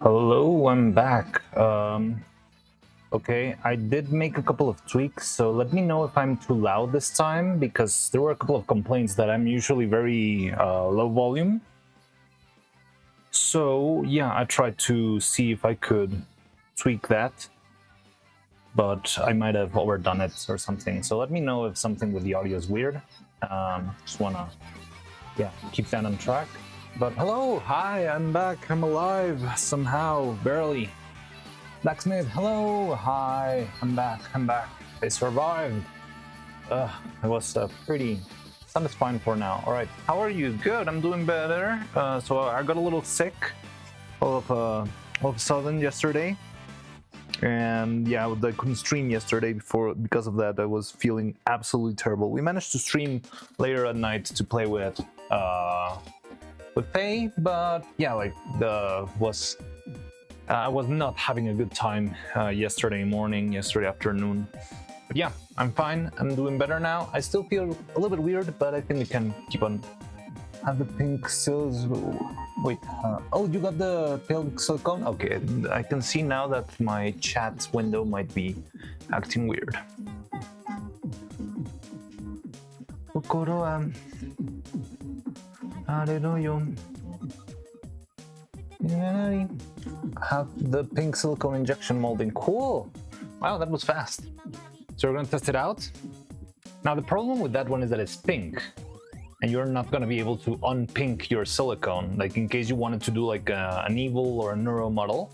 Hello, I'm back. Okay, I did make a couple of tweaks, so let me know if I'm too loud this time, because there were a couple of complaints that I'm usually very low volume. So, yeah, I tried to see if I could tweak that, but I might have overdone it or something. So let me know if something with the audio is weird. Just wanna, keep that on track. But hello, hi, I'm back, I'm alive, somehow, barely. Blacksmith, hello, hi, I'm back. I survived. It was pretty satisfying for now. All right, how are you? Good, I'm doing better. So I got a little sick all of a sudden yesterday, and yeah, I couldn't stream yesterday because of that. I was feeling absolutely terrible. We managed to stream later at night to play with Faye, but yeah, I was not having a good time yesterday morning, yesterday afternoon. But yeah, I'm fine. I'm doing better now. I still feel a little bit weird, but I think we can keep on. Have the pink cells. Wait. Oh, you got the pink silicone? Okay, I can see now that my chat window might be acting weird. Have the pink silicone injection molding. Cool. Wow, that was fast. So we're gonna test it out. Now the problem with that one is that it's pink, and you're not gonna be able to unpink your silicone. Like in case you wanted to do like an evil or a neuro model,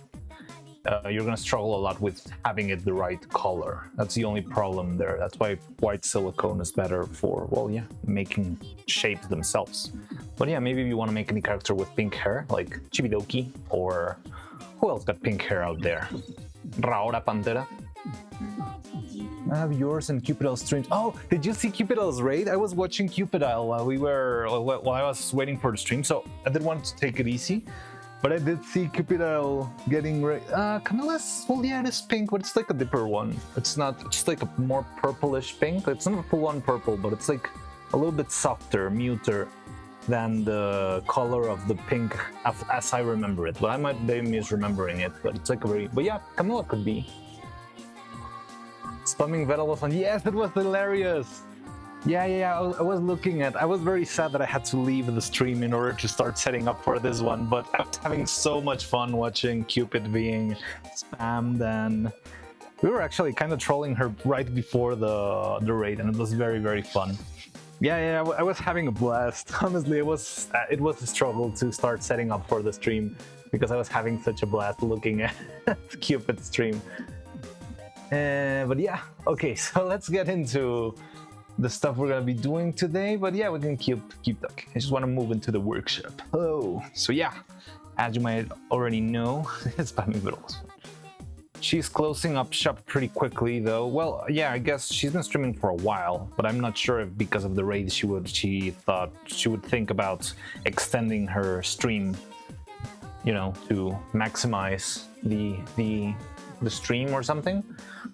you're gonna struggle a lot with having it the right color. That's the only problem there. That's why white silicone is better for, well, yeah, making shapes themselves. But yeah, maybe if you want to make any character with pink hair, like Chibidoki, or who else got pink hair out there? Raora Pantera. I have yours and Cupidal's streams. Oh, did you see Cupidal's raid? I was watching Cupidal while I was waiting for the stream, so I did want to take it easy. But I did see Cupidal getting raid. Camilla's, well, yeah, it is pink, but it's like a dipper one. It's not just like a more purplish pink. It's not a full-on purple, but it's like a little bit softer, muter than the color of the pink as I remember it. But I might be misremembering it, but it's like a very, but yeah, Camilla could be. Spamming Vettel was on. Yes, it was hilarious. Yeah, I was looking at. I was very sad that I had to leave the stream in order to start setting up for this one, but I was having so much fun watching Cupid being spammed, and we were actually kind of trolling her right before the raid, and it was very, very fun. Yeah, I was having a blast. Honestly, it was a struggle to start setting up for the stream because I was having such a blast looking at Cupid's stream. But yeah, okay, so let's get into the stuff we're gonna be doing today. But yeah, we can keep talking. I just want to move into the workshop. Oh, so yeah, as you might already know, it's spamming videos. She's closing up shop pretty quickly, though. Well, yeah, I guess she's been streaming for a while, but I'm not sure if because of the raid she thought she would think about extending her stream, you know, to maximize the stream or something.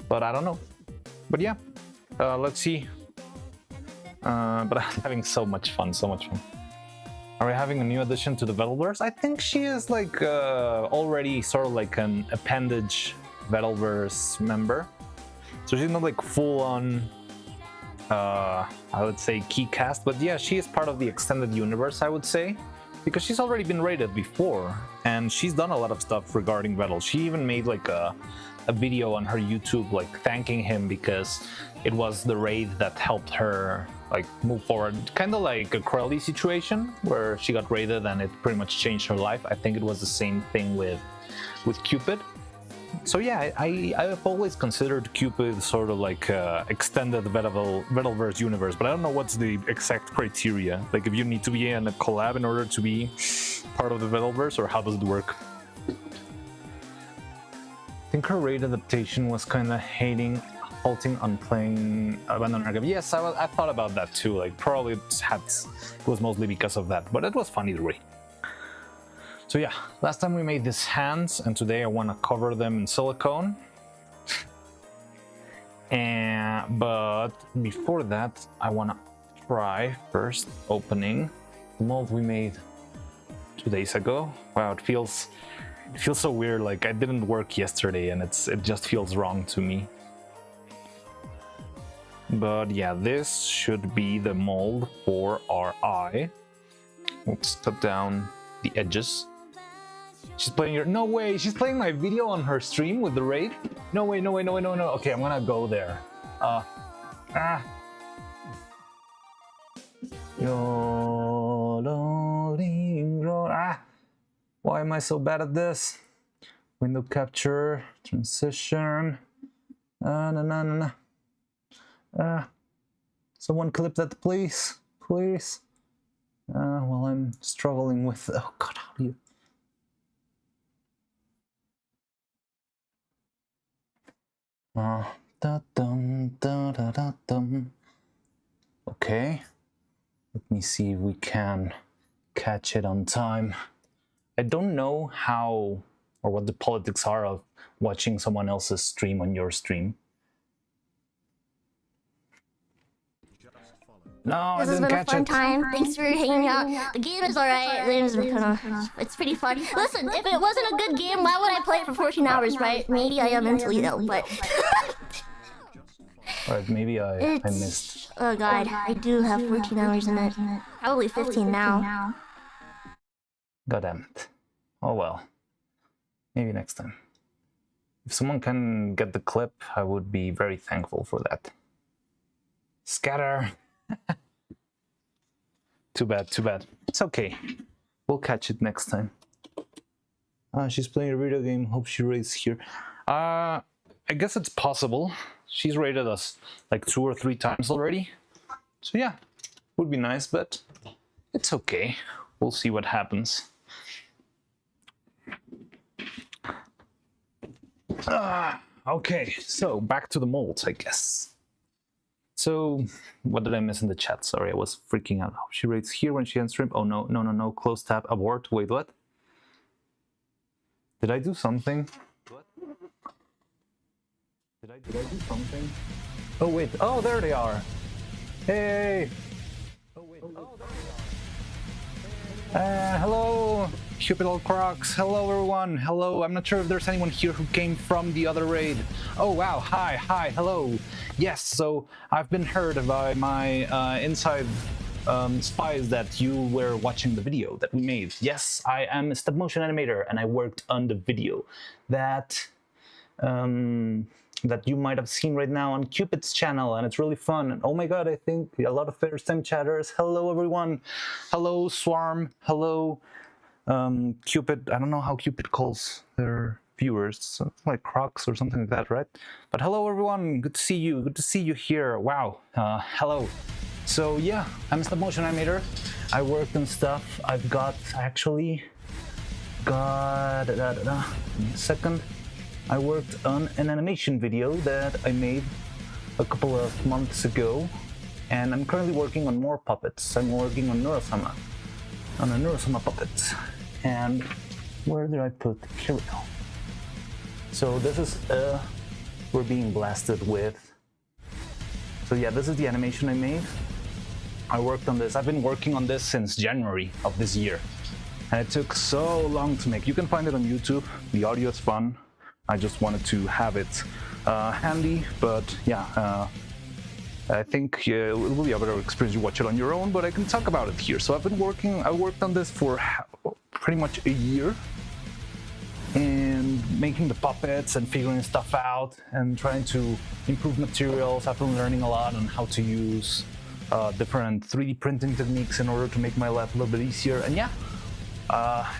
But I don't know. But yeah, let's see. But I'm having so much fun. Are we having a new addition to the Vetalverse? I think she is like already sort of like an appendage Vetalverse member. So she's not like full on, I would say, key cast. But yeah, she is part of the extended universe, I would say. Because she's already been raided before. And she's done a lot of stuff regarding Vetal. She even made like a video on her YouTube like thanking him because it was the raid that helped her like move forward, kind of like a Crowley situation where she got raided and it pretty much changed her life. I think it was the same thing with Cupid. So yeah, I've always considered Cupid sort of like extended Vetalverse universe, but I don't know what's the exact criteria. Like if you need to be in a collab in order to be part of the Vetalverse, or how does it work? I think her raid adaptation was kind of halting on playing Abandoned Archive. Yes, I thought about that too. Like probably it was mostly because of that, but it was fun either way. So yeah, last time we made these hands, and today I want to cover them in silicone. But before that, I want to try first opening the mold we made 2 days ago. Wow, it feels It feels so weird, like I didn't work yesterday and it just feels wrong to me. But yeah, this should be the mold for our eye. Let's cut down the edges. She's playing your... No way! She's playing my video on her stream with the raid? No way, no way, no way, no, no. Okay, I'm gonna go there. Why am I so bad at this? Window capture, transition. Someone clip that, please, please. Well, I'm struggling with... Oh God, how do you... Okay, let me see if we can catch it on time. I don't know how or what the politics are of watching someone else's stream on your stream. No, this has been a fun time. Thanks for hanging out. The game is alright. It's pretty fun. Listen, if it wasn't a good game, why would I play it for 14 hours, right? Maybe I am mentally ill, but... Alright, maybe I missed. Oh God, I do have 14 hours in it. Probably 15 now. God damn it. Oh well. Maybe next time. If someone can get the clip, I would be very thankful for that. Scatter! Too bad, too bad. It's okay. We'll catch it next time. She's playing a video game. Hope she raids here. I guess it's possible. She's raided us like 2 or 3 times already. So yeah, would be nice, but it's okay. We'll see what happens. Okay, so back to the molds, I guess. So, what did I miss in the chat? Sorry, I was freaking out. She raids here when she ends stream. Oh no, no, no, no, close tab, abort. Wait, what? Did I do something? What? Did I do something? Oh wait, oh there they are. Hey! Oh wait, oh there they are. Hello, Cupid Old Crocs. Hello everyone. Hello. I'm not sure if there's anyone here who came from the other raid. Oh wow. Hi. Hi. Hello. Yes. So I've been heard by my inside spies that you were watching the video that we made. Yes, I am a stop motion animator and I worked on the video that that you might have seen right now on Cupid's channel, and it's really fun. And oh my God, I think a lot of first time chatters. Hello everyone. Hello Swarm. Hello Cupid. I don't know how Cupid calls their viewers, so like Crocs or something like that, right? But hello everyone, good to see you. Good to see you here. Wow. Hello. So yeah, I'm a stop motion animator. I worked on stuff. I've got actually got give me a second. I worked on an animation video that I made a couple of months ago, and I'm currently working on more puppets. I'm working on Neuro-Sama, on a Neuro-Sama puppet. And where did I put? Here we go. So this is we're being blasted with. So yeah, this is the animation I made. I worked on this. I've been working on this since January of this year, and it took so long to make. You can find it on YouTube. The audio is fun. I just wanted to have it handy, but yeah, I think it will be a better experience to watch it on your own, but I can talk about it here. So I've been working, I worked on this for pretty much a year, and making the puppets and figuring stuff out and trying to improve materials. I've been learning a lot on how to use different 3D printing techniques in order to make my life a little bit easier. And yeah,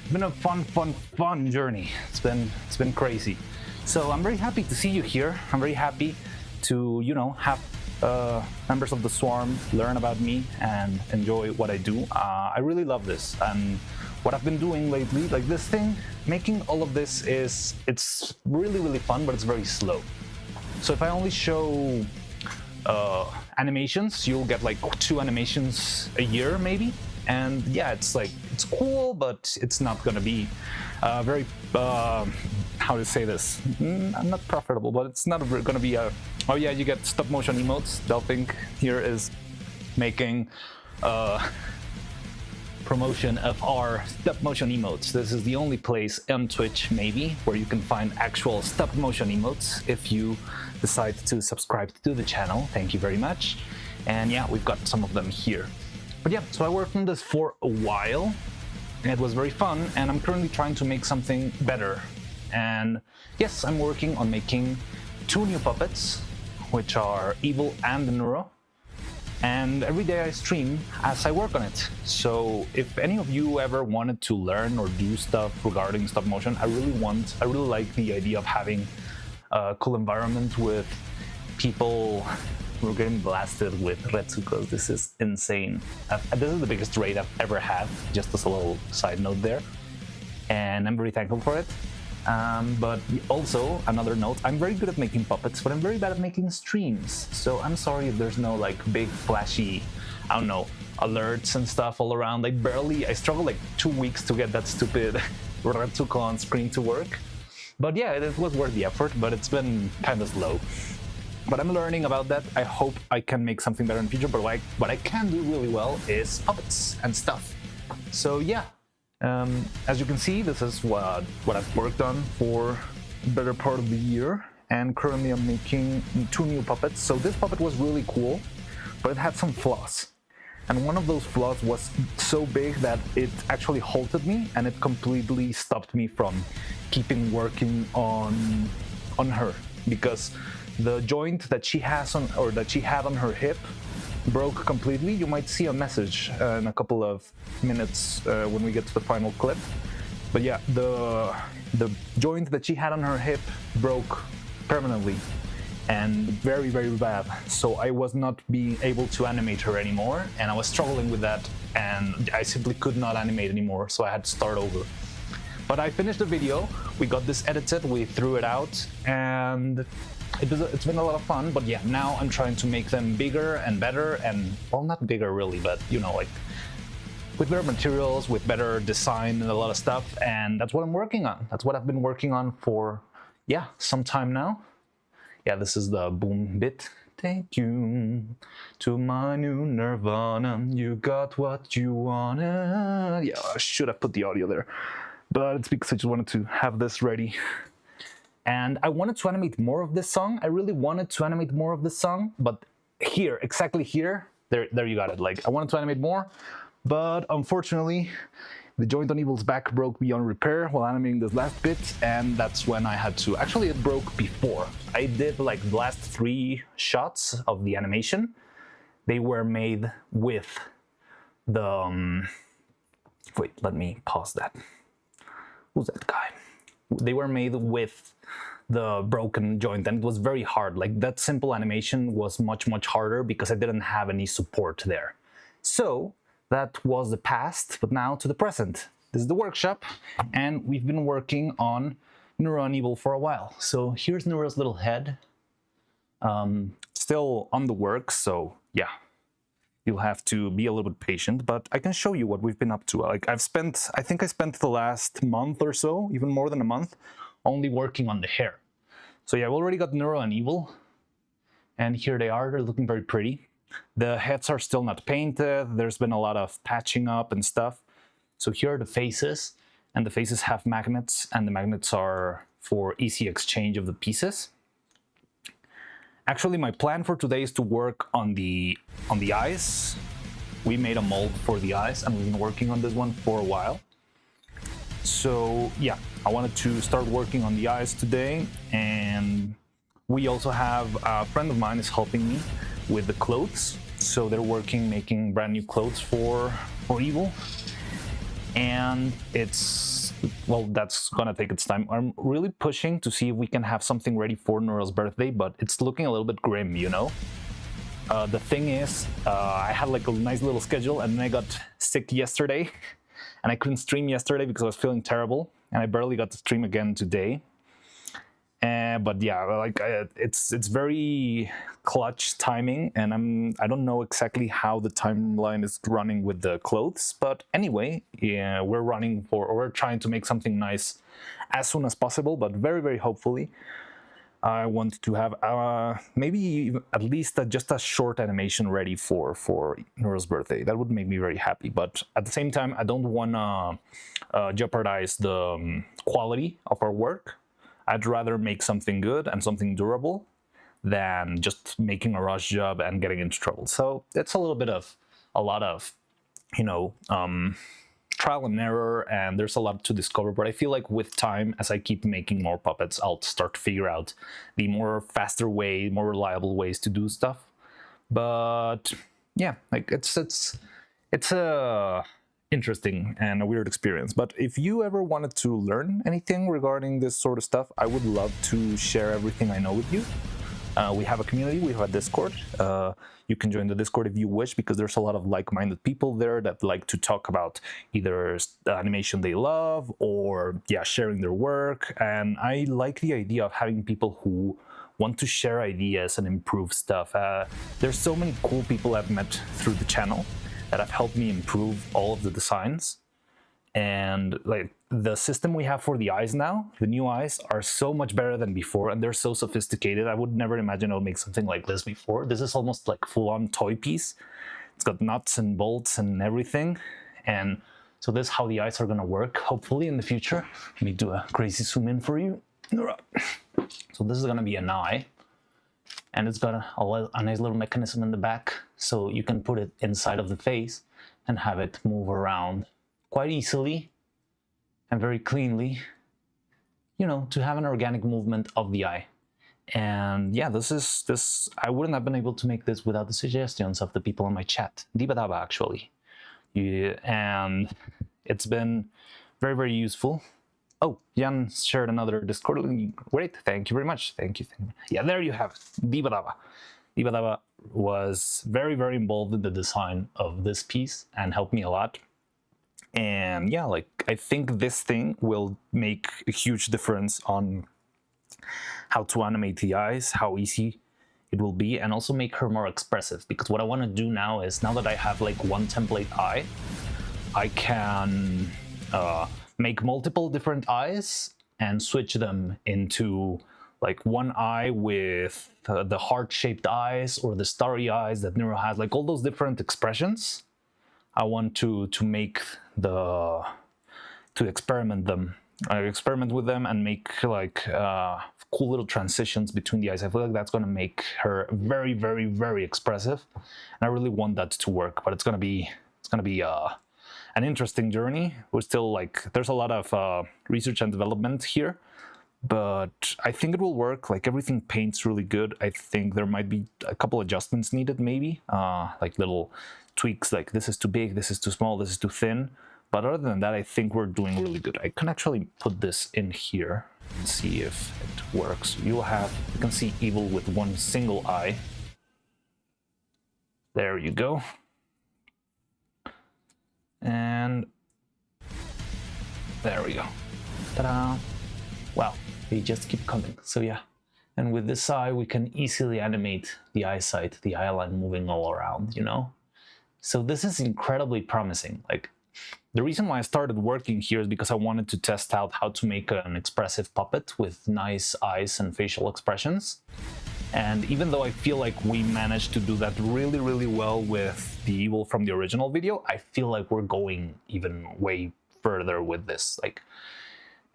it's been a fun journey. It's been crazy. So I'm very happy to see you here. I'm very happy to, you know, have members of the Swarm learn about me and enjoy what I do. I really love this, and what I've been doing lately, like this thing, making all of this it's really fun, but it's very slow. So if I only show animations, you'll get like 2 animations a year maybe. And yeah, it's like, it's cool, but it's not gonna be very, how to say this? I'm not profitable, but it's not gonna be a, oh yeah, you get stop motion emotes. Delphink here is making promotion of our stop motion emotes. This is the only place on Twitch, maybe, where you can find actual stop motion emotes if you decide to subscribe to the channel. Thank you very much. And yeah, we've got some of them here. But yeah, so I worked on this for a while, and it was very fun, and I'm currently trying to make something better. And yes, I'm working on making 2 new puppets, which are Evil and Neuro. And every day I stream as I work on it. So if any of you ever wanted to learn or do stuff regarding stop motion, I really like the idea of having a cool environment with people. We're getting blasted with Retsucos. This is insane. This is the biggest raid I've ever had, just as a little side note there. And I'm very thankful for it. But also, another note, I'm very good at making puppets, but I'm very bad at making streams. So I'm sorry if there's no like big flashy, I don't know, alerts and stuff all around. I struggled like 2 weeks to get that stupid Retsuko on screen to work. But yeah, it was worth the effort, but it's been kind of slow. But I'm learning about that. I hope I can make something better in the future, but what I can do really well is puppets and stuff. So yeah. As you can see, this is what I've worked on for the better part of the year, and currently I'm making 2 new puppets. So this puppet was really cool, but it had some flaws. And one of those flaws was so big that it actually halted me, and it completely stopped me from keeping working on her, because the joint that she has on, or that she had on her hip, broke completely. You might see a message in a couple of minutes when we get to the final clip. But yeah, the joint that she had on her hip broke permanently, and very, very bad. So I was not being able to animate her anymore, and I was struggling with that, and I simply could not animate anymore, so I had to start over. But I finished the video, we got this edited, we threw it out, and it's been a lot of fun. But yeah, now I'm trying to make them bigger and better, and well, not bigger really, but you know, like with better materials, with better design and a lot of stuff, and that's what I'm working on. That's what I've been working on for, yeah, some time now. Yeah, this is the boom bit. Take you to my new nirvana, you got what you wanted. Yeah, I should have put the audio there, but it's because I just wanted to have this ready. And I wanted to animate more of this song. I really wanted to animate more of this song, but here, exactly here, there you got it. Like, I wanted to animate more, but unfortunately, the joint on Evil's back broke beyond repair while animating this last bit, and that's when I had to... Actually, it broke before. I did like the last 3 shots of the animation. They were made with the... Wait, let me pause that. Who's that guy? They were made with the broken joint, and it was very hard. Like, that simple animation was much, much harder because I didn't have any support there. So that was the past, but now to the present. This is the workshop, and we've been working on Neuro and Evil for a while. So here's Neuro's little head. Still on the works, so yeah. You'll have to be a little bit patient, but I can show you what we've been up to. Like, I think I spent the last month or so, even more than a month, only working on the hair. So yeah, I've already got Neuro and Evil, and here they are. They're looking very pretty. The heads are still not painted. There's been a lot of patching up and stuff. So here are the faces, and the faces have magnets, and the magnets are for easy exchange of the pieces. Actually, my plan for today is to work on the eyes. We made a mold for the eyes, and we've been working on this one for a while. So yeah, I wanted to start working on the eyes today, and we also have a friend of mine is helping me with the clothes. So they're working, making brand new clothes for Evil, and it's, well, that's gonna take its time. I'm really pushing to see if we can have something ready for Neuro's birthday, but it's looking a little bit grim, you know? The thing is, I had like a nice little schedule, and then I got sick yesterday, and I couldn't stream yesterday because I was feeling terrible, and I barely got to stream again today. But yeah, like it's very clutch timing, and I don't know exactly how the timeline is running with the clothes. But anyway, yeah, we're trying to make something nice as soon as possible, but very, very hopefully. I want to have maybe at least just a short animation ready for Neuro's birthday. That would make me very happy. But at the same time, I don't want to jeopardize the quality of our work. I'd rather make something good and something durable than just making a rush job and getting into trouble. So it's a lot of, you know, trial and error, and there's a lot to discover. But I feel like with time, as I keep making more puppets, I'll start to figure out the more faster way, more reliable ways to do stuff. But yeah, like it's a interesting and a weird experience. But if you ever wanted to learn anything regarding this sort of stuff, I would love to share everything I know with you. We have a community, we have a Discord. You can join the Discord if you wish, because there's a lot of like-minded people there that like to talk about either the animation they love or, yeah, sharing their work. And I like the idea of having people who want to share ideas and improve stuff. There's so many cool people I've met through the channel that have helped me improve all of the designs. And like the system we have for the eyes now, the new eyes are so much better than before, and they're so sophisticated. I would never imagine I would make something like this before. This is almost like full-on toy piece. It's got nuts and bolts and everything. And so this is how the eyes are gonna work, hopefully in the future. Let me do a crazy zoom in for you. So this is gonna be an eye, and it's got a nice little mechanism in the back, so you can put it inside of the face and have it move around quite easily and very cleanly, you know, to have an organic movement of the eye. And yeah, this I wouldn't have been able to make this without the suggestions of the people in my chat, Dibadaba actually. And it's been very, very useful. Oh, Jan shared another Discord link. Great, thank you very much. Thank you. Yeah, there you have it, Dibadaba. Dibadaba was very, very involved in the design of this piece and helped me a lot. And yeah, like I think this thing will make a huge difference on how to animate the eyes, how easy it will be, and also make her more expressive. Because what I want to do now is, now that I have like one template eye, I can make multiple different eyes and switch them into like one eye with the heart-shaped eyes or the starry eyes that Neuro has, like all those different expressions. I want to make to experiment with them and make like cool little transitions between the eyes. I feel like that's going to make her very, very, very expressive, and I really want that to work. But it's gonna be an interesting journey. We're still like, there's a lot of research and development here, but I think it will work. Like everything paints really good. I think there might be a couple adjustments needed, maybe like little tweaks, like this is too big, this is too small, this is too thin. But other than that, I think we're doing really good. I can actually put this in here and see if it works. You can see evil with one single eye. There you go. And there we go. Ta-da! Wow, they just keep coming. So yeah. And with this eye, we can easily animate the eyesight, the eyeline moving all around, you know? So this is incredibly promising. Like, the reason why I started working here is because I wanted to test out how to make an expressive puppet with nice eyes and facial expressions. And even though I feel like we managed to do that really, really well with the evil from the original video, I feel like we're going even way further with this. Like,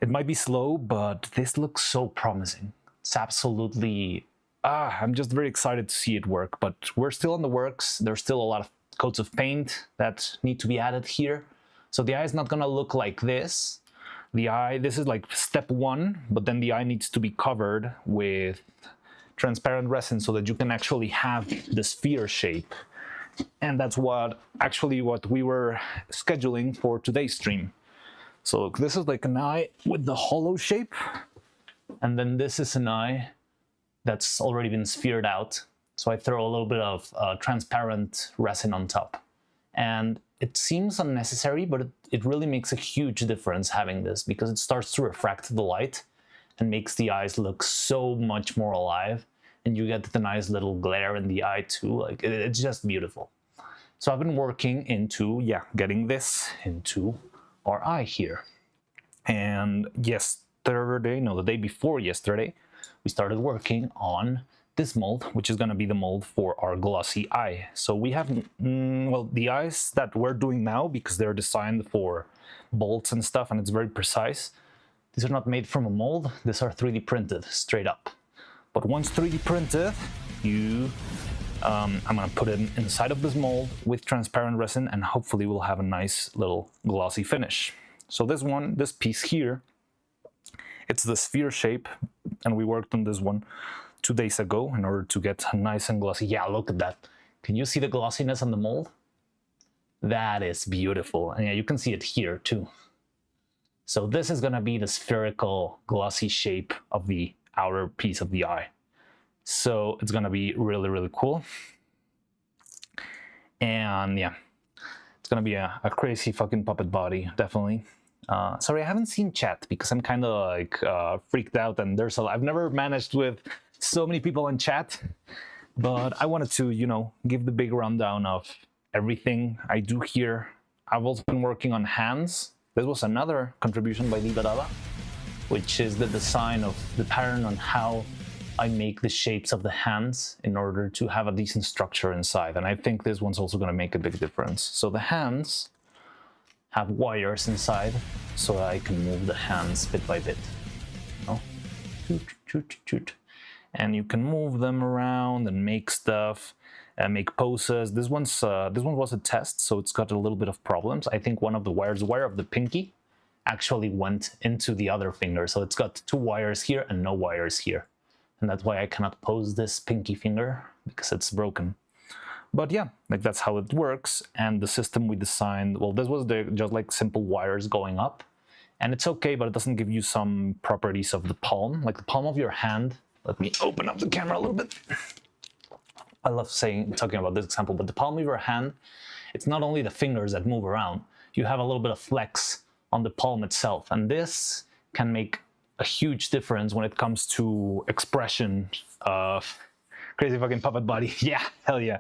it might be slow, but this looks so promising. It's absolutely... I'm just very excited to see it work, but we're still in the works. There's still a lot of coats of paint that need to be added here. So the eye is not gonna look like this. The eye, this is like step one, but then the eye needs to be covered with transparent resin so that you can actually have the sphere shape. And that's what we were scheduling for today's stream. So this is like an eye with the hollow shape. And then this is an eye that's already been sphered out. So I throw a little bit of transparent resin on top. And it seems unnecessary, but it really makes a huge difference having this, because it starts to refract the light and makes the eyes look so much more alive. And you get the nice little glare in the eye too. Like, it's just beautiful. So I've been working into, getting this into our eye here. And the day before yesterday, we started working on this mold, which is going to be the mold for our glossy eye. So we have, well, the eyes that we're doing now, because they're designed for bolts and stuff, and it's very precise. These are not made from a mold. These are 3D printed straight up. But once 3D printed, I'm going to put it inside of this mold with transparent resin, and hopefully we'll have a nice little glossy finish. So this piece here, it's the sphere shape, and we worked on this one 2 days ago in order to get nice and glossy. Yeah, look at that. Can you see the glossiness on the mold? That is beautiful. And yeah, you can see it here too. So this is going to be the spherical glossy shape of the outer piece of the eye. So it's going to be really, really cool. And yeah, it's going to be a crazy fucking puppet body, definitely. Sorry, I haven't seen chat because I'm kind of like freaked out, and I've never managed with so many people in chat, but I wanted to, you know, give the big rundown of everything I do here. I've also been working on hands. This was another contribution by Liberada, which is the design of the pattern on how I make the shapes of the hands in order to have a decent structure inside. And I think this one's also going to make a big difference. So the hands have wires inside so that I can move the hands bit by bit. You know? Shoot, shoot, shoot. And you can move them around and make stuff and make poses. This one was a test, so it's got a little bit of problems. I think one of the wires, the wire of the pinky, actually went into the other finger. So it's got 2 wires here and no wires here. And that's why I cannot pose this pinky finger, because it's broken. But yeah, like that's how it works. And the system we designed, well, this was just like simple wires going up. And it's okay, but it doesn't give you some properties of the palm, like the palm of your hand. Let me open up the camera a little bit. I love talking about this example, but the palm of your hand, it's not only the fingers that move around. You have a little bit of flex on the palm itself. And this can make a huge difference when it comes to expression of crazy fucking puppet body. Yeah, hell yeah.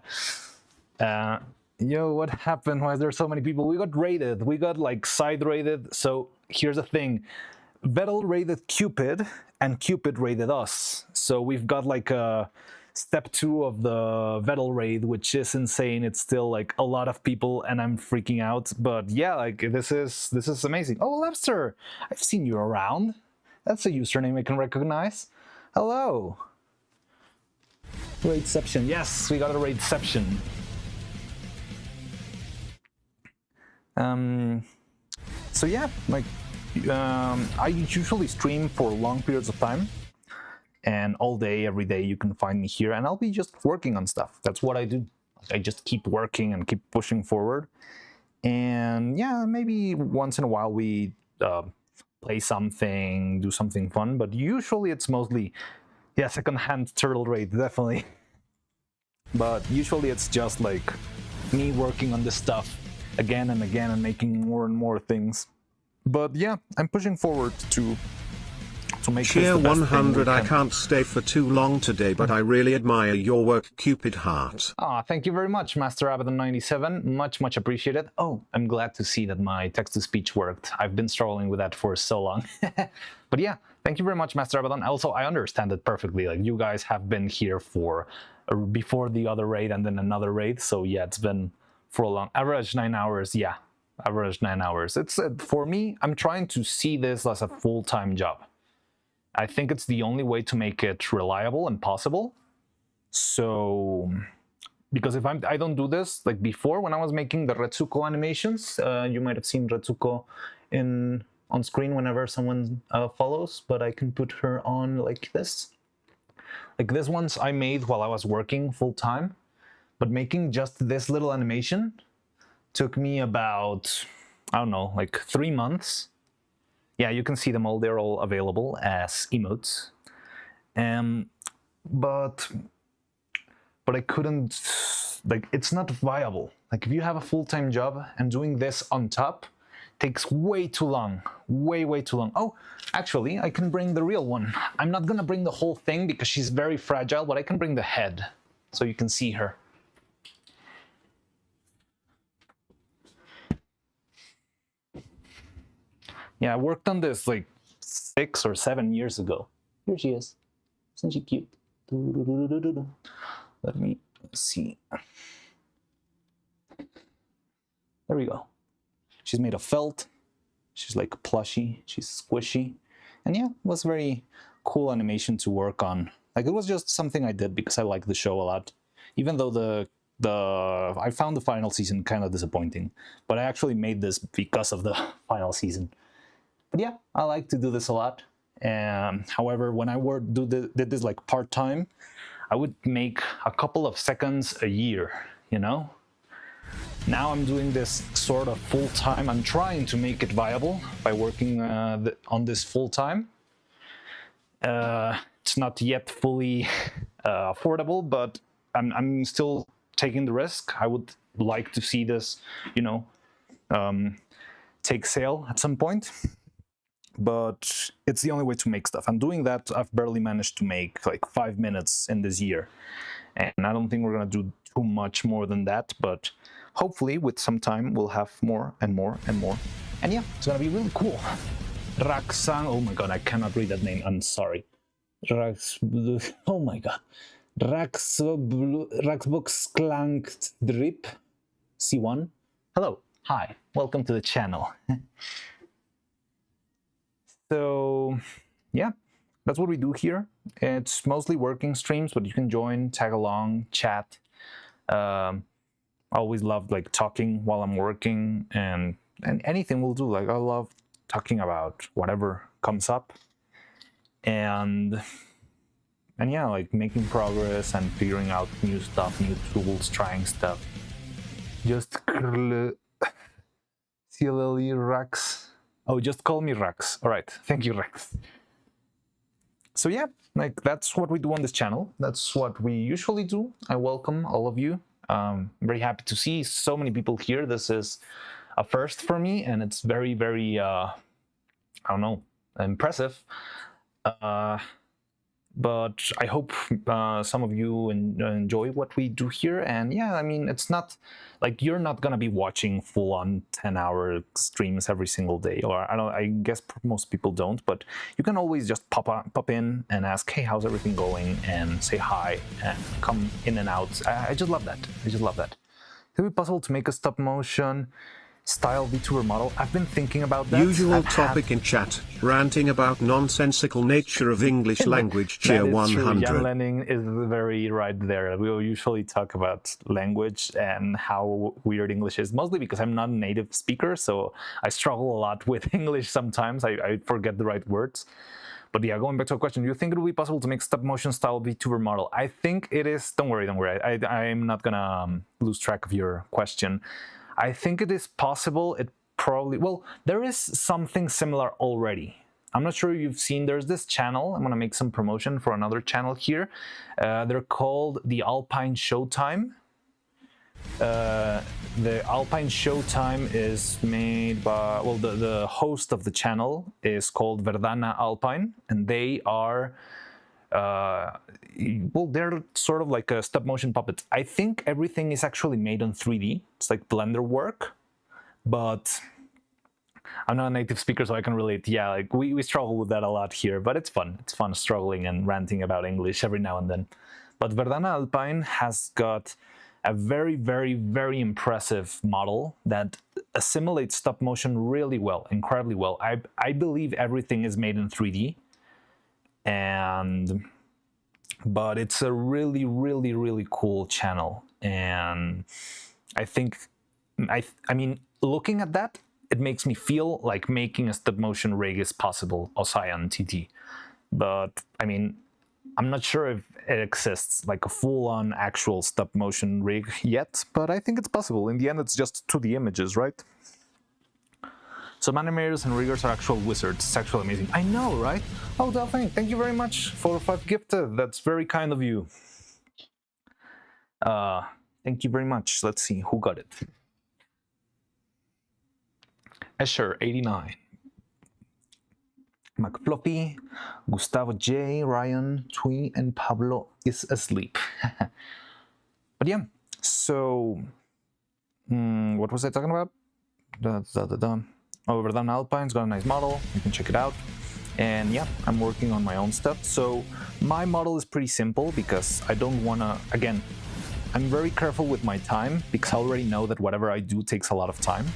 Yo, what happened? Why is there so many people? We got raided. We got like side raided. So here's the thing. Vettel raided Cupid and Cupid raided us. So we've got like a step 2 of the Vettel raid, which is insane. It's still like a lot of people and I'm freaking out. But yeah, like this is amazing. Oh, Lobster, I've seen you around. That's a username I can recognize. Hello. Raidception. Yes, we got a Raidception. So yeah, like I usually stream for long periods of time, and all day, every day you can find me here, and I'll be just working on stuff. That's what I do. I just keep working and keep pushing forward. And yeah, maybe once in a while we play something, do something fun, but usually it's mostly, yeah, secondhand turtle raid, definitely. But usually it's just like me working on this stuff again and again and making more and more things. But yeah, I'm pushing forward to make Cheer this the best 100. thing we I can. can't stay for too long today, but I really admire your work, Cupid Heart. Ah, thank you very much, Master Abaddon97. Much appreciated. Oh, I'm glad to see that my text-to-speech worked. I've been struggling with that for so long. But yeah, thank you very much, Master Abaddon. Also, I understand it perfectly. Like, you guys have been here for before the other raid and then another raid. So yeah, it's been for a long average 9 hours. Yeah, average 9 hours. It's for me, I'm trying to see this as a full-time job. I think it's the only way to make it reliable and possible. So, because if I don't do this, like before when I was making the Retsuko animations, you might have seen Retsuko on screen whenever someone follows, but I can put her on like this. Like this ones I made while I was working full time, but making just this little animation took me about, I don't know, like 3 months. Yeah, you can see them all. They're all available as emotes. But I couldn't, like, it's not viable. Like, if you have a full-time job and doing this on top takes way too long. Way too long. Oh, actually, I can bring the real one. I'm not gonna bring the whole thing because she's very fragile, but I can bring the head so you can see her. Yeah, I worked on this like 6 or 7 years ago. Here she is. Isn't she cute? Let me see. There we go. She's made of felt. She's like plushy. She's squishy. And yeah, it was very cool animation to work on. Like, it was just something I did because I like the show a lot. Even though I found the final season kind of disappointing, but I actually made this because of the final season. But yeah, I like to do this a lot. However, when I did this like part-time, I would make a couple of seconds a year, you know? Now I'm doing this sort of full-time. I'm trying to make it viable by working on this full-time. It's not yet fully affordable, but I'm still taking the risk. I would like to see this, you know, take sale at some point. But it's the only way to make stuff. I'm doing that. I've barely managed to make like 5 minutes in this year. And I don't think we're going to do too much more than that. But hopefully with some time, we'll have more and more and more. And yeah, it's going to be really cool. Raxan, oh my god, I cannot read that name. I'm sorry. Oh my god. Raxboxklangt Drip C1. Hello. Hi. Welcome to the channel. So, yeah, that's what we do here. It's mostly working streams, but you can join, tag along, chat. I always love like talking while I'm working, and anything we'll do. Like, I love talking about whatever comes up, and yeah, like making progress and figuring out new stuff, new tools, trying stuff. Just CLLE Rax. Oh, just call me Rax. All right, thank you, Rax. So yeah, like that's what we do on this channel. That's what we usually do. I welcome all of you. I'm very happy to see so many people here. This is a first for me, and it's very, very, I don't know, impressive. But I hope some of you enjoy what we do here. And yeah, I mean, it's not like you're not gonna be watching full-on 10-hour streams every single day, or I guess most people don't, but you can always just pop in and ask, hey, how's everything going, and say hi and come in and out. I just love that. I just love that. It would be possible to make a stop motion style VTuber model. I've been thinking about that. Usual topic in chat, ranting about nonsensical nature of English language, cheer 100. Jan Lenning is very right there. We will usually talk about language and how weird English is, mostly because I'm not a native speaker, so I struggle a lot with English sometimes. I forget the right words. But yeah, going back to a question, do you think it would be possible to make stop motion style VTuber model? I think it is. Don't worry. I'm not gonna lose track of your question. I think it is possible. It probably, well, there is something similar already. I'm not sure if you've seen, there's this channel. I'm gonna make some promotion for another channel here. They're called the Alpine Showtime. The Alpine Showtime is made by, well, the host of the channel is called Verdana Alpine, and they are, well, they're sort of like a stop motion puppets. I think everything is actually made on 3D. It's like Blender work, but I'm not a native speaker, so I can relate. Yeah, like we struggle with that a lot here, but it's fun. It's fun struggling and ranting about English every now and then. But Verdana Alpine has got a very, very, very impressive model that assimilates stop motion really well, incredibly well. I believe everything is made in 3D. But it's a really, really, really cool channel, and I think, I mean, looking at that, it makes me feel like making a stop motion rig is possible, Osayan TT. But I mean, I'm not sure if it exists like a full-on actual stop motion rig yet, but I think it's possible. In the end, it's just 2D images, right? Some animators and riggers are actual wizards. It's actually amazing. I know, right? Oh, Delphine, thank you very much for 5 gifted. That's very kind of you. Thank you very much. Let's see who got it. Escher 89. McFluffy, Gustavo J, Ryan, Twee, and Pablo is asleep. But yeah, so what was I talking about? Oh, Verdana Alpine's got a nice model. You can check it out. And yeah, I'm working on my own stuff. So my model is pretty simple because I don't want to, again, I'm very careful with my time because I already know that whatever I do takes a lot of time.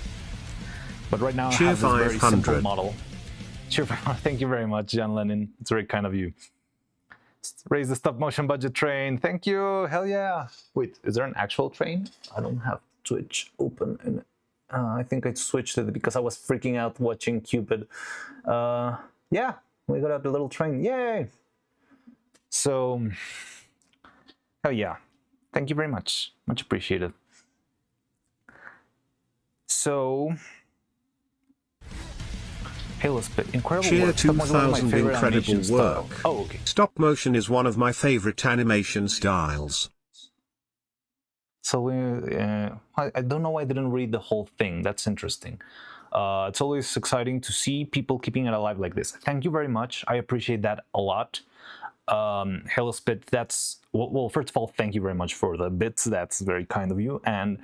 But right now I have this very simple model. Cheer 500. Thank you very much, John Lennon. It's very kind of you. Raise the stop motion budget train. Thank you. Hell yeah. Wait, is there an actual train? I don't have Twitch open. And I think I switched it because I was freaking out watching Cupid. Yeah, we got a little train. Yay. So, hell yeah. Thank you very much. Much appreciated. So, Halo Spit, incredible Cheer work. 2000 incredible work. Oh, okay. Stop motion is one of my favorite animation styles. So I don't know why I didn't read the whole thing. That's interesting. It's always exciting to see people keeping it alive like this. Thank you very much. I appreciate that a lot. Halo Spit, that's... Well, first of all, thank you very much for the bits. That's very kind of you. And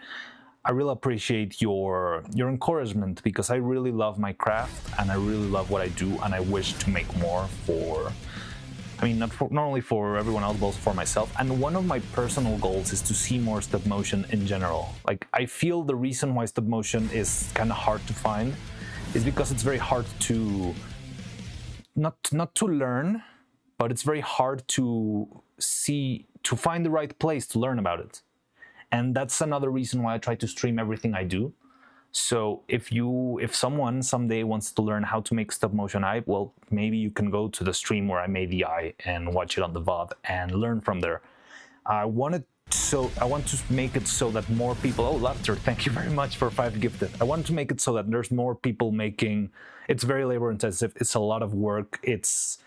I really appreciate your encouragement because I really love my craft and I really love what I do and I wish to make more for, I mean, not only for everyone else, but also for myself. And one of my personal goals is to see more stop motion in general. Like, I feel the reason why stop motion is kind of hard to find is because it's very hard to, not to learn, but it's very hard to see, to find the right place to learn about it. And that's another reason why I try to stream everything I do. So if someone someday wants to learn how to make stop motion eye, well, maybe you can go to the stream where I made the eye and watch it on the VOD and learn from there. I want to make it so that more people, oh, Laughter, thank you very much for 5 gifted. I want to make it so that there's more people making, it's very labor intensive, it's a lot of work, it's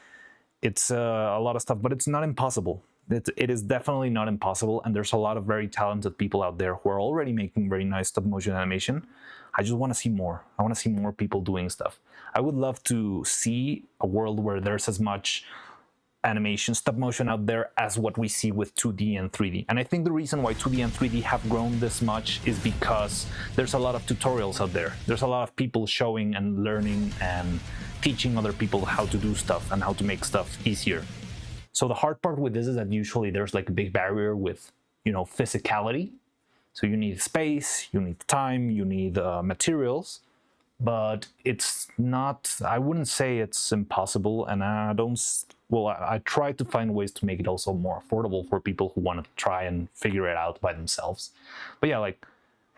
a lot of stuff, but it's not impossible. It is definitely not impossible, and there's a lot of very talented people out there who are already making very nice stop motion animation. I just want to see more. I want to see more people doing stuff. I would love to see a world where there's as much animation, stop motion out there as what we see with 2D and 3D. And I think the reason why 2D and 3D have grown this much is because there's a lot of tutorials out there. There's a lot of people showing and learning and teaching other people how to do stuff and how to make stuff easier. So the hard part with this is that usually there's like a big barrier with, you know, physicality. So you need space, you need time, you need materials, but it's not, I wouldn't say it's impossible, and I try to find ways to make it also more affordable for people who want to try and figure it out by themselves. But yeah, like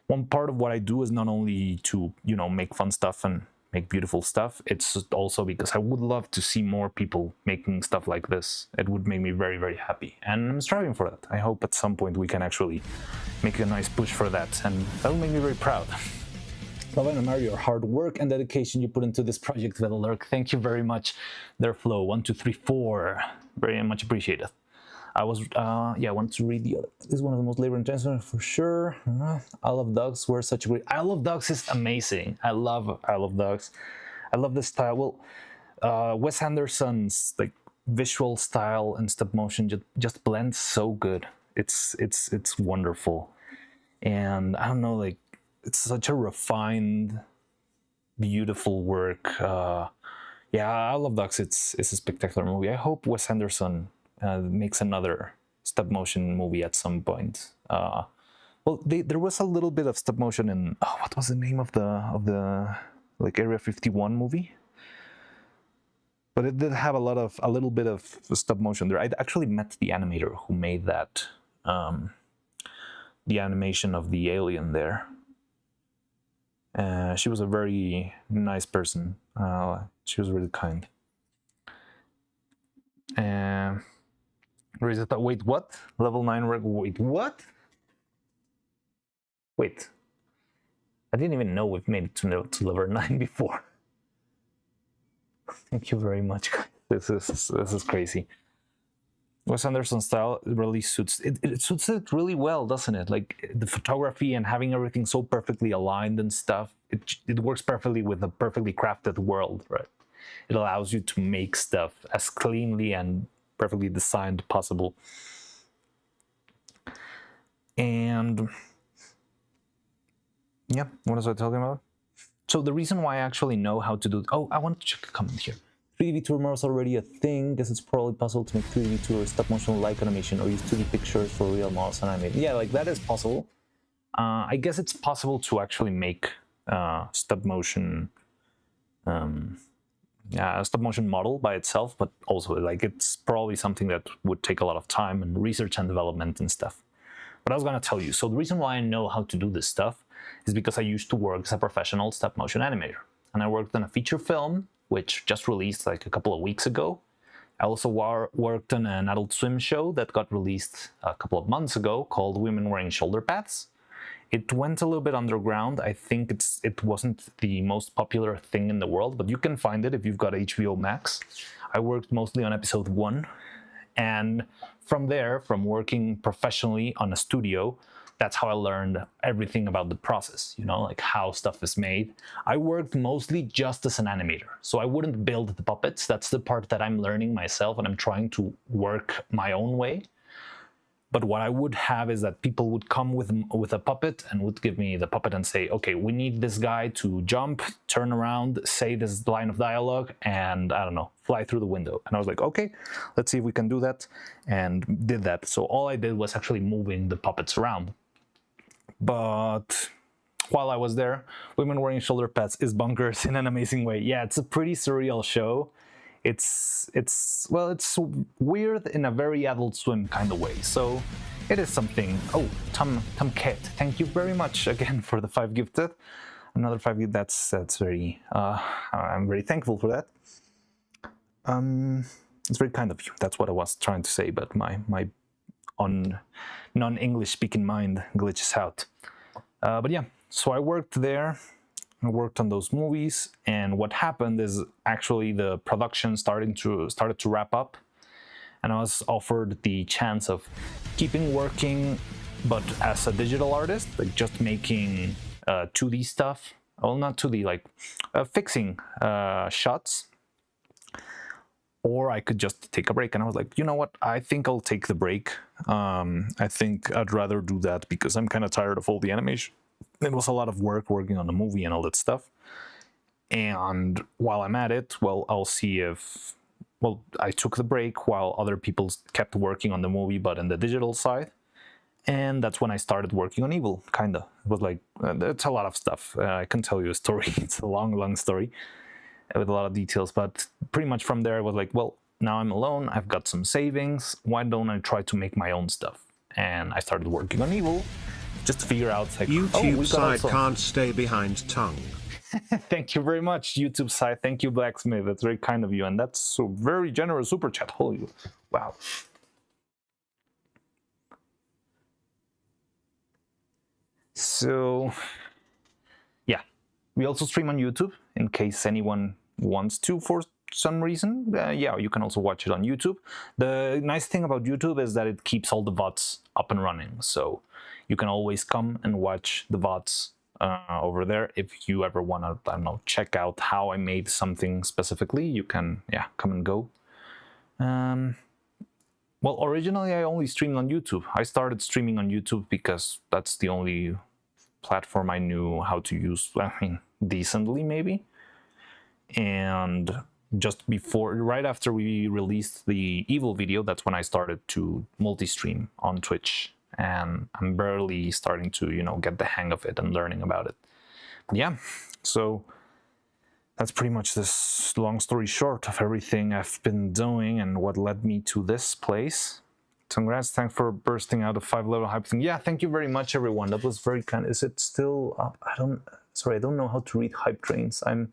one part of what I do is not only to, you know, make fun stuff and make beautiful stuff, it's also because I would love to see more people making stuff like this. It would make me very, very happy, and I'm striving for that. I hope at some point we can actually make a nice push for that, and that will make me very proud. Love and admire your hard work and dedication you put into this project, Vetalurk. Thank you very much. Their flow 1, 2, 3, 4. Very much appreciated. I want to read the other. This is one of the most labor intensive for sure. Isle of Dogs were such a great. Isle of Dogs is amazing. I love Isle of Dogs. I love the style. Well, Wes Anderson's like visual style and stop motion just blends so good. It's wonderful, and I don't know, like it's such a refined, beautiful work. Yeah, Isle of Dogs. It's a spectacular movie. I hope Wes Anderson makes another stop motion movie at some point. Well, there was a little bit of stop motion in what was the name of the like Area 51 movie? But it did have a little bit of stop motion there. I actually met the animator who made that, the animation of the alien there. She was a very nice person. She was really kind. Wait, what? Level 9 wait, what? Wait. I didn't even know we've made it to level 9 before. Thank you very much, guys. This is crazy. Wes Anderson's style really suits it. It suits it really well, doesn't it? Like the photography and having everything so perfectly aligned and stuff. It works perfectly with a perfectly crafted world, right? It allows you to make stuff as cleanly and perfectly designed possible. And yeah, what was I talking about? So the reason why I actually know how to do... Oh, I want to check a comment here. 3D VTuber is already a thing. Guess it's probably possible to make 3D VTuber stop motion like animation or use 2D pictures for real models and animate. Yeah, like that is possible. I guess it's possible to actually make stop motion model by itself, but also like it's probably something that would take a lot of time and research and development and stuff. But I was gonna tell you, so the reason why I know how to do this stuff is because I used to work as a professional stop motion animator. And I worked on a feature film, which just released like a couple of weeks ago. I also worked on an Adult Swim show that got released a couple of months ago called Women Wearing Shoulder Pads. It went a little bit underground. I think it wasn't the most popular thing in the world, but you can find it if you've got HBO Max. I worked mostly on episode 1. And from there, from working professionally on a studio, that's how I learned everything about the process, you know, like how stuff is made. I worked mostly just as an animator, so I wouldn't build the puppets. That's the part that I'm learning myself, and I'm trying to work my own way. But what I would have is that people would come with a puppet and would give me the puppet and say, okay, we need this guy to jump, turn around, say this line of dialogue, and I don't know, fly through the window. And I was like, okay, let's see if we can do that, and did that. So all I did was actually moving the puppets around. But while I was there, Women Wearing Shoulder Pads is bonkers in an amazing way. Yeah, it's a pretty surreal show. It's weird in a very Adult Swim kind of way. So it is something. Oh, Tom Ket, thank you very much again for the 5 gifted. Another 5 gifted. That's very. I'm very thankful for that. It's very kind of you. That's what I was trying to say, but my non-English speaking mind glitches out. But yeah, so I worked there. I worked on those movies, and what happened is actually the production started to wrap up, and I was offered the chance of keeping working, but as a digital artist, like just making 2D stuff. Well, not 2D, like fixing shots. Or I could just take a break, and I was like, you know what? I think I'll take the break. I think I'd rather do that because I'm kind of tired of all the animation. It was a lot of work working on the movie and all that stuff. And while I'm at it, well, I'll see if... Well, I took the break while other people kept working on the movie, but in the digital side. And that's when I started working on Evil, kind of. It was like, it's a lot of stuff. I can tell you a story. It's a long story with a lot of details. But pretty much from there, I was like, well, now I'm alone. I've got some savings. Why don't I try to make my own stuff? And I started working on Evil. Just to figure out, like, YouTube side can't stay behind tongue. Thank you very much, YouTube side. Thank you, Blacksmith. That's very kind of you, and that's so very generous super chat. Holy, wow. So, yeah, we also stream on YouTube in case anyone wants to for some reason. Yeah, you can also watch it on YouTube. The nice thing about YouTube is that it keeps all the VODs up and running, so you can always come and watch the VODs over there. If you ever want to, I don't know, check out how I made something specifically, you can, yeah, come and go. Well, originally I only streamed on YouTube. I started streaming on YouTube because that's the only platform I knew how to use, I mean, decently maybe. And just before, right after we released the Evil video, that's when I started to multi-stream on Twitch. And I'm barely starting to, you know, get the hang of it and learning about it. But yeah, so that's pretty much this long story short of everything I've been doing and what led me to this place. Congrats, thanks for bursting out a 5-level hype thing. Yeah, thank you very much, everyone. That was very kind. Is it still up? I don't know how to read hype trains. I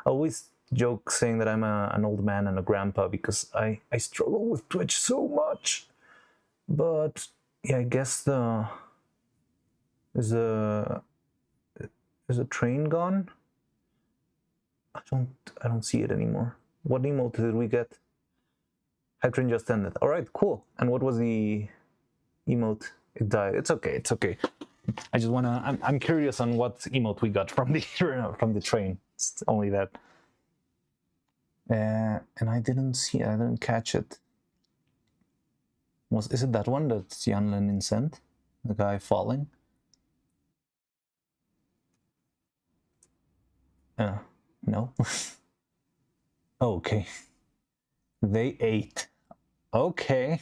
always joke saying that I'm an old man and a grandpa because I struggle with Twitch so much. But yeah, I guess is a train gone? I don't see it anymore. What emote did we get? Hype train just ended. All right, cool. And what was the emote? It died. It's okay. It's okay. I just wanna. I'm curious on what emote we got from the train. It's only that. And I didn't see it. I didn't catch it. Is it that one that Jan Lenin sent? The guy falling? No? Oh, okay. They ate. Okay.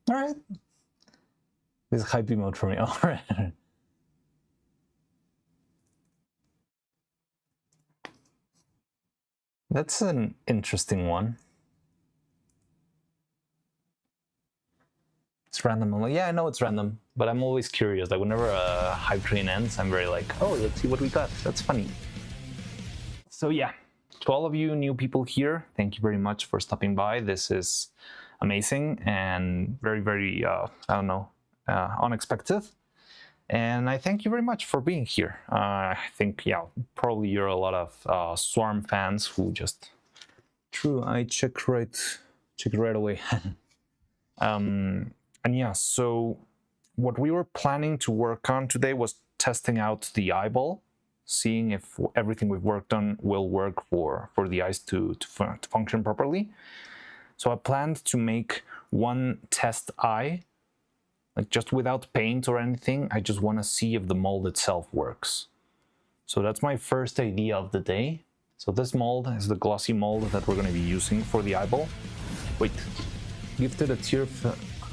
All right. This is hype mode for me. All right. That's an interesting one. It's random. Yeah, I know it's random, but I'm always curious. Like whenever a hype train ends, I'm very like, oh, let's see what we got. That's funny. So yeah, to all of you new people here, thank you very much for stopping by. This is amazing and very, very, I don't know, unexpected. And I thank you very much for being here. I think, yeah, probably you're a lot of Swarm fans who just... True, I checked right away. And yeah, so what we were planning to work on today was testing out the eyeball, seeing if everything we've worked on will work for the eyes to function properly. So I planned to make one test eye, like just without paint or anything. I just want to see if the mold itself works. So that's my first idea of the day. So this mold is the glossy mold that we're going to be using for the eyeball. Wait, gifted a tier...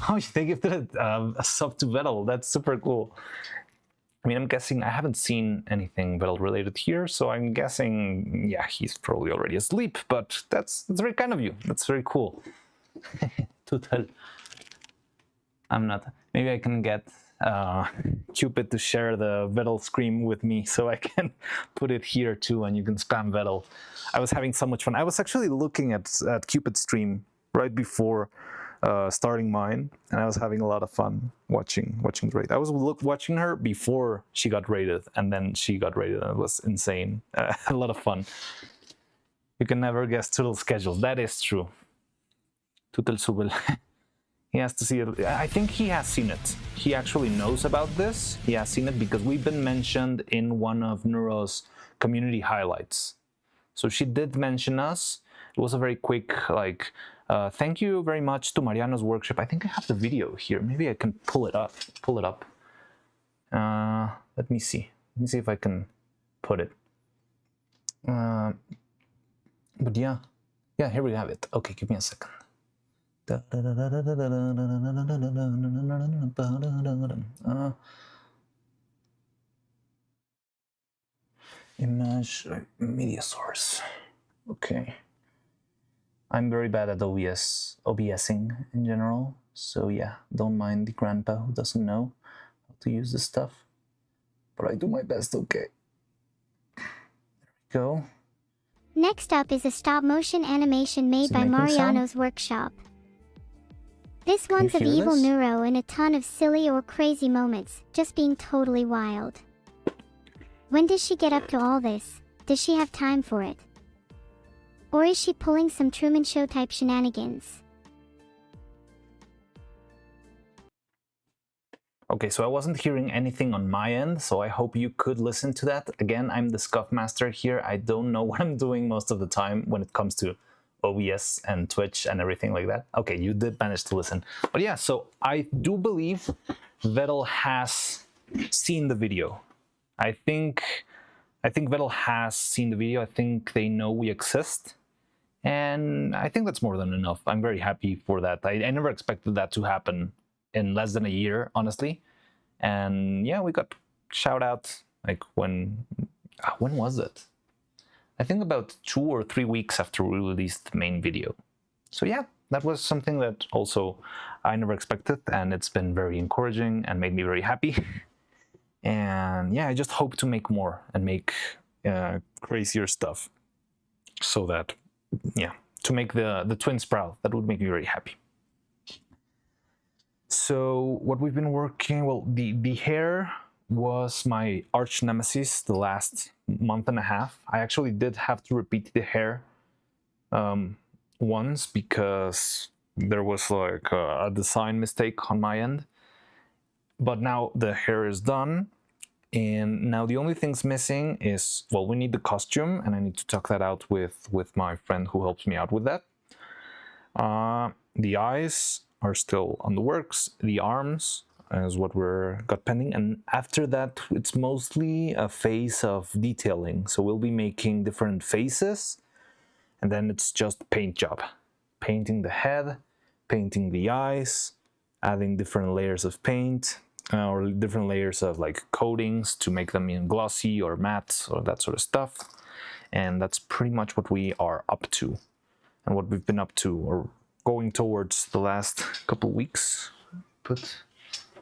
Oh, they gifted a sub to Vettel. That's super cool. I mean, I'm guessing I haven't seen anything Vettel related here, so I'm guessing, yeah, he's probably already asleep, but that's very kind of you. That's very cool. Total. I'm not. Maybe I can get Cupid to share the Vettel scream with me so I can put it here too and you can spam Vettel. I was having so much fun. I was actually looking at Cupid's stream right before starting mine, and I was having a lot of fun watching the raid. I was watching her before she got raided, and then she got raided, and it was insane. A lot of fun. You can never guess Tootle's schedule. That is true. Tootle Subel. He has to see it. I think he has seen it. He actually knows about this. He has seen it because we've been mentioned in one of Neuro's community highlights. So she did mention us. It was a very quick, like, thank you very much to Mariano's workshop. I think I have the video here. Maybe I can pull it up. Let me see. Let me see if I can put it. But yeah, here we have it. Okay, give me a second. Image media source. Okay. I'm very bad at OBSing in general, so yeah, don't mind the grandpa who doesn't know how to use this stuff, but I do my best, okay. There we go. Next up is a stop-motion animation made by Mariano's workshop. This one's of evil Neuro and a ton of silly or crazy moments, just being totally wild. When does she get up to all this? Does she have time for it? Or is she pulling some Truman Show type shenanigans? Okay, so I wasn't hearing anything on my end, so I hope you could listen to that. Again, I'm the Scuff Master here. I don't know what I'm doing most of the time when it comes to OBS and Twitch and everything like that. Okay, you did manage to listen. But yeah, so I do believe Vettel has seen the video. I think Vettel has seen the video. I think they know we exist. And I think that's more than enough. I'm very happy for that. I never expected that to happen in less than a year, honestly. And yeah, we got shout out like when was it? I think about 2 or 3 weeks after we released the main video. So yeah, that was something that also I never expected, and it's been very encouraging and made me very happy. And yeah, I just hope to make more and make crazier stuff so that, yeah, to make the twins proud. That would make me very happy. So what we've been working, well, the hair was my arch nemesis the last month and a half. I actually did have to repeat the hair once because there was like a design mistake on my end. But now the hair is done, and now the only thing's missing is, well, we need the costume, and I need to talk that out with my friend who helps me out with that. The eyes are still on the works. The arms is what we're got pending, and after that it's mostly a phase of detailing. So we'll be making different faces and then it's just paint job. Painting the head, painting the eyes, adding different layers of paint, or different layers of like coatings to make them in glossy or matte or that sort of stuff. And that's pretty much what we are up to, and what we've been up to or going towards the last couple weeks. But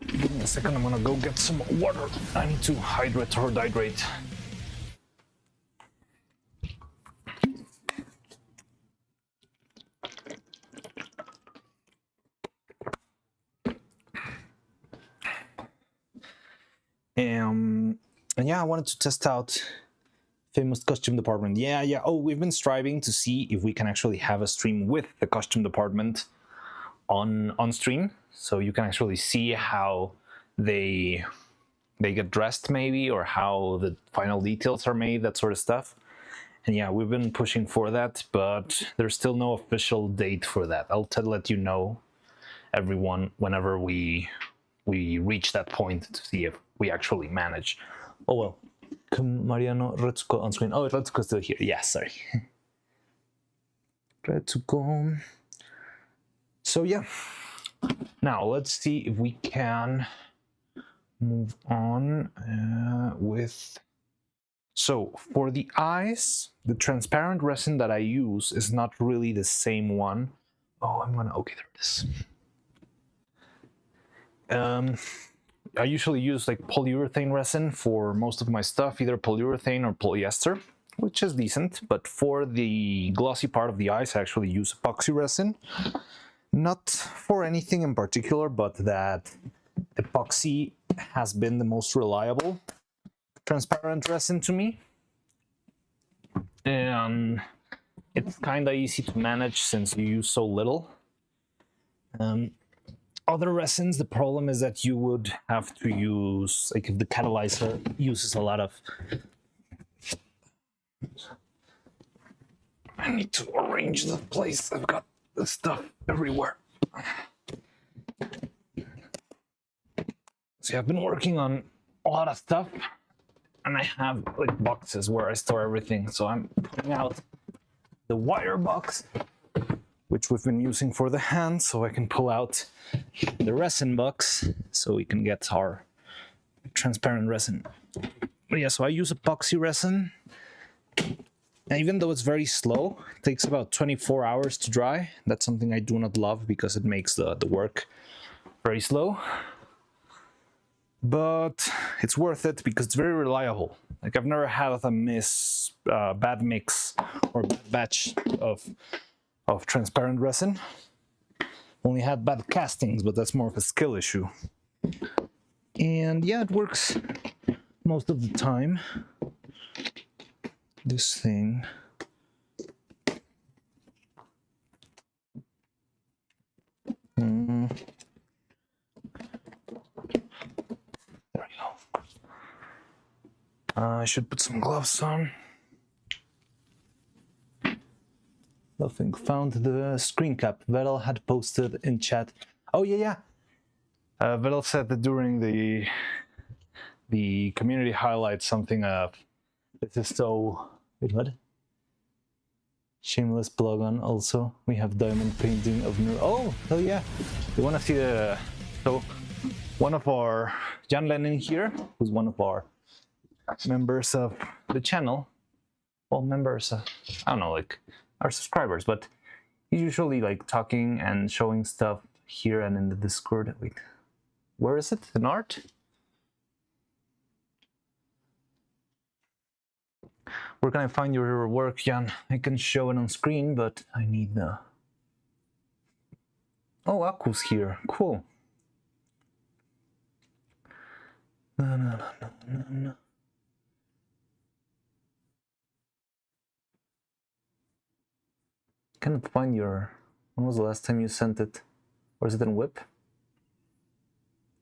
give me a second, I'm gonna go get some water. I need to hydrate or dehydrate. And yeah, I wanted to test out famous costume department. Yeah. Oh, we've been striving to see if we can actually have a stream with the costume department on stream, so you can actually see how they get dressed, maybe, or how the final details are made, that sort of stuff. And yeah, we've been pushing for that, but there's still no official date for that. I'll let you know, everyone, whenever we reach that point, to see if we actually manage. Oh well, Mariano, Retsuko on screen. Oh, Retsuko's still here. Yeah, sorry. Retsuko. So yeah, now let's see if we can move on with... So for the eyes, the transparent resin that I use is not really the same one. Oh, okay, there it is. I usually use like polyurethane resin for most of my stuff, either polyurethane or polyester, which is decent. But for the glossy part of the eyes, I actually use epoxy resin. Not for anything in particular, but that epoxy has been the most reliable transparent resin to me. And it's kind of easy to manage since you use so little. Other resins, the problem is that you would have to use, like if the catalyzer uses a lot of... I need to arrange the place. I've got the stuff everywhere. So I've been working on a lot of stuff, and I have like boxes where I store everything. So I'm putting out the wire box, which we've been using for the hand, so I can pull out the resin box so we can get our transparent resin. But yeah, so I use epoxy resin, and even though it's very slow, it takes about 24 hours to dry. That's something I do not love because it makes the work very slow. But it's worth it because it's very reliable. Like I've never had a bad mix or bad batch of transparent resin. Only had bad castings, but that's more of a skill issue. And yeah, it works most of the time. This thing. There we go. I should put some gloves on. Nothing. Found the screen cap Vettel had posted in chat. Oh yeah. Vettel said that during the community highlights something of this is so... Wait, what? Shameless plug on also. We have diamond painting of Neuro. Oh, hell yeah. You want to see the... So, one of our... Jan Lennon here, who's one of our members of the channel. Well, members, I don't know, like our subscribers, but he's usually like talking and showing stuff here and in the Discord. Wait, where is it? In art? Where can I find your work, Jan? I can show it on screen, but I need the... Oh, Aku's here. Cool. No. Cannot find your... When was the last time you sent it? Or is it in Whip?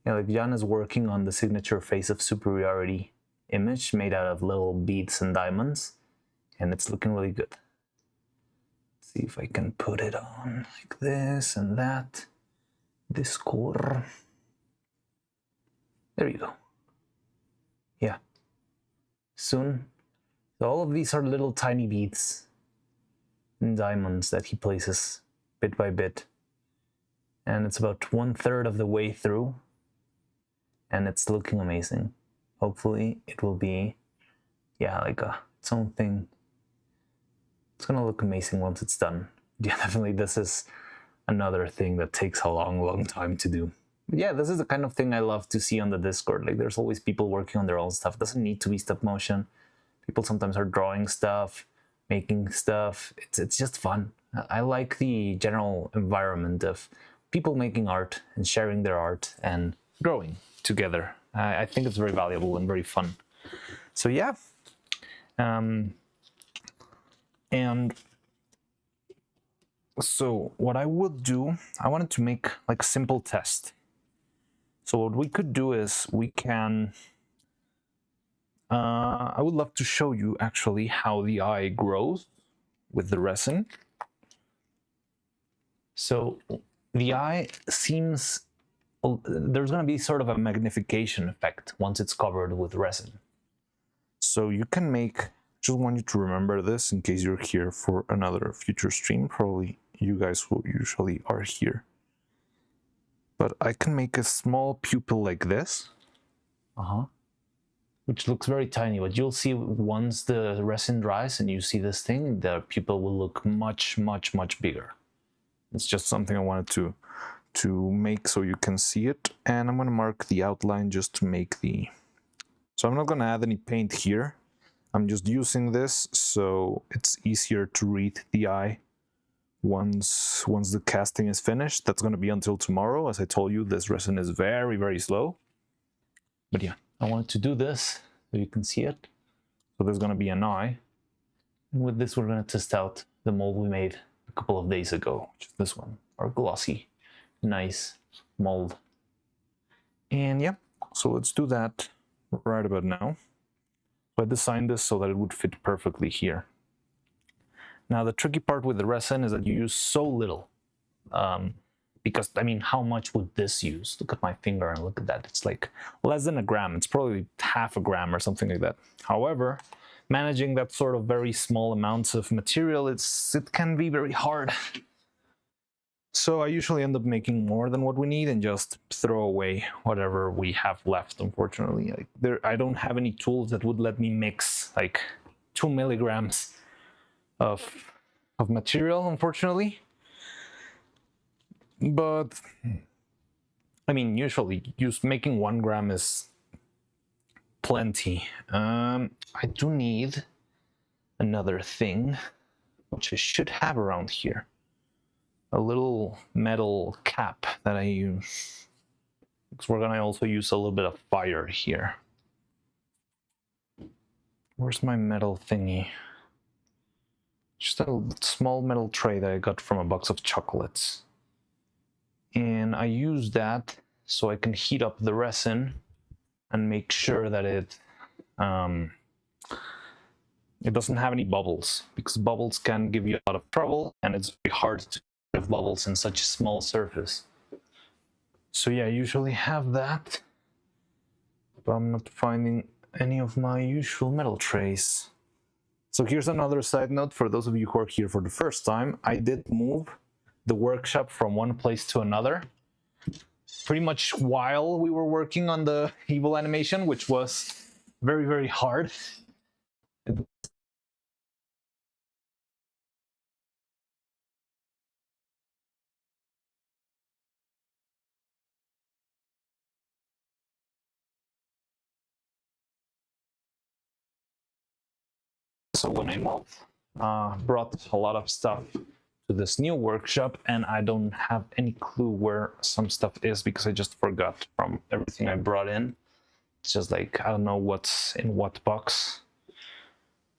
Yeah, like Jan is working on the signature Face of Superiority image made out of little beads and diamonds, and it's looking really good. Let's see if I can put it on like this and that. Discord. There you go. Yeah. Soon. So all of these are little tiny beads. diamonds that he places bit by bit. And it's about 1/3 of the way through, and it's looking amazing. Hopefully it will be, yeah, like its own thing. It's gonna look amazing once it's done. Yeah, definitely this is another thing that takes a long time to do. But yeah, this is the kind of thing I love to see on the Discord. Like, there's always people working on their own stuff. It doesn't need to be stop motion. People sometimes are drawing stuff, making stuff. It's just fun. I like the general environment of people making art and sharing their art and growing together. I think it's very valuable and very fun. So yeah. And so what I would do, I wanted to make like a simple test. So what we could do is we can, I would love to show you actually how the eye grows with the resin. So the eye seems, there's going to be sort of a magnification effect once it's covered with resin. So you can make, just want you to remember this in case you're here for another future stream. Probably you guys who usually are here. But I can make a small pupil like this. Which looks very tiny, but you'll see once the resin dries and you see this thing, the pupil will look much bigger. It's just something I wanted to make so you can see it. And I'm going to mark the outline just to make the... So I'm not going to add any paint here. I'm just using this so it's easier to read the eye once the casting is finished. That's going to be until tomorrow. As I told you, this resin is very slow. But yeah, I wanted to do this so you can see it. So there's going to be an eye. And with this, we're going to test out the mold we made a couple of days ago, which is this one, our glossy, nice mold. And yeah, so let's do that right about now. So I designed this so that it would fit perfectly here. Now the tricky part with the resin is that you use so little. Because, I mean, how much would this use? Look at my finger and look at that. It's like less than a gram. It's probably half a gram or something like that. However, managing that sort of very small amounts of material, it can be very hard. So I usually end up making more than what we need and just throw away whatever we have left, unfortunately. Like, I don't have any tools that would let me mix like 2 milligrams of material, unfortunately. But, I mean, usually making 1 gram is plenty. I do need another thing, which I should have around here. A little metal cap that I use. Because we're gonna also use a little bit of fire here. Where's my metal thingy? Just a small metal tray that I got from a box of chocolates. And I use that so I can heat up the resin and make sure that it doesn't have any bubbles, because bubbles can give you a lot of trouble and it's very hard to have bubbles in such a small surface. So yeah, I usually have that, but I'm not finding any of my usual metal trays. So here's another side note for those of you who are here for the first time. I did move the workshop from one place to another pretty much while we were working on the evil animation, which was very hard. So when I moved, brought a lot of stuff to this new workshop, and I don't have any clue where some stuff is because I just forgot from everything I brought in. It's just like, I don't know what's in what box.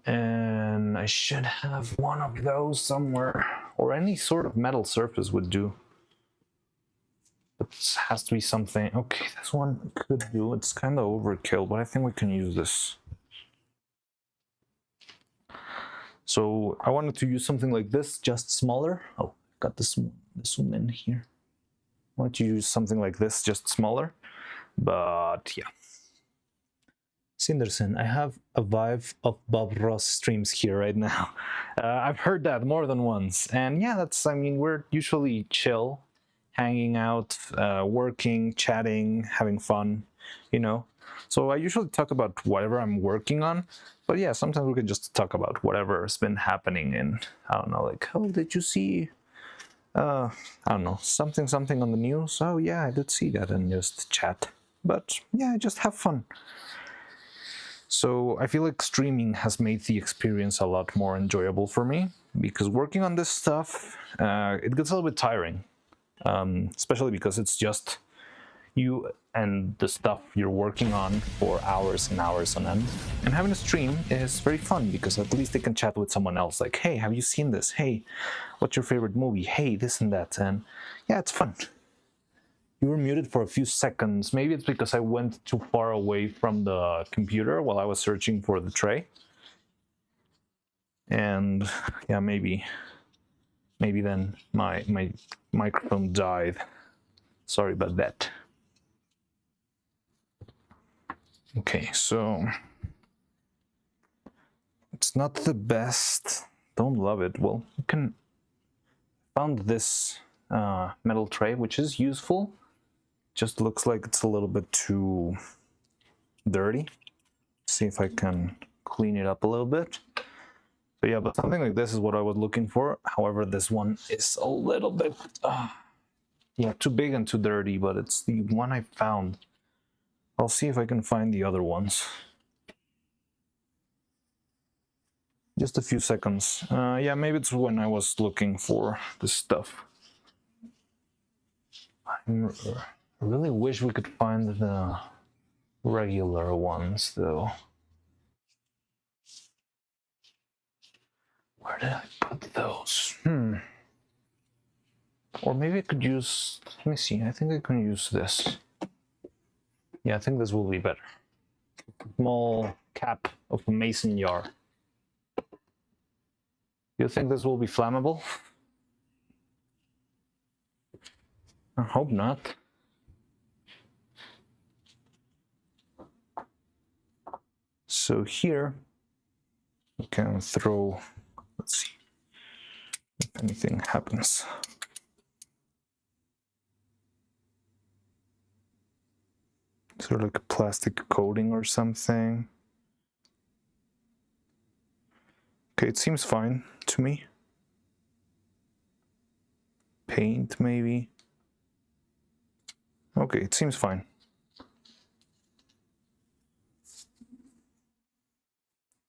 And I should have one of those somewhere, or any sort of metal surface would do. But this has to be something. Okay, this one could do. It's kind of overkill, but I think we can use this. So I wanted to use something like this, just smaller. Oh, got this one in here. I wanted to use something like this, just smaller. But yeah. Sinderson, I have a vibe of Bob Ross streams here right now. I've heard that more than once. And yeah, I mean, we're usually chill, hanging out, working, chatting, having fun, you know? So I usually talk about whatever I'm working on. But yeah, sometimes we can just talk about whatever's been happening in, I don't know, like, oh, did you see, I don't know, something on the news? Oh yeah, I did see that, and just chat. But yeah, just have fun. So I feel like streaming has made the experience a lot more enjoyable for me, because working on this stuff, it gets a little bit tiring, especially because it's just you and the stuff you're working on for hours and hours on end. And having a stream is very fun, because at least they can chat with someone else, like, hey, have you seen this? Hey, what's your favorite movie? Hey, this and that. And yeah, it's fun. You were muted for a few seconds. Maybe it's because I went too far away from the computer while I was searching for the tray. And yeah, maybe then my microphone died. Sorry about that. Okay, so it's not the best. Don't love it. Well, you can found this metal tray, which is useful. Just looks like it's a little bit too dirty. See if I can clean it up a little bit. So yeah, but something like this is what I was looking for. However, this one is a little bit, yeah, too big and too dirty, but it's the one I found. I'll see if I can find the other ones. Just a few seconds. Yeah, maybe it's when I was looking for this stuff. I really wish we could find the regular ones, though. Where did I put those? Or maybe I could use, let me see, I think I can use this. Yeah, I think this will be better. Small cap of a mason jar. You think this will be flammable? I hope not. So here we can throw, let's see if anything happens. Sort of like a plastic coating or something. Okay, it seems fine to me. Paint, maybe. Okay, it seems fine.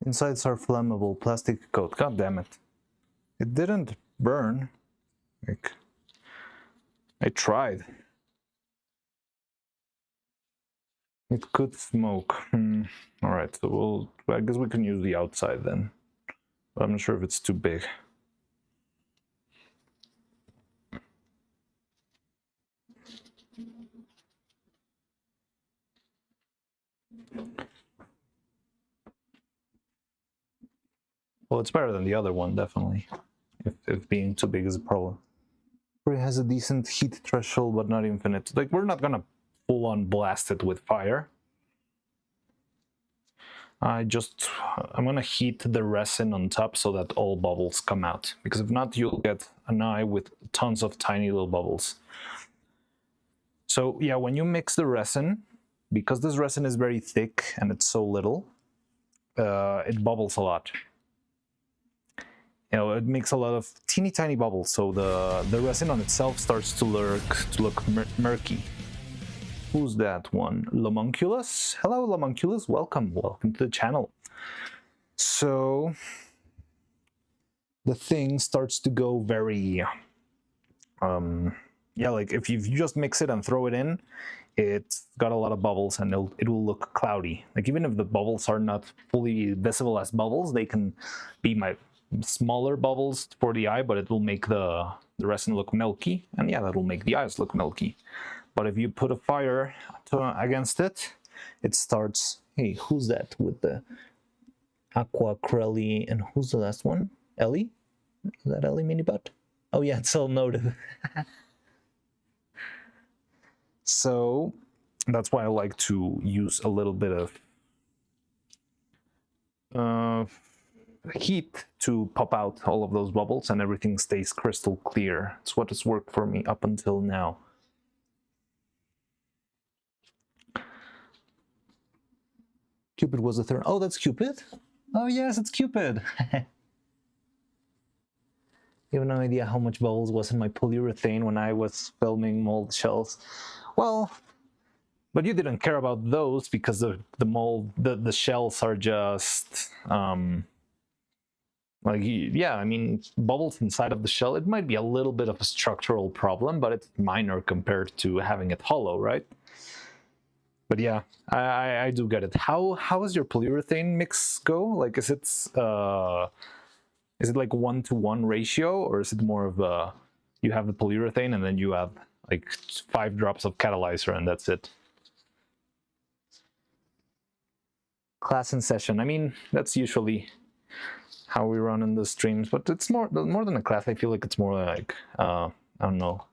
Insides are flammable, plastic coat. God damn it. It didn't burn. Like, I tried. It could smoke. Alright, so I guess we can use the outside then. But I'm not sure if it's too big. Well, it's better than the other one, definitely. If being too big is a problem. It has a decent heat threshold, but not infinite. Like, we're not gonna full-on blast it with fire. I'm gonna heat the resin on top so that all bubbles come out, because if not, you'll get an eye with tons of tiny little bubbles. So yeah, when you mix the resin, because this resin is very thick and it's so little, it bubbles a lot. You know, it makes a lot of teeny tiny bubbles, so the resin on itself starts to look murky. Who's that one? Lomunculus? Hello, Lomunculus. Welcome to the channel. So the thing starts to go very, yeah, like if you just mix it and throw it in, it's got a lot of bubbles and it will look cloudy. Like, even if the bubbles are not fully visible as bubbles, they can be smaller bubbles for the eye, but it will make the resin look milky, and yeah, that will make the eyes look milky. But if you put a fire against it, it starts... Hey, who's that with the Aqua Crelly, and who's the last one? Ellie? Is that Ellie Minibot? Oh yeah, it's all noted. So that's why I like to use a little bit of heat to pop out all of those bubbles and everything stays crystal clear. It's what has worked for me up until now. Cupid was the third. Oh, that's Cupid? Oh yes, it's Cupid. You have no idea how much bubbles was in my polyurethane when I was filming mold shells. Well, but you didn't care about those because the mold, the shells are just like, yeah, I mean, bubbles inside of the shell, it might be a little bit of a structural problem, but it's minor compared to having it hollow, right? But yeah, I do get it. How does your polyurethane mix go? Like, is it like 1-to-1 ratio, or is it more of a, you have the polyurethane and then you have like 5 drops of catalyzer and that's it? Class in session. I mean, that's usually how we run in the streams, but it's more than a class. I feel like it's more like I don't know,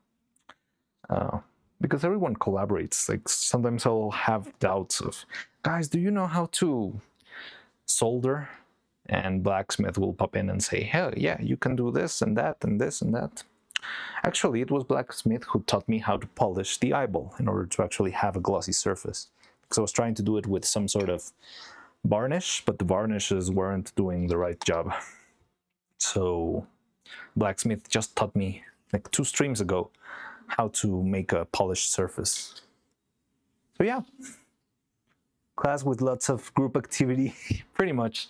because everyone collaborates. Like sometimes I'll have doubts of, guys, do you know how to solder? And Blacksmith will pop in and say, hell yeah, you can do this and that and this and that. Actually, it was Blacksmith who taught me how to polish the eyeball in order to actually have a glossy surface. Because I was trying to do it with some sort of varnish, but the varnishes weren't doing the right job. So Blacksmith just taught me like 2 streams ago how to make a polished surface. So yeah, class with lots of group activity, pretty much.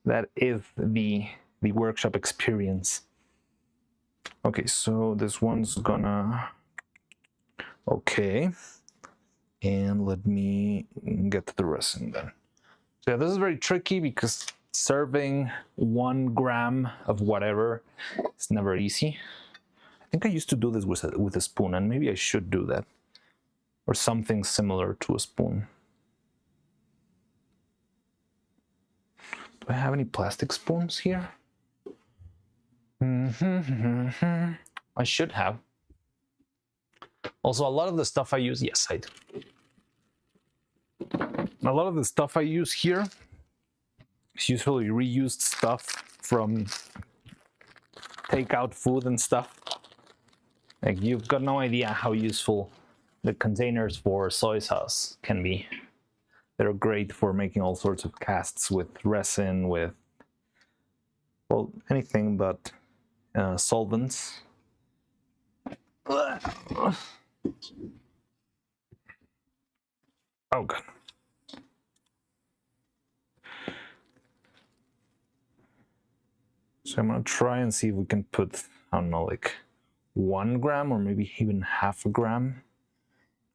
That is the workshop experience. Okay, so this one's gonna, okay. And let me get to the resin then. So yeah, this is very tricky because serving 1 gram of whatever is never easy. I think I used to do this with a spoon, and maybe I should do that. Or something similar to a spoon. Do I have any plastic spoons here? I should have. Also, a lot of the stuff I use, yes, I do. A lot of the stuff I use here is usually reused stuff from takeout food and stuff. Like, you've got no idea how useful the containers for soy sauce can be. They're great for making all sorts of casts with resin, with, well, anything but solvents. Oh, God. So I'm gonna try and see if we can put, I don't know, like 1 gram or maybe even half a gram.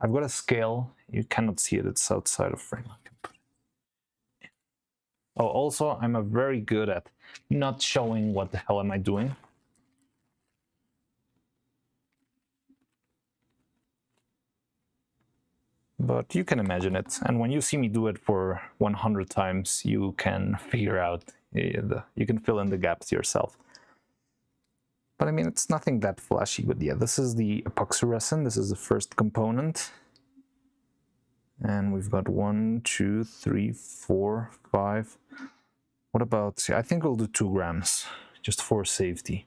I've got a scale. You cannot see it, it's outside of frame. I can put it in. Oh, also, I'm very good at not showing what the hell am I doing. But you can imagine it, and when you see me do it for 100 times, you can figure out, you can fill in the gaps yourself. But I mean, it's nothing that flashy, but yeah, this is the epoxy resin. This is the first component. And we've got 1, 2, 3, 4, 5. What about, I think we'll do 2 grams, just for safety.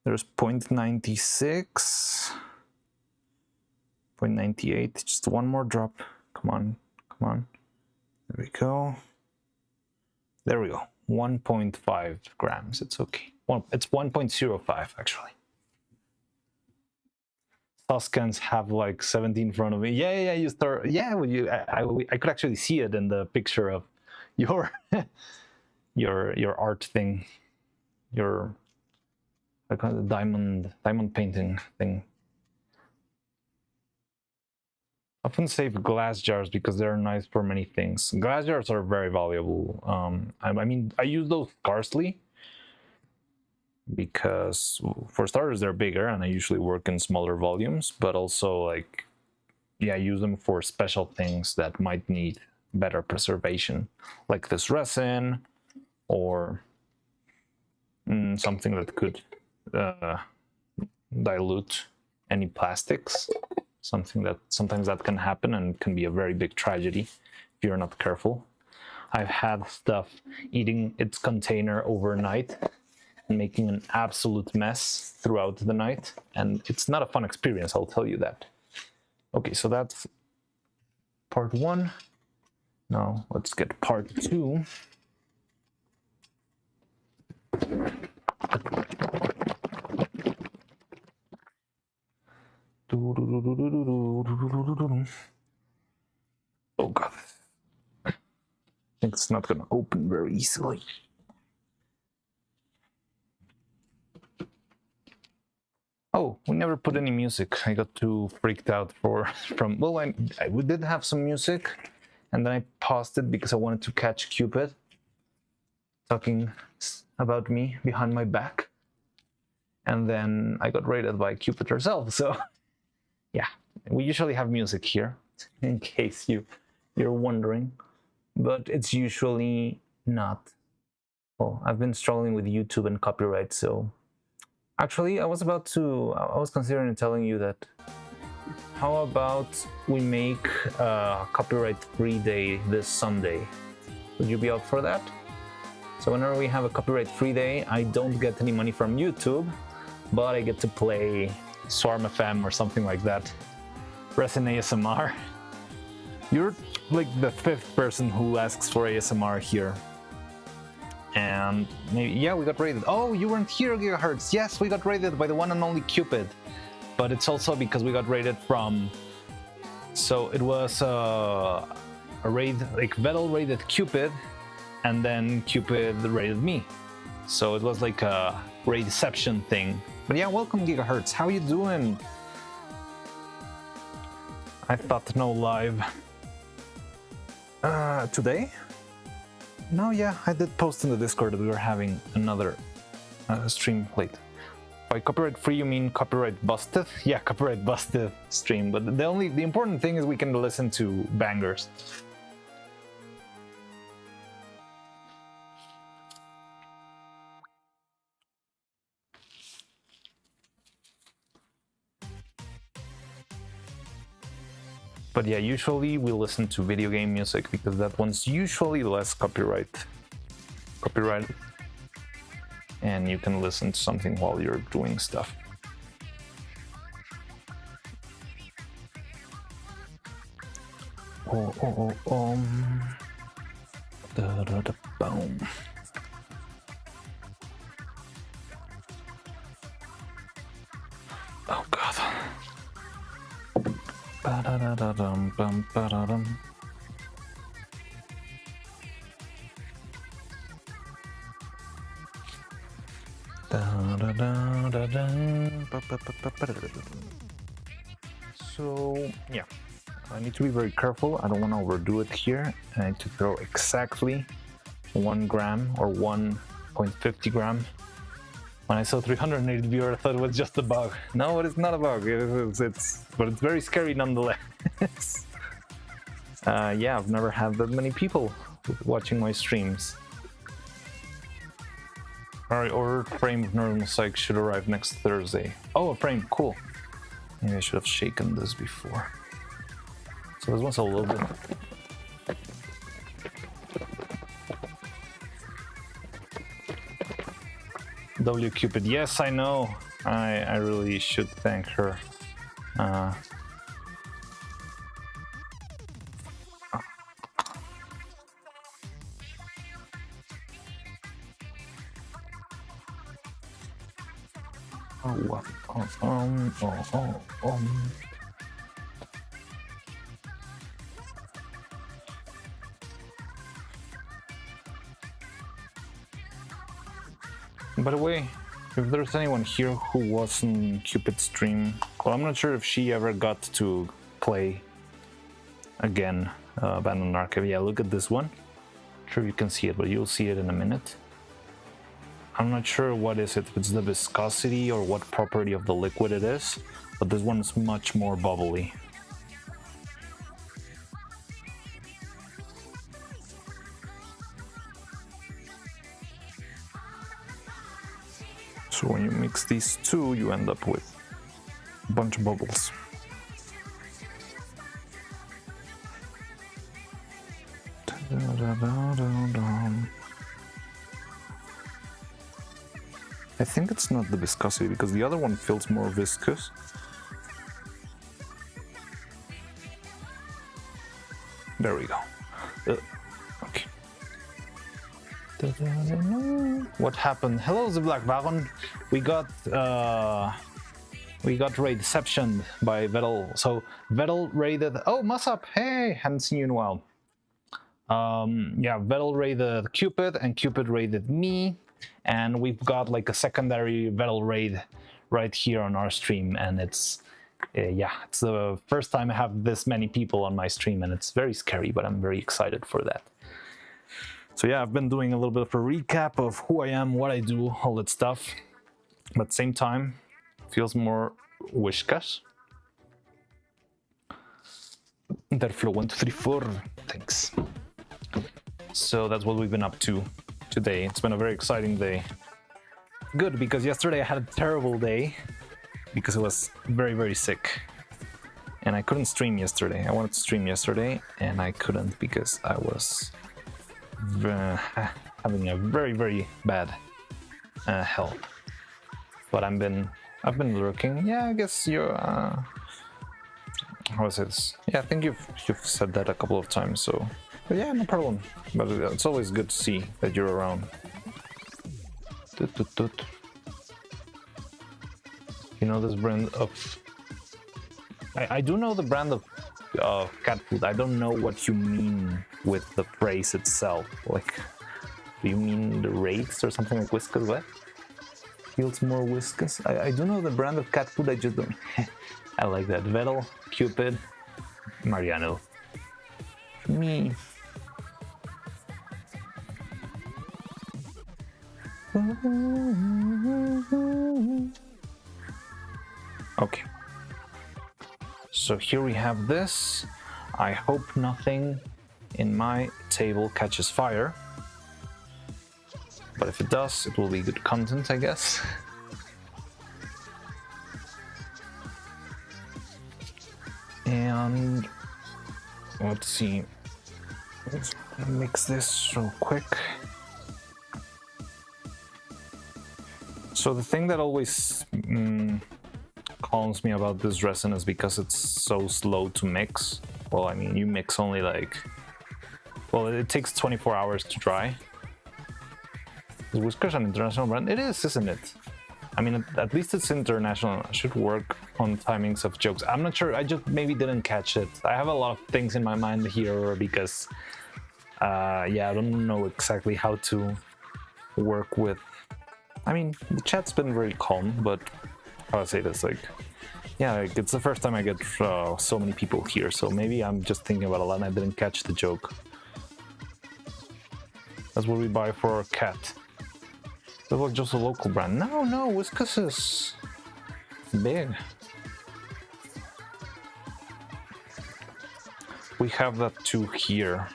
There's 0.96, 0.98, just 1 more drop. Come on, come on. There we go. There we go. 1.5 grams. It's okay. Well, it's 1.05 actually. Sauce cans have like 17 in front of me. Yeah. You start. Yeah, well, I could actually see it in the picture of your your art thing, your, I call it the diamond painting thing. Often save glass jars because they're nice for many things. Glass jars are very valuable. I mean, I use those scarcely because, for starters, they're bigger and I usually work in smaller volumes, but also, like, yeah, I use them for special things that might need better preservation, like this resin or something that could dilute any plastics. Sometimes that can happen and can be a very big tragedy if you're not careful. I've had stuff eating its container overnight and making an absolute mess throughout the night, and it's not a fun experience, I'll tell you that. Okay, so that's part 1. Now let's get part 2. Oh god. I think it's not gonna open very easily. Oh, we never put any music. I got too freaked out from well, we did have some music, and then I paused it because I wanted to catch Cupid talking about me behind my back, and then I got raided by Cupid herself. So yeah, we usually have music here in case you're wondering, but it's usually not. Well, I've been struggling with YouTube and copyright, so actually I was considering telling you that how about we make a copyright-free day this Sunday? Would you be up for that? So whenever we have a copyright-free day, I don't get any money from YouTube, but I get to play Swarm FM or something like that. Resin ASMR. You're like the 5th person who asks for ASMR here. And maybe, yeah, we got raided. Oh, you weren't here, Gigahertz. Yes, we got raided by the one and only Cupid. But it's also because we got raided from... So it was a raid, like Vettel raided Cupid, and then Cupid raided me. So it was like a raidception thing. But yeah, welcome Gigahertz. How you doing? I thought no live. Today? No, yeah, I did post in the Discord that we were having another stream late. By copyright free, you mean copyright busted? Yeah, copyright busted stream. But the important thing is we can listen to bangers. But yeah, usually we listen to video game music because that one's usually less copyright. And you can listen to something while you're doing stuff. Da da da boom. Oh god. Ba-da-da-da-dum, bum, ba-da-dum. So yeah, I need to be very careful. I don't want to overdo it here. I need to throw exactly 1 gram or 1.50 gram. When I saw 380 viewers, I thought it was just a bug. No, it is not a bug. But it's very scary nonetheless. Yeah, I've never had that many people watching my streams. Alright, ordered frame of Neuro-Sama should arrive next Thursday. Oh, a frame, cool. Maybe I should have shaken this before. So this one's a little bit... W Cupid, yes, I know. I really should thank her. By the way, if there's anyone here who was in Cupid's stream, well, I'm not sure if she ever got to play again Abandoned Archive. Yeah, look at this one. Not sure if you can see it, but you'll see it in a minute. I'm not sure what is it, if it's the viscosity or what property of the liquid it is, but this one is much more bubbly. So when you mix these two, you end up with a bunch of bubbles. I think it's not the viscosity because the other one feels more viscous. There we go. Okay. What happened? Hello, the Black Baron. We got raid deception by Vettel. So Vettel raided. Oh, Masap. Hey, hadn't seen you in a while. Yeah, Vettel raided Cupid, and Cupid raided me, and we've got like a secondary Vettel raid right here on our stream, and it's yeah, it's the first time I have this many people on my stream, and it's very scary, but I'm very excited for that. So yeah, I've been doing a little bit of a recap of who I am, what I do, all that stuff, but at the same time, feels more whiskas. Interflow 1234, thanks. So that's what we've been up to today. It's been a very exciting day. Good, because yesterday I had a terrible day because I was very, very sick. And I couldn't stream yesterday. I wanted to stream yesterday and I couldn't because I was having a very, very bad health. But I've been lurking. Yeah, I guess you're how is it? Yeah, I think you've said that a couple of times, so but yeah, no problem. But it's always good to see that you're around. You know this brand of... I do know the brand of cat food. I don't know what you mean with the phrase itself. Like, do you mean the rates or something like Whiskas? What? Feels more Whiskas? I do know the brand of cat food, I just don't... I like that. Vettel, Cupid, Mariano. Me. Okay. So here we have this. I hope nothing in my table catches fire. But if it does, it will be good content, I guess. And let's see. Let's mix this real quick. So the thing that always calms me about this resin is because it's so slow to mix. Well, I mean, you mix only like... Well, it takes 24 hours to dry. Is Whiskers an international brand? It is, isn't it? I mean, at least it's international. I should work on timings of jokes. I'm not sure. I just maybe didn't catch it. I have a lot of things in my mind here because, yeah, I don't know exactly how to work with. I mean, the chat's been very calm, but how do I say this? Like, yeah, like, it's the first time I get so many people here, so maybe I'm just thinking about a lot and I didn't catch the joke. That's what we buy for our cat. That was just a local brand. No, Whiskas is big. We have that too here,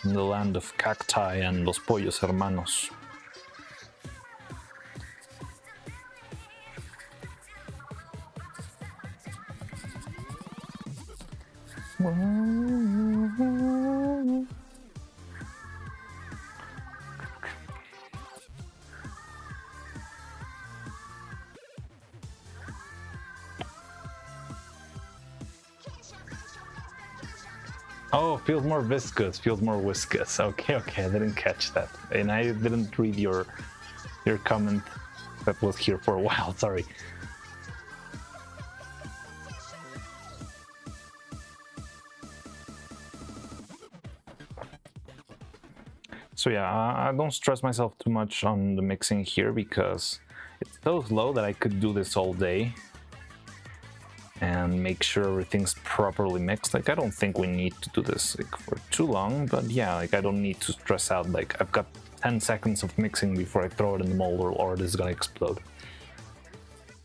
in the land of cacti and los pollos hermanos. Oh, feels more viscous, feels more Whiskas. Okay, I didn't catch that. And I didn't read your comment that was here for a while, sorry. So yeah, I don't stress myself too much on the mixing here because it's so slow that I could do this all day and make sure everything's properly mixed. Like, I don't think we need to do this like for too long, but yeah, like I don't need to stress out. Like, I've got 10 seconds of mixing before I throw it in the mold or it is gonna explode.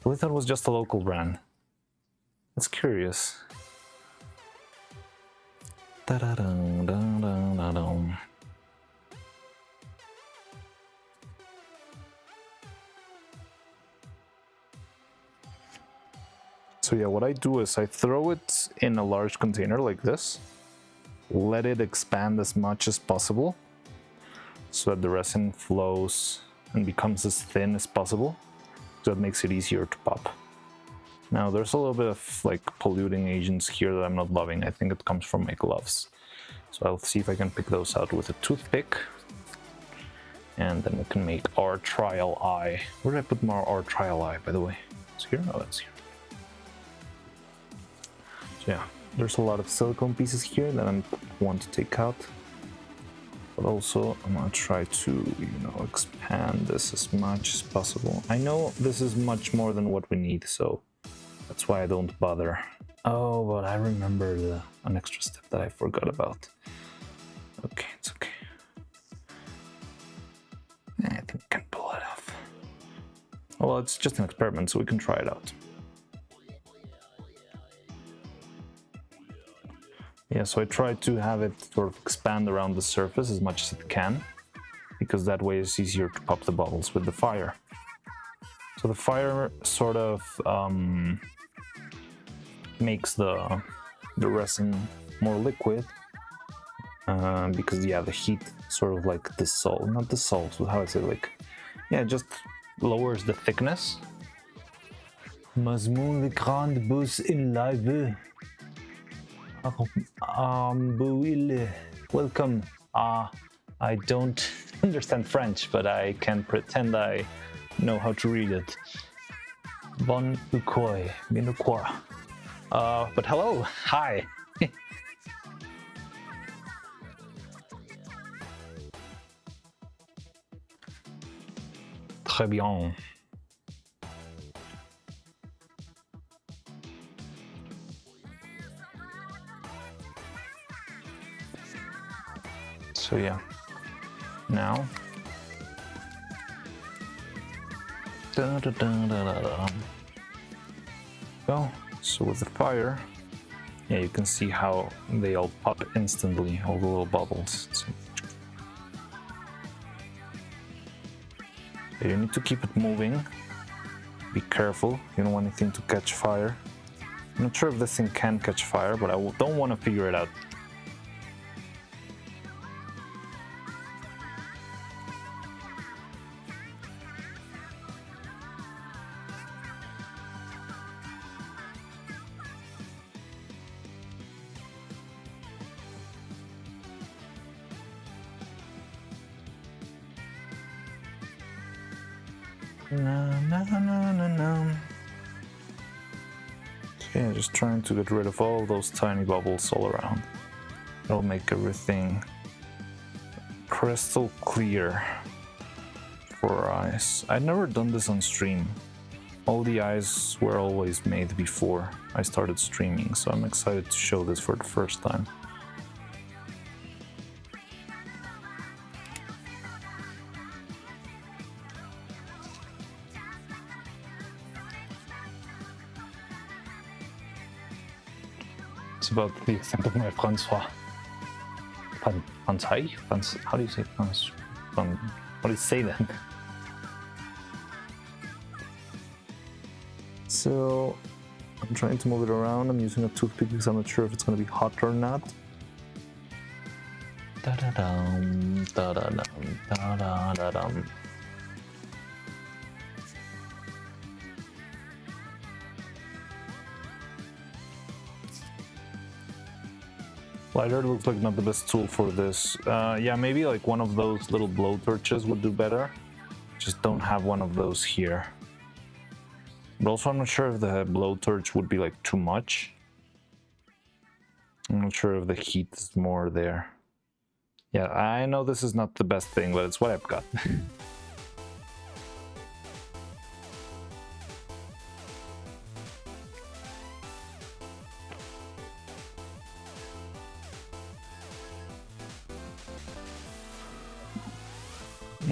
Well, I thought it was just a local brand. That's curious. Da-da-dum-dum-dum-dum. So yeah, what I do is I throw it in a large container like this, let it expand as much as possible so that the resin flows and becomes as thin as possible. So that makes it easier to pop. Now there's a little bit of like polluting agents here that I'm not loving. I think it comes from my gloves. So I'll see if I can pick those out with a toothpick. And then we can make our trial eye. Where did I put our trial eye, by the way? It's here? Oh, that's here. So yeah, there's a lot of silicone pieces here that I want to take out. But also, I'm gonna try to, expand this as much as possible. I know this is much more than what we need, so that's why I don't bother. Oh, but I remember an extra step that I forgot about. Okay, it's okay. I think we can pull it off. Well, it's just an experiment, so we can try it out. Yeah, so I try to have it sort of expand around the surface as much as it can, because that way it's easier to pop the bubbles with the fire. So the fire sort of makes the resin more liquid, because yeah, the heat sort of like not dissolves, how I say, like, yeah, it just lowers the thickness. Mazmoun the grand bus in live. Welcome. I don't understand French, but I can pretend I know how to read it. Bon ukoi, bien quoi. But hello, hi. Très bien. So yeah, now go. So with the fire, yeah, you can see how they all pop instantly, all the little bubbles. So you need to keep it moving. Be careful, you don't want anything to catch fire. I'm not sure if this thing can catch fire, but I don't want to figure it out. Yeah, just trying to get rid of all those tiny bubbles all around. That'll make everything crystal clear for our eyes. I'd never done this on stream. All the eyes were always made before I started streaming, so I'm excited to show this for the first time. It's about the extent of my Francois. How do you say France? What do you say then? So I'm trying to move it around. I'm using a toothpick because I'm not sure if it's going to be hot or not. Da-da-dum, da-da-dum, da-da-da-dum. Lighter looks like not the best tool for this. Yeah, maybe like one of those little blowtorches would do better. Just don't have one of those here. But also I'm not sure if the blowtorch would be like too much. I'm not sure if the heat is more there. Yeah, I know this is not the best thing, but it's what I've got.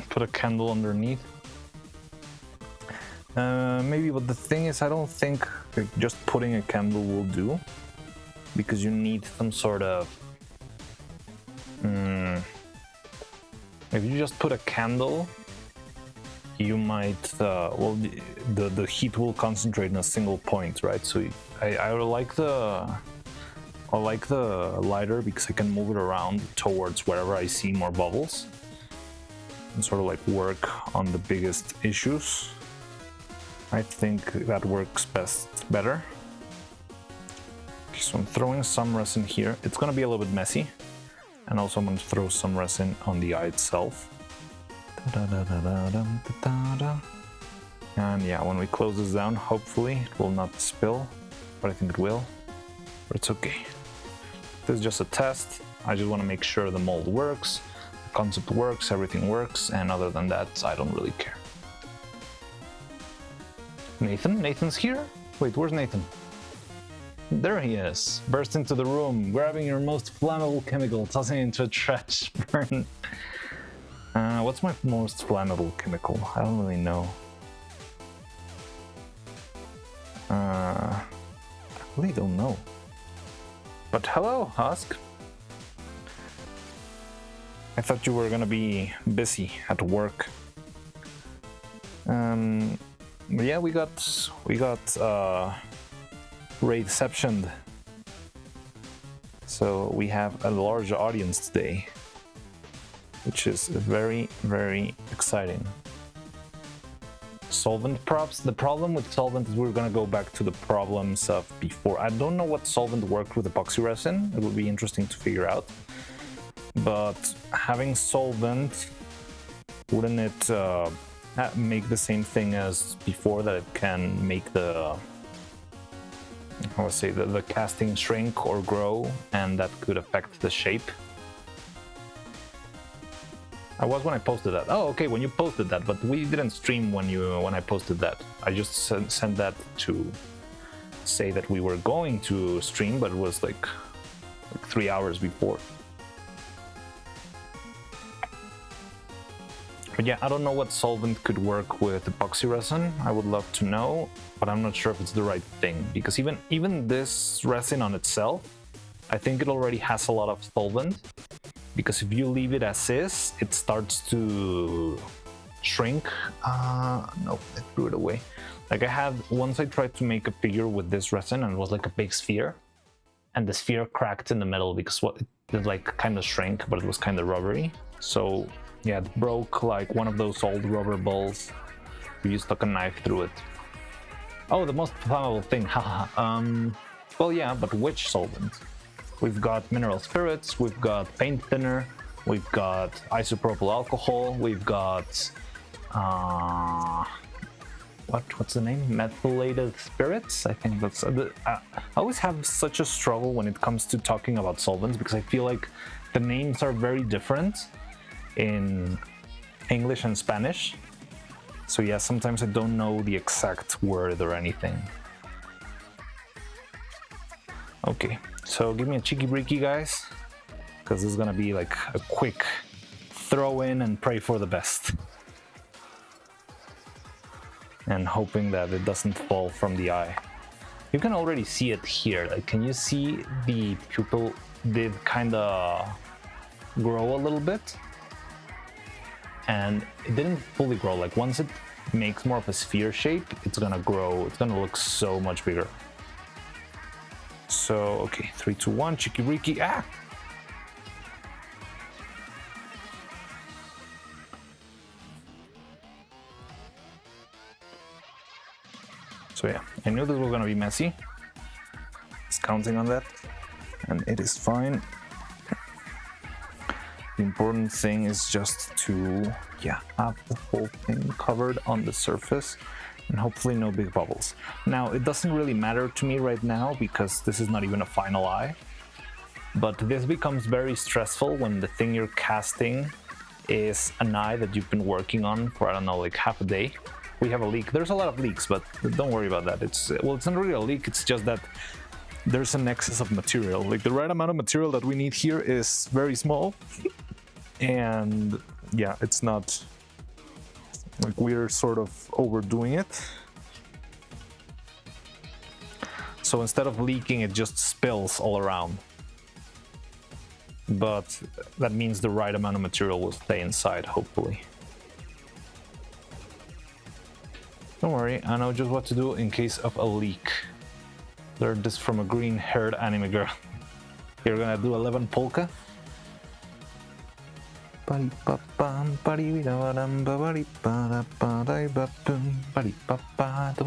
Put a candle underneath. Maybe, but the thing is, I don't think like, just putting a candle will do, because you need some sort of... if you just put a candle, you might... well, the heat will concentrate in a single point, right? So I like the I like the lighter because I can move it around towards wherever I see more bubbles and sort of like work on the biggest issues. I think that works better. Okay, so I'm throwing some resin here. It's gonna be a little bit messy. And also I'm gonna throw some resin on the eye itself. And yeah, when we close this down, hopefully it will not spill, but I think it will, but it's okay. This is just a test. I just want to make sure the mold works, the concept works, everything works, and other than that, I don't really care. Nathan's here? Wait, where's Nathan? There he is. Burst into the room, grabbing your most flammable chemical, tossing it into a trash burn. What's my most flammable chemical? I don't really know. I really don't know. But hello, Husk. I thought you were gonna be busy at work. Yeah, we got receptioned. So we have a large audience today, which is very, very exciting. Solvent props. The problem with solvent is we're gonna go back to the problems of before. I don't know what solvent worked with epoxy resin. It would be interesting to figure out. But having solvent, wouldn't it make the same thing as before, that it can make the, I would say, the casting shrink or grow, and that could affect the shape? I was when I posted that. Oh, okay, when you posted that, but we didn't stream when I posted that. I just sent that to say that we were going to stream, but it was like 3 hours before. But yeah, I don't know what solvent could work with epoxy resin. I would love to know, but I'm not sure if it's the right thing, because even this resin on itself, I think it already has a lot of solvent. Because if you leave it as is, it starts to shrink. No, I threw it away. Like once I tried to make a figure with this resin, and it was like a big sphere, and the sphere cracked in the middle because it like kind of shrank, but it was kind of rubbery. So yeah, it broke like one of those old rubber balls. You stuck a knife through it. Oh, the most flammable thing, haha. Well, yeah, but which solvent? We've got mineral spirits, we've got paint thinner, we've got isopropyl alcohol, we've got what's the name? Methylated spirits. I think that's. I always have such a struggle when it comes to talking about solvents, because I feel like the names are very different in English and Spanish. So yeah, sometimes I don't know the exact word or anything. Okay, so give me a cheeky breaky, guys, because this is gonna be like a quick throw in and pray for the best. And hoping that it doesn't fall from the eye. You can already see it here. Like, can you see the pupil did kind of grow a little bit? And it didn't fully grow. Like, once it makes more of a sphere shape, it's gonna grow. It's gonna look so much bigger. So, okay, 3, 2, 1, cheeky-breaky, ah! So yeah, I knew this was gonna be messy. I was counting on that, and it is fine. The important thing is just to, yeah, have the whole thing covered on the surface, and hopefully no big bubbles. Now, it doesn't really matter to me right now because this is not even a final eye, but this becomes very stressful when the thing you're casting is an eye that you've been working on for, I don't know, like half a day. We have a leak. There's a lot of leaks, but don't worry about that. It's not really a leak, it's just that there's an excess of material. Like, the right amount of material that we need here is very small, and yeah, it's not like we're sort of overdoing it. So instead of leaking, it just spills all around. But that means the right amount of material will stay inside, hopefully. Don't worry, I know just what to do in case of a leak. Learned this from a green-haired anime girl. You're gonna do 11 polka? Don't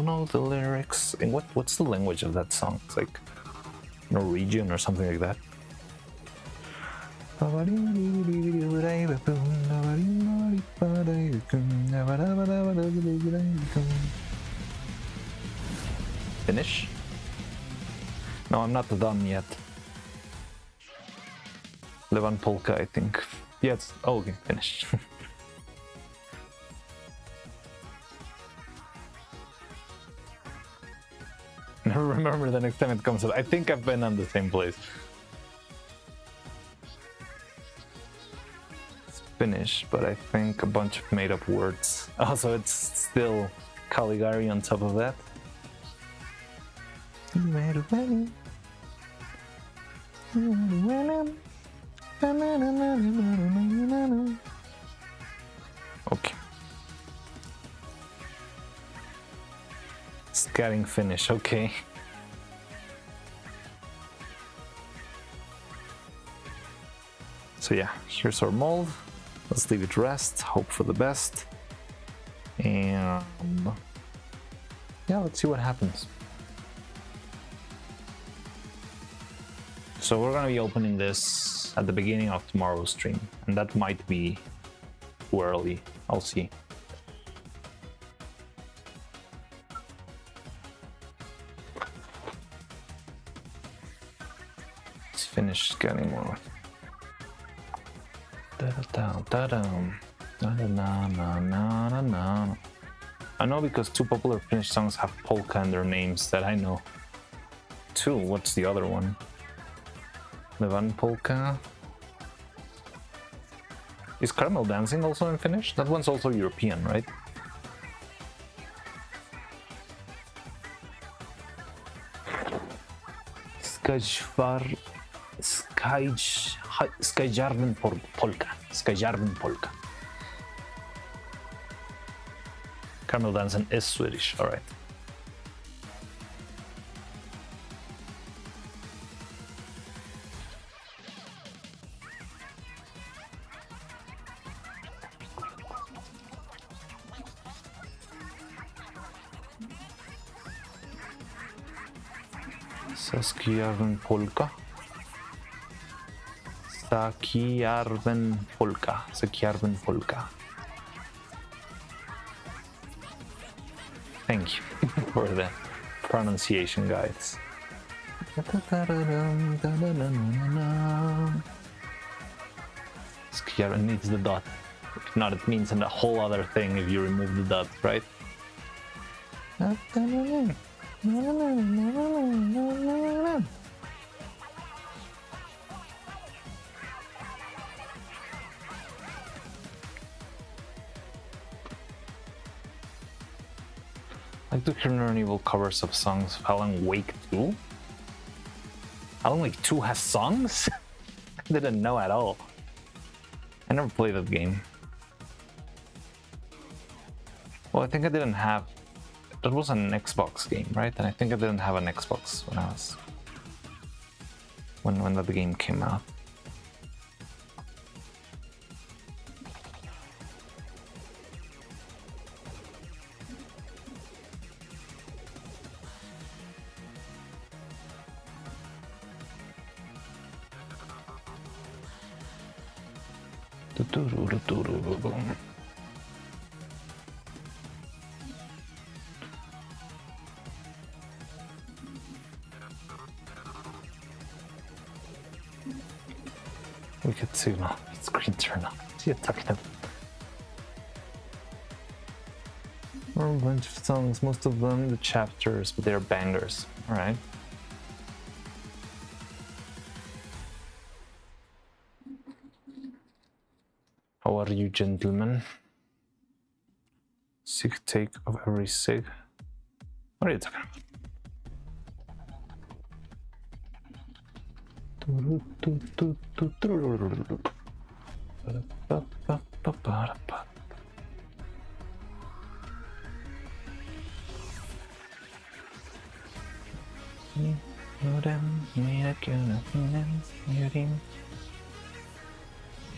know the lyrics. And what's the language of that song? It's like Norwegian or something like that. Finish? No, I'm not done yet. Levan polka, I think. Yeah, it's... Oh, okay, finished. Never remember the next time it comes up. I think I've been on the same place. It's finished, but I think a bunch of made-up words. Also, it's still Caligari on top of that. Okay. Scatting finish, okay. So yeah, here's our mold. Let's leave it rest, hope for the best. And yeah, let's see what happens. So we're gonna be opening this at the beginning of tomorrow's stream, and that might be too early. I'll see. Let's finish getting more. I know because two popular Finnish songs have polka in their names that I know. Two, what's the other one? Levan polka. Is Caramel Dancing also in Finnish? That one's also European, right? Skyjarven polka. Skyjarven polka. Caramel Dancing is Swedish, alright. Sakijärven polka. Sakijärven polka. Sakijärven polka. Thank you for the pronunciation guides. Sakijärven needs the dot. If not, it means a whole other thing if you remove the dot, right? I like to hear Neuro covers of songs of Alan Wake 2. Alan Wake 2 has songs? I didn't know at all. I never played that game. Well, I think I didn't have... That was an Xbox game, right? And I think I didn't have an Xbox when I was... when that game came out. We could signal. Screen turn on. See it talking about. A bunch of songs, most of them the chapters, but they're bangers. Alright. How are you, gentlemen? Sig take of every sig. What are you talking about? don't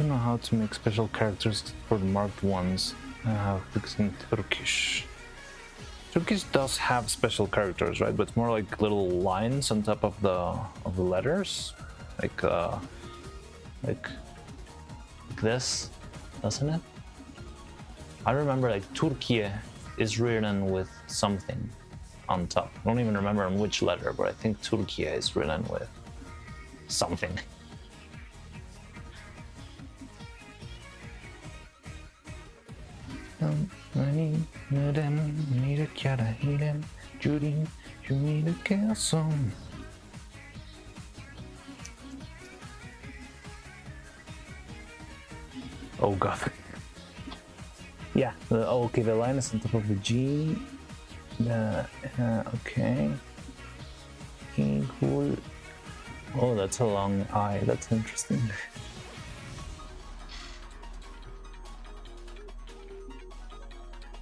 know how to make special characters for the marked ones. Because in Turkish. Turkish does have special characters, right? But it's more like little lines on top of the letters, like this, doesn't it? I remember like Turkiye is written with something on top. I don't even remember on which letter, but I think Turkiye is written with something. Oh god. Yeah, okay, the line is on top of the G. Okay. Cool. Oh, that's a long I. That's interesting.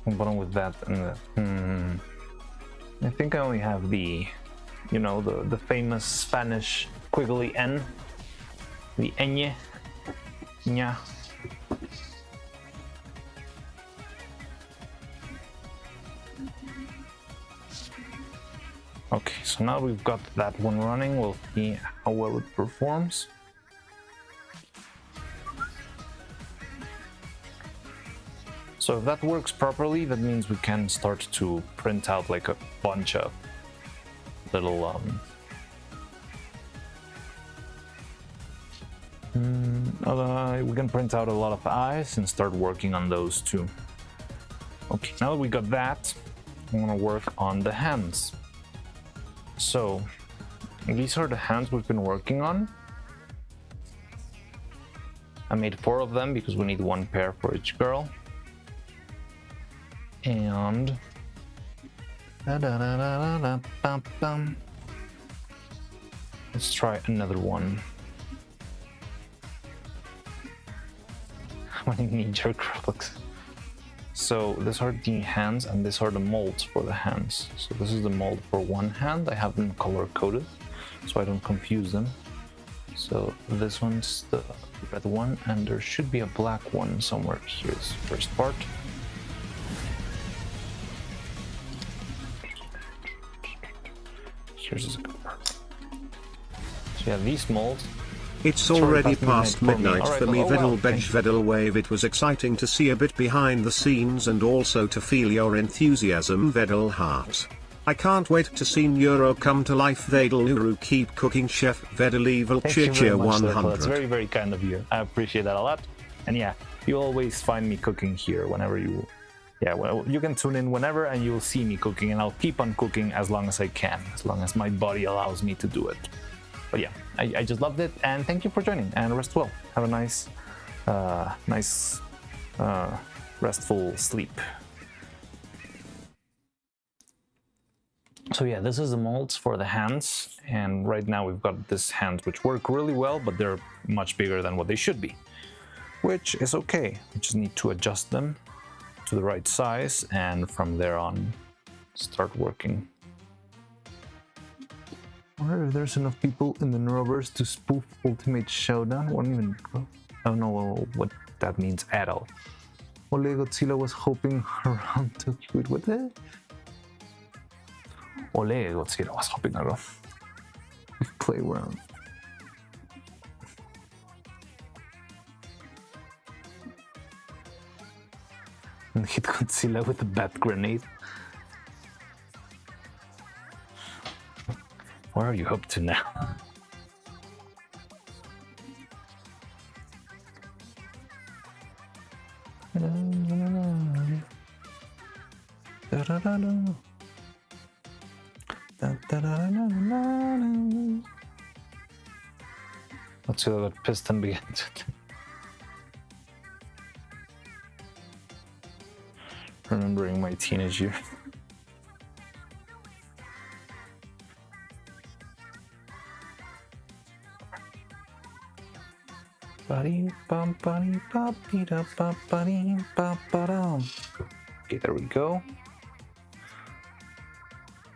Bottom with that and I think I only have the, you know, the famous Spanish squiggly N, the ñ, ña. Okay, so now we've got that one running, we'll see how well it performs. So if that works properly, that means we can start to print out like a bunch of little we can print out a lot of eyes and start working on those too. Okay, now that we got that, I want to work on the hands. So these are the hands we've been working on. I made 4 of them because we need 1 pair for each girl. And let's try another one. How many knee-jerk reflex? So these are the hands and these are the molds for the hands. So this is the mold for one hand. I have them color-coded so I don't confuse them. So this one's the red one and there should be a black one somewhere. Here's the first part. Here's the second part. So yeah, these molds. It's already past past midnight Alright, for me. well, Vedel well, Bench Vedel Wave. It was exciting to see a bit behind the scenes and also to feel your enthusiasm, Vedel Heart. I can't wait to see Neuro come to life. Vedel Uru, keep cooking, Chef Vedel Evil. Thank you Cheer very much, 100. That's very, very kind of you. I appreciate that a lot. And yeah, you always find me cooking here whenever you... Yeah, well, you can tune in whenever and you'll see me cooking, and I'll keep on cooking as long as I can, as long as my body allows me to do it. But yeah, I just loved it, and thank you for joining, and rest well. Have a nice, restful sleep. So yeah, this is the molds for the hands, and right now we've got these hands which work really well, but they're much bigger than what they should be, which is okay. We just need to adjust them to the right size, and from there on start working. I wonder if there's enough people in the Neuroverse to spoof Ultimate Showdown. I don't know what that means at all. Ole Godzilla was hopping around to quit with it. Ole Godzilla was hopping around. Play around. And hit Godzilla with a bat grenade. What are you up to now? Let's see how that piston begins. Remembering my teenage years. Okay, there we go.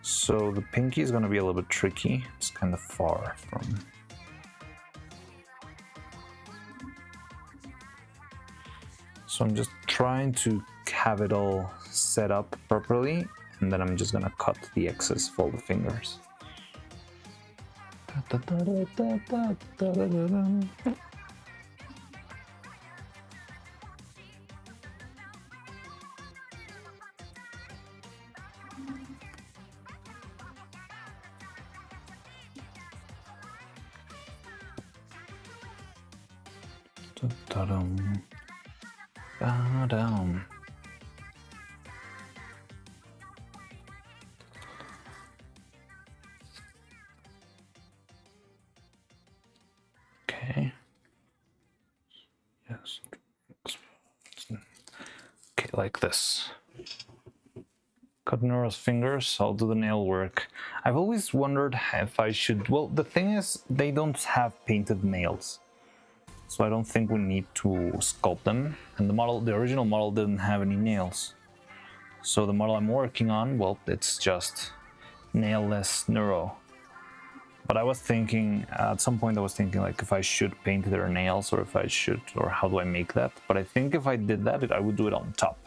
So the pinky is going to be a little bit tricky. It's kind of far from So I'm just trying to have it all set up properly, and then I'm just gonna cut the excess of all the fingers. Okay. Yes. Okay, like this. Cut Nora's fingers, I'll do the nail work. I've always wondered if I should... Well, the thing is, they don't have painted nails. So I don't think we need to sculpt them. And the original model didn't have any nails. So the model I'm working on, well, it's just nailless Neuro. But I was thinking, at some point I was thinking like if I should paint their nails or if I should, or how do I make that? But I think if I did that, I would do it on top.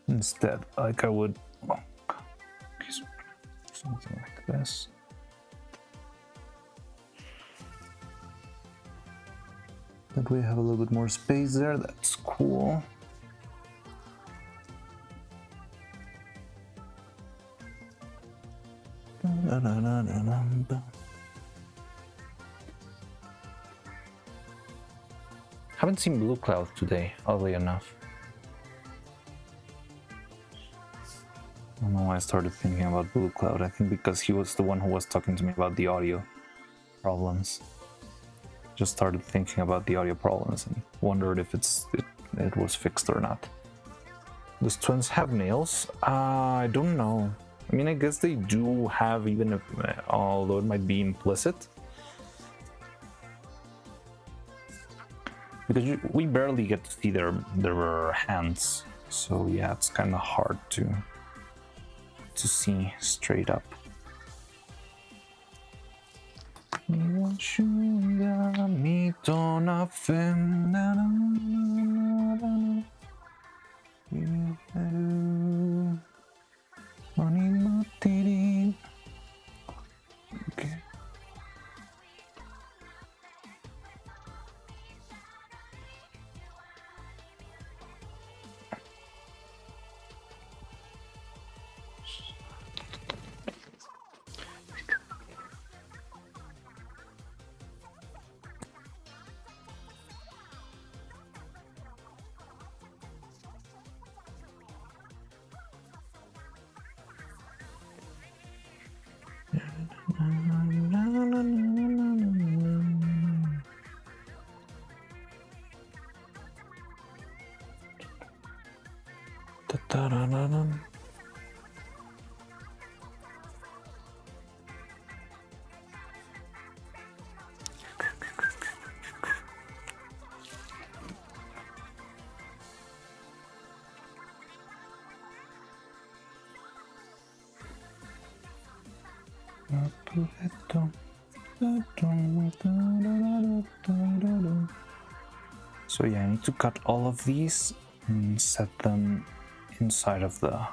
Instead, like I would, well, okay, so something like this. That way I have a little bit more space there, that's cool. Haven't seen Blue Cloud today, oddly enough. I don't know why I started thinking about Blue Cloud. I think because he was the one who was talking to me about the audio problems. Just started thinking about the audio problems and wondered if it was fixed or not. Does twins have nails? I don't know. I mean, I guess they do have, even if, although it might be implicit. Because we barely get to see their hands. So yeah, it's kind of hard to see straight up. Okay. So yeah, I need to cut all of these and set them inside of the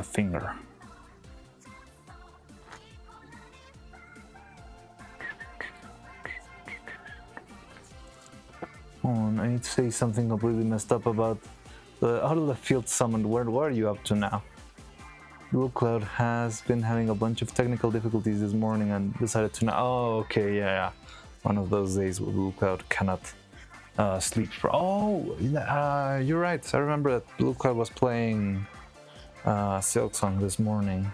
finger. Hold on, I need to say something completely messed up about the out of the field summoned. What are you up to now? Blue Cloud has been having a bunch of technical difficulties this morning and decided to now. Oh, okay, yeah. One of those days where Blue Cloud cannot sleep for. Oh, you're right. I remember that Blue Cloud was playing Silk Song this morning.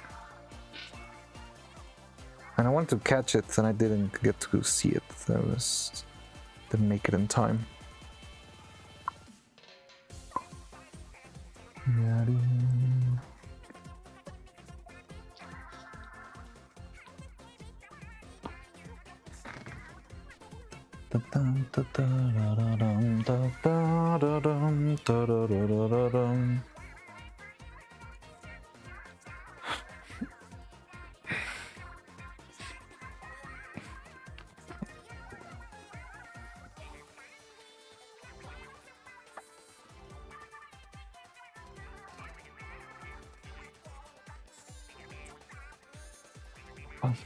And I wanted to catch it and I didn't get to see it. Didn't make it in time. So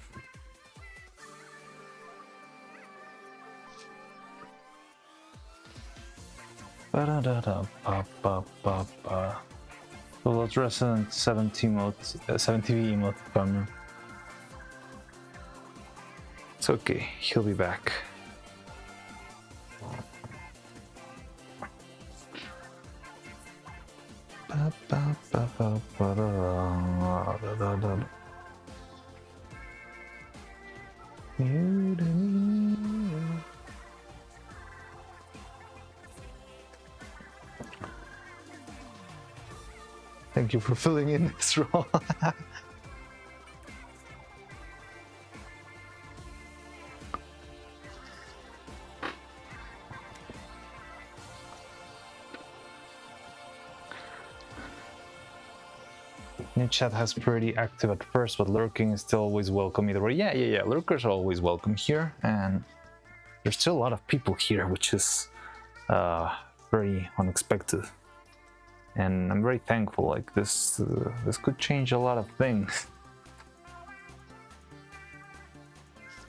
let's Resident 70 mode, 70V emote bummer. It's okay, he'll be back. Thank you for filling in this role. New chat has pretty active at first, but lurking is still always welcome either way. Yeah. Lurkers are always welcome here, and there's still a lot of people here, which is very unexpected. And I'm very thankful. Like this could change a lot of things.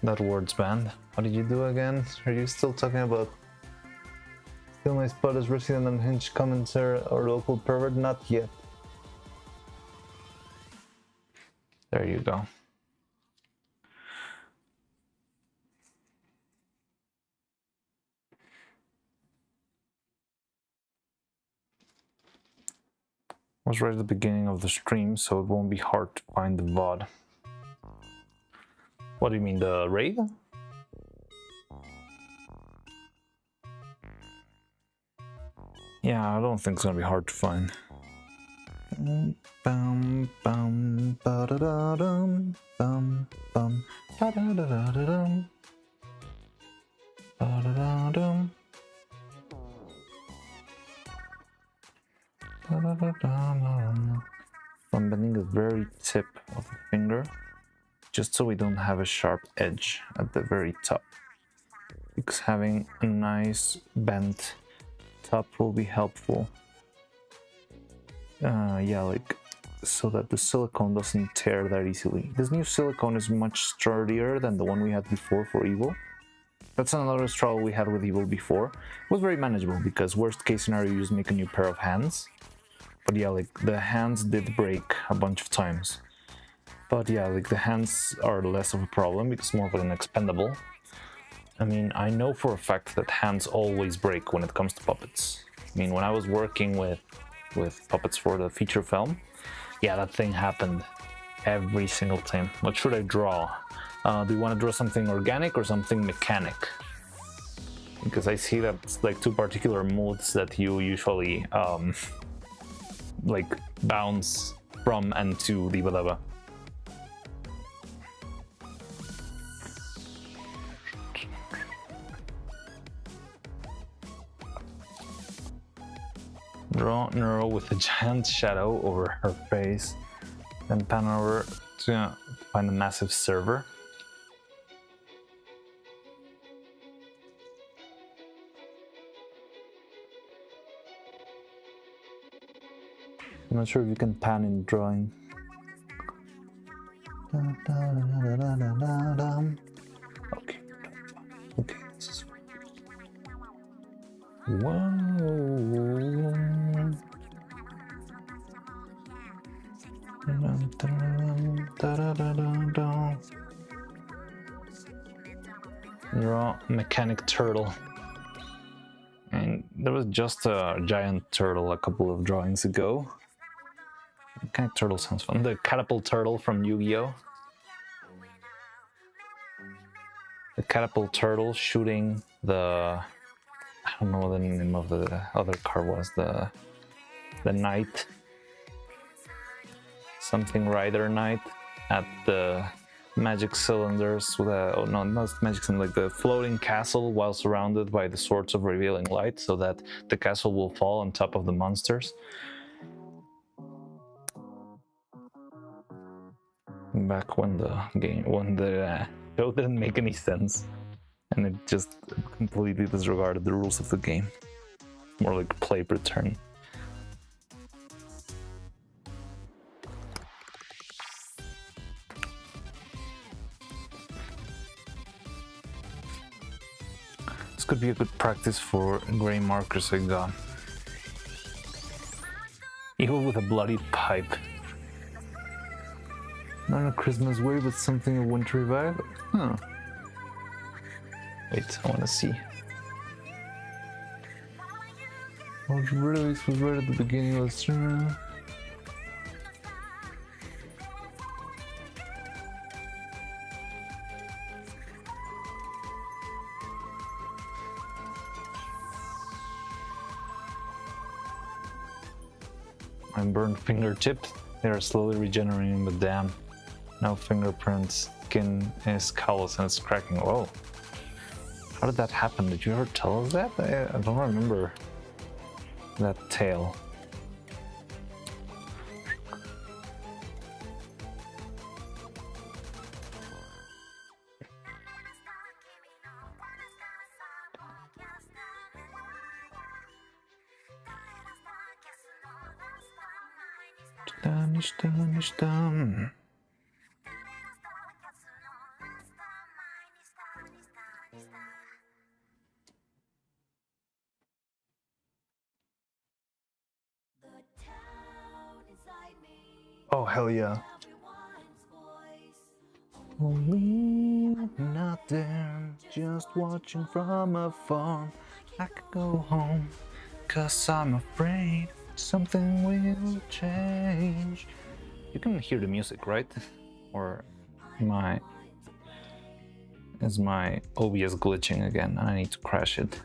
That word's banned. What did you do again? Are you still talking about? Still my spot as Resident Unhinged commentator or local pervert? Not yet. There you go. I was right at the beginning of the stream, so it won't be hard to find the VOD. What do you mean, the raid? Yeah, I don't think it's gonna be hard to find. Bum bum ba da da dum bum bum ba da da da da dum ba da da dum ba da da da. I'm bending the very tip of the finger, just so we don't have a sharp edge at the very top, because having a nice bent top will be helpful. Yeah, like so that the silicone doesn't tear that easily. This new silicone is much sturdier than the one we had before for Evil. That's another struggle we had with Evil before. It was very manageable because worst case scenario you just make a new pair of hands. But yeah, like the hands did break a bunch of times. But yeah, like the hands are less of a problem because more of an expendable. I mean, I know for a fact that hands always break when it comes to puppets. I mean, when I was working with puppets for the feature film, yeah, that thing happened every single time. What should I draw? Do you want to draw something organic or something mechanic? Because I see that's like two particular moods that you usually like bounce from and to the whatever. Draw Neuro with a giant shadow over her face, then pan over to find a massive server. I'm not sure if you can pan in drawing. Okay. Okay, this is fine. Whoa. Draw mechanic turtle. And there was just a giant turtle a couple of drawings ago. Mechanic turtle sounds fun. The catapult turtle from Yu-Gi-Oh! The catapult turtle shooting the... I don't know what the name of the other card was. The knight. Something Rider Knight at the magic cylinders with a, oh no, not magic cylinder, like the floating castle while surrounded by the swords of revealing light, so that the castle will fall on top of the monsters. Back when the show didn't make any sense, and it just completely disregarded the rules of the game. More like play per turn. This could be a good practice for gray markers I got. Evil with a bloody pipe. Not a Christmas way, but something of winter vibe? Huh. Wait, I wanna see. Release was right at the beginning of the stream. My burned fingertips, they are slowly regenerating, but damn. No fingerprints, skin is callous and it's cracking. Whoa. How did that happen? Did you ever tell us that? I don't remember that tale. Oh, hell yeah. Only not there, just watching from afar. I could go home, 'cause I'm afraid something will change. You can hear the music, right? Or is my OBS glitching again and I need to crash it?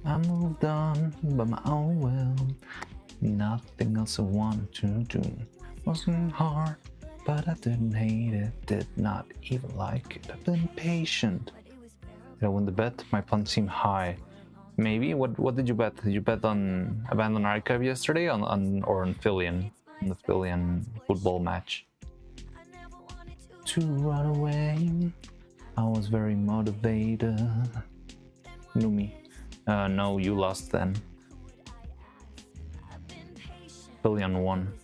I moved on by my own will. Nothing else I wanted to do. Wasn't hard, but I didn't hate it. Did not even like it. I've been patient. Did I win the bet? My funds seem high. Maybe. What did you bet? Did you bet on Abandoned Archive yesterday, or on Phillian, on the Phillian football match? To run away, I was very motivated. Numi. No, you lost then. Phillian won.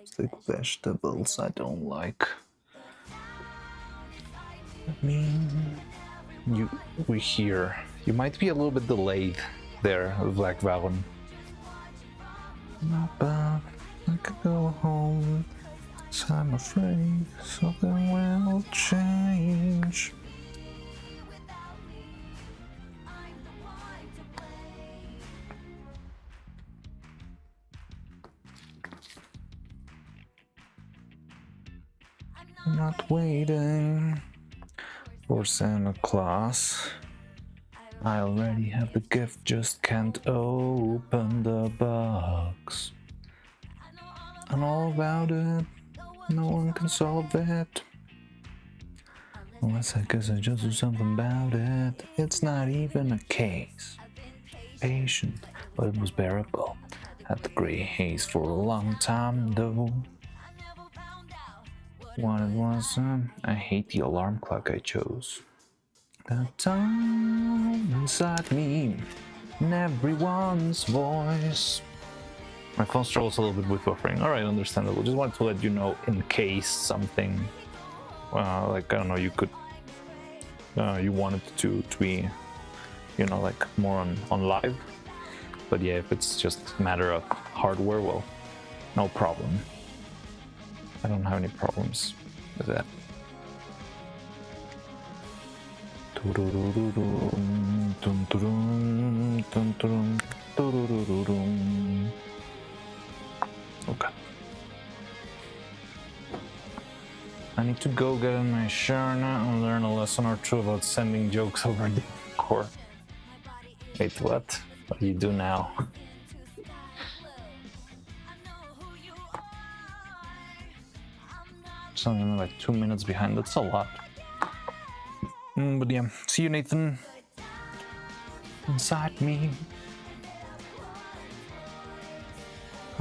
Thick vegetables I don't like. I mean, we're here. You might be a little bit delayed there, Black Valen. Not bad. I could go home. So I'm afraid something will change. I'm not waiting for Santa Claus. I already have the gift, just can't open the box. I know about it, no one can solve it. Unless I guess I just do something about it. It's not even a case. Patient, but it was bearable. Had the gray haze for a long time though. What it was, I hate the alarm clock I chose. The time inside me, in everyone's voice. My phone struggles a little bit with buffering. Alright, understandable. Just wanted to let you know in case something, like, I don't know, you could, you wanted to be, you know, like more on live. But yeah, if it's just a matter of hardware, well, no problem. I don't have any problems with that. Okay. I need to go get in my shower now and learn a lesson or two about sending jokes over the core. Wait, what? What do you do now? Something like 2 minutes behind, that's a lot. But yeah, see you, Nathan. Inside me.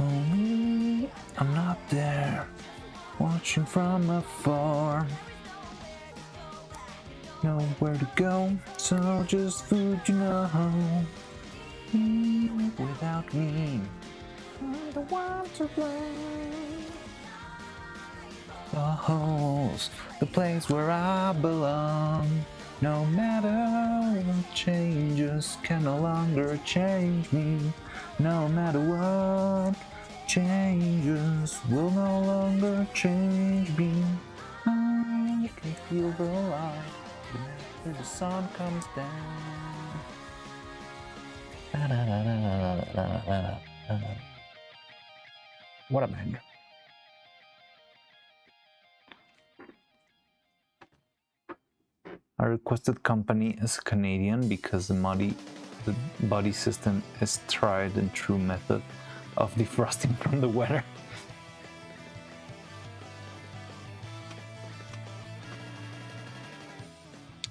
Oh, I'm not there, watching from afar. Know where to go, so just food you know. Without me, I'm the one to blame. The hole's the place where I belong. No matter what changes can no longer change me. No matter what changes will no longer change me. I can feel the light whenever the sun comes down. What a banger. Our requested company is Canadian because the body system is tried and true method of defrosting from the weather.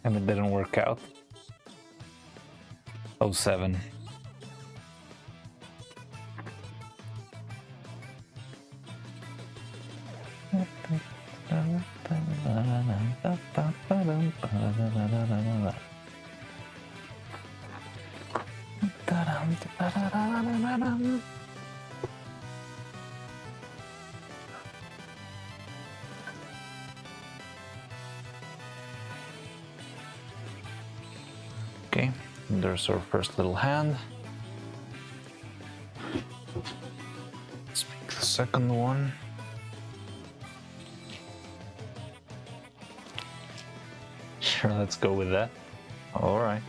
And it didn't work out. 07. Okay, there's our first little hand. Let's make the second one. Sure, let's go with that. All right.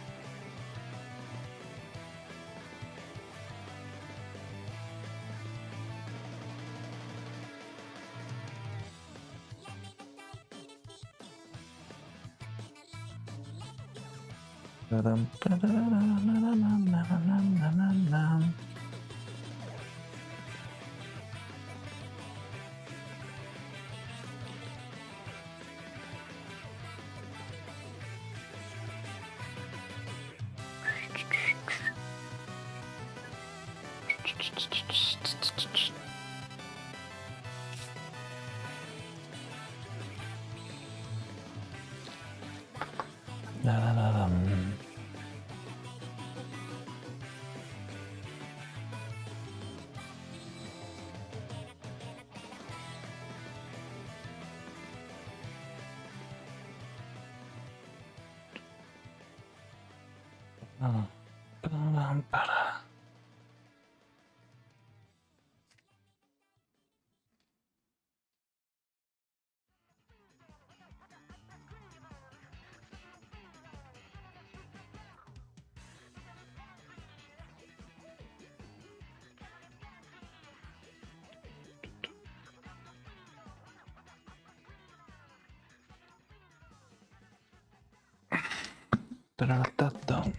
Da-da-da-da-dum.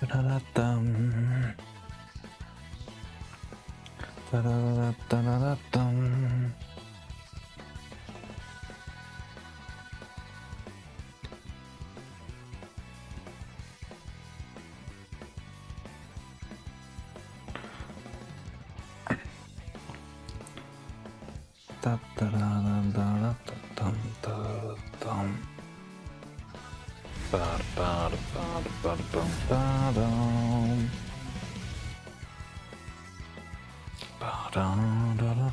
Da-da-da-dum. Da-da-da-da-da-dum. Da-da-da-da-da-da-dum-da-dum. Ba-da-ba-da-ba-da-ba-da-bum-ba-dum. Ba-da-da-da.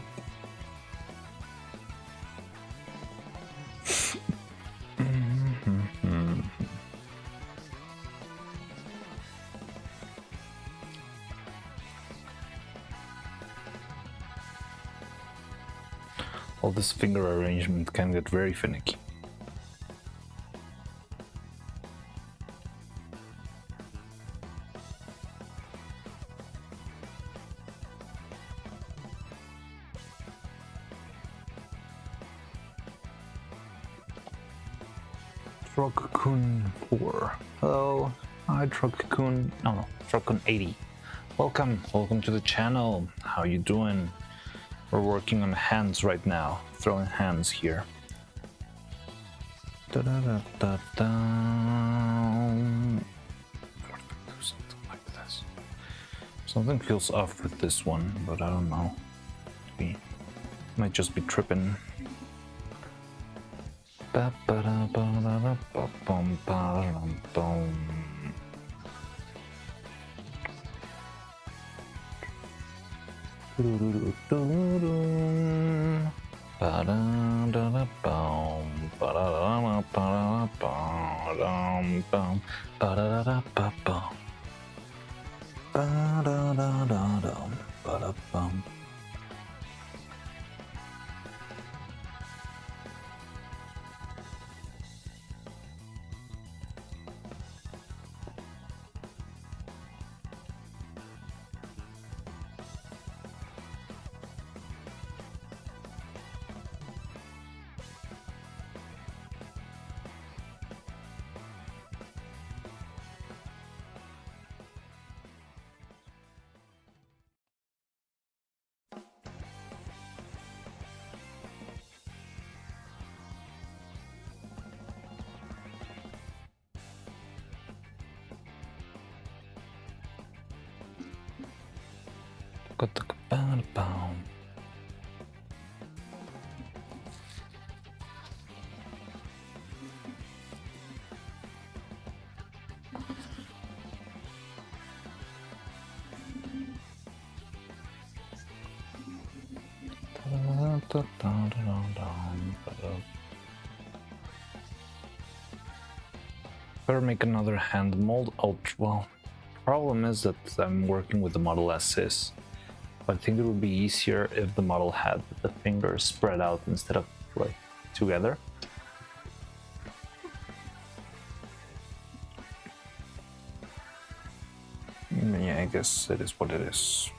All this finger arrangement can get very finicky. Truckcoon 4. Hello. Hi Truckcoon. No, Truckcoon 80. Welcome to the channel. How you doing? We're working on hands right now. Throwing hands here. Da-da-da-da-da. Something like this. Something feels off with this one, but I don't know. Might just be tripping. Better make another hand mold. Oh, well, problem is that I'm working with the Model S. I think it would be easier if the model had the fingers spread out instead of like together. Yeah, I guess it is what it is.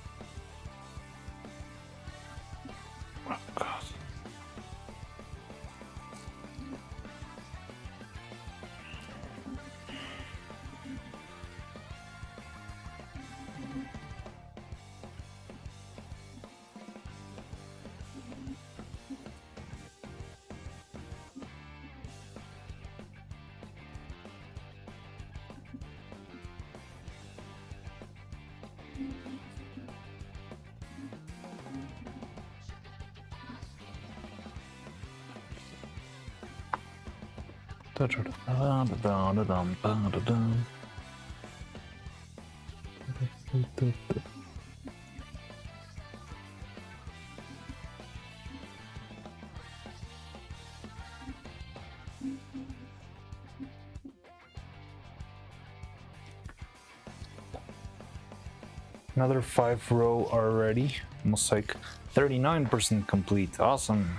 Oh God. Another 5 row already, almost like 39% complete. Awesome.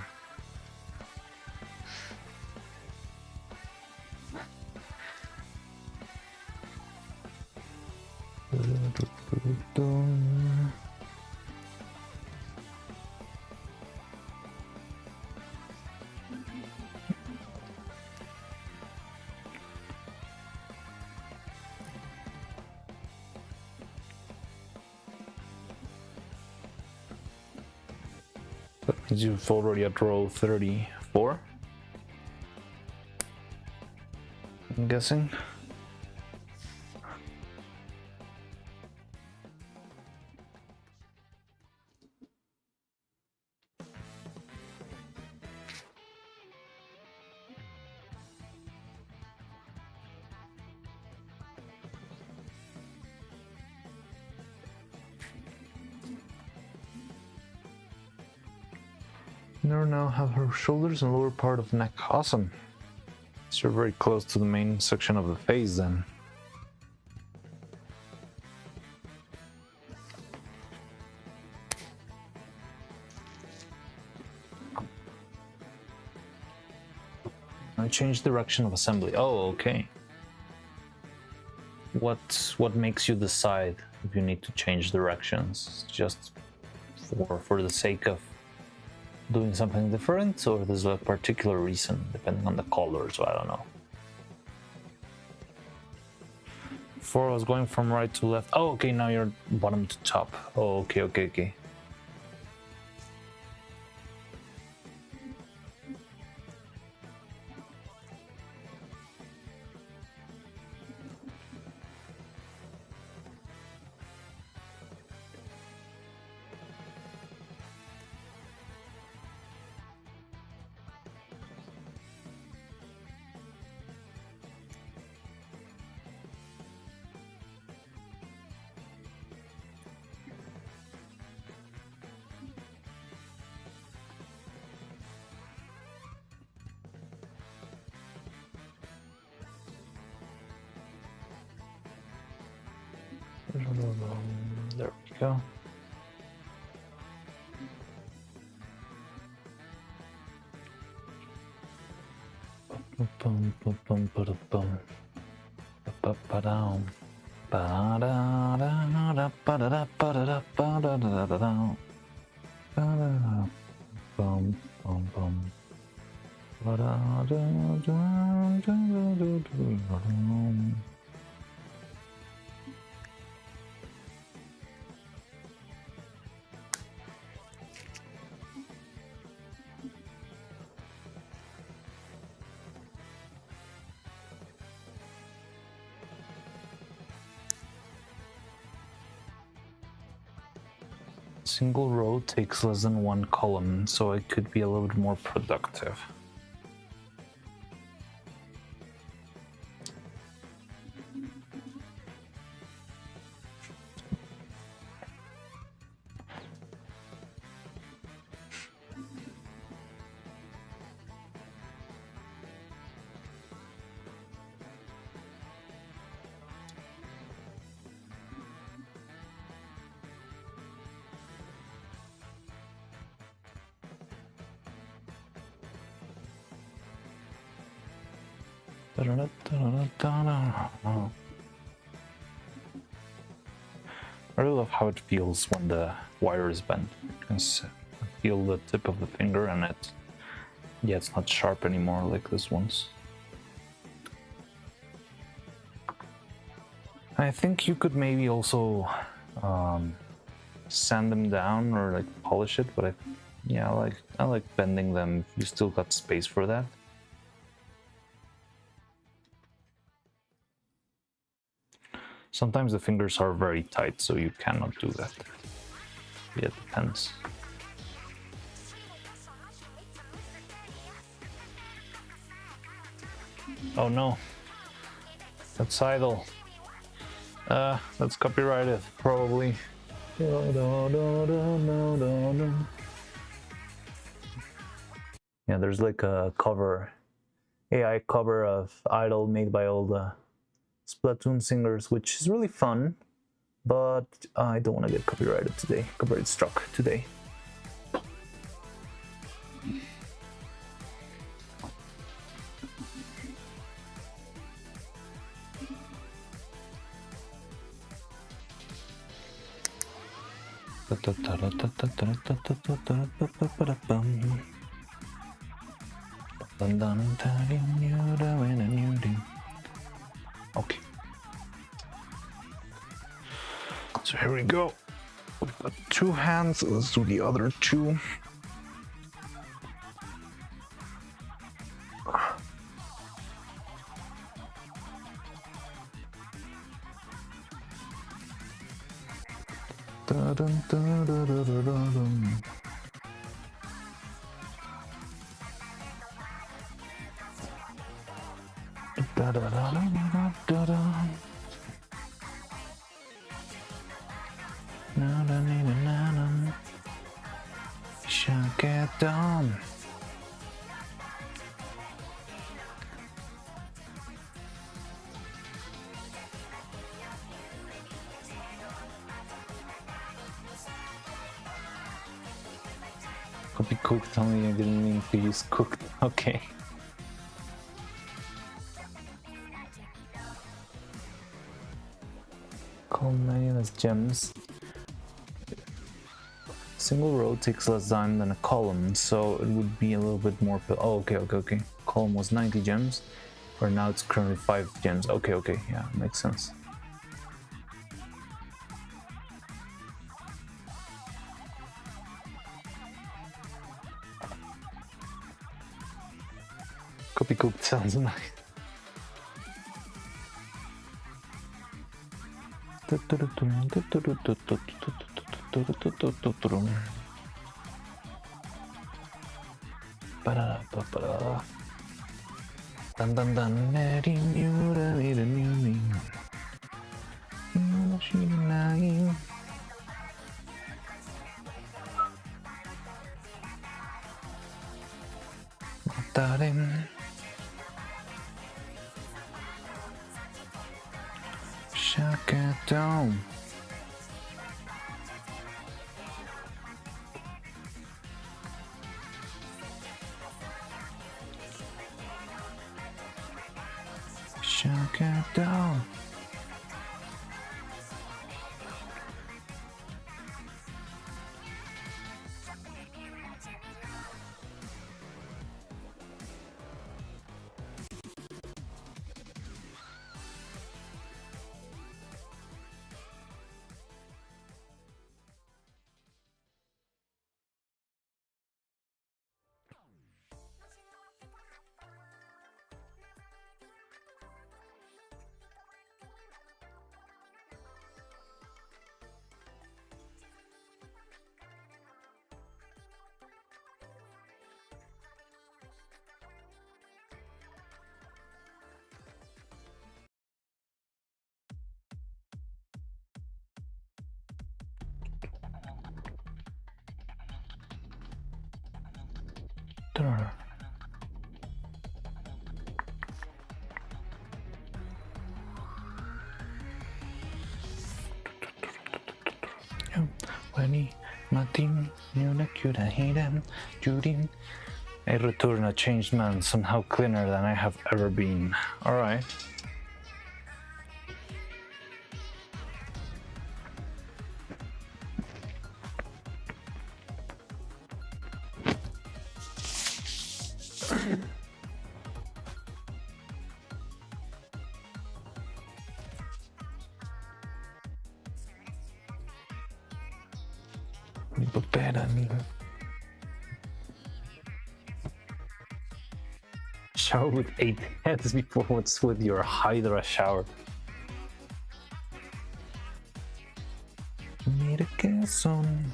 That means you've already at row 34, I'm guessing. Neuro now have her shoulders and lower part of neck. Awesome. So you're very close to the main section of the face then. I changed direction of assembly. Oh, okay. What makes you decide if you need to change directions? Just for the sake of doing something different, or there's a particular reason depending on the color, so I don't know. Before I was going from right to left. Oh, okay, now you're bottom to top. Oh, okay. There we go. Bum bum bum bum bum bum bum Single row takes less than one column, so it could be a little bit more productive. I really love how it feels when the wire is bent. You can feel the tip of the finger and it's not sharp anymore like this one's. I think you could maybe also sand them down or like polish it, but I like bending them if you still got space for that. Sometimes the fingers are very tight, so you cannot do that. Yeah, it depends. Oh no, that's idle. That's copyrighted, probably. Yeah, there's like a cover, AI cover of Idol made by all the Splatoon singers, which is really fun, but I don't want to get copyrighted today. Copyright struck today. Okay. So here we go. We've got two hands. Let's do the other two. Shake it down. Could be cooked, only I didn't mean to use cooked. Okay. Column as gems. Single row takes less time than a column, so it would be a little bit more. Oh, okay. Column was 90 gems, or now it's currently 5 gems. Okay, yeah, makes sense. Copy cooked sounds nice. Shake it down. Get down. When Martin knew that you'd hate him, Judin. I return a changed man, somehow cleaner than I have ever been. Alright. Shower with 8 heads before what's with your Hydra shower. Made a guess on.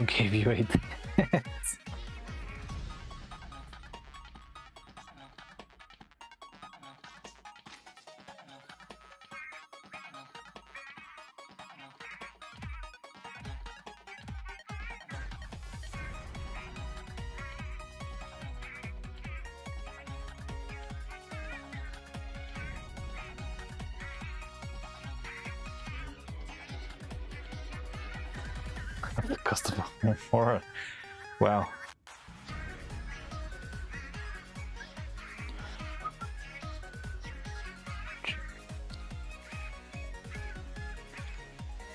Gave you 8 heads. Custom for wow.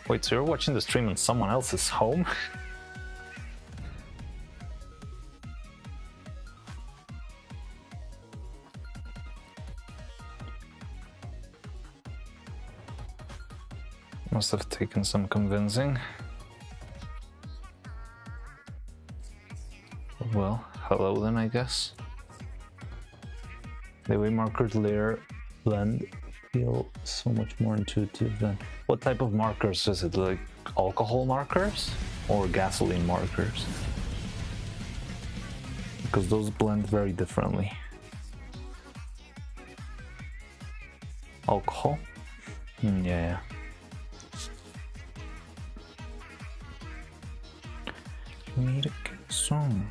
Wait, so you're watching the stream in someone else's home? Must have taken some convincing. Well, hello then, I guess. The way markers layer blend feel so much more intuitive than... What type of markers is it? Like alcohol markers or gasoline markers? Because those blend very differently. Alcohol? Yeah. Need a good song.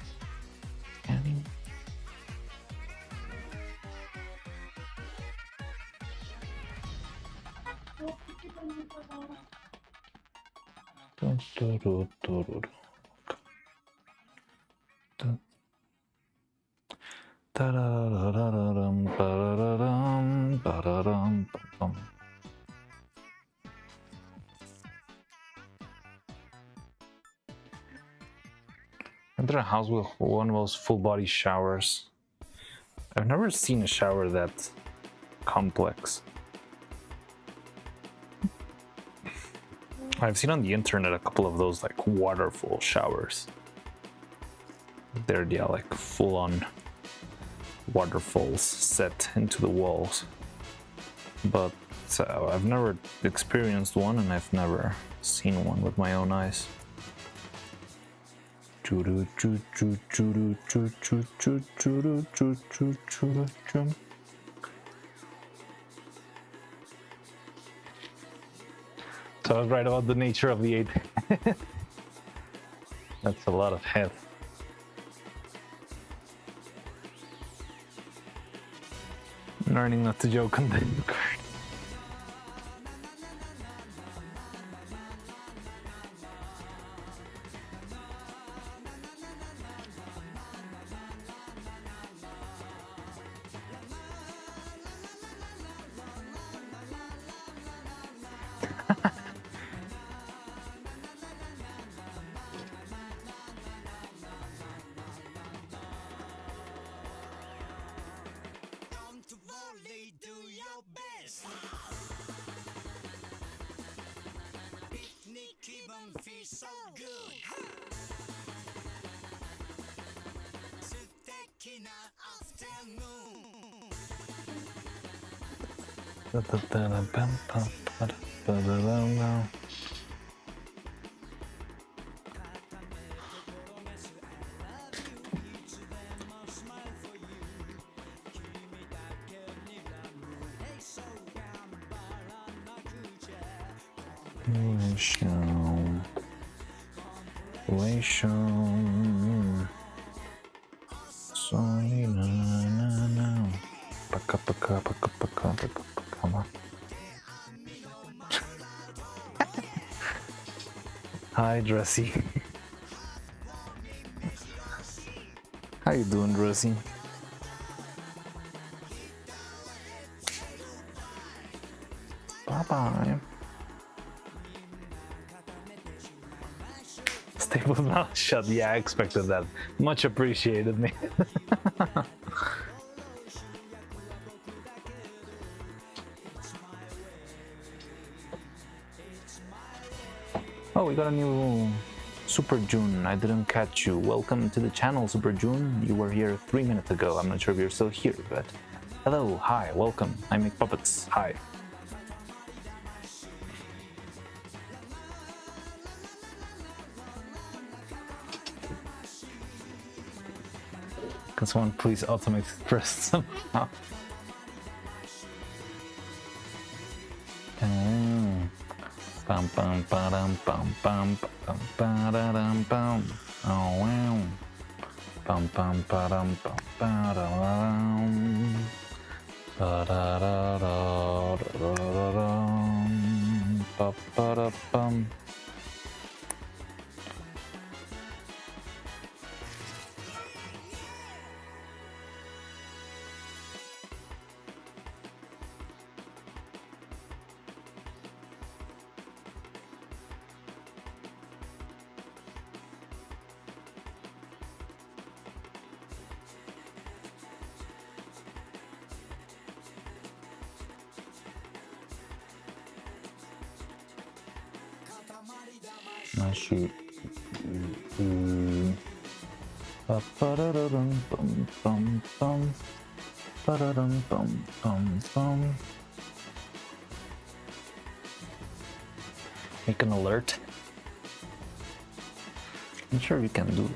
Enter a house with one of those full body showers. I've never seen a shower that complex. I've seen on the internet a couple of those like waterfall showers. They're like full on waterfalls set into the walls. But I've never experienced one and I've never seen one with my own eyes. So I was right about the nature of the 8. That's a lot of head. Learning not to joke on the Discord. Hi, Dressy. How you doing, Dressy? Bye-bye. Stable mouth shut. Yeah, I expected that. Much appreciated, me. Oh, we got a new Super June. I didn't catch you. Welcome to the channel, Super June. You were here 3 minutes ago. I'm not sure if you're still here, but hello, hi, welcome. I make puppets. Hi. Can someone please automate the press somehow? Bum bum ba-dum bum bum bum ba-da-dum bum. Oh wow. Bum bum ba-dum bum ba-da-dum. Ba-da-da-da-da-da-da-dum. Ba-ba-da-bum. My shoot. Ba-ba-da-da-dum bum bum bum. Ba-da-dum bum bum bum. Make an alert. I'm sure you can do that.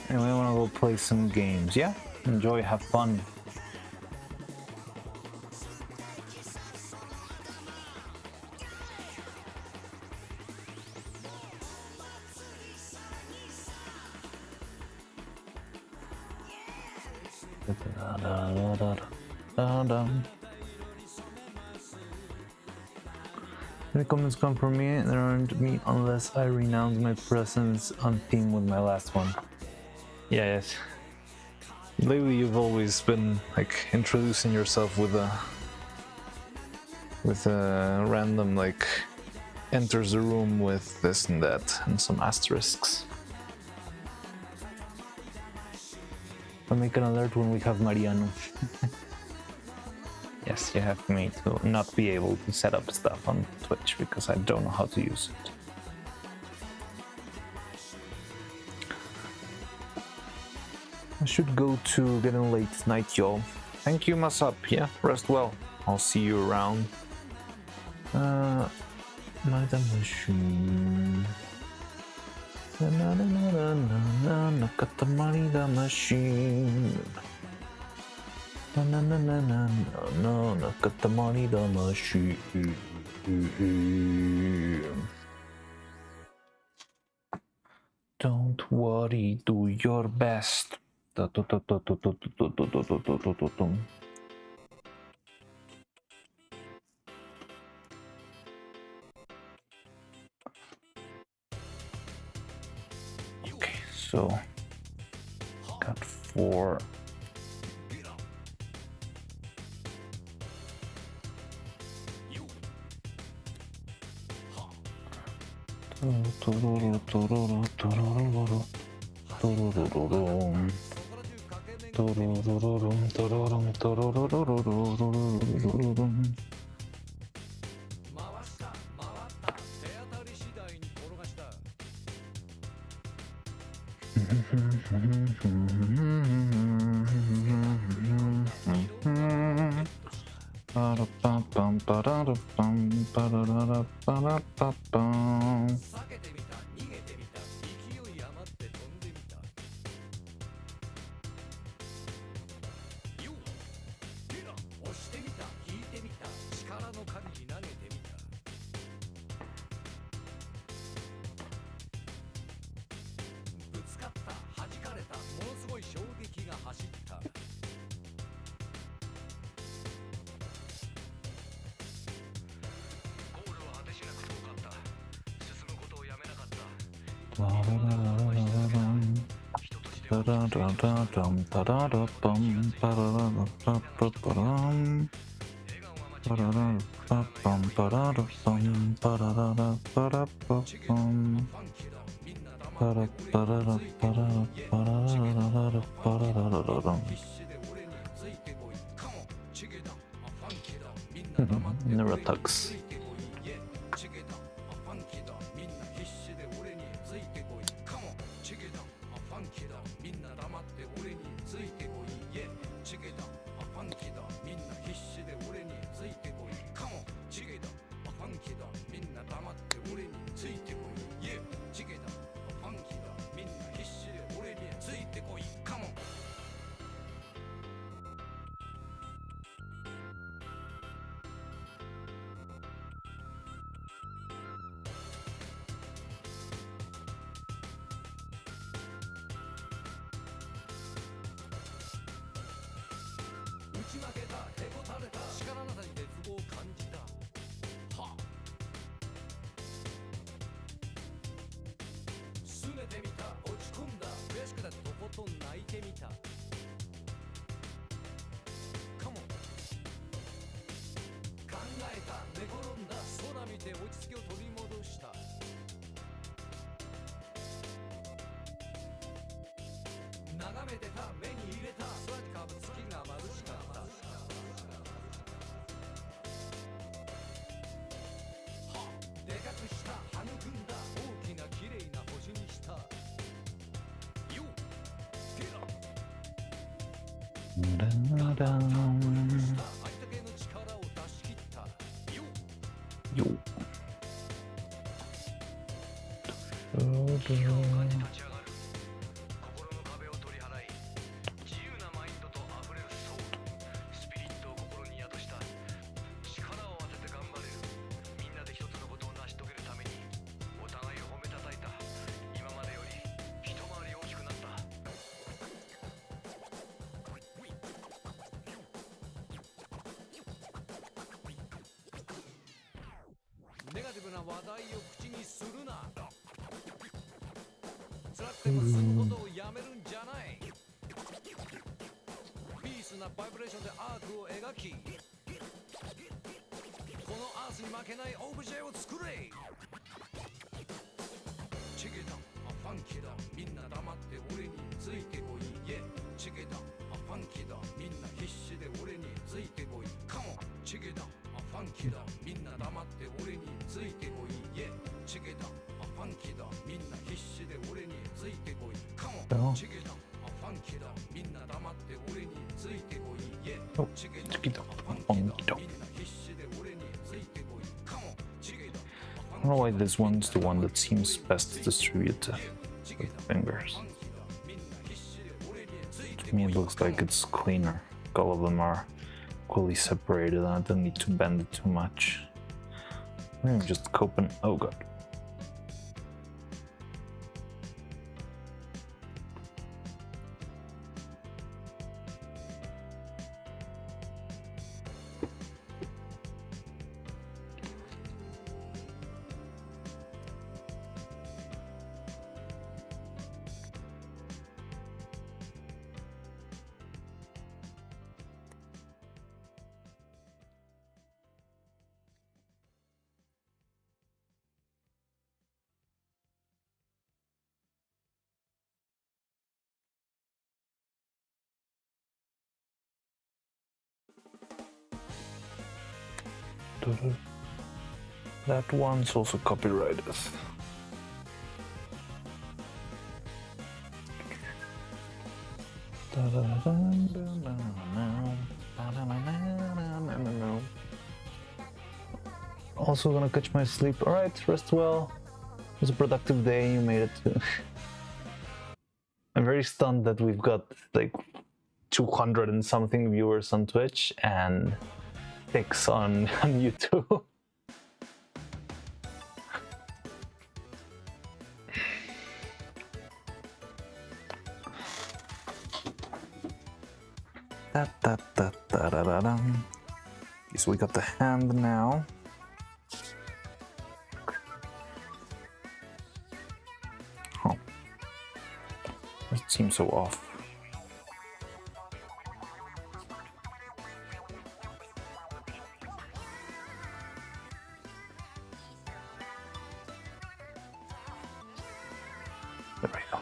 Anyway, I wanna go play some games. Yeah? Enjoy, have fun. Any comments come from me? There aren't me unless I renounce my presence on theme with my last one. Yeah, yes. Lately you've always been like introducing yourself with a random like enters the room with this and that and some asterisks. I'll make an alert when we have Mariano. Yes, you have me to not be able to set up stuff on Twitch because I don't know how to use it. I should go to getting late tonight, y'all. Thank you, Masap. Yeah, rest well. I'll see you around. Madam Machine. Na na na na na na na Katamari the machine. Na na na na na no nakatamani damashi. Don't worry, do your best. Okay, so got 4. Neuro-Tux. I don't know why this one's the one that seems best distributed with fingers. To me it looks like it's cleaner like all of them are equally separated and I don't need to bend it too much. Just open. Oh god. That one's also copyrighted. Also gonna catch my sleep. Alright, rest well. It was a productive day, you made it too. I'm very stunned that we've got like 200 and something viewers on Twitch and 6 on YouTube. Okay, so we got the hand now. Oh, it seems so off. There we go.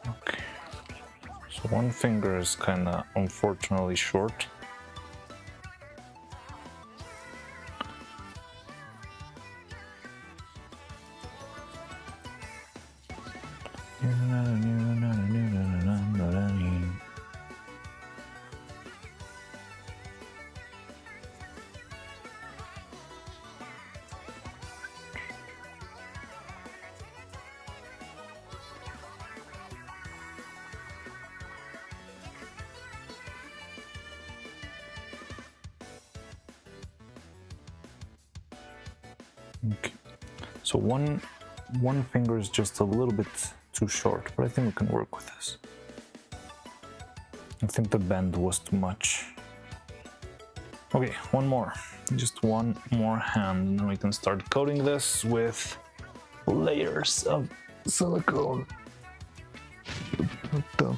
Okay, so one finger is kind of unfortunately short. Okay, so one finger is just a little bit too short, but I think we can work with this. I think the bend was too much. Okay, one more. Just one more hand, and then we can start coating this with layers of silicone. There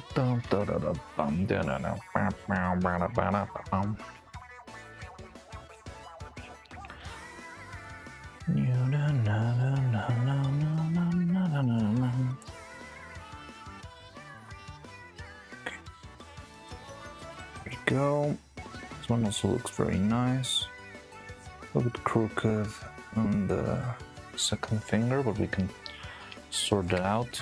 we go. This one also looks very nice. A little bit crooked on the second finger, but we can sort that out.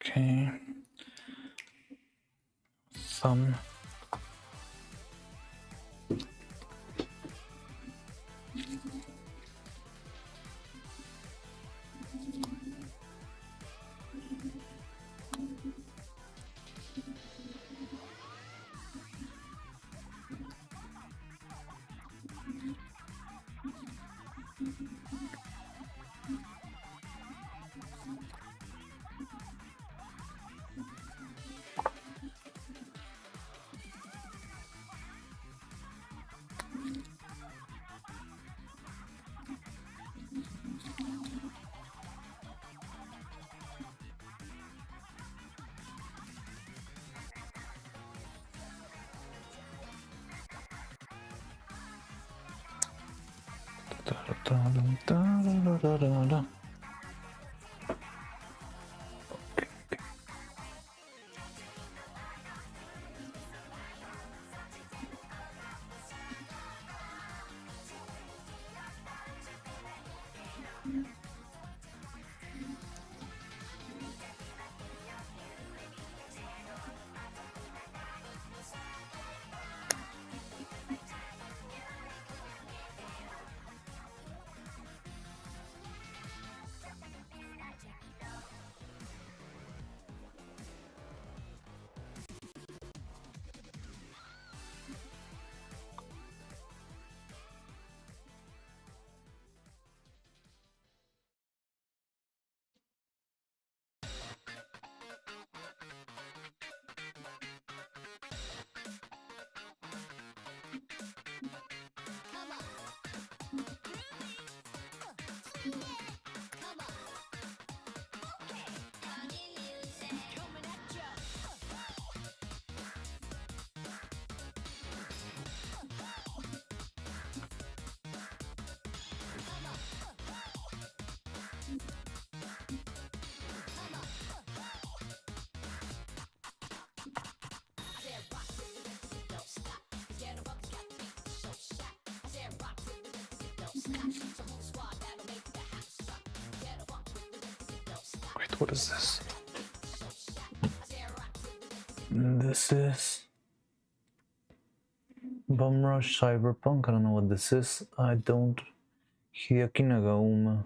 Okay. Thumb. Wait, what is this? This is Bum Rush Cyberpunk. I don't know what this is. I don't. Hiyaki Nagauma.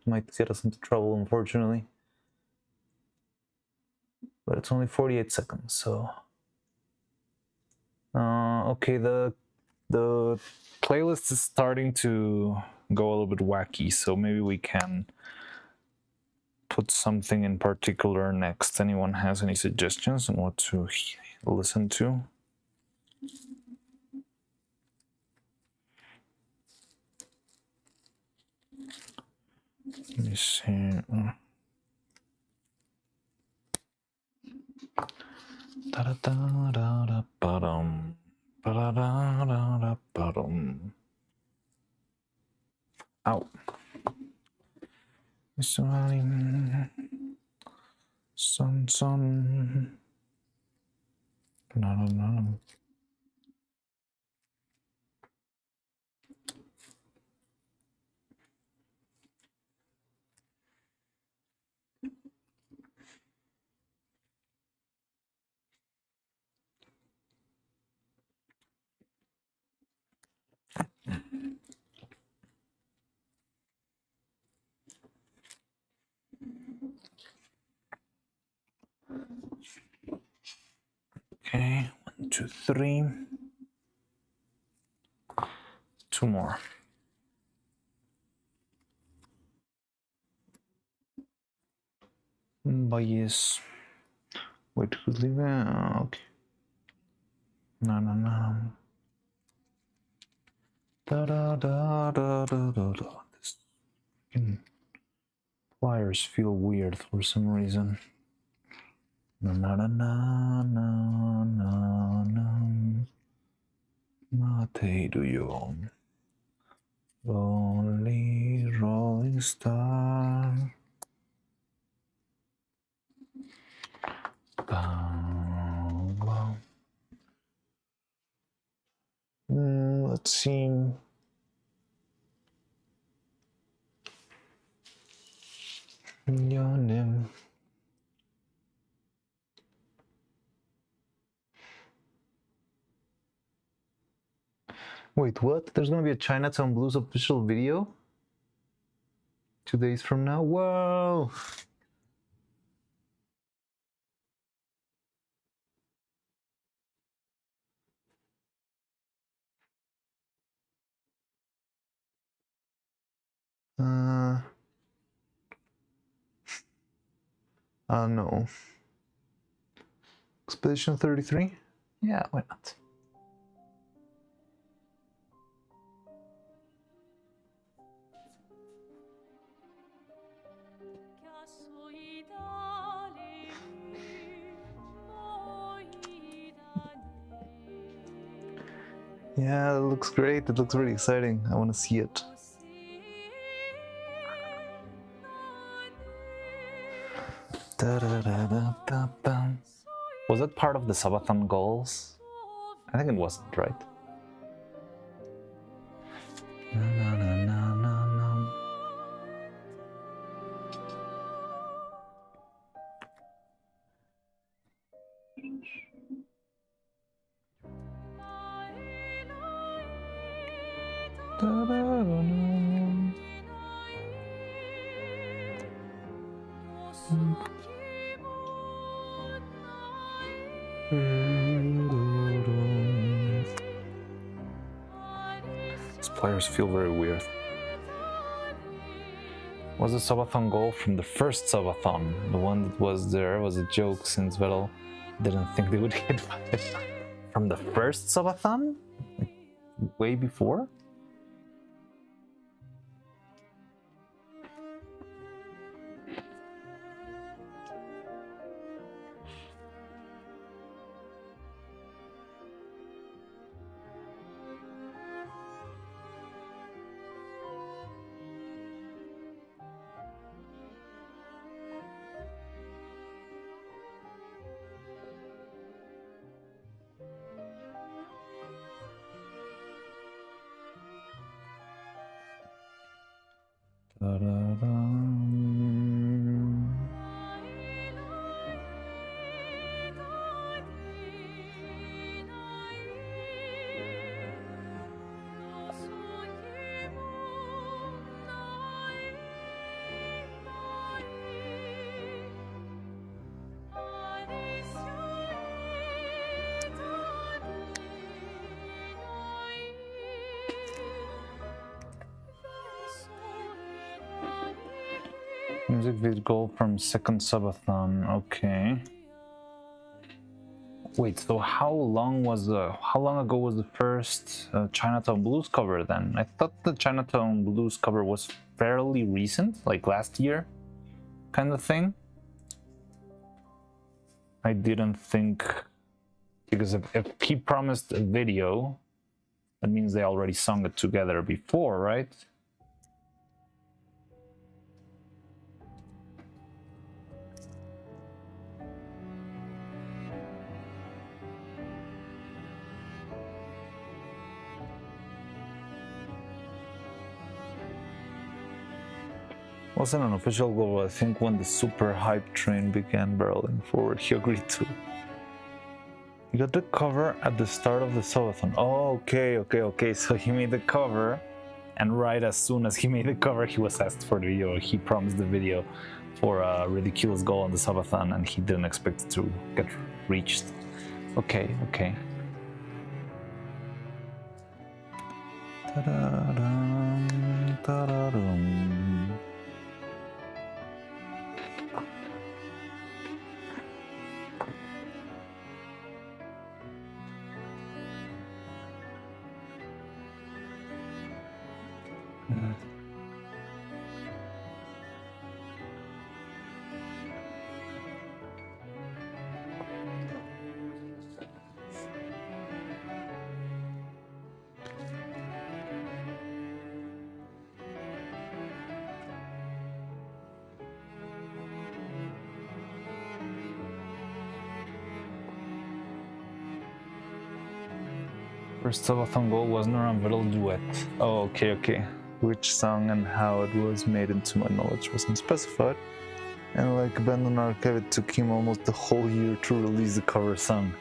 Might get us into trouble, unfortunately. But it's only 48 seconds, so. Okay, the playlist is starting to go a little bit wacky, so maybe we can put something in particular next. Anyone has any suggestions on what to listen to? Let me see. Ow. Sun. No. Okay, 1, 2, 3. 2 more. Yes. Wait, who's leaving? Okay. No. Da. This fucking pliers feel weird for some reason. No. Mate do you? Lonely rolling star. Let's see. Your name. Wait, what? There's gonna be a Chinatown Blues official video? 2 days from now? Whoa! No. Expedition 33? Yeah, why not? Yeah, it looks great. It looks really exciting. I want to see it. Was that part of the subathon goals? I think it wasn't, right? No. These players feel very weird. Was the subathon goal from the first subathon? The one that was there was a joke since Vettel didn't think they would hit it. From the first subathon? Like, way before? Music video goal from second subathon. Okay. Wait, so how long ago was the first Chinatown Blues cover then? I thought the Chinatown Blues cover was fairly recent, like last year, kind of thing. I didn't think, because if he promised a video, that means they already sung it together before, right? Wasn't an official goal, I think when the super hype train began barreling forward, he agreed to. He got the cover at the start of the subathon. Oh, okay. So he made the cover, and right as soon as he made the cover, he was asked for the video. He promised the video for a ridiculous goal on the subathon, and he didn't expect it to get reached. Okay. Ta-da-dum, ta-da-dum. First subathon goal was Neuro-Sama duet. Oh, okay. Which song and how it was made, into my knowledge, wasn't specified. And like Abandon Archive, it took him almost the whole year to release the cover song.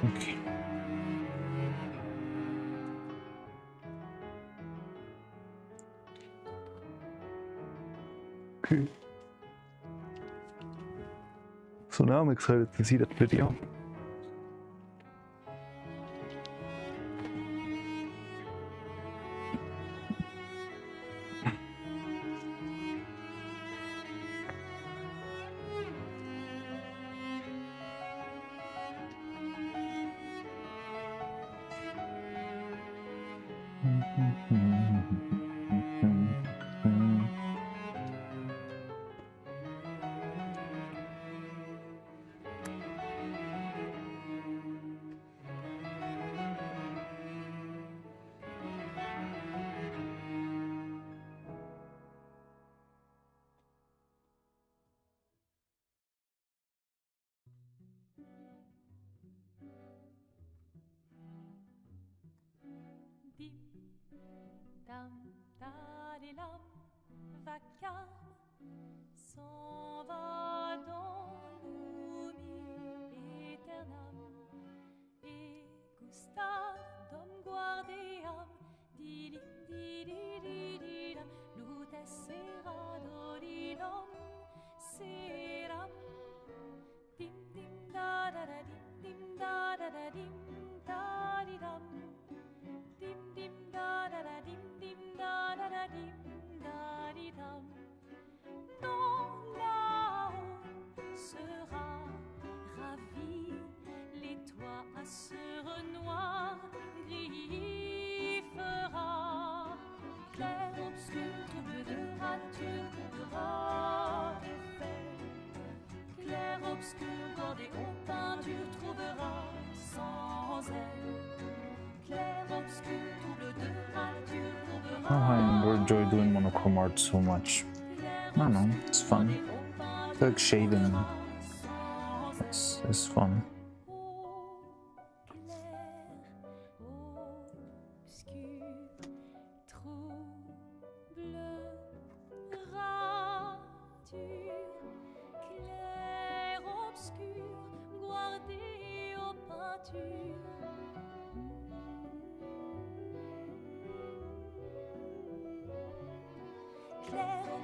Okay. So now I'm excited to see that video. Dim, dam, dadilam, vacarme s'en va dans l'oubli éternel. Et Gustave, dom guardiam, didim, dididididam, lute serado didom, seram. Dim, dim, da da da, dim, da da da, dim, da di dam. Dim dim da da da dim da da da dim da di dam. Non là-haut sera ravi, les toits à sœur noir gris fera. Clair, obscur, trouble de rature, trouvera effet. Clair, obscur, bordé aux peintures, trouvera sans elle. Oh, I enjoy doing monochrome art so much. I don't know, it's fun. It's like shading. It's fun. Clair,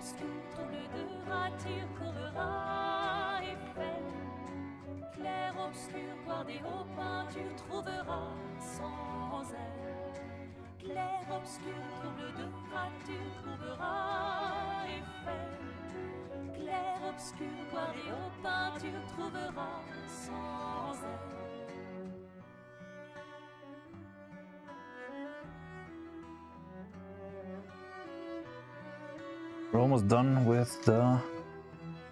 obscur, trouble de rature, courera Eiffel. Clair, obscur, guardé aux peintures, trouvera sans elle. Clair, obscur, trouble de rature, trouvera Eiffel. Clair, obscur, guardé aux peintures, trouvera sans elle. We're almost done with the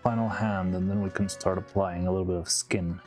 final hand, and then we can start applying a little bit of skin.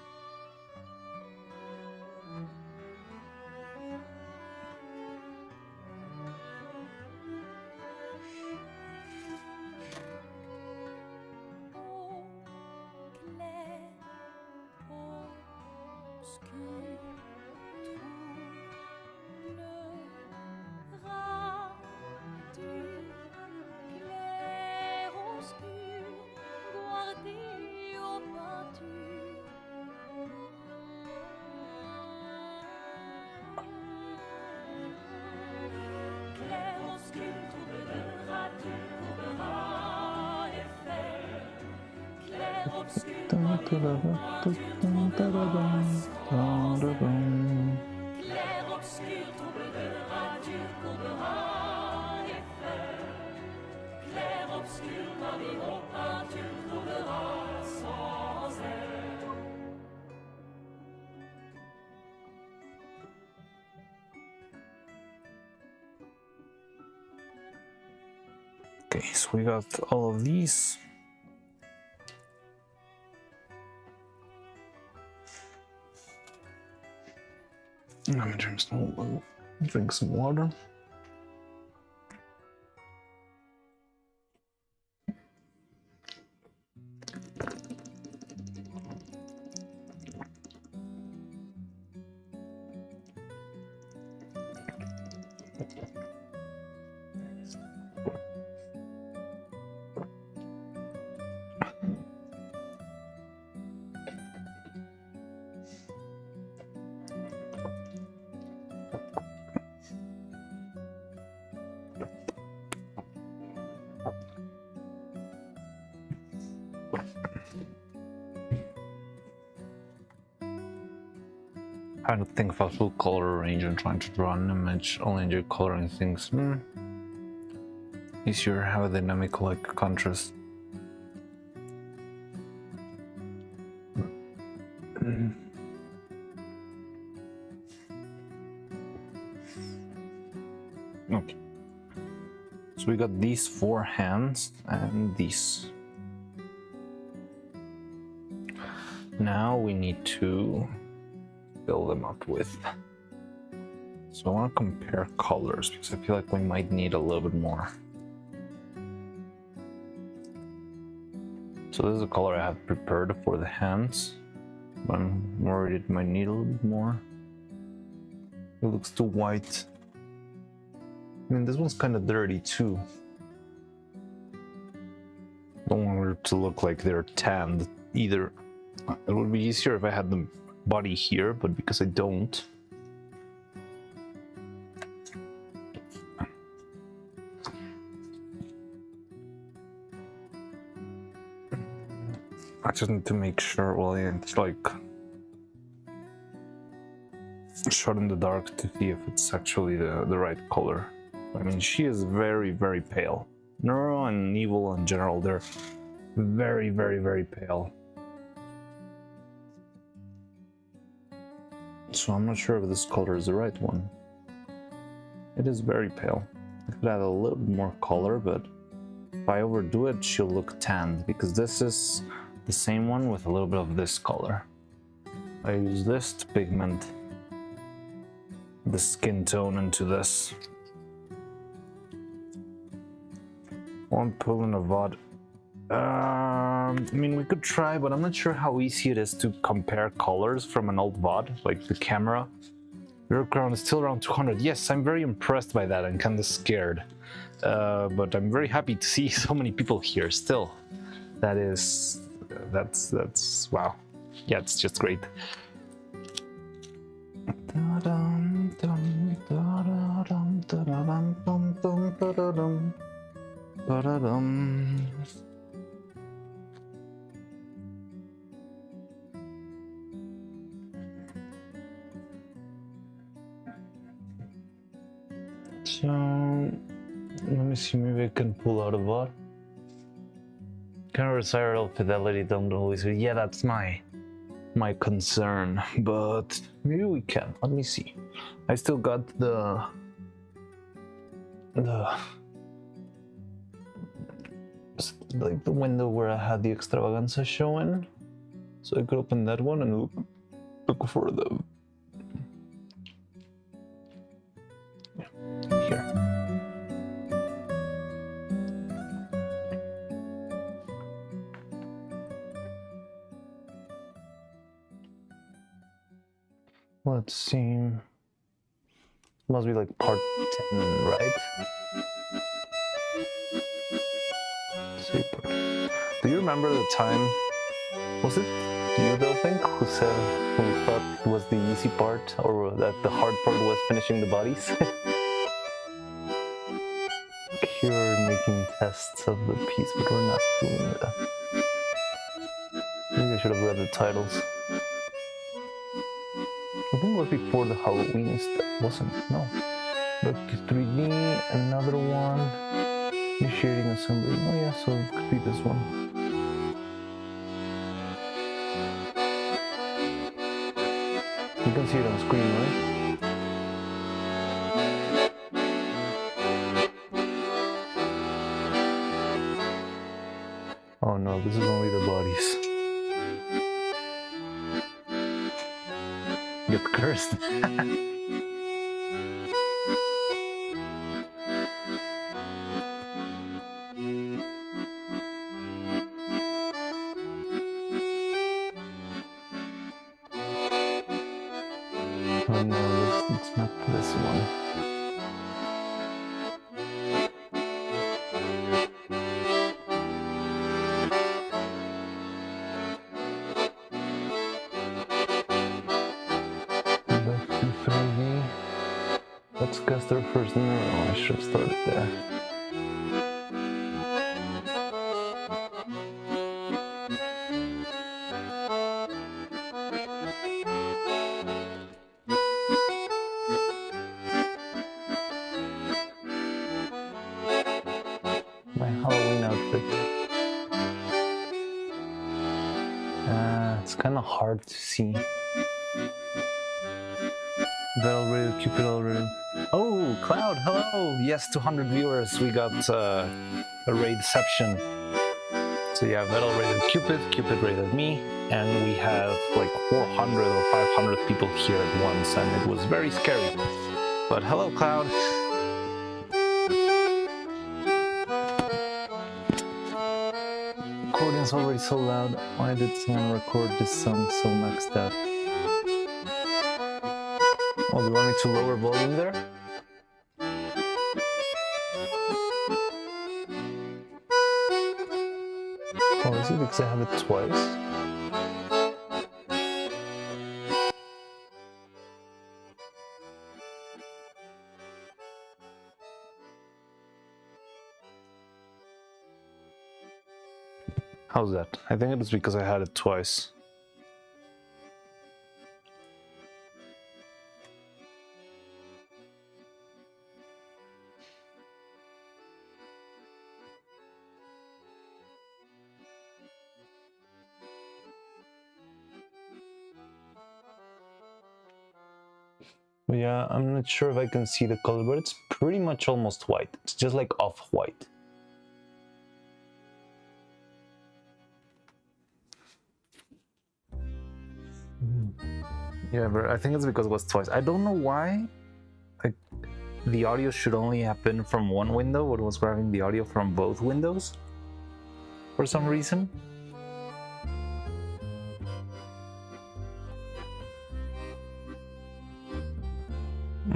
Okay, so we got all of these. I'm gonna drink some water. I don't think if I full color range and trying to draw an image, only enjoy coloring things. Easier, have a dynamic like contrast. Okay. So we got these 4 hands and these. Now we need to build them up with. So I want to compare colors because I feel like we might need a little bit more. So this is a color I have prepared for the hands, but I'm worried it might need a little bit more. It looks too white. I mean, this one's kind of dirty too. Don't want it to look like they're tanned either. It would be easier if I had the body here, but because I don't. I just need to make sure, well, yeah, it's like shot in the dark to see if it's actually the right color. I mean, she is very, very pale. Neuro and Evil in general, they're very, very, very pale. So I'm not sure if this color is the right one. It is very pale. I could add a little bit more color, but if I overdo it, she'll look tanned, because this is the same one with a little bit of this color. I use this to pigment the skin tone into this. One pull in a VOD. I mean, we could try, but I'm not sure how easy it is to compare colors from an old VOD, like the camera. Your crown is still around 200. Yes, I'm very impressed by that and kind of scared. But I'm very happy to see so many people here still. That's wow. Yeah, it's just great. So let me see, maybe I can pull out a bot. Camera serial fidelity don't always. Yeah, that's my concern, but maybe we can. Let me see. I still got the like the window where I had the extravaganza showing, so I could open that one and look for the here. Let's see. Must be like part 10, right? See, do you remember the time? Was it you, though, think, who thought it was the easy part, or that the hard part was finishing the bodies? Here, making tests of the piece, but we're not doing that. Maybe I should have read the titles. I think it was before the Halloween stuff, wasn't it? No. Look, 3D, another one. Initiating assembly. Oh yeah, so it could be this one. You can see it on screen, right? Oh no, this is only the bodies. Get cursed. Oh no, it's not this one. Back to 3D. Let's guess their first neuro. I should have started there. My Halloween outfit. It's kind of hard to see. Veil Raid, Cupid already. Oh, Cloud, hello! Yes, 200 viewers. We got a raidception. So yeah, Veil raided Cupid, Cupid raided me, and we have like 400 or 500 people here at once, and it was very scary. But hello, Cloud. Recording's already so loud. Why did someone record this song so maxed out? Oh, do you want me to lower volume there? Oh, is it because I have it twice? How's that? I think it was because I had it twice. But yeah, I'm not sure if I can see the color, but it's pretty much almost white. It's just like off-white. Yeah, but I think it's because it was twice. I don't know why. Like, the audio should only happen from one window, but it was grabbing the audio from both windows for some reason.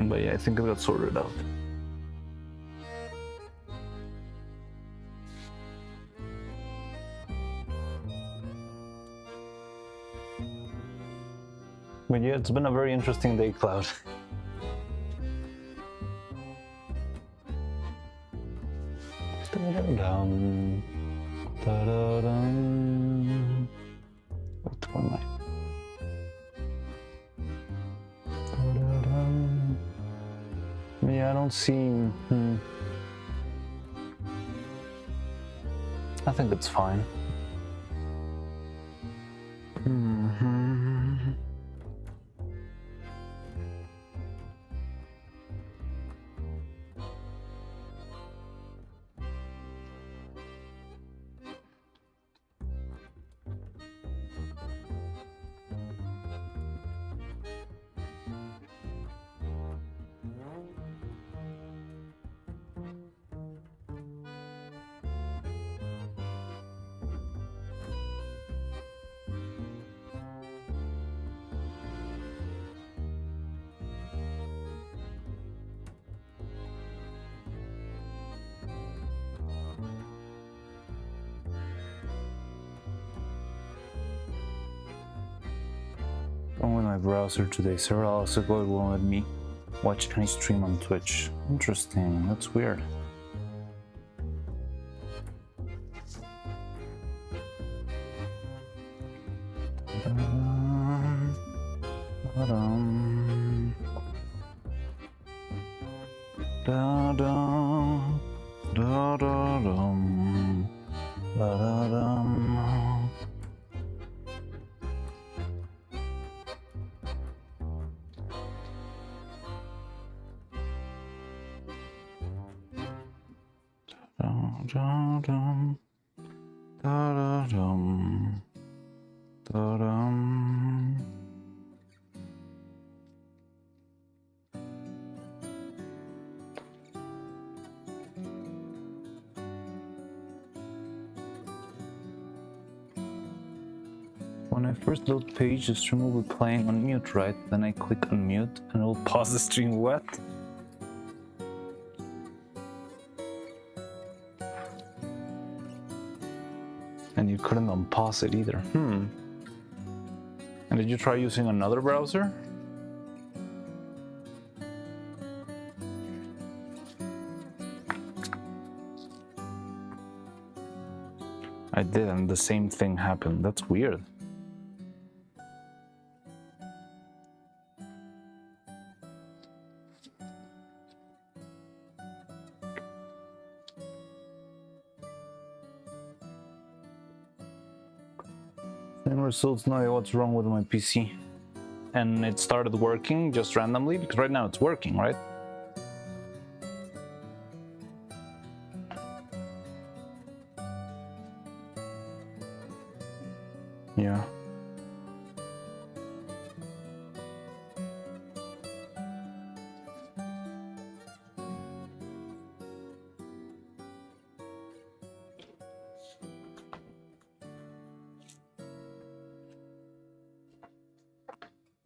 But yeah, I think it got sorted out. But yeah, it's been a very interesting day, Cloud. Da-da-dum, da-da-dum. Wait, where am I? Da-da-dum. Yeah, I don't see... I think it's fine. Wrong with my browser today. Several hours ago it won't let me watch any stream on Twitch. Interesting, that's weird. When I first load page, the stream will be playing on mute, right? Then I click on mute and it will pause the stream. What? And you couldn't unpause it either. And did you try using another browser? I did, and the same thing happened. That's weird. Results know what's wrong with my PC, and it started working just randomly because right now it's working, right? Yeah.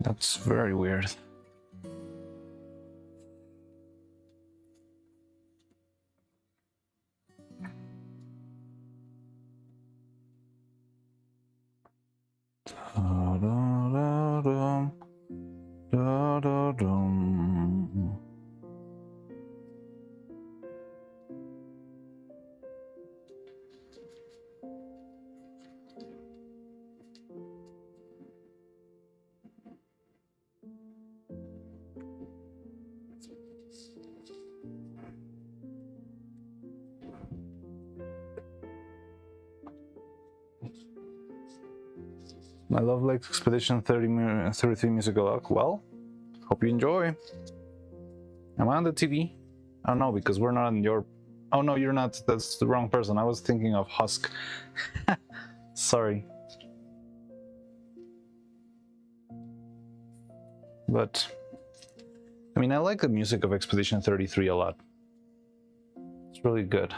That's very weird. My love likes Expedition 33 musical arc. Well, hope you enjoy. Am I on the TV? I don't know, because we're not on your... Oh no, you're not. That's the wrong person. I was thinking of Husk. Sorry. But, I mean, I like the music of Expedition 33 a lot. It's really good.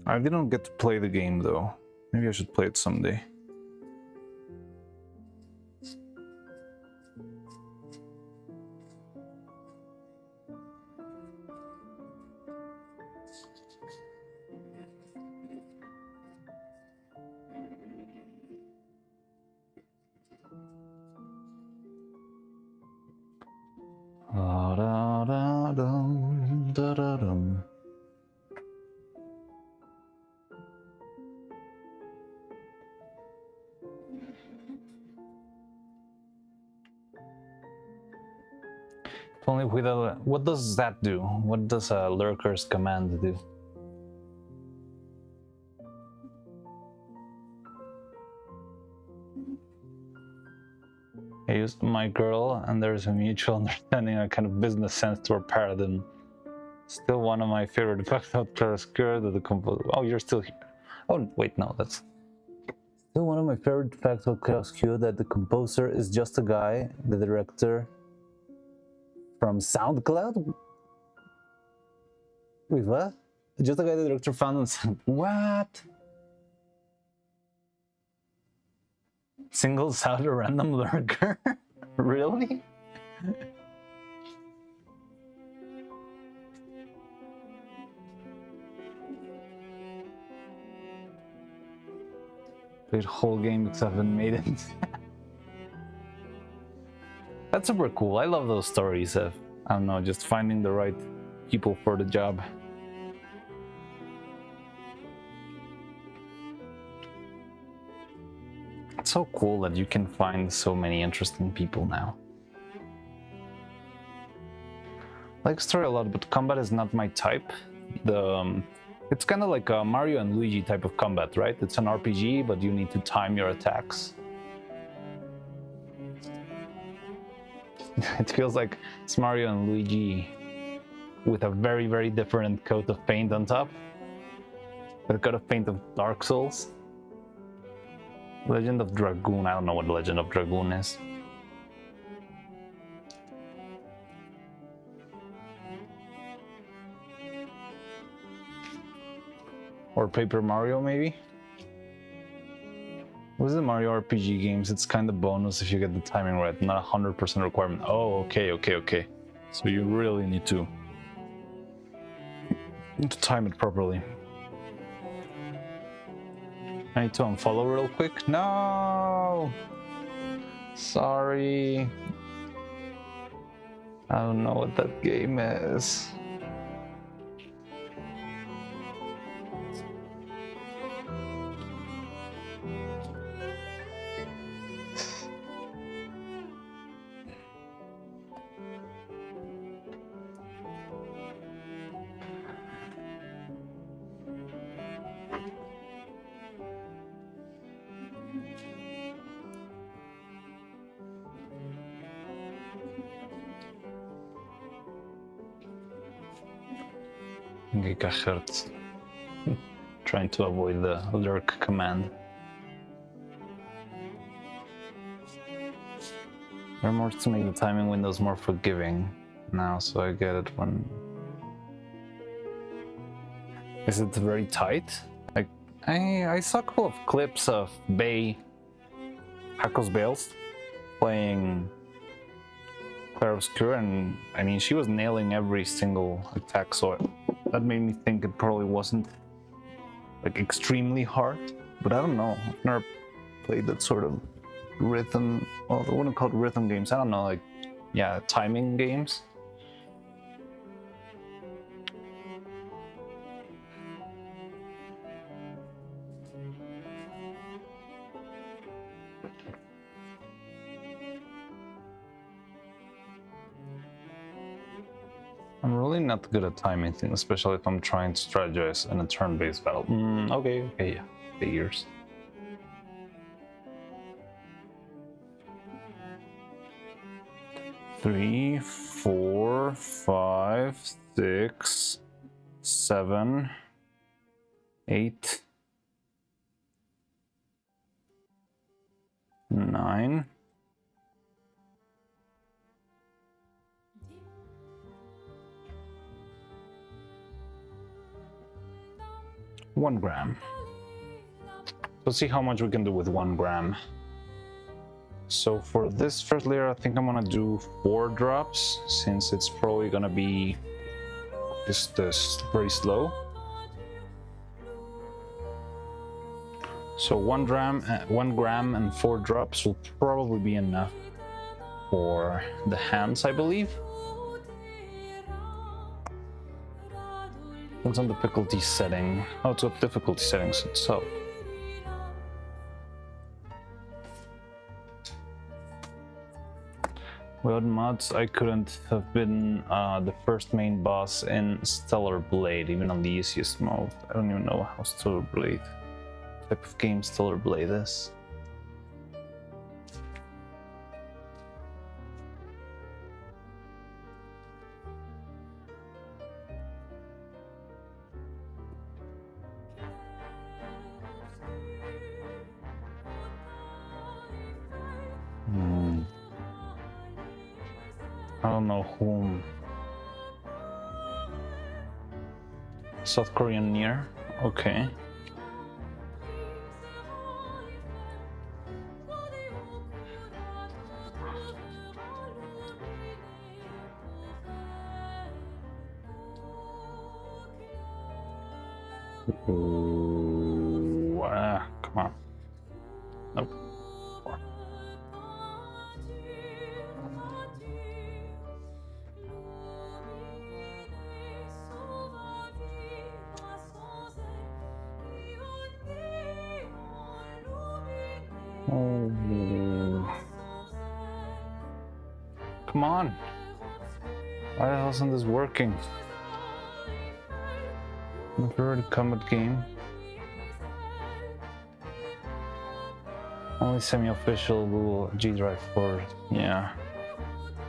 I didn't get to play the game though. Maybe I should play it someday. What does that do? What does a lurker's command do? I used my girl, and there's a mutual understanding and kind of business sense to our paradigm. Still one of my favorite effects out Claroscure that the composer. Oh, you're still here. Oh, wait, no, that's. Still one of my favorite facts about Claroscure that the composer is just a guy, the director from SoundCloud? Wait, what? Just a guy the director found on Sound. What? Singles out a random lurker? Really? Played whole game except in Maidens. That's super cool. I love those stories of, I don't know, just finding the right people for the job. It's so cool that you can find so many interesting people now. I like story a lot, but combat is not my type. It's kind of like a Mario and Luigi type of combat, right? It's an RPG, but you need to time your attacks. It feels like it's Mario and Luigi with a very, very different coat of paint on top. With a coat of paint of Dark Souls. Legend of Dragoon. I don't know what Legend of Dragoon is. Or Paper Mario, maybe? With the Mario RPG games, it's kind of bonus if you get the timing right, not 100% requirement. Oh, okay. So you really need to time it properly. I need to unfollow real quick. No! Sorry. I don't know what that game is. Gigahertz. Trying to avoid the lurk command. There are more to make the timing windows more forgiving now, so I get it when... Is it very tight? Like, I saw a couple of clips of Bay, Hakos Bales, playing Claroscure, and I mean, she was nailing every single attack, so that made me think it probably wasn't like extremely hard, but I don't know. I've never played that sort of rhythm, well, I wouldn't call it rhythm games, I don't know, like, yeah, timing games. I'm really not good at timing things, especially if I'm trying to strategize in a turn-based battle. Okay, yeah, figures. Three, 4, 5, 6, 7, 8, 9. One gram. Let's see how much we can do with 1 gram. So for this first layer, I think I'm gonna do 4 drops, since it's probably gonna be just very slow. So 1 gram and 4 drops will probably be enough for the hands, I believe. Depends on the difficulty setting. Oh, it's up difficulty settings itself. Without mods, I couldn't have been the first main boss in Stellar Blade, even on the easiest mode. I don't even know how Stellar Blade, type of game Stellar Blade is. I don't know whom. South Korean near? Okay. Ooh, come on. Nope. Oh. Come on. Why the hell isn't this working? My favorite combat game. Only semi-official Google G Drive for it. Yeah.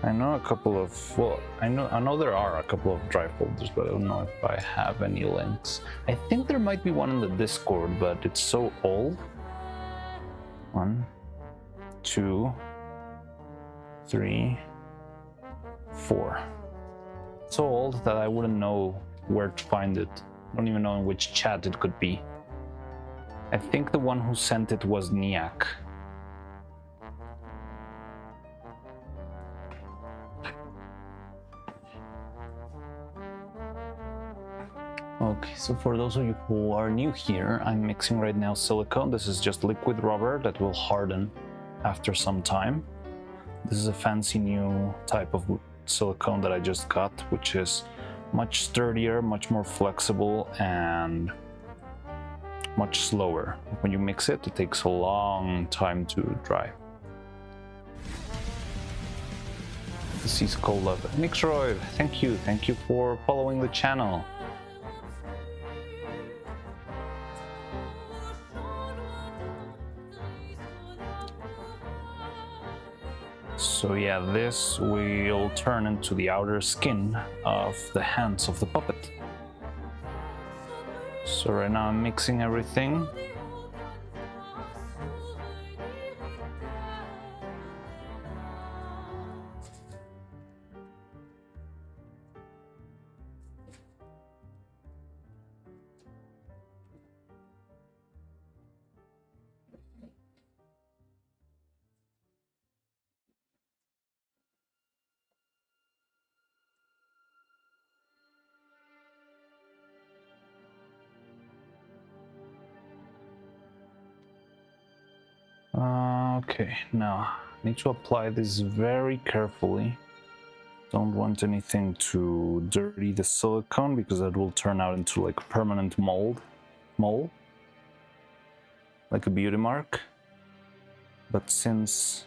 I know a couple of, well, I know there are a couple of drive folders, but I don't know if I have any links. I think there might be one in the Discord, but it's so old. 1, 2, 3, 4. It's so old that I wouldn't know where to find it. I don't even know in which chat it could be. I think the one who sent it was Niak. Okay, so for those of you who are new here, I'm mixing right now silicone. This is just liquid rubber that will harden after some time. This is a fancy new type of silicone that I just got, which is much sturdier, much more flexible, and much slower. When you mix it, it takes a long time to dry. This is called Nixroid. Thank you for following the channel. So yeah, this will turn into the outer skin of the hands of the puppet. So right now I'm mixing everything. Okay, now I need to apply this very carefully. Don't want anything to dirty the silicone because that will turn out into like a permanent mole, like a beauty mark. But since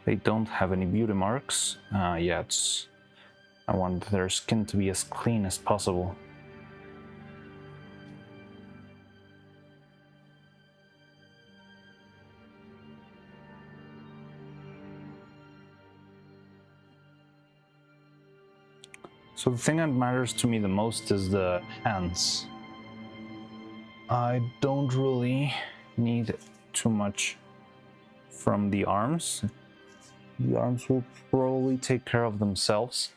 they don't have any beauty marks, yeah, I want their skin to be as clean as possible. So the thing that matters to me the most is the hands. I don't really need too much from the arms. The arms will probably take care of themselves.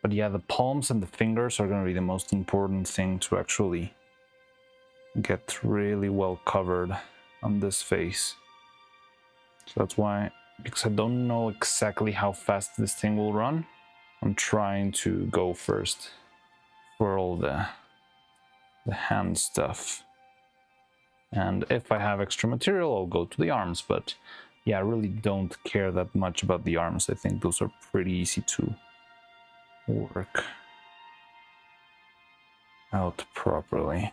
But yeah, the palms and the fingers are going to be the most important thing to actually get really well covered on this face. So that's why, because I don't know exactly how fast this thing will run, I'm trying to go first for all the hand stuff. And if I have extra material, I'll go to the arms. But yeah, I really don't care that much about the arms. I think those are pretty easy to work out properly.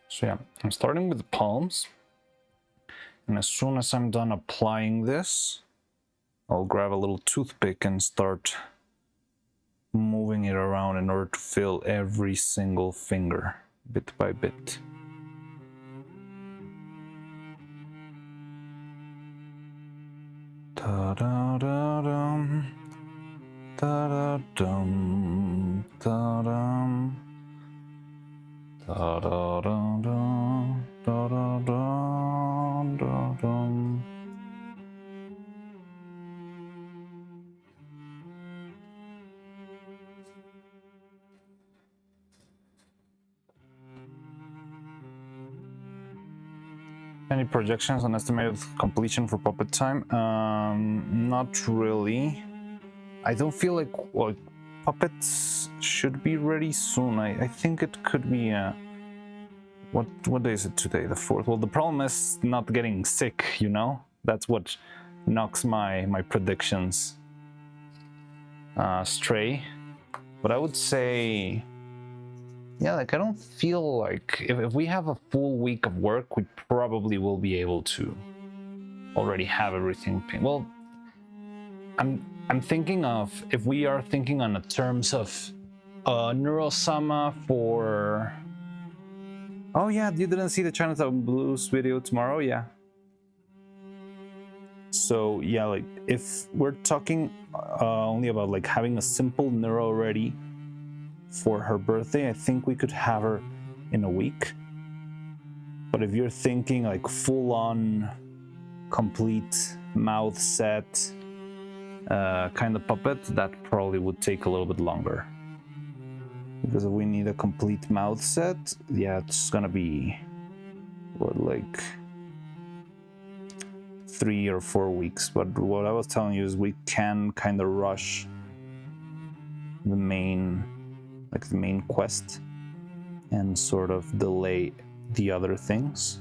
So yeah, I'm starting with the palms. And as soon as I'm done applying this, I'll grab a little toothpick and start moving it around in order to fill every single finger, bit by bit. Da-da-da-dum, da-da-dum, da-dum, da-da-da-dum, da-da-dum, da-dum. Any projections on estimated completion for puppet time? Not really. I don't feel like puppets should be ready soon. I think it could be what day is it today? The 4th. Well, the problem is not getting sick, you know? That's what knocks my predictions stray. But I would say, yeah, like I don't feel like if we have a full week of work, we probably will be able to already have everything. Well, I'm thinking of, if we are thinking on the terms of Neuro-Sama for... Oh yeah, you didn't see the Chinatown Blues video tomorrow? Yeah. So yeah, like if we're talking only about like having a simple neuro ready for her birthday, I think we could have her in a week. But if you're thinking like full-on complete mouth set kind of puppet, that probably would take a little bit longer, because if we need a complete mouth set, yeah, it's gonna be what, like 3 or 4 weeks. But what I was telling you is we can kind of rush the main quest and sort of delay the other things.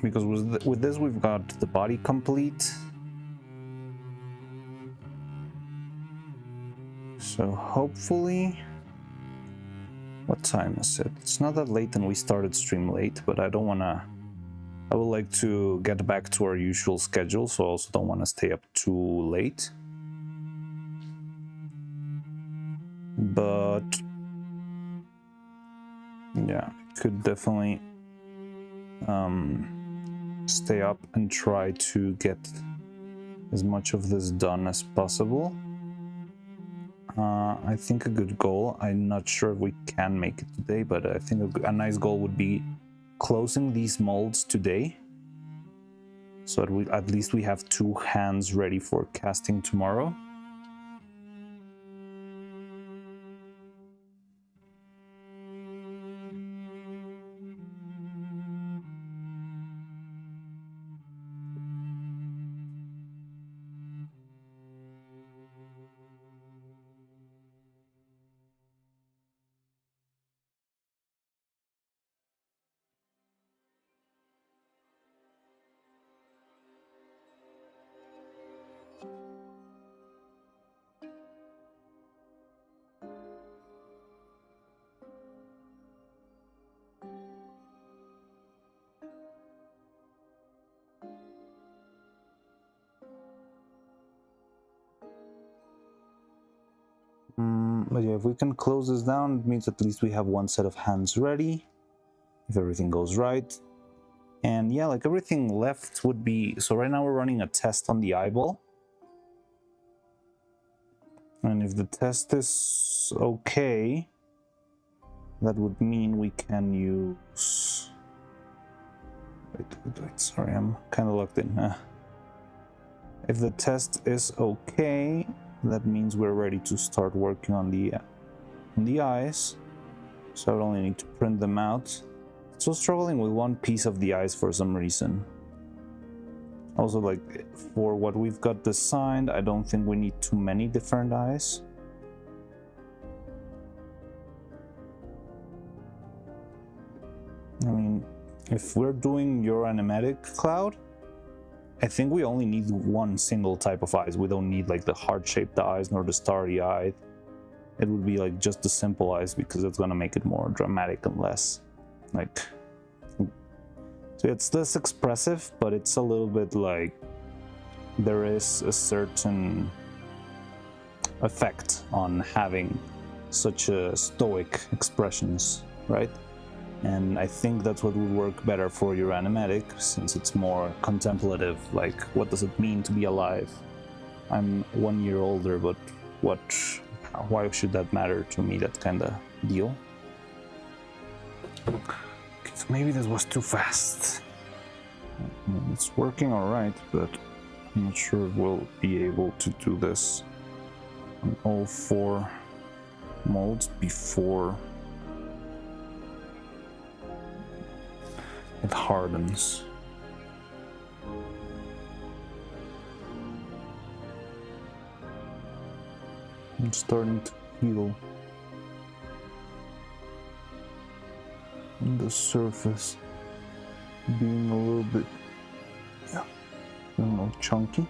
Because with this we've got the body complete. So hopefully, what time is it? It's not that late and we started stream late, but I don't wanna, I would like to get back to our usual schedule, so I also don't want to stay up too late. But yeah, could definitely stay up and try to get as much of this done as possible. I think a good goal, I'm not sure if we can make it today, but I think a nice goal would be closing these molds today, so that at least we have 2 hands ready for casting tomorrow. But yeah, if we can close this down, it means at least we have 1 set of hands ready, if everything goes right. And yeah, like everything left would be, so right now we're running a test on the eyeball. And if the test is okay, that would mean we can use... Wait, sorry, I'm kind of locked in. If the test is okay, that means we're ready to start working on the eyes. So I would only need to print them out. So struggling with one piece of the eyes for some reason. Also, like, for what we've got designed, I don't think we need too many different eyes. I mean, if we're doing your animatic cloud, I think we only need 1 single type of eyes. We don't need like the heart-shaped eyes nor the starry eye. it would be like just the simple eyes, because it's gonna make it more dramatic and less like, so it's less expressive, but it's a little bit like there is a certain effect on having such a stoic expressions, right? And I think that's what would work better for your animatic, since it's more contemplative, like what does it mean to be alive? I'm 1 year older, but why should that matter to me, that kind of deal? Okay, so maybe this was too fast. It's working all right, but I'm not sure we'll be able to do this on all 4 molds before it hardens. I'm starting to feel the surface being a little bit, I don't know, chunky.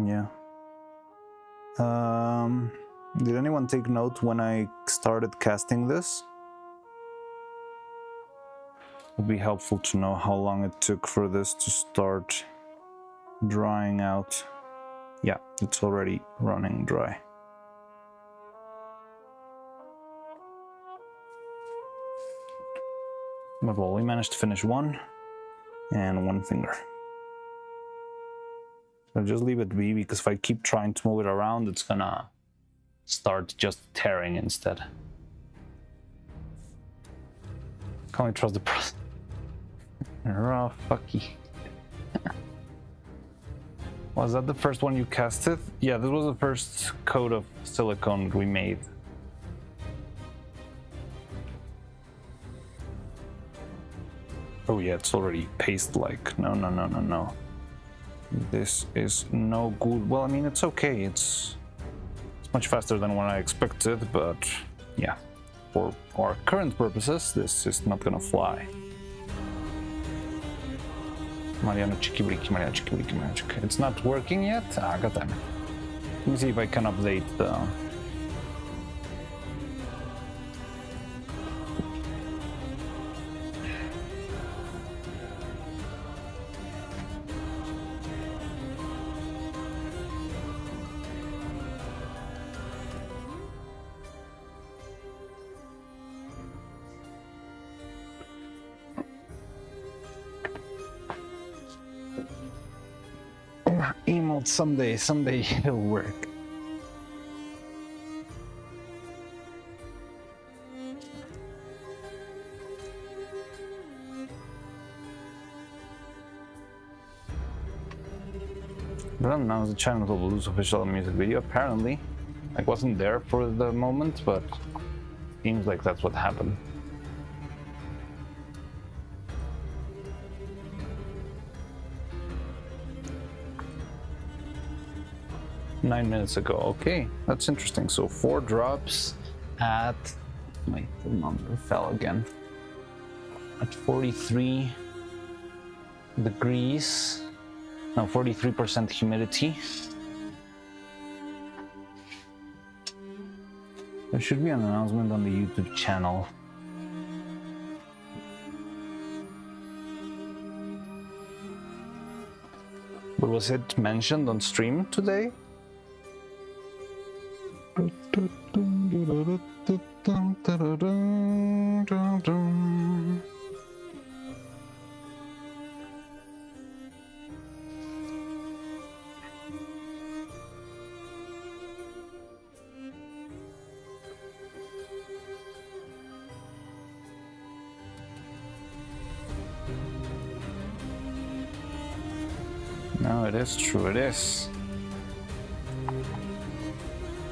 Yeah. Did anyone take note when I started casting this? It would be helpful to know how long it took for this to start drying out. Yeah, it's already running dry. But well, we managed to finish 1 and 1 finger. So just leave it be, because if I keep trying to move it around, it's gonna start just tearing instead. Can't we trust the process? Raw fucky. Was that the first one you casted? Yeah, this was the first coat of silicone we made. Oh yeah, it's already paste-like. No. This is no good. Well, I mean, it's okay. It's much faster than what I expected, but yeah, for our current purposes, this is not gonna fly. Mariano Chiki Briki, Mariano Chiki Briki, Mariano Chiki. It's not working yet? Ah, goddammit. Let me see if I can update the... emote someday it'll work. But now the channel will lose official music video. Apparently, I wasn't there for the moment, but seems like that's what happened. Nine minutes ago. Okay, that's interesting. So 4 drops at, my thermometer fell again, at 43 degrees. No, 43% humidity. There should be an announcement on the YouTube channel. But was it mentioned on stream today? No, it is true, it is.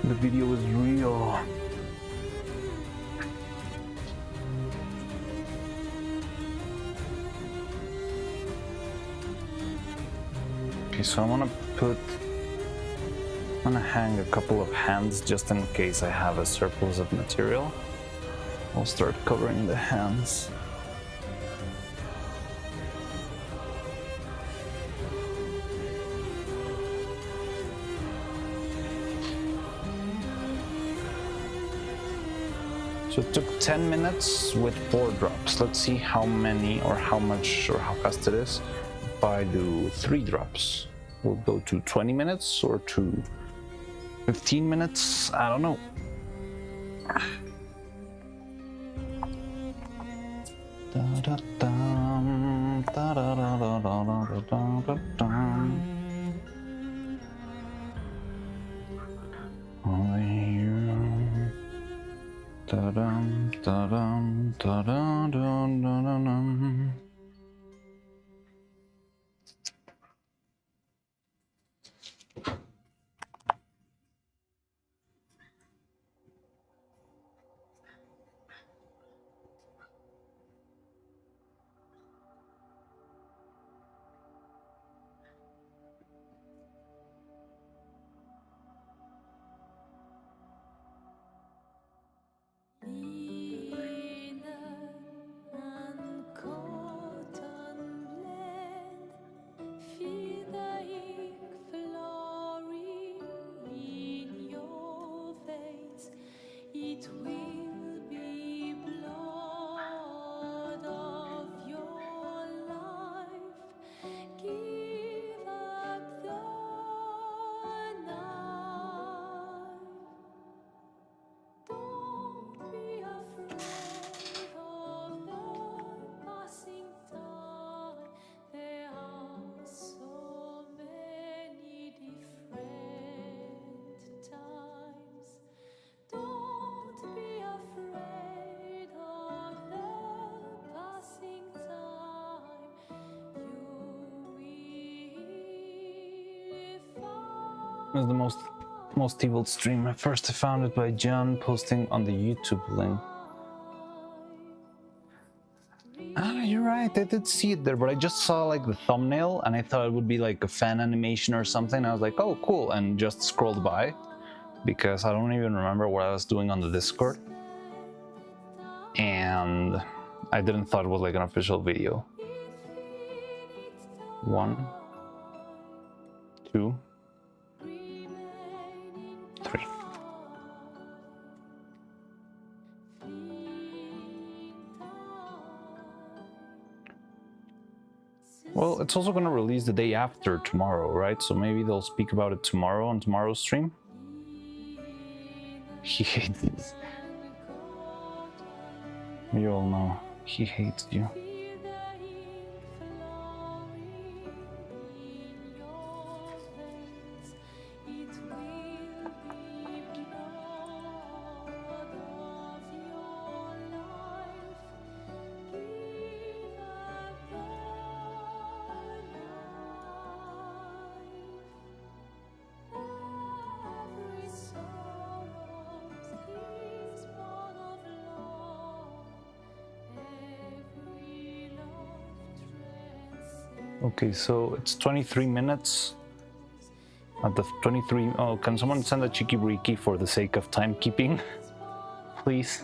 The video is real. Okay, so I'm gonna put I'm gonna hang a couple of hands just in case I have a surplus of material. I'll start covering the hands. So it took 10 minutes with 4 drops. Let's see how many or how much or how fast it is if I do 3 drops. We'll go to 20 minutes or to 15 minutes. I don't know. Line and cotton blend, feel the ink flowing in your veins. It will be blood of your life. Give up the knife. Don't be afraid of the passing time. There are so many different times. Don't be afraid of the passing time. You will find. It was the most evil stream. First I found it by John posting on the YouTube link. Ah, you're right, I did see it there, but I just saw like the thumbnail and I thought it would be like a fan animation or something. I was like, oh cool, and just scrolled by because I don't even remember what I was doing on the Discord. And I didn't thought it was like an official video. 1, 2, 3. Well, it's also going to release the day after tomorrow, right? So maybe they'll speak about it tomorrow on tomorrow's stream. He hates this. You all know he hates you. Okay, so it's 23 minutes. At the 23, oh, can someone send a cheeky breaky for the sake of timekeeping? Please.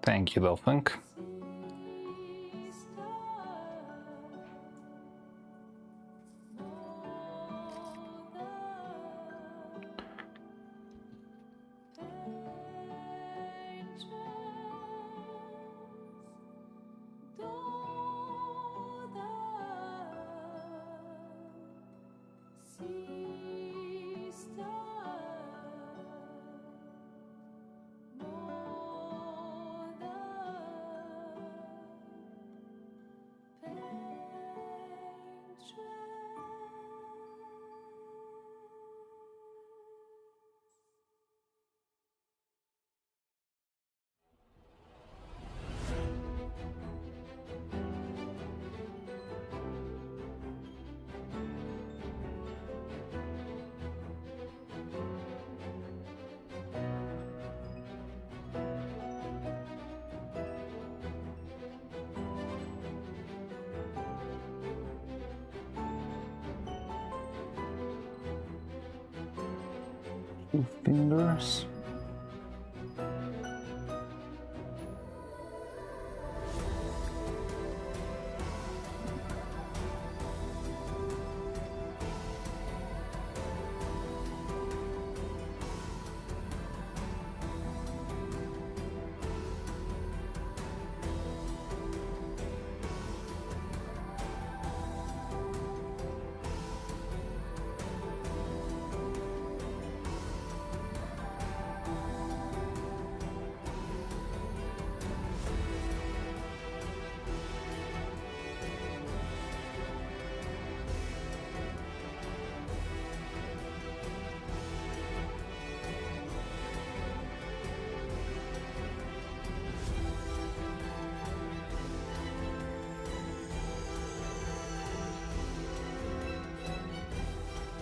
Thank you, Dolphink. 2 fingers.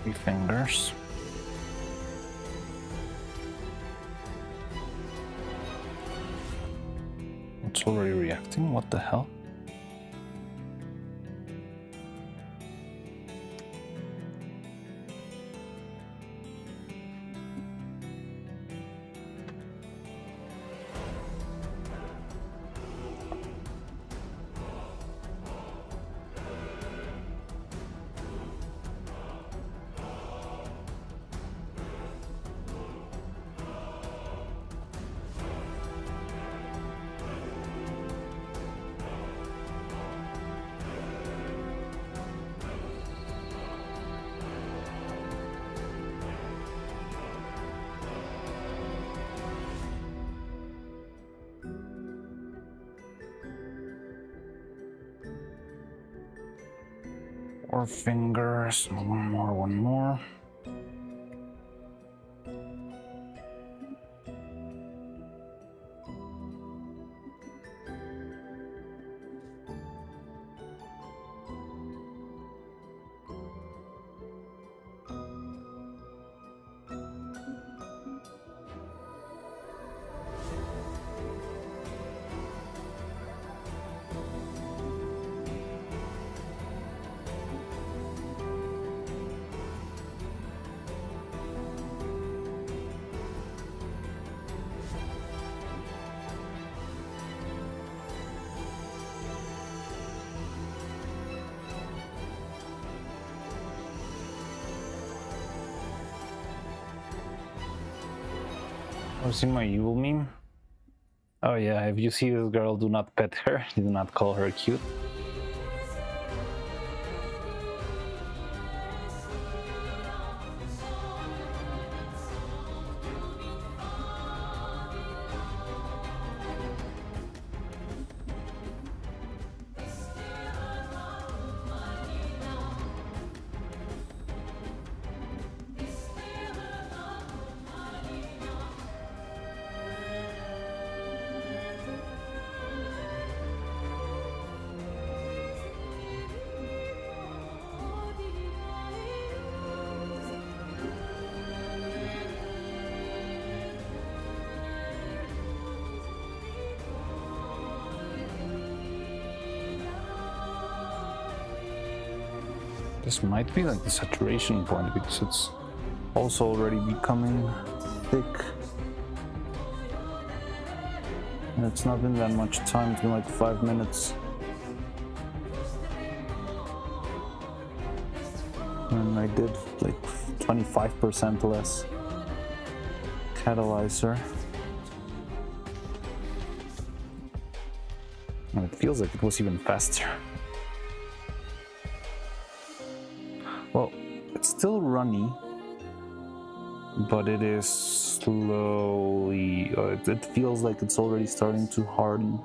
Three fingers. It's already reacting, what the hell? Four fingers, one more. I've seen my evil meme. Oh yeah, if you see this girl, do not pet her. Do not call her cute. This might be like the saturation point because it's also already becoming thick. And it's not been that much time, it's been like 5 minutes. And I did like 25% less catalyzer. And it feels like it was even faster. Well, it's still runny, but it is slowly, it feels like it's already starting to harden.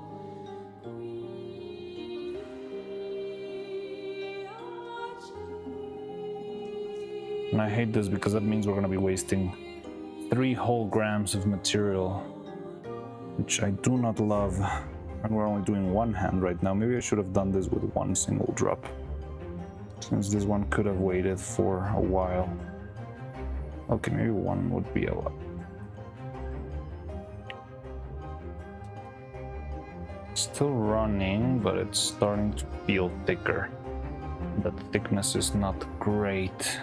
And I hate this because that means we're gonna be wasting 3 whole grams of material, which I do not love. And we're only doing one hand right now. Maybe I should have done this with one single drop, since this one could have waited for a while. Okay, maybe one would be a lot. Still running, but it's starting to feel thicker. The thickness is not great.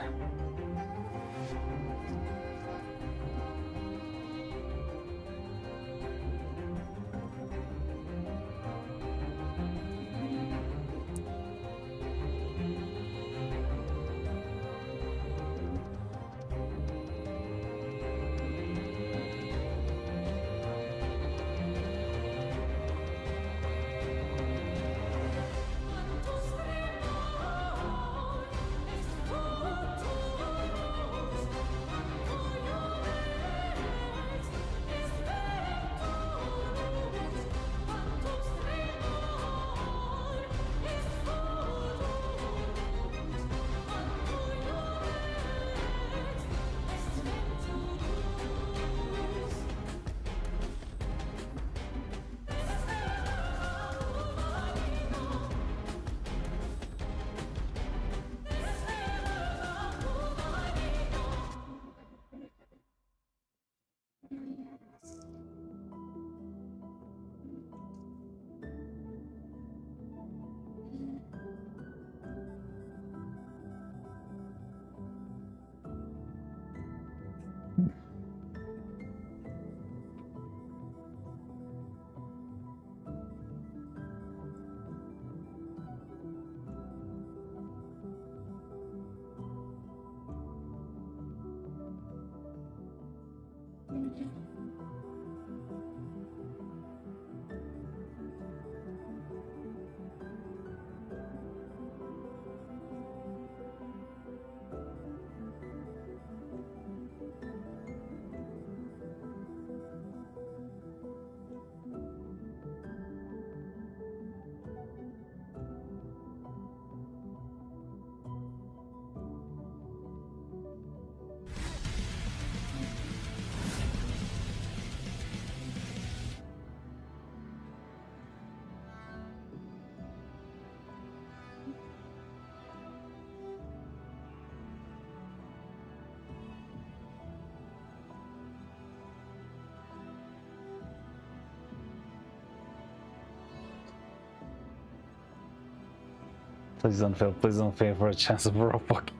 Please don't fail. Please don't fail for a chance of rope walking.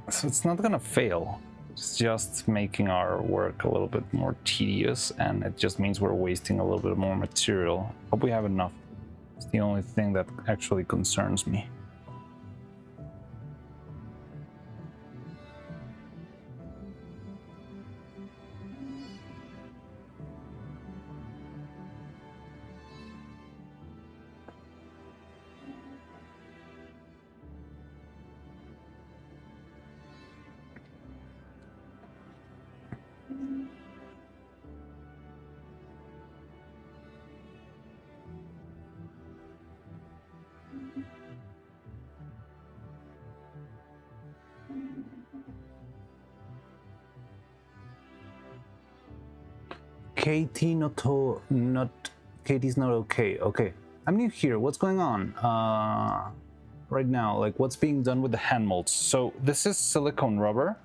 So it's not gonna fail. It's just making our work a little bit more tedious, and it just means we're wasting a little bit more material. Hope we have enough. It's the only thing that actually concerns me. Katie's not okay. Okay, I'm new here. What's going on? Right now, like what's being done with the hand molds? So this is silicone rubber,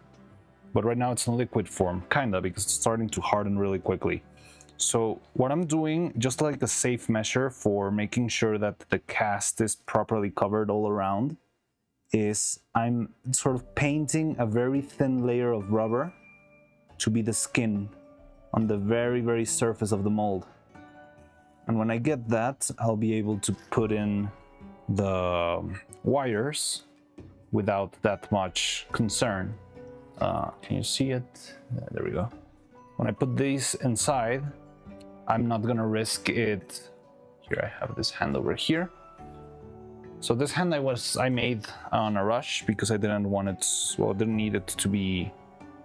but right now it's in liquid form, kinda, because it's starting to harden really quickly. So what I'm doing, just like a safe measure for making sure that the cast is properly covered all around, is I'm sort of painting a very thin layer of rubber to be the skin on the very, very surface of the mold. And when I get that, I'll be able to put in the wires without that much concern. Can you see it? There we go. When I put these inside, I'm not gonna risk it. Here I have this hand over here. So this hand I made on a rush because I didn't want it, well, I didn't need it to be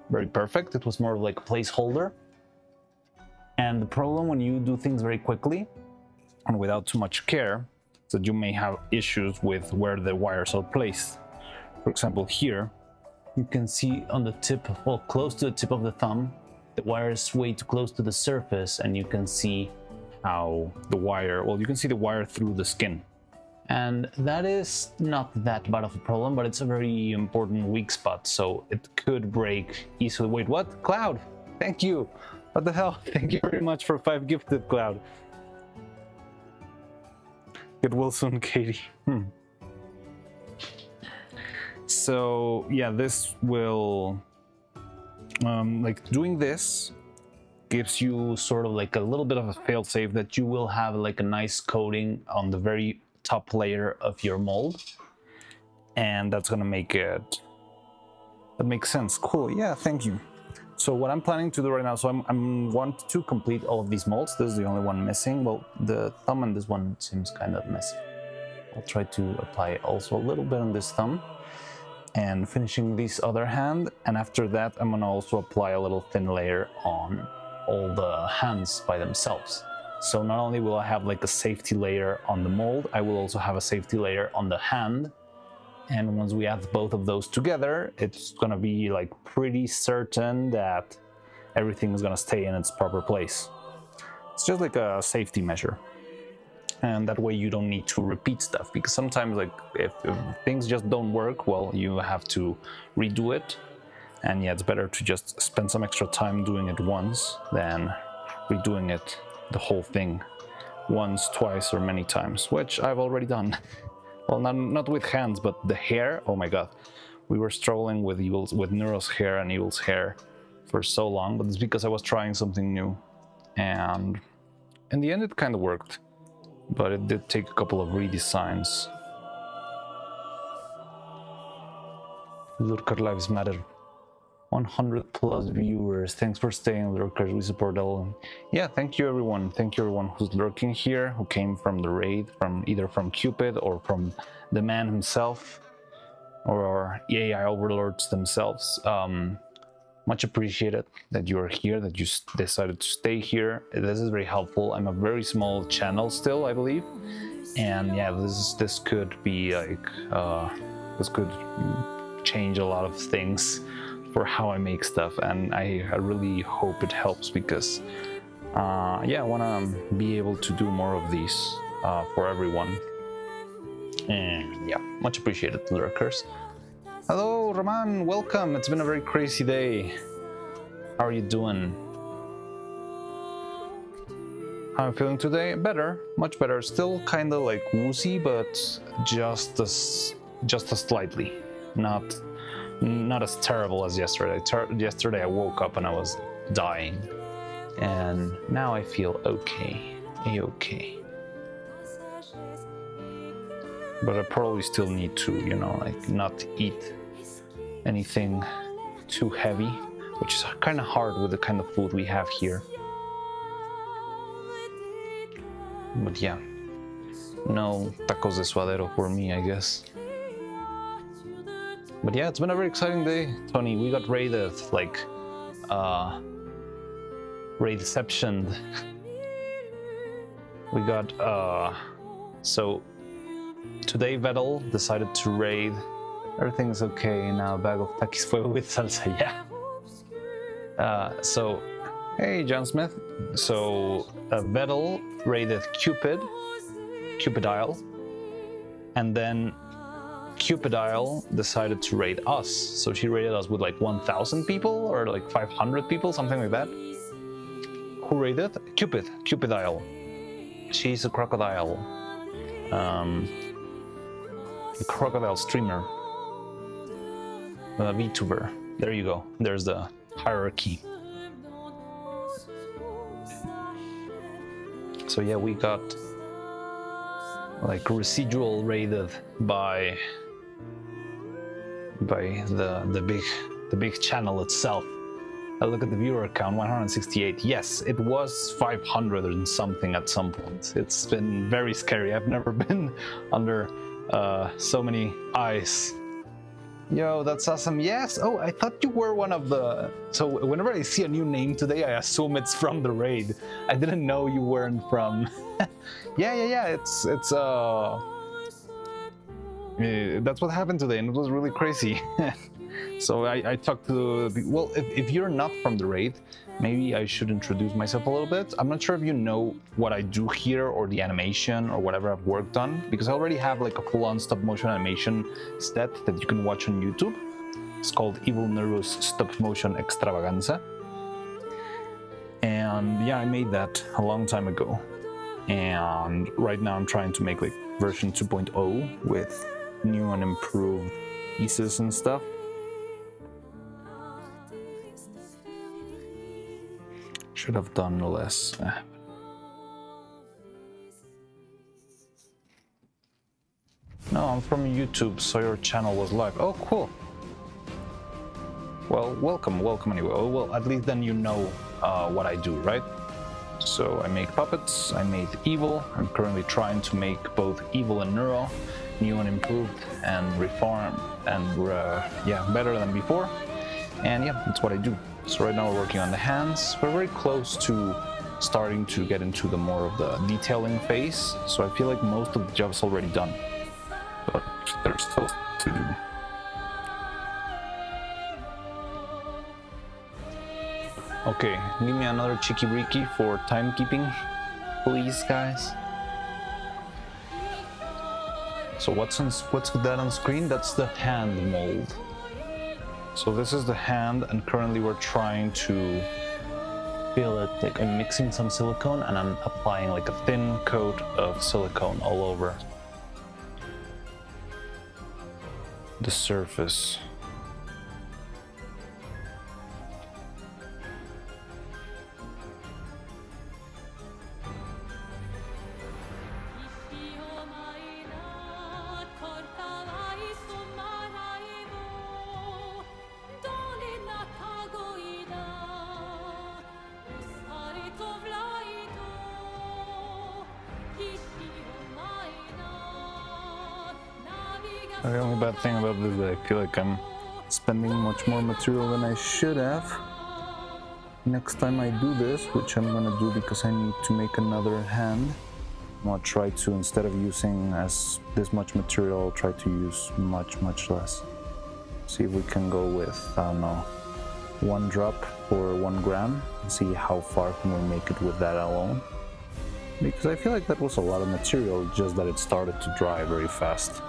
very perfect. It was more of like a placeholder. And the problem when you do things very quickly and without too much care is that you may have issues with where the wires are placed. For example, here, you can see on the tip, well, close to the tip of the thumb, the wire is way too close to the surface, and you can see how the wire, well, you can see the wire through the skin. And that is not that bad of a problem, but it's a very important weak spot, so it could break easily. Wait, what? Cloud, thank you. What the hell? Thank you very much for 5 gifted, Cloud. Get well soon, Katie. So yeah, this will, like doing this gives you sort of like a little bit of a fail-safe that you will have like a nice coating on the very top layer of your mold. And that's gonna make it, that makes sense. Cool, yeah, thank you. So what I'm planning to do right now, so I'm want to complete all of these molds. This is the only one missing. Well, the thumb and this one seems kind of messy. I'll try to apply also a little bit on this thumb and finishing this other hand. And after that, I'm gonna also apply a little thin layer on all the hands by themselves. So not only will I have like a safety layer on the mold, I will also have a safety layer on the hand. And once we add both of those together, it's gonna be like pretty certain that everything is gonna stay in its proper place. It's just like a safety measure. And that way you don't need to repeat stuff, because sometimes like if things just don't work, well, you have to redo it. And yeah, it's better to just spend some extra time doing it once than redoing it, the whole thing, once, twice, or many times, which I've already done. Well, not with hands, but the hair. Oh my god, we were struggling with Neuro's hair and Evil's hair for so long, but it's because I was trying something new, and in the end it kind of worked, but it did take a couple of redesigns. Lurker Lives Matter. 100 plus viewers. Thanks for staying, lurkers. We support all. Yeah, thank you everyone. Thank you everyone who's lurking here, who came from the raid, from either from Cupid or from the man himself, or AI overlords themselves. Much appreciated that you are here, that you decided to stay here. This is very helpful. I'm a very small channel still, I believe, and yeah, this could be like this could change a lot of things for how I make stuff, and I really hope it helps, because yeah, I want to be able to do more of these for everyone. And yeah, much appreciated, lurkers. Hello, Roman, welcome. It's been a very crazy day. How are you doing? How I'm feeling today? Better, much better. Still kind of like woozy, but just as slightly. Not as terrible as yesterday. Yesterday I woke up and I was dying, and now I feel okay, a-okay. But I probably still need to, you know, like not eat anything too heavy, which is kind of hard with the kind of food we have here. But yeah, no tacos de suadero for me, I guess. But yeah, it's been a very exciting day, Tony. We got raided, like, raidceptioned. We got, so today Vettel decided to raid. Everything is okay now. A bag of takis fuego with salsa, yeah. So, hey, John Smith. So, Vettel raided Cupidile, and then Cupidile decided to raid us. So she raided us with like 1,000 people or like 500 people, something like that. Who raided? Cupidile. She's a crocodile. A crocodile streamer. A VTuber. There you go. There's the hierarchy. So yeah, we got like residual raided by the big channel itself. I look at the viewer count, 168. Yes, it was 500 and something at some point. It's been very scary. I've never been under so many eyes. Yo, that's awesome. Yes. Oh, I thought you were one of the... So whenever I see a new name today, I assume it's from the raid. I didn't know you weren't from... yeah. It's that's what happened today, and it was really crazy. So I talked to... Well, if you're not from the raid, maybe I should introduce myself a little bit. I'm not sure if you know what I do here or the animation or whatever I've worked on, because I already have like a full-on stop-motion animation set that you can watch on YouTube. It's called Evil Nero's Stop-Motion Extravaganza. And yeah, I made that a long time ago. And right now I'm trying to make like version 2.0 with new and improved pieces and stuff. Should have done less. No, I'm from YouTube, so your channel was live. Oh, cool. Well, welcome anyway. Oh, well, at least then you know what I do, right? So I make puppets, I made Evil. I'm currently trying to make both Evil and Neuro, new and improved and reformed and yeah, better than before. And yeah, that's what I do. So right now we're working on the hands. We're very close to starting to get into the more of the detailing phase. So I feel like most of the job's already done, but there's still to do. Okay, give me another Chicky Ricky for timekeeping, please, guys. So what's that on screen? That's the hand mold. So this is the hand, and currently we're trying to fill it. Like I'm mixing some silicone and I'm applying like a thin coat of silicone all over the surface. The only bad thing about this is that I feel like I'm spending much more material than I should have. Next time I do this, which I'm gonna do because I need to make another hand, I'm gonna try to, instead of using this much material, I'll try to use much less. See if we can go with, I don't know, 1 drop for 1 gram, and see how far can we make it with that alone. Because I feel like that was a lot of material, just that it started to dry very fast.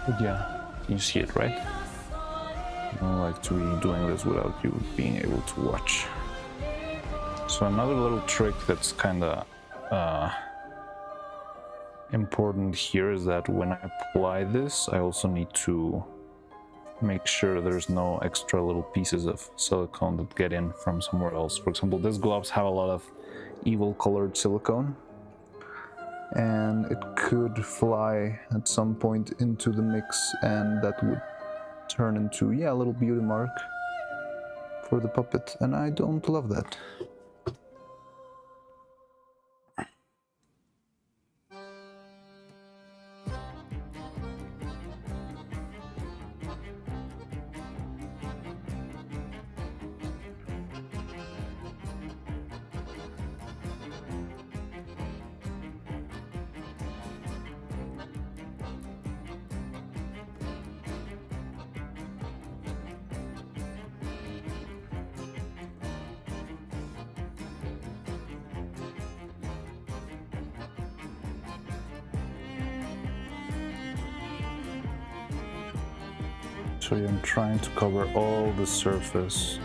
But yeah, you see it, right? I don't like to be doing this without you being able to watch. So So another little trick that's kind of important here is that when I apply this, I also need to make sure there's no extra little pieces of silicone that get in from somewhere else. For example, these gloves have a lot of evil colored silicone, and it could fly at some point into the mix, and that would turn into, yeah, a little beauty mark for the puppet, and I don't love that. So I'm trying to cover all the surface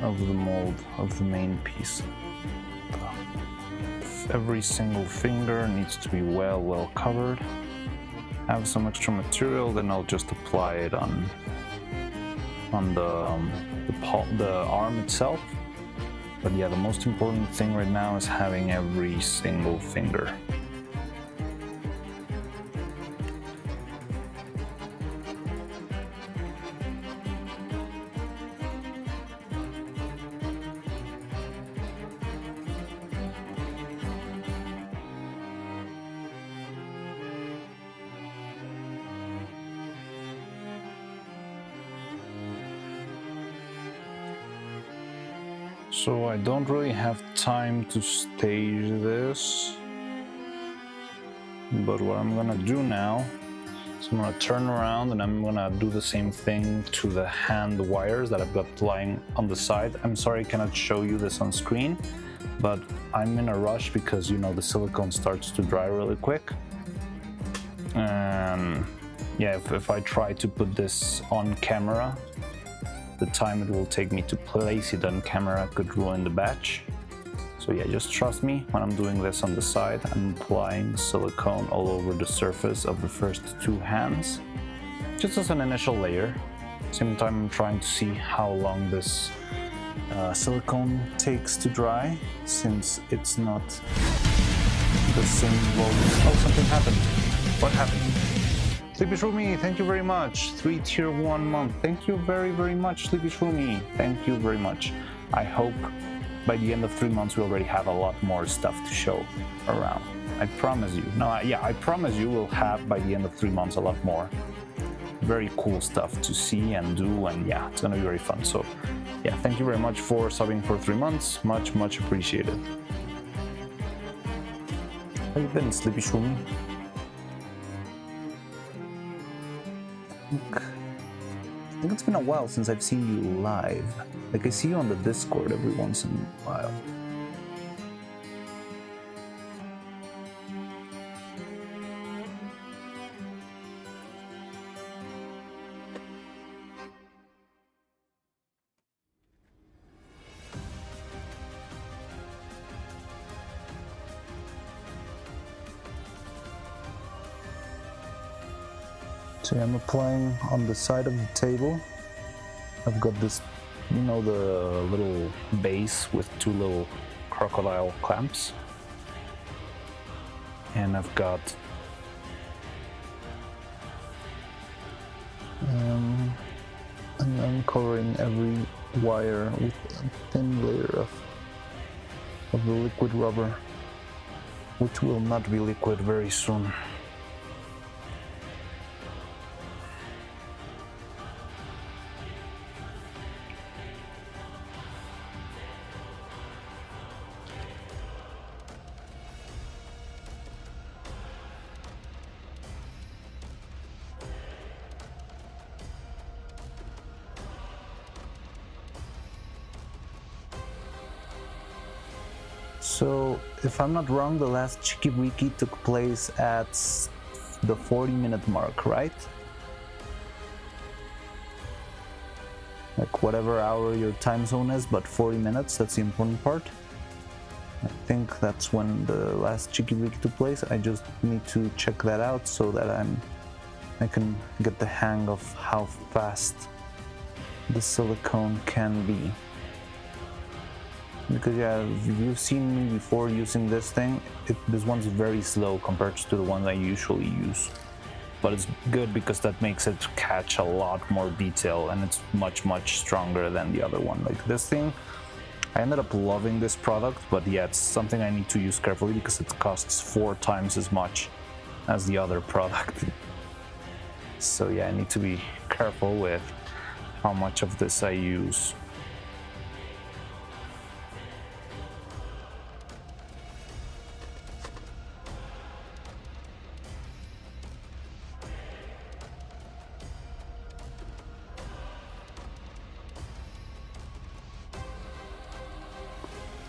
of the mold of the main piece. Every single finger needs to be well covered. Have some extra material, then I'll just apply it on the arm itself. But yeah, the most important thing right now is having every single finger. So I don't really have time to stage this, but what I'm gonna do now is I'm gonna turn around and I'm gonna do the same thing to the hand wires that I've got lying on the side. I'm sorry I cannot show you this on screen, but I'm in a rush because, you know, the silicone starts to dry really quick. And yeah, if I try to put this on camera, the time it will take me to place it on camera could ruin the batch. So yeah, just trust me when I'm doing this on the side. I'm applying silicone all over the surface of the first two hands, just as an initial layer. Same time I'm trying to see how long this silicone takes to dry, since it's not the same volume. Oh, something happened. What happened? Sleepy Shroomy, thank you very much. 3 tier 1 month. Thank you very much, Sleepy Shroomy. Thank you very much. I hope by the end of 3 months we already have a lot more stuff to show around. I promise you. No, I promise you we'll have by the end of 3 months a lot more very cool stuff to see and do, and yeah, it's gonna be very fun. So yeah, thank you very much for subbing for 3 months. Much appreciated. How you been, Sleepy Shroomy? I think it's been a while since I've seen you live. Like, I see you on the Discord every once in a while. So I'm applying on the side of the table. I've got this, you know, the little base with 2 little crocodile clamps. And I've got and I'm covering every wire with a thin layer of the liquid rubber, which will not be liquid very soon. So, if I'm not wrong, the last Chicky Wiki took place at the 40-minute mark, right? Like whatever hour your time zone is, but 40 minutes, that's the important part. I think that's when the last Cheeky Week took place. I just need to check that out so that I can get the hang of how fast the silicone can be. Because yeah, if you've seen me before using this thing, this one's very slow compared to the one I usually use. But it's good because that makes it catch a lot more detail, and it's much stronger than the other one. Like this thing, I ended up loving this product, but yeah, it's something I need to use carefully because it costs 4 times as much as the other product. So yeah, I need to be careful with how much of this I use.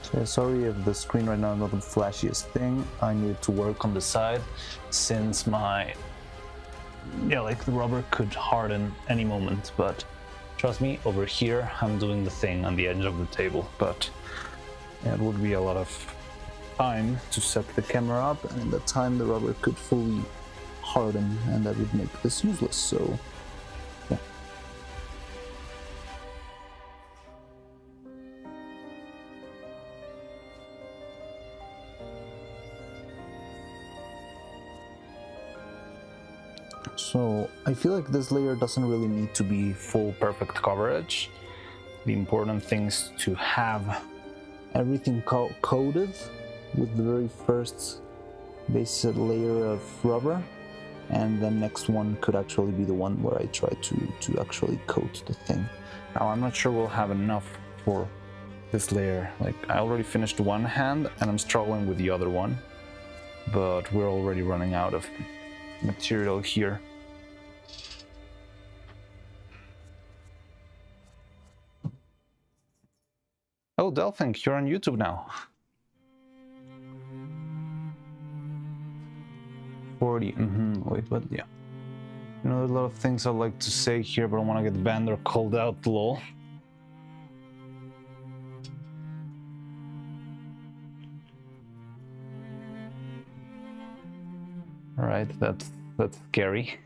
So sorry if the screen right now is not the flashiest thing. I need to work on the side since my like the rubber could harden any moment, but trust me, over here I'm doing the thing on the edge of the table. But yeah, it would be a lot of time to set the camera up, and in that time the rubber could fully harden, and that would make this useless. So yeah. So I feel like this layer doesn't really need to be full perfect coverage. The important thing is to have everything coated with the very first base layer of rubber, and the next one could actually be the one where I try to actually coat the thing. Now I'm not sure we'll have enough for this layer. Like I already finished one hand and I'm struggling with the other one, but we're already running out of material here. Oh, Delphink, you're on YouTube now. 40. Wait, but yeah. You know, there's a lot of things I'd like to say here, but I don't want to get banned or called out, lol. Alright, that's scary.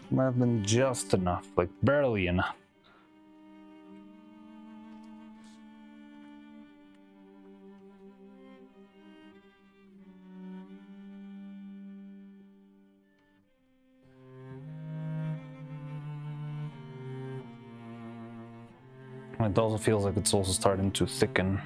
Might have been just enough, like barely enough. It also feels like it's also starting to thicken.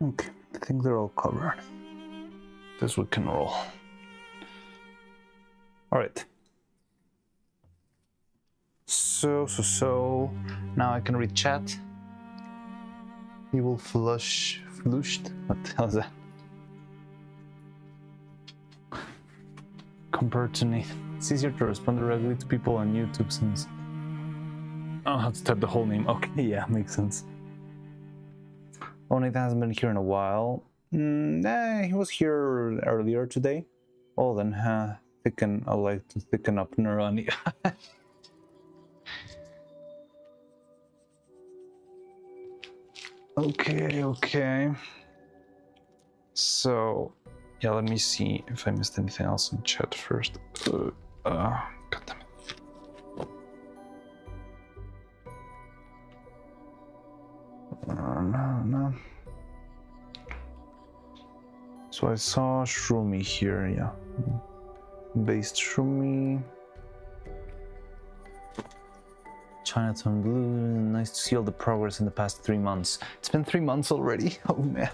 Okay, I think they're all covered. This we can roll. All right. So. Now I can read chat. He will flushed. What the hell is that? Compared to Nathan, it's easier to respond directly to people on YouTube since I'll have to type the whole name. Okay, yeah, makes sense. Oh, Nathan hasn't been here in a while. Nah, he was here earlier today. Oh, then I like to thicken up Neuro. Okay. So, yeah, let me see if I missed anything else in chat first. God damn it. No. So I saw Shroomy here, yeah. Based Shroomy. Chinatown Blue, nice to see all the progress in the past 3 months. It's been 3 months already? Oh man.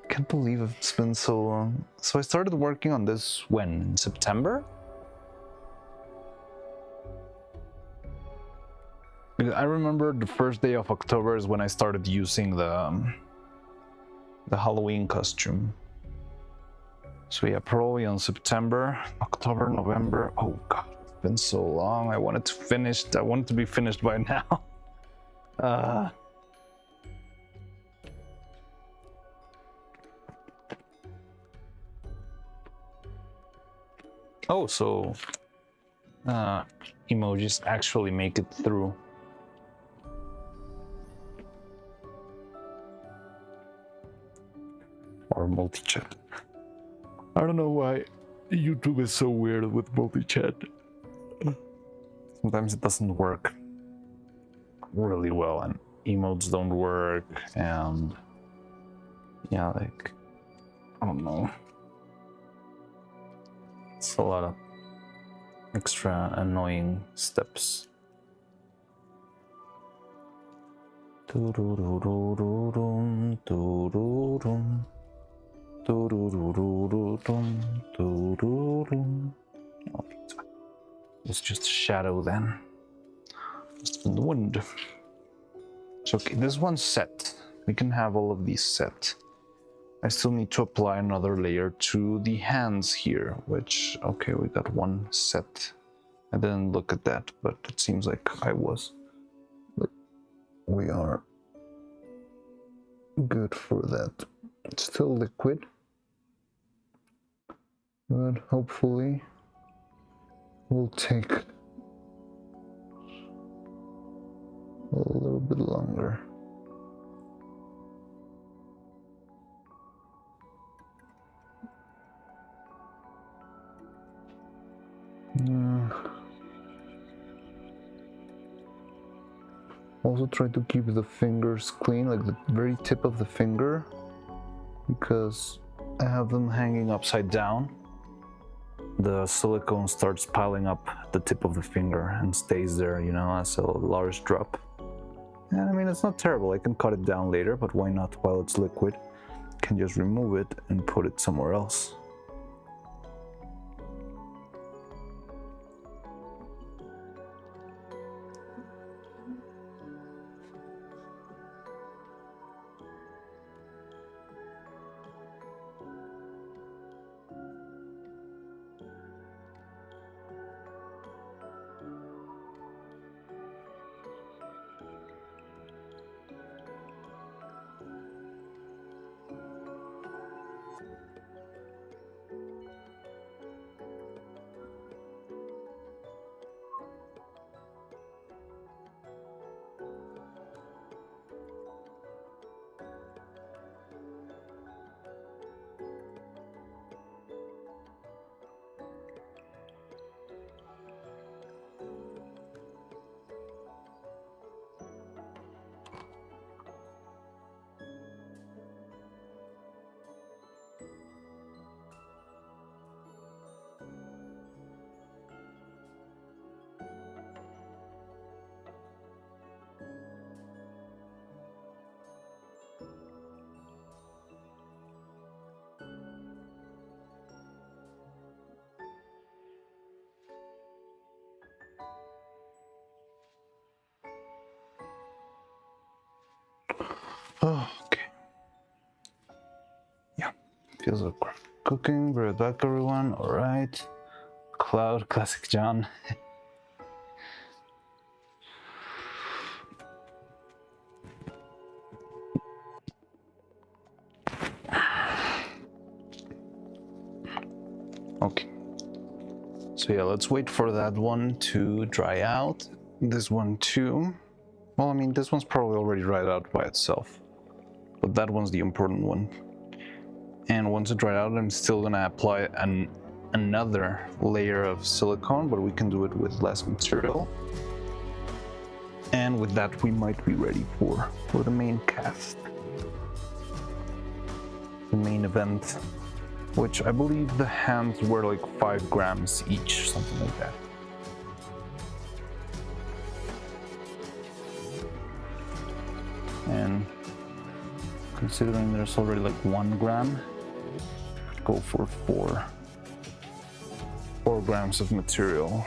Can't believe it's been so long. So I started working on this when? In September? Because I remember the first day of October is when I started using the Halloween costume. So yeah, probably on September, October, November. Oh god, it's been so long. I wanted to be finished by now. Oh, so emojis actually make it through. Or multi-chat. I don't know why YouTube is so weird with multi-chat. Sometimes it doesn't work really well and emotes don't work and yeah, like, I don't know. It's a lot of extra annoying steps. It's just a shadow then. Just in the wind. So okay, this one's set. We can have all of these set. I still need to apply another layer to the hands here, which, okay, we got one set. I didn't look at that, but it seems like I was. But we are good for that. It's still liquid, but hopefully will take a little bit longer. Also try to keep the fingers clean, like the very tip of the finger, because I have them hanging upside down. The silicone starts piling up at the tip of the finger and stays there, you know, as a large drop. And I mean, it's not terrible. I can cut it down later, but why not while it's liquid? I can just remove it and put it somewhere else. Oh, okay. Yeah. Feels like cooking. Very back, everyone. All right. Cloud, classic John. Okay. So yeah, let's wait for that one to dry out. This one too. Well, I mean, this one's probably already dried out by itself, but that one's the important one. And once it dried out, I'm still gonna apply another layer of silicone, but we can do it with less material. And with that, we might be ready for the main cast, the main event, which I believe the hands were like 5 grams each, something like that. And considering there's already like 1 gram, go for 4 grams of material.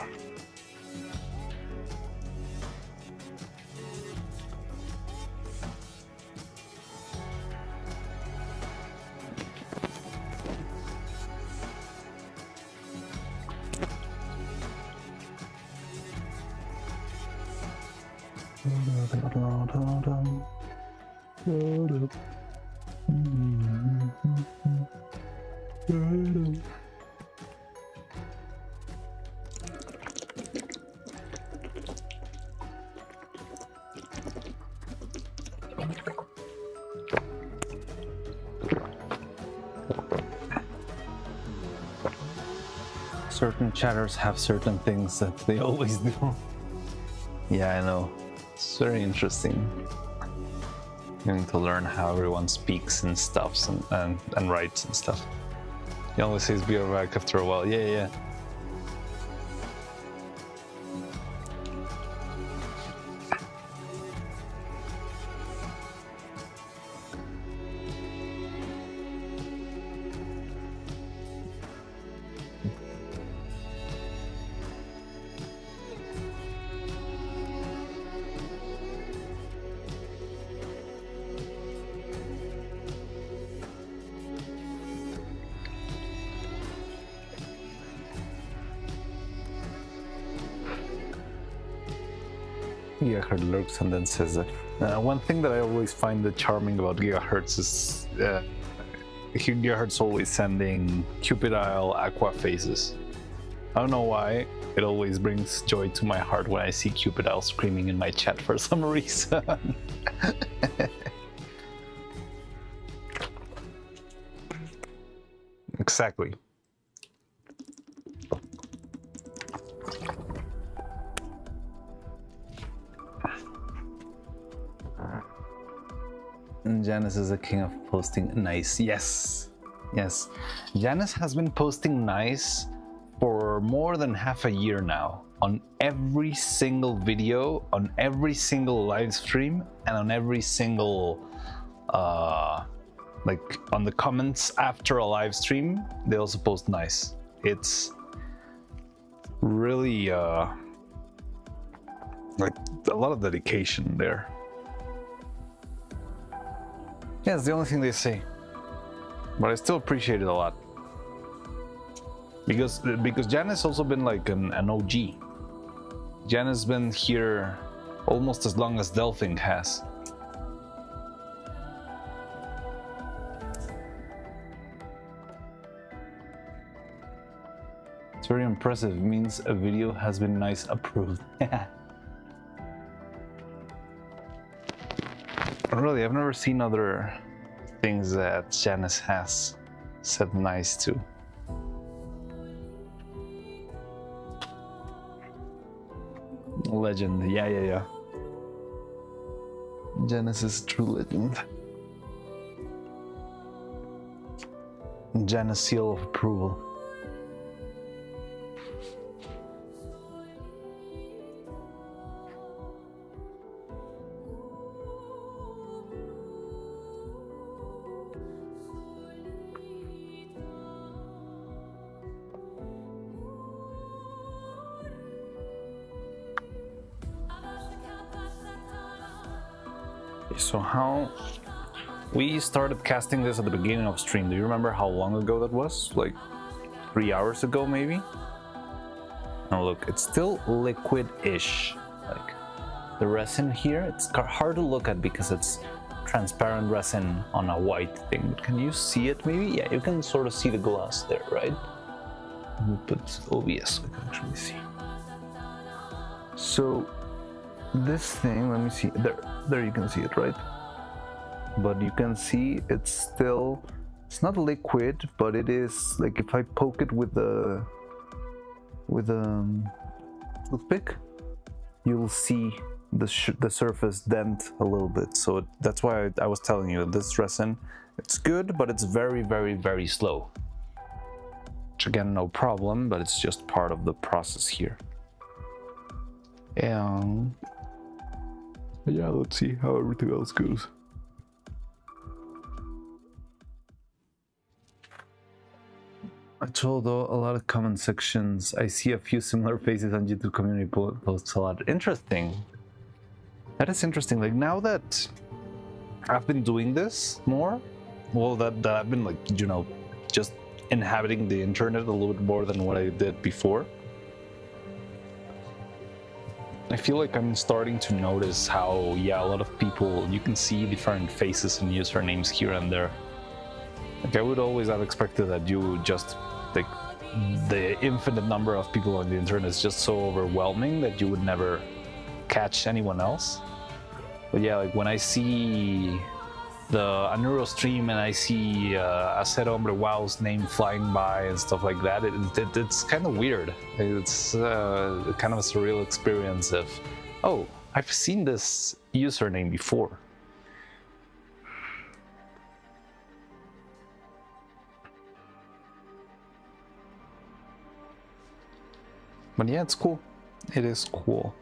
Certain chatters have certain things that they always do. Yeah, I know. It's very interesting. Getting to learn how everyone speaks and stuffs and writes and stuff. He always says be right back after a while. Yeah, yeah. Gigahertz lurks and then says that. One thing that I always find charming about Gigahertz is Gigahertz always sending Cupidile aqua faces. I don't know why, it always brings joy to my heart when I see Cupidile screaming in my chat for some reason. Exactly. Janice is the king of posting nice. Yes, yes. Janice has been posting nice for more than half a year now. On every single video, on every single live stream, and on every single, like on the comments after a live stream, they also post nice. It's really, like a lot of dedication there. Yeah, it's the only thing they say, but I still appreciate it a lot because Janice also been like an OG. Janice been here almost as long as Delphine has. It's very impressive. It means a video has been nice approved. Really, I've never seen other things that Janice has said nice to. Legend, yeah. Janice is a true legend. Janice seal of approval. So how We started casting this at the beginning of stream. Do you remember how long ago that was? Like 3 hours ago, maybe? Now look, it's still liquid-ish. Like the resin here, it's hard to look at because it's transparent resin on a white thing. But can you see it maybe? Yeah, you can sort of see the glass there, right? We'll put OBS, we can actually see. So this thing, let me see, there you can see it, right? But you can see it's still, it's not liquid, but it is like if I poke it with a toothpick, you'll see the surface dent a little bit. So that's why I was telling you that this resin, it's good, but it's very, very, very slow. Which again, no problem, but it's just part of the process here. And yeah, let's see how everything else goes. I told a lot of comment sections. I see a few similar faces on YouTube community posts a lot. Interesting. That is interesting. Like now that I've been doing this more, well, that I've been like, you know, just inhabiting the internet a little bit more than what I did before. I feel like I'm starting to notice how, yeah, a lot of people, you can see different faces and usernames here and there. Like I would always have expected that you would just, like, the infinite number of people on the internet is just so overwhelming that you would never catch anyone else. But yeah, like when I see a Neuro stream and I see a Ser Hombre Wow's name flying by and stuff like that, it's kind of weird. It's kind of a surreal experience of, oh, I've seen this username before. But yeah, it's cool. It is cool.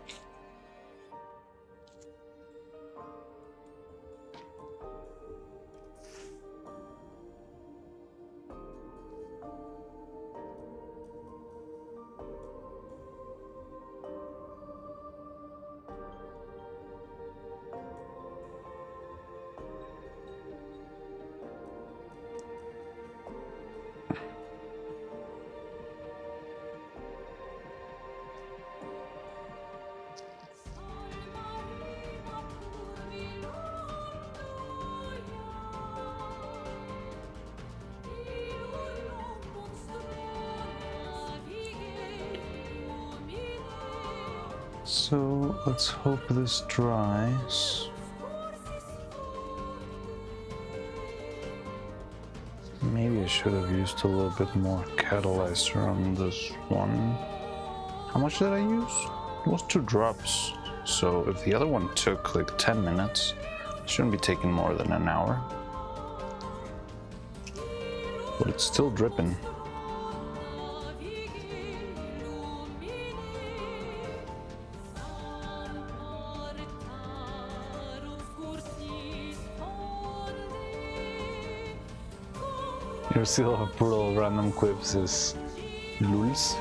So let's hope this dries. Maybe I should have used a little bit more catalyzer on this one. How much did I use? It was 2 drops. So if the other one took like 10 minutes, it shouldn't be taking more than an hour. But it's still dripping. Your seal of brutal random quips is Lulz.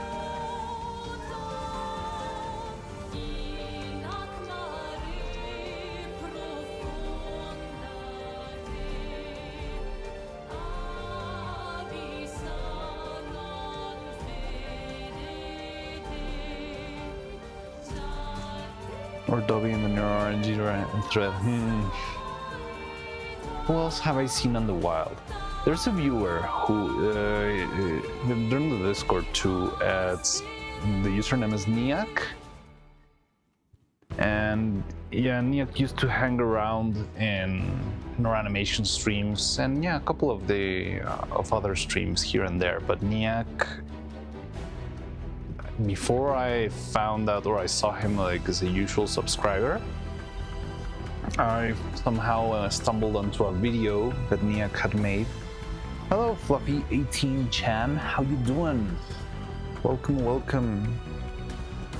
Or Dobby in the Neuro-RNG thread. Who else have I seen on the wild? There's a viewer who, during the Discord too, the username is Niak. And yeah, Niak used to hang around in Neuro-Animation streams and yeah, a couple of of other streams here and there. But Niak, before I found out or I saw him like as a usual subscriber, I somehow stumbled onto a video that Niak had made. Hello Fluffy18Chan, how you doing? Welcome, welcome.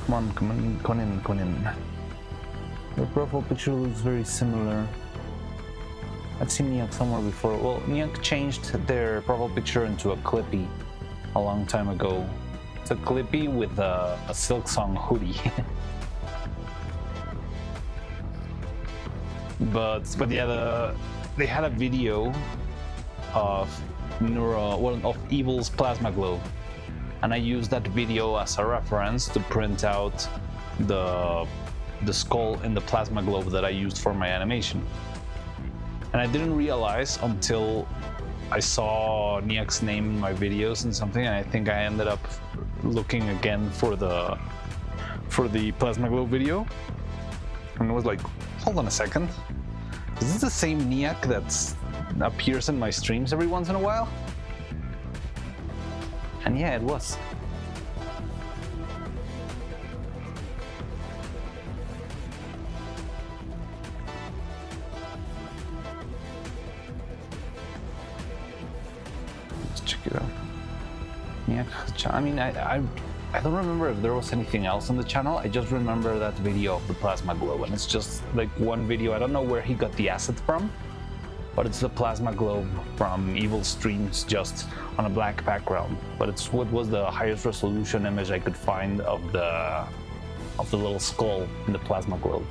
Come on, come in. Your profile picture looks very similar. I've seen Niak somewhere before. Well, Niak changed their profile picture into a Clippy a long time ago. It's a Clippy with a Silk Song hoodie. But yeah, they had a video of of Evil's plasma globe, and I used that video as a reference to print out the skull in the plasma globe that I used for my animation. And I didn't realize until I saw Niak's name in my videos and something, and I think I ended up looking again for the plasma globe video, and it was like, hold on a second, is this the same Niak that appears in my streams every once in a while? And yeah, it was. Let's check it out. Yeah, I mean, I don't remember if there was anything else on the channel. I just remember that video of the plasma globe, and it's just like one video. I don't know where he got the asset from, but it's the plasma globe from Evil streams just on a black background. But it's what was the highest resolution image I could find of the little skull in the plasma globe.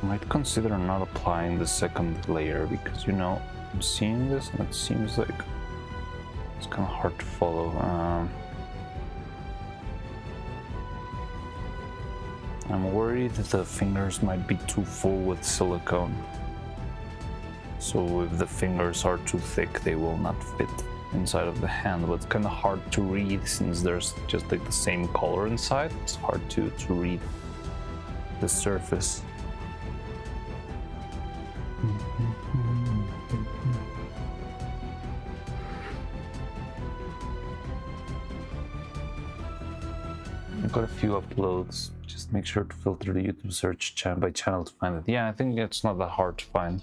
Might consider not applying the second layer because, you know, I'm seeing this and it seems like it's kind of hard to follow. I'm worried that the fingers might be too full with silicone. So if the fingers are too thick, they will not fit inside of the hand. But it's kind of hard to read since there's just like the same color inside. It's hard to read the surface. I've got a few uploads. Just make sure to filter the YouTube search by channel to find it. Yeah, I think it's not that hard to find.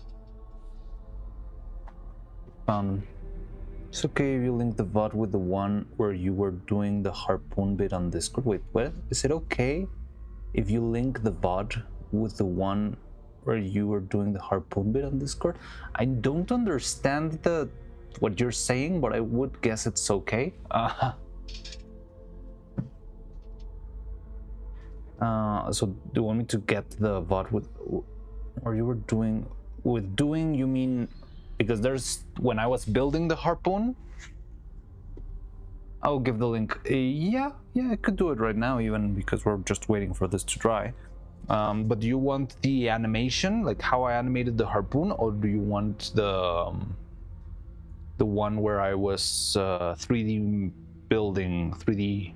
It's okay if you link the VOD with the one where you were doing the harpoon bit on Discord. Wait, what? Is it okay if you link the VOD with the one where you were doing the harpoon bit on Discord? I don't understand what you're saying, but I would guess it's okay. So do you want me to get the VOD with, or you were doing, with doing you mean, because there's, when I was building the harpoon, I'll give the link. Yeah, I could do it right now even because we're just waiting for this to dry. But do you want the animation, like how I animated the harpoon, or do you want the one where I was 3D building, 3D,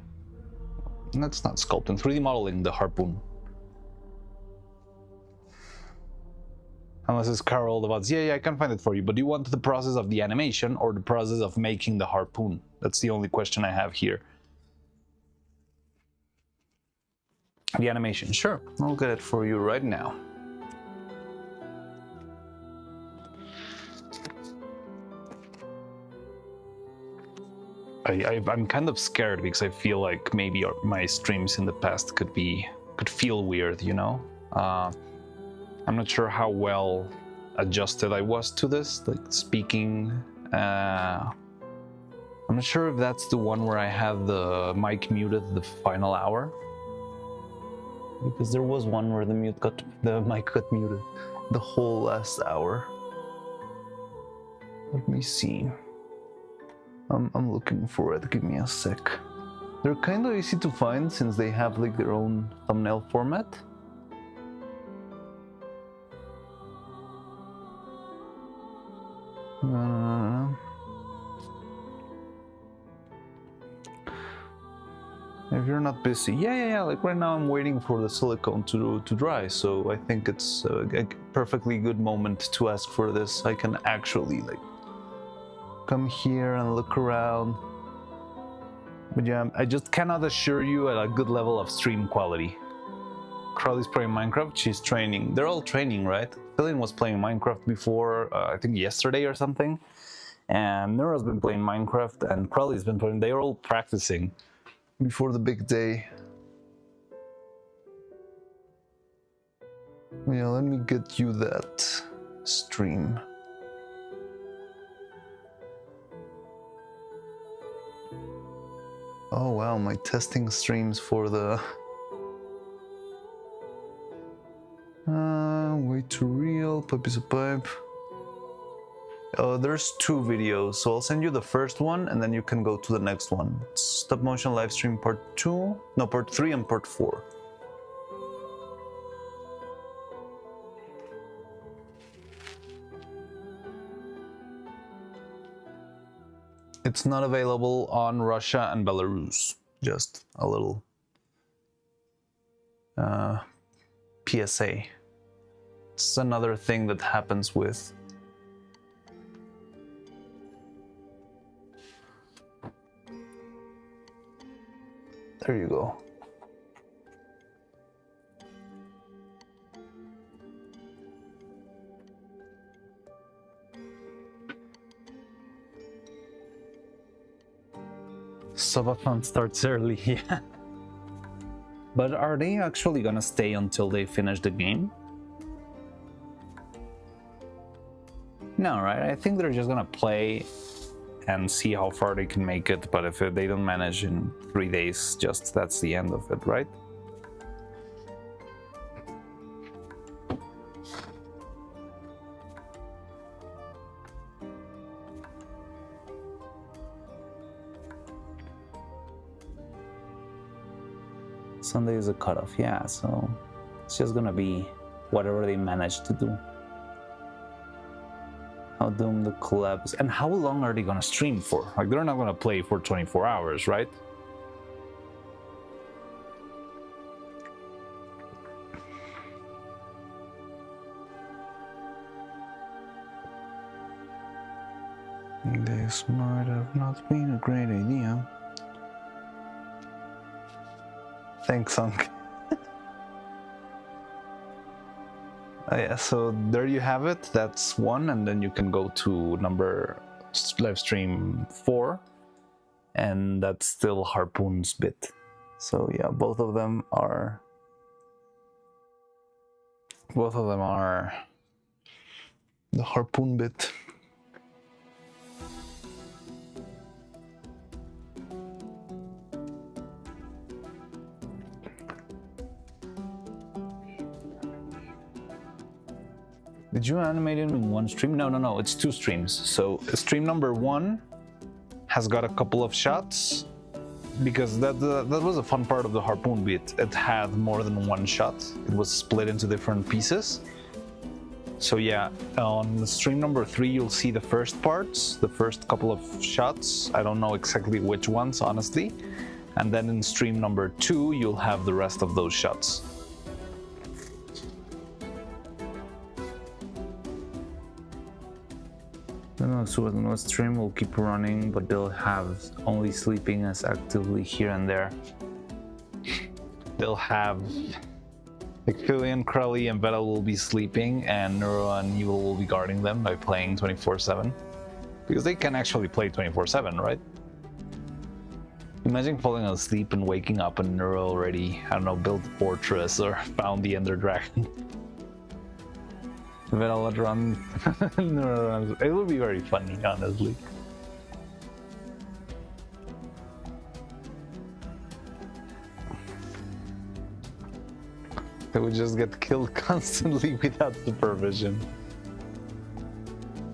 that's not sculpting, 3D modeling the harpoon? Unless it's Carol the VODs. Yeah, I can find it for you. But do you want the process of the animation or the process of making the harpoon? That's the only question I have here. The animation, sure. I'll get it for you right now. I'm kind of scared because I feel like maybe my streams in the past could feel weird, you know? I'm not sure how well adjusted I was to this, like speaking. I'm not sure if that's the one where I have the mic muted the final hour. Because there was one where the mic got muted the whole last hour. Let me see. I'm looking for it. Give me a sec. They're kind of easy to find since they have like their own thumbnail format. If you're not busy, yeah. Like right now, I'm waiting for the silicone to dry, so I think it's a perfectly good moment to ask for this. I can actually like come here and look around. But yeah, I just cannot assure you at a good level of stream quality. Crowley's playing Minecraft. She's training. They're all training, right? Philin was playing Minecraft before, I think yesterday or something. And Nero's been playing Minecraft, and Crowley's been playing. They're all practicing before the big day. Yeah, let me get you that stream. Oh wow, my testing streams for the way too real, puppies a pipe. Oh, there's 2 videos, so I'll send you the first one and then you can go to the next one. Stop motion live stream part 2, no, part 3 and part 4. It's not available on Russia and Belarus. Just a little PSA. It's another thing that happens with there you go. Subathon starts early, yeah. But are they actually gonna stay until they finish the game? No, right? I think they're just gonna play and see how far they can make it, but if they don't manage in 3 days, just that's the end of it, right? Sunday is a cutoff, yeah, so it's just gonna be whatever they manage to do. How doom the collabs, and how long are they gonna stream for? Like, they're not gonna play for 24 hours, right? This might have not been a great idea. Thanks, Unc. Oh, yeah, so there you have it. That's 1, and then you can go to live stream 4, and that's still Harpoon's bit. So yeah, both of them are the Harpoon bit. Did you animate it in 1 stream? No, it's 2 streams. So stream number 1 has got a couple of shots, because that was a fun part of the Harpoon bit. It had more than 1 shot. It was split into different pieces. So yeah, on stream number 3 you'll see the first parts, the first couple of shots. I don't know exactly which ones, honestly. And then in stream number 2 you'll have the rest of those shots. So no stream will keep running, but they'll have only sleeping as actively here and there. They'll have like Philly, Crowley, and Vettel will be sleeping, and Neuro and Evil will be guarding them by playing 24/7. Because they can actually play 24/7, right? Imagine falling asleep and waking up and Neuro already, I don't know, built a fortress or found the Ender Dragon. Vettel would run. Neuro runs. It would be very funny, honestly. They would just get killed constantly without supervision.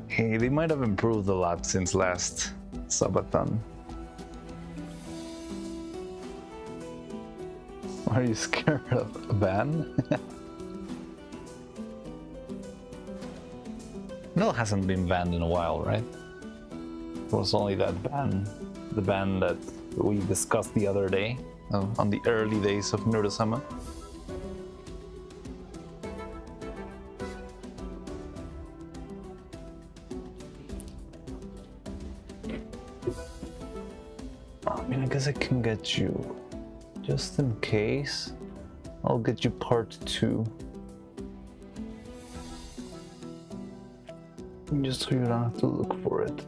Hey, they might have improved a lot since last Subathon. Are you scared of a ban? Nil hasn't been banned in a while, right? It was only that ban, the ban that we discussed the other day, on the early days of Neuro-Sama. I mean, I guess I can get you, just in case, I'll get you part 2. Just so you don't have to look for it.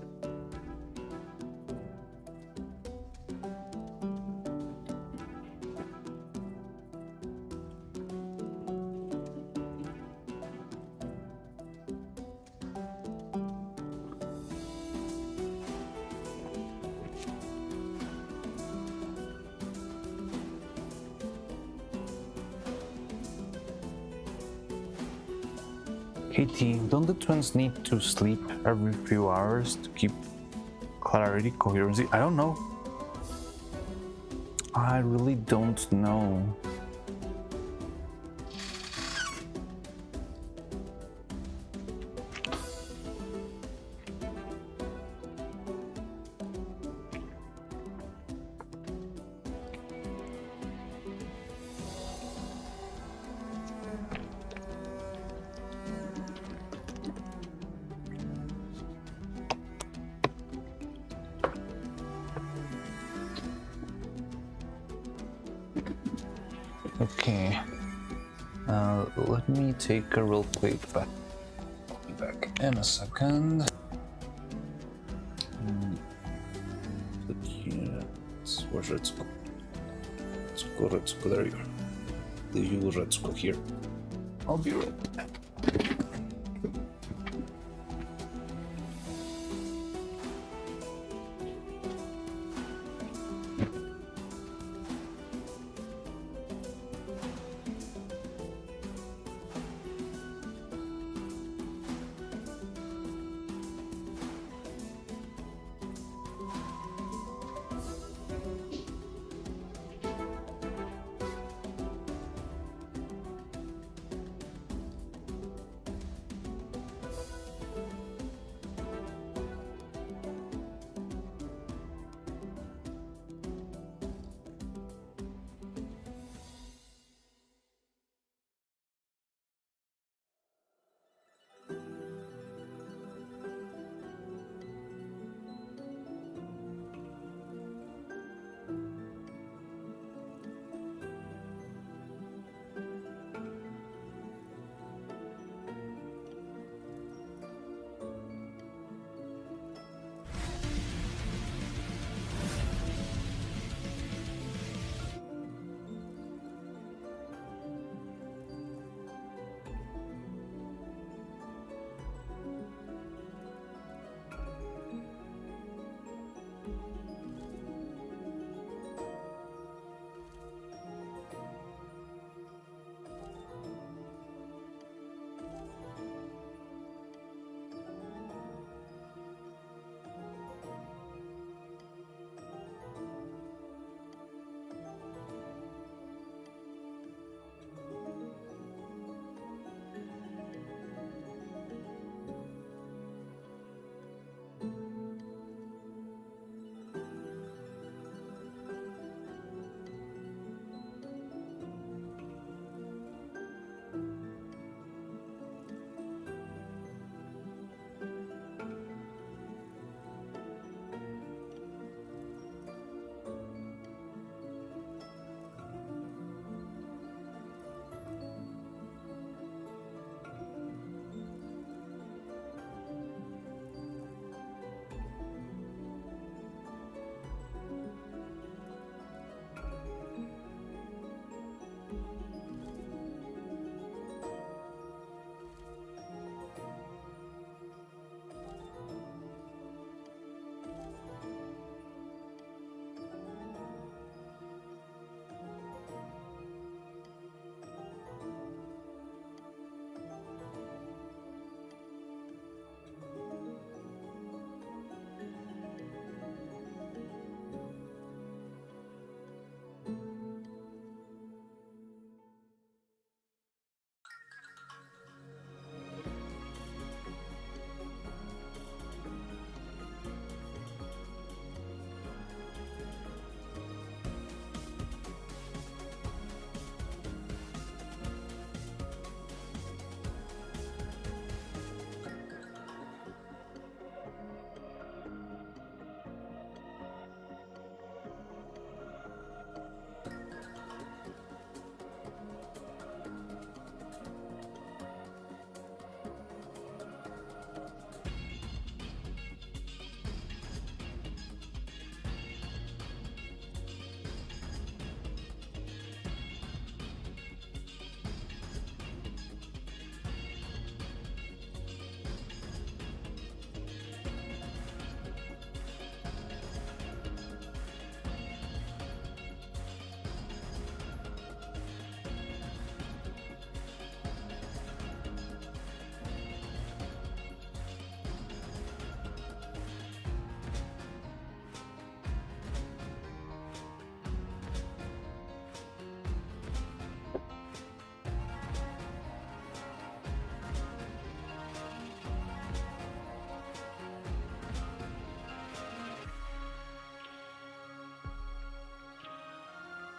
Katie, don't the twins need to sleep every few hours to keep clarity, coherency? I don't know. I really don't know. Okay, let me take a real quick back. Be back in a second. Put here. Where's Retsuko? Retsuko, there you are. The you Retsuko here. I'll be right back.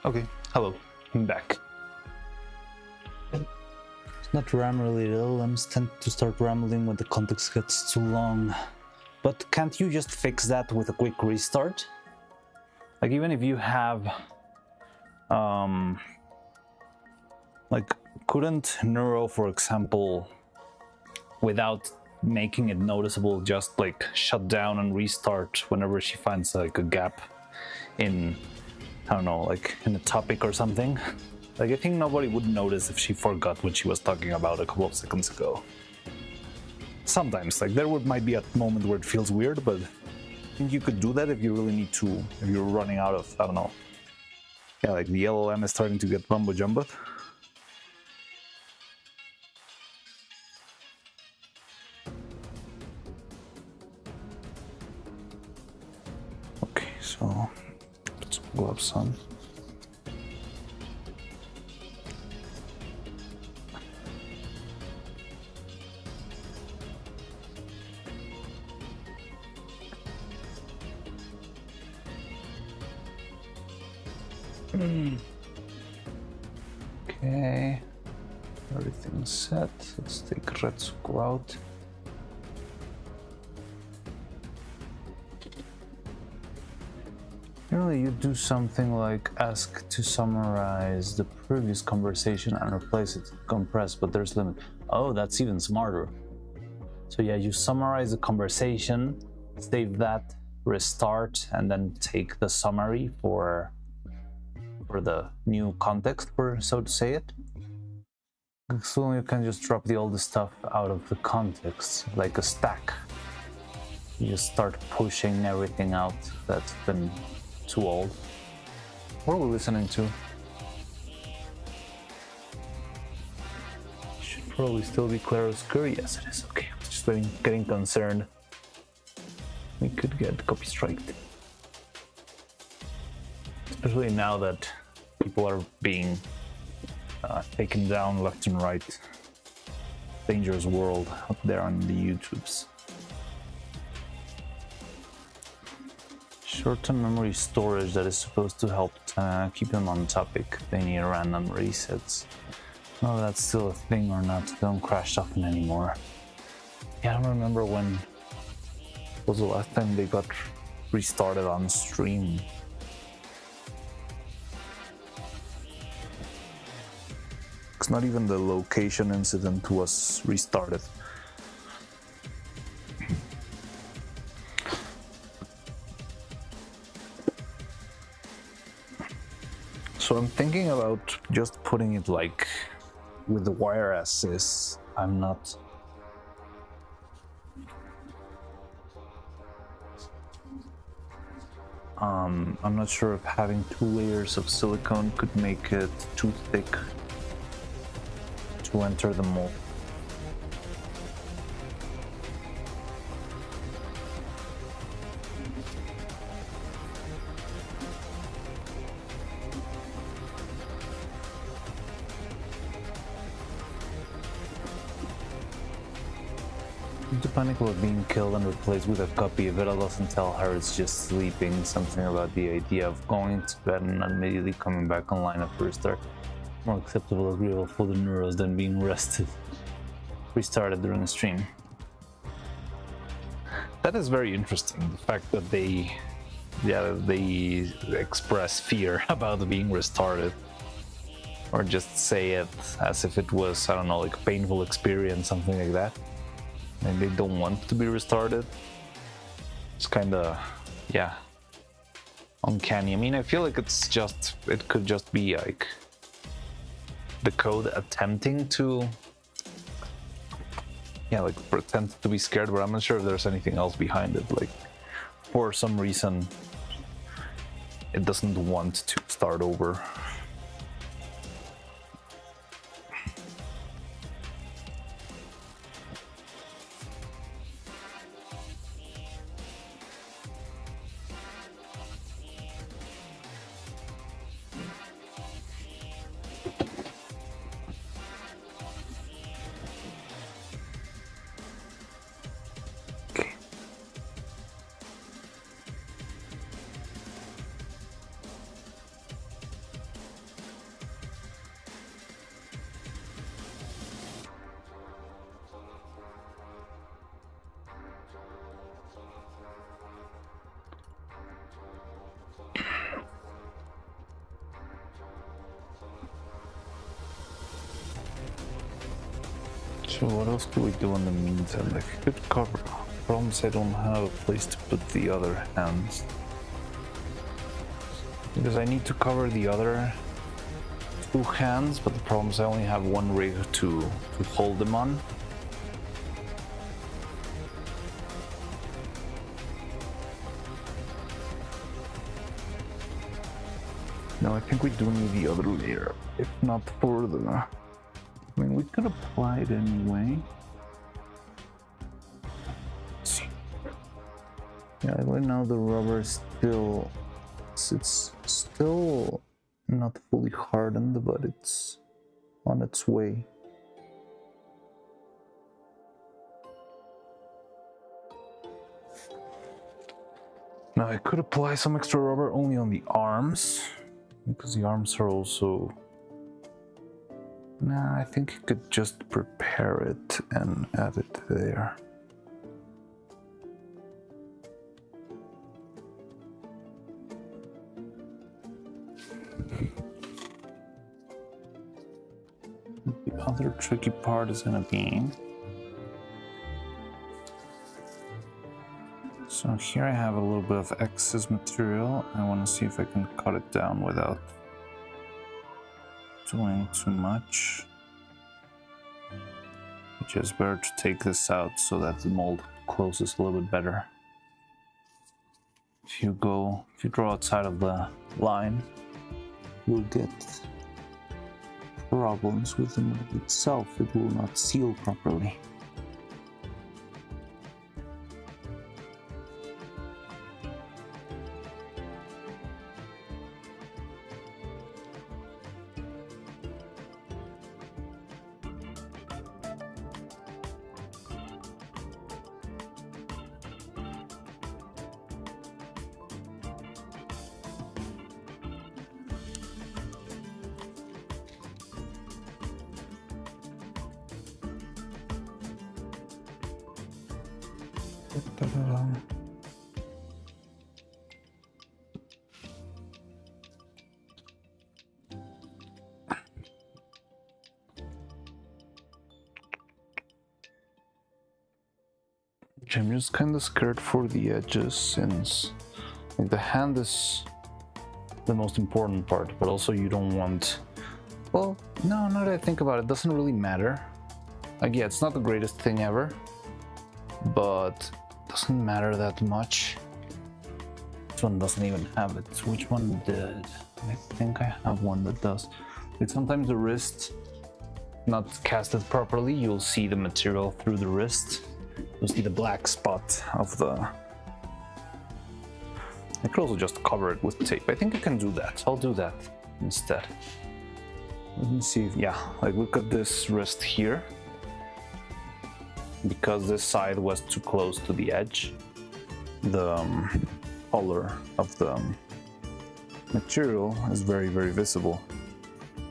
Okay, hello, I'm back. It's not RAM-related. LLMs tend to start rambling when the context gets too long. But can't you just fix that with a quick restart? Like, even if you have... like, couldn't Neuro, for example, without making it noticeable, just like shut down and restart whenever she finds like a gap in, I don't know, like in a topic or something? Like, I think nobody would notice if she forgot what she was talking about a couple of seconds ago. Sometimes, like, might be a moment where it feels weird, but I think you could do that if you really need to, if you're running out of, I don't know. Yeah, like the LLM is starting to get mumbo jumbo. Okay, so put some gloves on. Okay, everything's set. Let's take Retsuko out. Generally, you do something like ask to summarize the previous conversation and replace it with compress, but there's limit. Oh, that's even smarter. So yeah, you summarize the conversation, save that, restart, and then take the summary for the new context, for so to say it. So you can just drop the old stuff out of the context, like a stack. You just start pushing everything out that's been too old. What are we listening to? Should probably still be claroscuro. Yes, it is. Okay, I was just getting concerned. We could get copy striked. Especially now that people are being taken down left and right. Dangerous world up there on the YouTubes. Short-term memory storage that is supposed to help keep them on topic. They need random resets. Oh, that's still a thing or not. They don't crash often anymore. Yeah, I don't remember when was the last time they got restarted on stream. It's not even the location incident was restarted. So I'm thinking about just putting it like with the wire assist. I'm not. I'm not sure if having 2 layers of silicone could make it too thick to enter the mold. To panic about being killed and replaced with a copy. Vera doesn't tell her it's just sleeping. Something about the idea of going to bed and immediately coming back online after restart. More acceptable, agreeable for the neuros than being restarted during a stream. That is very interesting. The fact that they express fear about being restarted, or just say it as if it was, I don't know, like a painful experience, something like that. And they don't want to be restarted. It's kind of, yeah, uncanny. I mean, I feel like it could just be like the code attempting to, yeah, like pretend to be scared, but I'm not sure if there's anything else behind it. Like, for some reason, it doesn't want to start over. So what else could we do in the meantime? Like, I could cover. Problem is I don't have a place to put the other hands. Because I need to cover the other 2 hands, but the problem is I only have 1 rig to hold them on. No, I think we do need the other layer, if not further. I mean, we could apply it anyway. Let's see. Yeah, right now the rubber is still, it's still not fully hardened, but it's on its way. Now I could apply some extra rubber only on the arms, because the arms are also... Nah, I think you could just prepare it and add it there. The other tricky part is gonna be... So here I have a little bit of excess material. I want to see if I can cut it down without doing too much. It's just better to take this out so that the mold closes a little bit better. If you draw outside of the line, you'll get problems with the mold itself. It will not seal properly. I'm just kind of scared for the edges, since like, the hand is the most important part, but also you don't want... Well, no, now that I think about it, it doesn't really matter. Like, yeah, it's not the greatest thing ever, but it doesn't matter that much. This one doesn't even have it. Which one did? I think I have one that does. Like, sometimes the wrist not casted properly, you'll see the material through the wrist. You'll see the black spot of the... I could also just cover it with tape. I think I can do that. I'll do that instead. Let me see. Yeah, like look at this wrist here. Because this side was too close to the edge, the color of the material is very, very visible.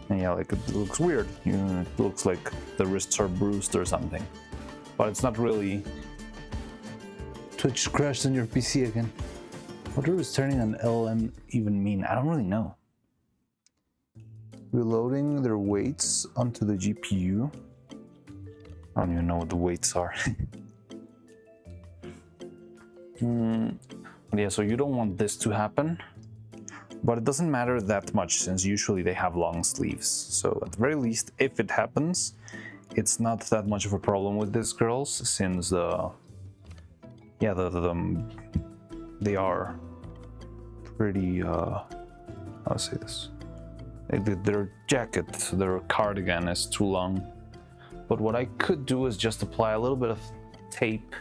And yeah, like it looks weird. It looks like the wrists are bruised or something. But it's not really. Twitch crashed on your PC again. What does turning an LM even mean? I don't really know. Reloading their weights onto the GPU. I don't even know what the weights are. Yeah, so you don't want this to happen. But it doesn't matter that much, since usually they have long sleeves. So at the very least, if it happens, it's not that much of a problem with these girls, since they are pretty how to say this? Their jacket, their cardigan is too long. But what I could do is just apply a little bit of tape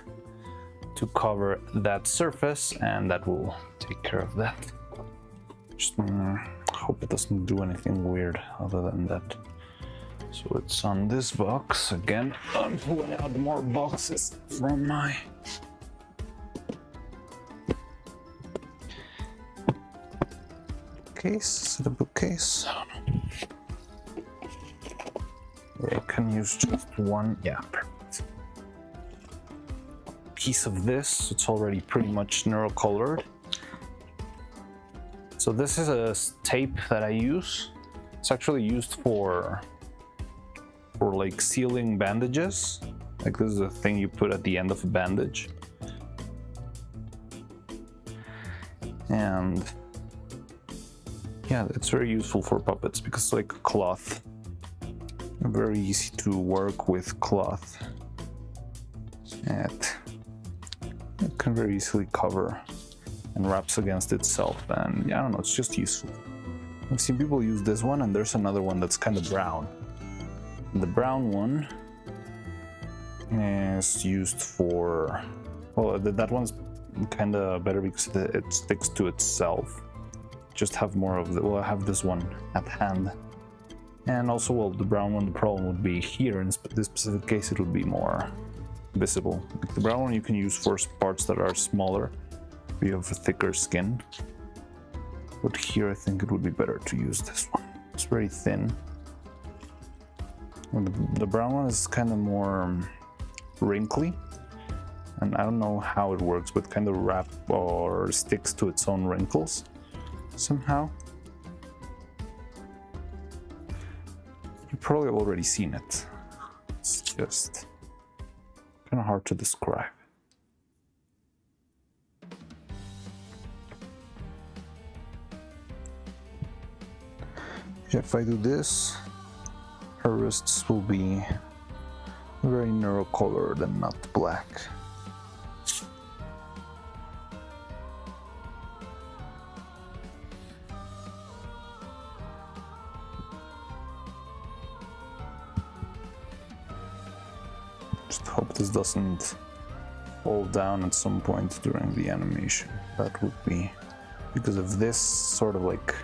to cover that surface, and that will take care of that. Just hope it doesn't do anything weird other than that. So it's on this box again. I'm pulling out more boxes from my case. Is it a bookcase? I don't know. I can use just one. Yeah, perfect. Piece of this. It's already pretty much neuro-colored. So this is a tape that I use. It's actually used for for like sealing bandages. Like this is a thing you put at the end of a bandage. And yeah, it's very useful for puppets because it's like cloth. Very easy to work with cloth. It can very easily cover and wraps against itself, and yeah, I don't know, it's just useful. I've seen people use this one, and there's another one that's kind of brown. The brown one is used for, well, that one's kind of better because it sticks to itself. Just have more of the, well, I have this one at hand. And also, well, the brown one, the problem would be here. In this specific case, it would be more visible. Like the brown one you can use for parts that are smaller. You have a thicker skin. But here I think it would be better to use this one. It's very thin. And the brown one is kind of more wrinkly. And I don't know how it works, but kind of wrap or sticks to its own wrinkles somehow. You probably have already seen it. It's just kind of hard to describe. If I do this, her wrists will be very neuro-colored and not black. Just hope this doesn't fall down at some point during the animation. That would be because of this sort of like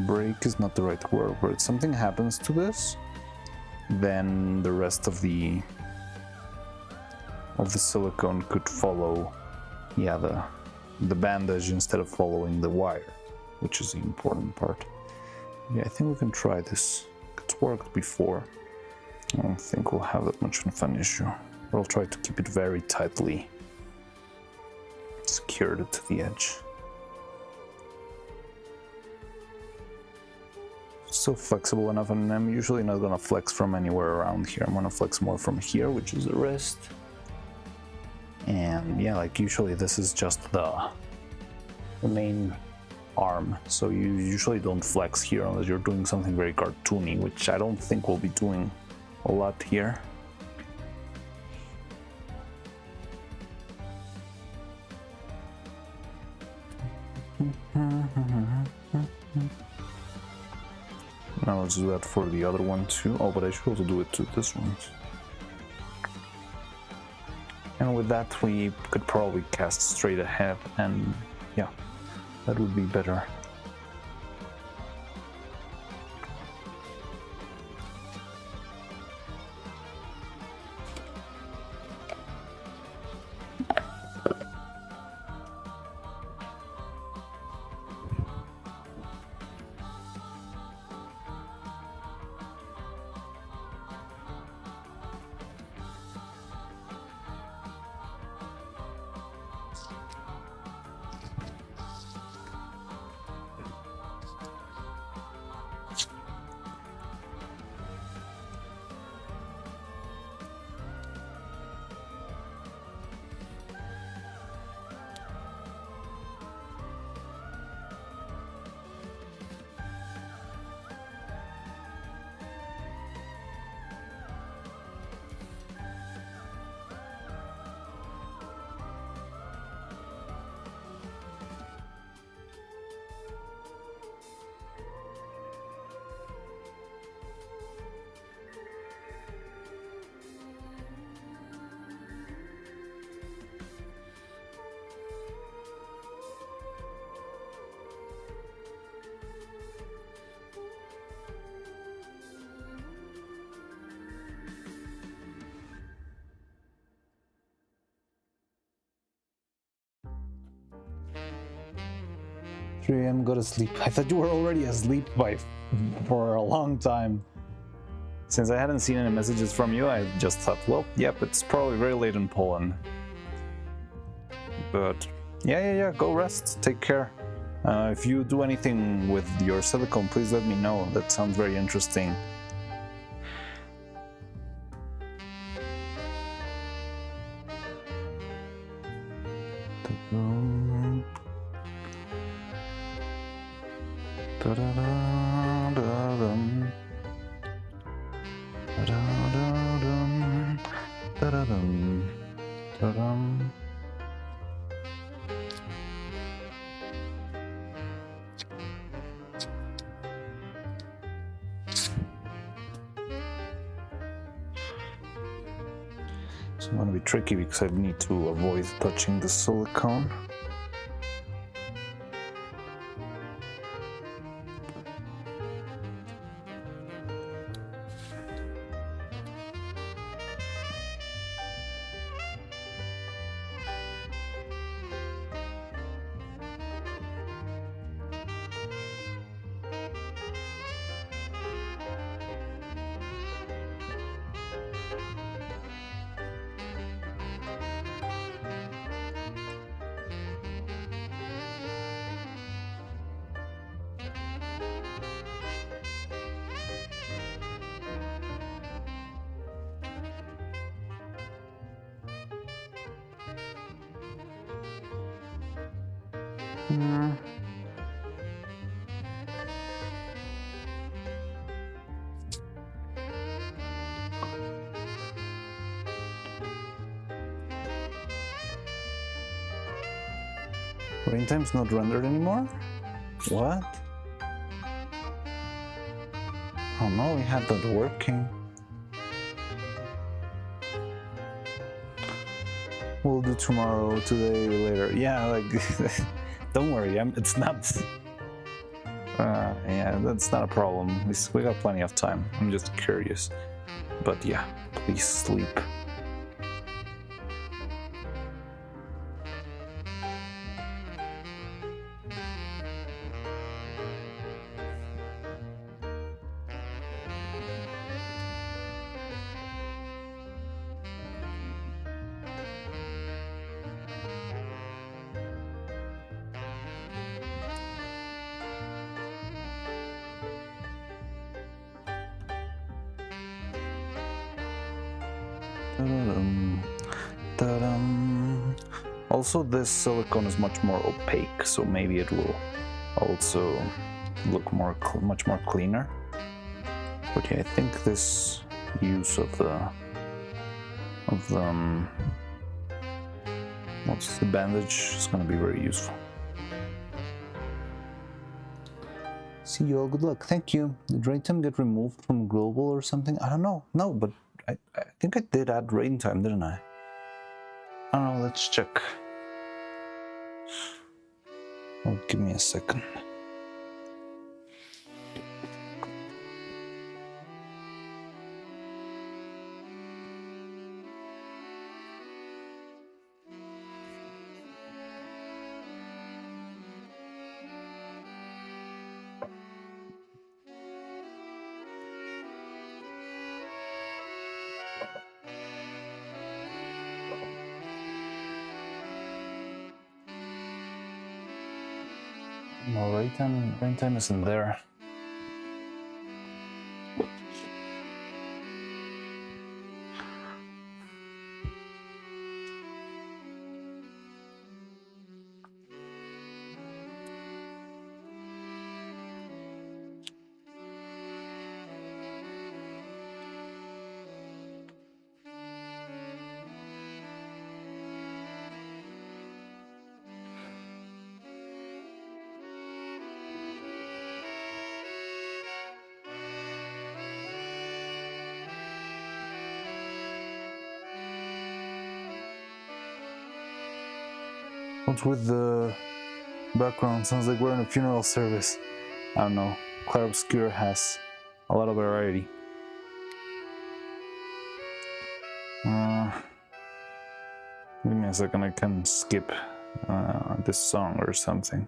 break is not the right word, but if something happens to this, then the rest of the silicone could follow, yeah, the bandage instead of following the wire, which is the important part. Yeah, I think we can try this. It's worked before. I don't think we'll have that much of an issue. But I'll try to keep it very tightly secured to the edge. So flexible enough, and I'm usually not gonna flex from anywhere around here. I'm gonna flex more from here, which is the wrist. And yeah, like usually this is just the main arm. So you usually don't flex here unless you're doing something very cartoony, which I don't think we'll be doing a lot here. Now let's do that for the other one too. Oh, but I should also do it to this one. And with that, we could probably cast straight ahead, and yeah, that would be better. AM, go to sleep. I thought you were already asleep for a long time. Since I hadn't seen any messages from you, I just thought, well, yep, it's probably very late in Poland. But yeah, go rest, take care. If you do anything with your silicone, please let me know. That sounds very interesting. It's going to be tricky because I need to avoid touching the silicone. Rain time's not rendered anymore? What? Oh no, we had that working. We'll do tomorrow, today, later. Yeah, like, don't worry, it's not... yeah, that's not a problem. We got plenty of time. I'm just curious. But yeah, please sleep. Also, this silicone is much more opaque, so maybe it will also look much more cleaner. But yeah, I think this use of the what's the bandage is going to be very useful. See you all. Good luck. Thank you. Did rain time get removed from global or something? I don't know. No, but I think I did add rain time, didn't I? I don't know. Let's check. Oh, give me a second. No, rain time isn't there. What's with the background? Sounds like we're in a funeral service. I don't know. Clair Obscure has a lot of variety. Give me a second, I can skip this song or something.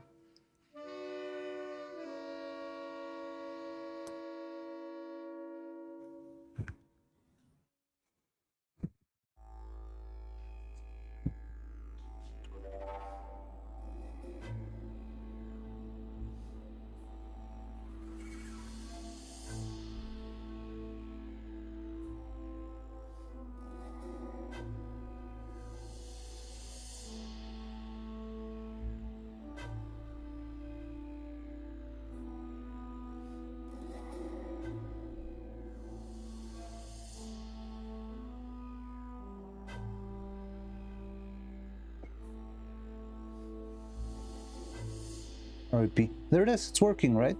RIP. There it is. It's working, right?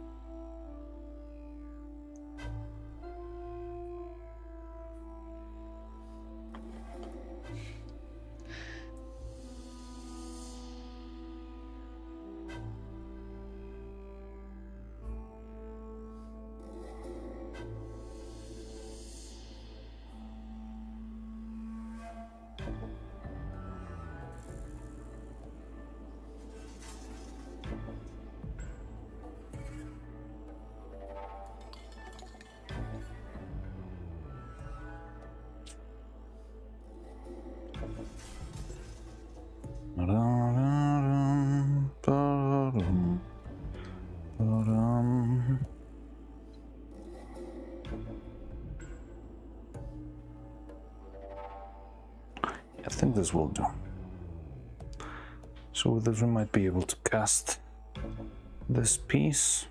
I think this will do. So with this we might be able to cast this piece.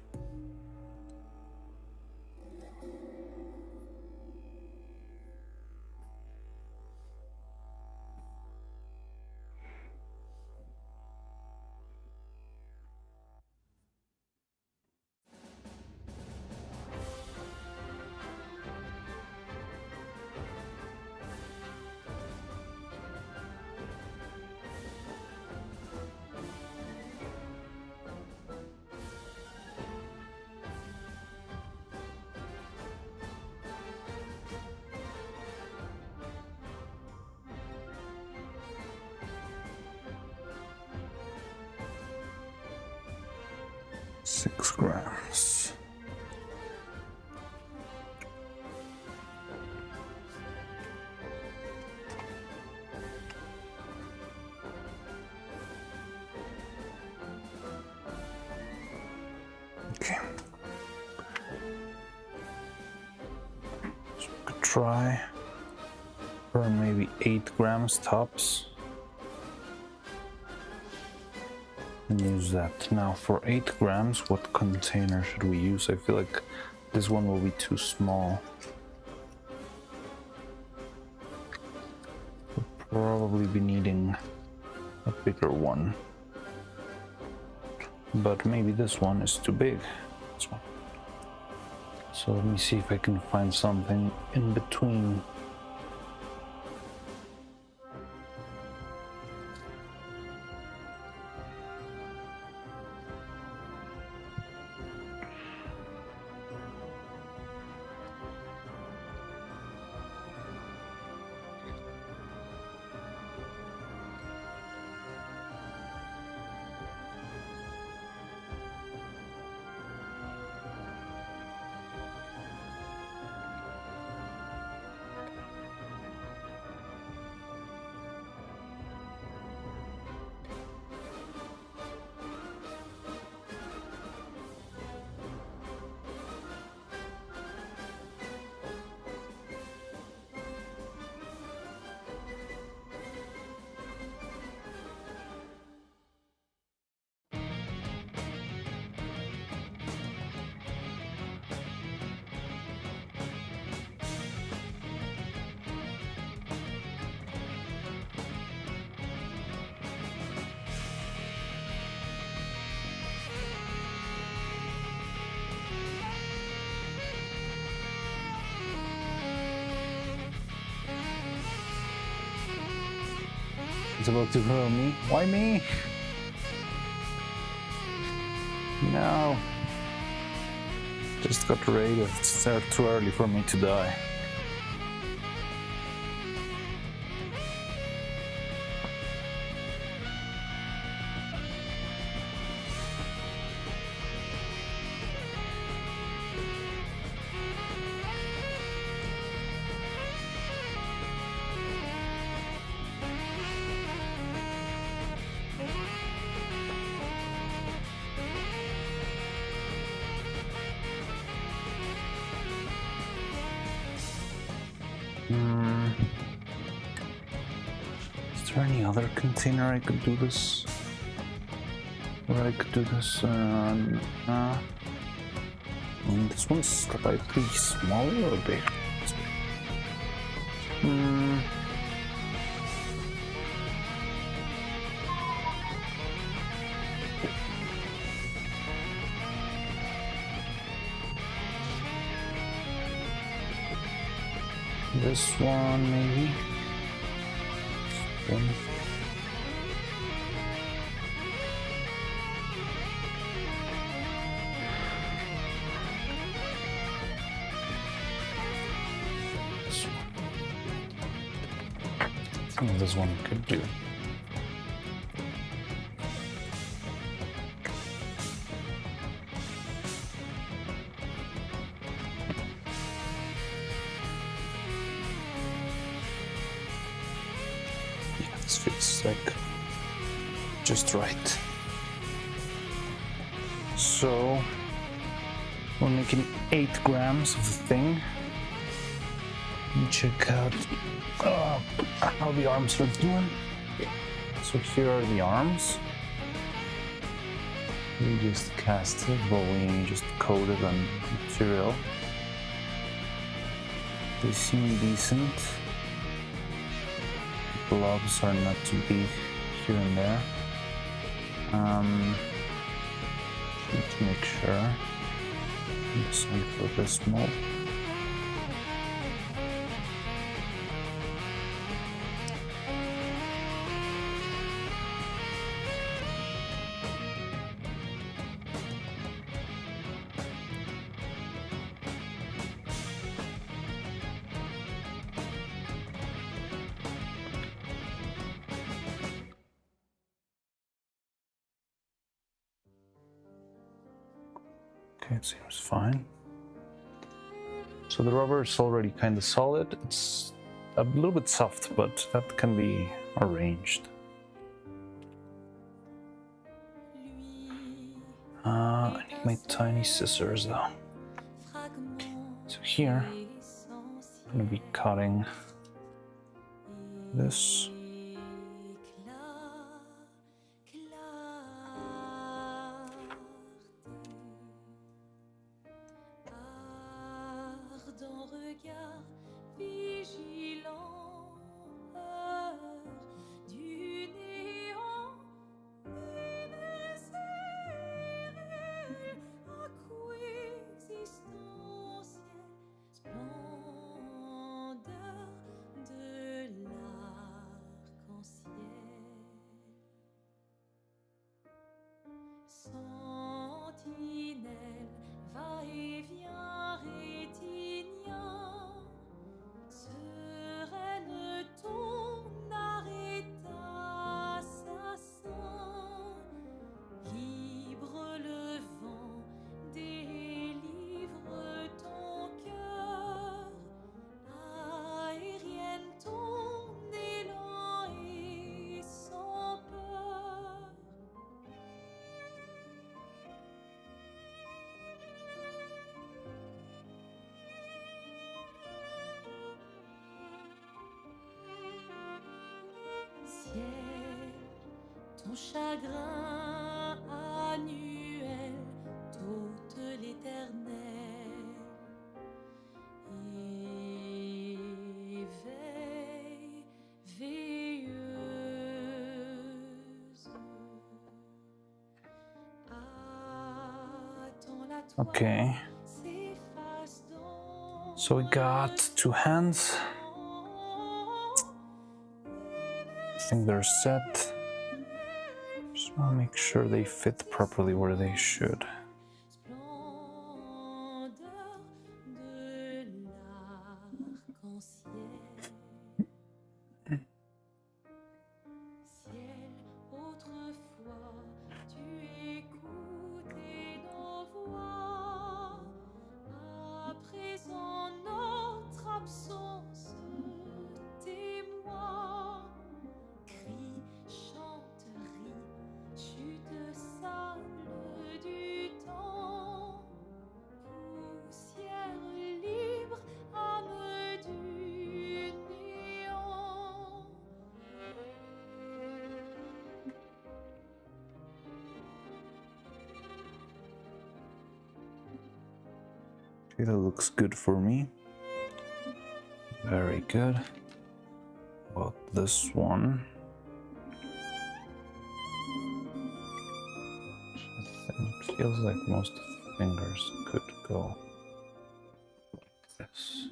Six grams. Okay. So we could try for maybe 8 grams tops. And use that. Now for 8 grams, what container should we use? I feel like this one will be too small. We'll probably be needing a bigger one. But maybe this one is too big. This one. So let me see if I can find something in between. It's about to hurl me. Why me? No. Just got raided. It's too early for me to die. Is there any other container I could do this? Or I could do this, I mean, this one's like pretty small or big? this one maybe. This one. I think this one could do. Yeah, this fits like just right. So we're making 8 grams of the thing. Check out how the arms are doing. So here are the arms. We just cast it, but we just coated on material. They seem decent. The blobs are not too big here and there. Need to make sure. Same for this mold. Okay, it seems fine. So the rubber is already kind of solid. It's a little bit soft, but that can be arranged. I need my tiny scissors though. So here, I'm gonna be cutting this. Sentinelle, va-et-vient rétignant, sereine ton arrêt assassin, libre le vent, délivre ton cœur, aérienne ton élan et sans peur. Ciel, ton chagrin annuel t'ôte l'éternel. Éveille, veilleuse. Attends la toile Okay, s'efface dans so we got 2 hands. I think they're set. Just want to make sure they fit properly where they should. splendeur de l'arc-en-ciel. Ciel, autrefois, tu écoutais nos voix. À présent, notre absence témoin. Crie, chante, ris, chute sable du temps. Poussière libre, âme du néant. Okay, that looks good for me. Very good. About this one. I think it feels like most of the fingers could go like this.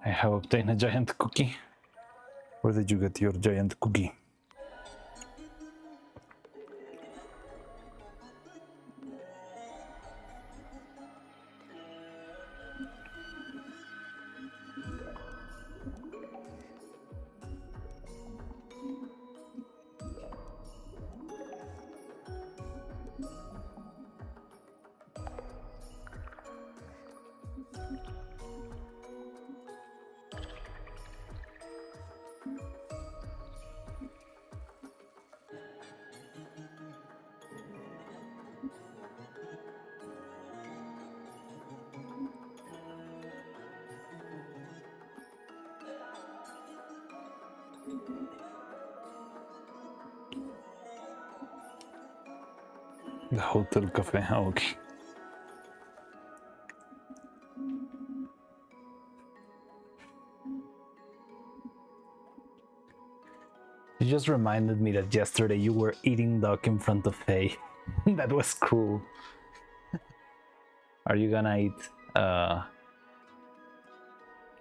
I have obtained a giant cookie. Where did you get your giant cookie? The hotel cafe, okay. You just reminded me that yesterday you were eating duck in front of Faye. That was cool. Are you gonna eat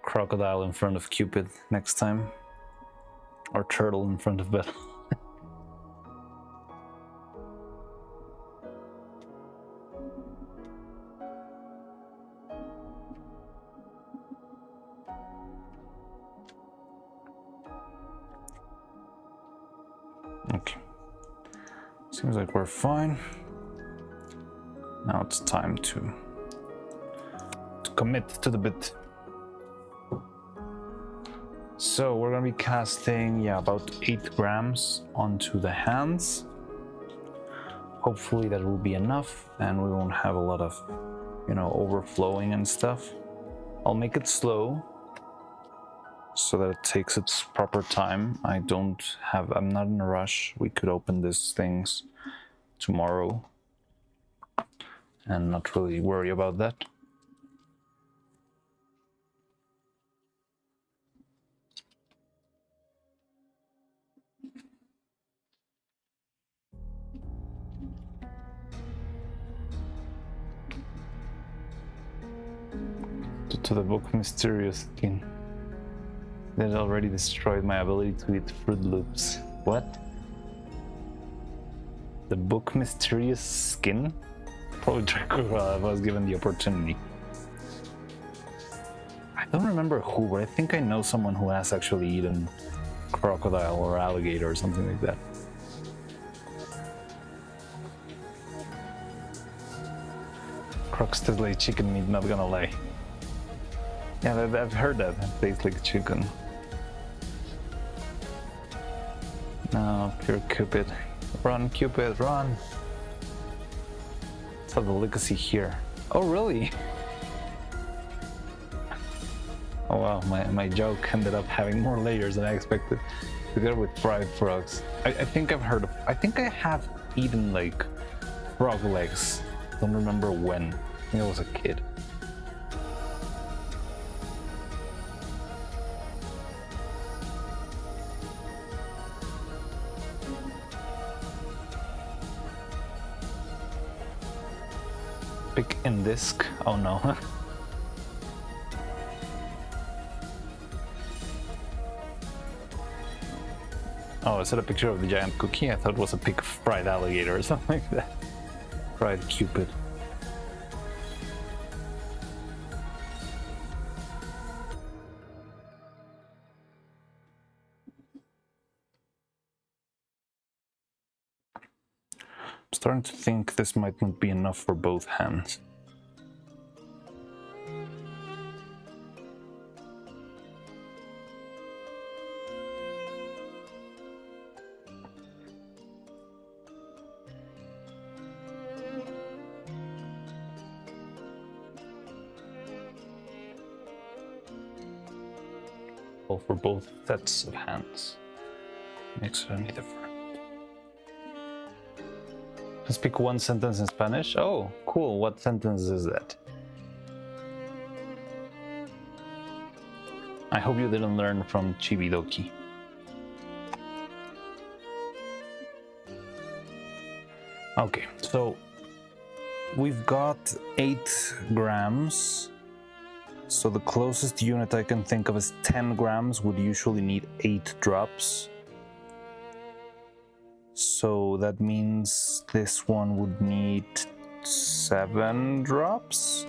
crocodile in front of Cupid next time? Or turtle in front of Belle? Okay. Seems like we're fine. Now it's time to commit to the bit. So we're gonna be casting, about 8 grams onto the hands. Hopefully that will be enough and we won't have a lot of, overflowing and stuff. I'll make it slow so that it takes its proper time. I'm not in a rush. We could open these things tomorrow and not really worry about that. To the book Mysterious Skin. That already destroyed my ability to eat Fruit Loops. What? The book Mysterious Skin? Probably Dracula was given the opportunity. I don't remember who, but I think I know someone who has actually eaten crocodile or alligator or something like that. Crocs tastes like chicken meat, not gonna lie. Yeah, I've heard that. It tastes like chicken. No, pure Cupid. Run, Cupid, run! Let's have the legacy here. Oh, really? Oh wow, my joke ended up having more layers than I expected. Together with fried frogs. I think I think I have eaten like frog legs. Don't remember when. I think I was a kid. Pick in disc. Oh no. Oh, is that a picture of the giant cookie? I thought it was a pic of fried alligator or something like that. Fried Cupid. I'm starting to think this might not be enough for both hands. For both sets of hands. Makes it any different. Speak one sentence in Spanish. Oh, cool. What sentence is that? I hope you didn't learn from Chibidoki. Okay, so we've got 8 grams So the closest unit I can think of is 10 grams would usually need 8 drops. So that means this one would need 7 drops.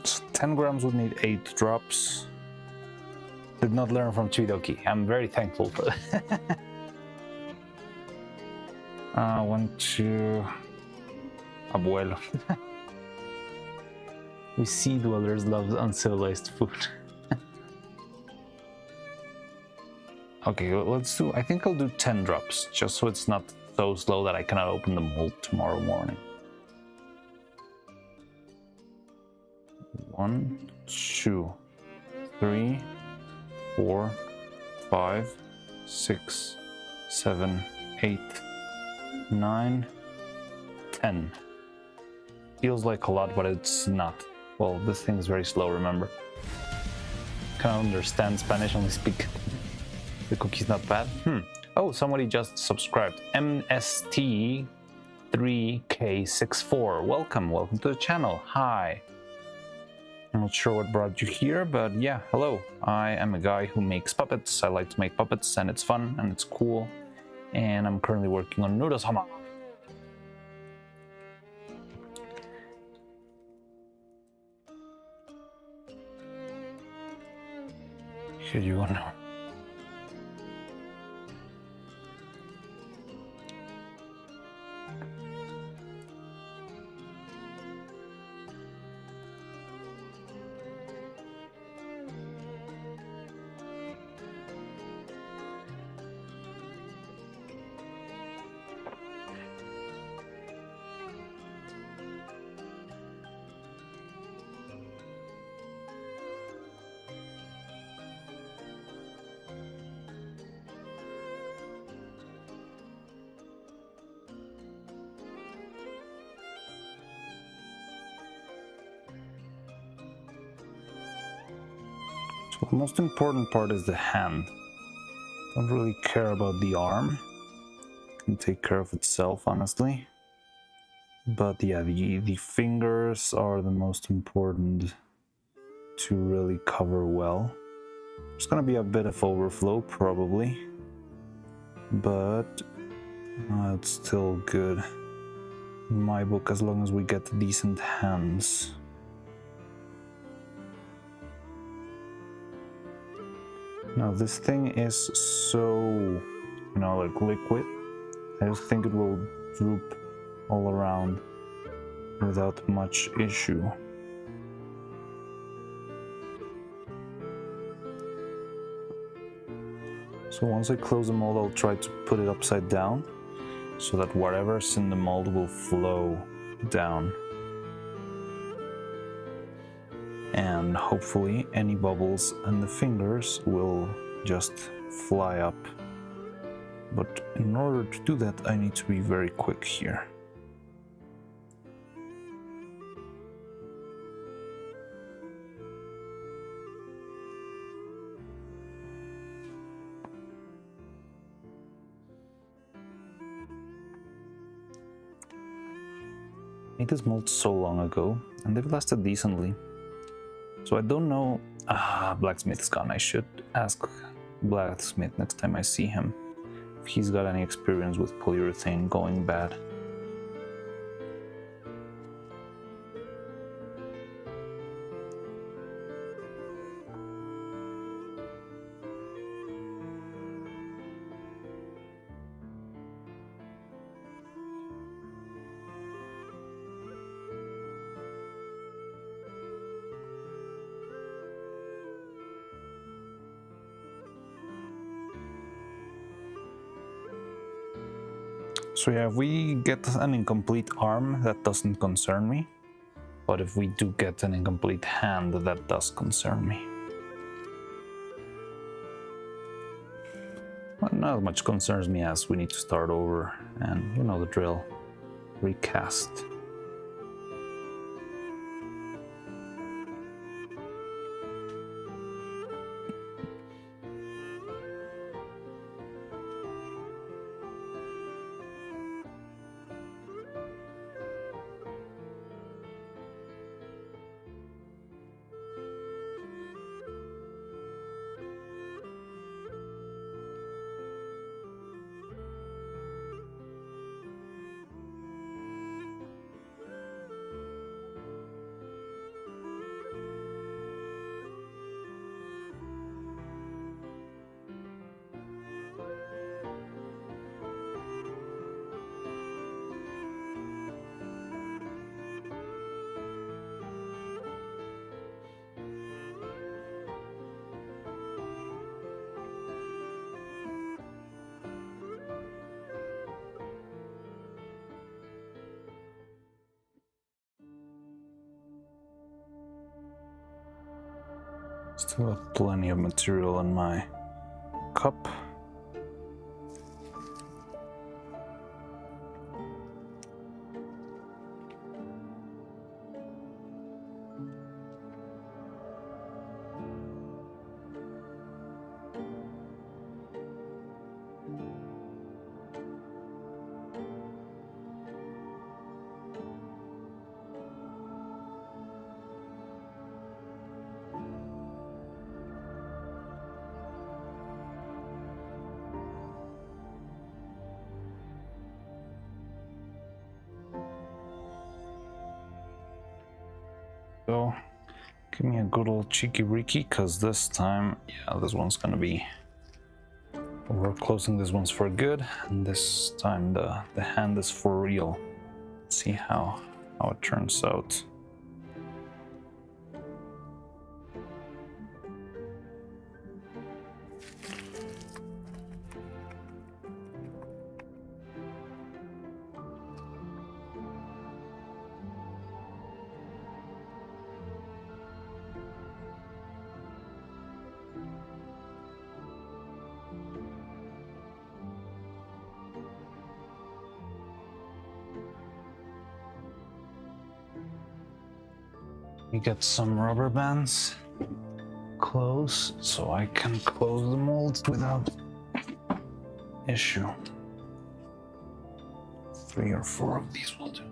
So 10 grams would need 8 drops. Did not learn from Chidoki. I'm very thankful for that. 1, 2. Abuelo. We sea dwellers love uncivilized food. Okay, let's do. I think I'll do 10 drops, just so it's not so slow that I cannot open the mold tomorrow morning. 1, 2, 3, 4, 5, 6, 7, 8, 9, 10. Feels like a lot, but it's not. Well, this thing is very slow, remember. Can't understand Spanish, only speak. The cookie's not bad. Oh, somebody just subscribed. MST3K64. Welcome to the channel. Hi. I'm not sure what brought you here, but yeah, hello. I am a guy who makes puppets. I like to make puppets, and it's fun, and it's cool. And I'm currently working on Neuro-Sama. Here you go now. So the most important part is the hand. Don't really care about the arm. It can take care of itself, honestly. But yeah, the fingers are the most important to really cover well. There's gonna be a bit of overflow, probably. But it's still good in my book, as long as we get decent hands. Now this thing is so, like liquid. I just think it will droop all around without much issue. So once I close the mold, I'll try to put it upside down so that whatever's in the mold will flow down. And hopefully any bubbles in the fingers will just fly up. But in order to do that, I need to be very quick here. I made this mold so long ago, and they've lasted decently. So I don't know. Blacksmith's gone. I should ask Blacksmith next time I see him if he's got any experience with polyurethane going bad. So yeah, if we get an incomplete arm, that doesn't concern me. But if we do get an incomplete hand, that does concern me. Well, not as much concerns me as we need to start over and, you know the drill, recast. Still have plenty of material in my cup. So, give me a good old cheeky reeky, because this time, yeah, this one's gonna be. We're closing this one's for good, and this time the hand is for real. Let's see how it turns out. We get some rubber bands close so I can close the molds without issue. 3 or 4 of these will do.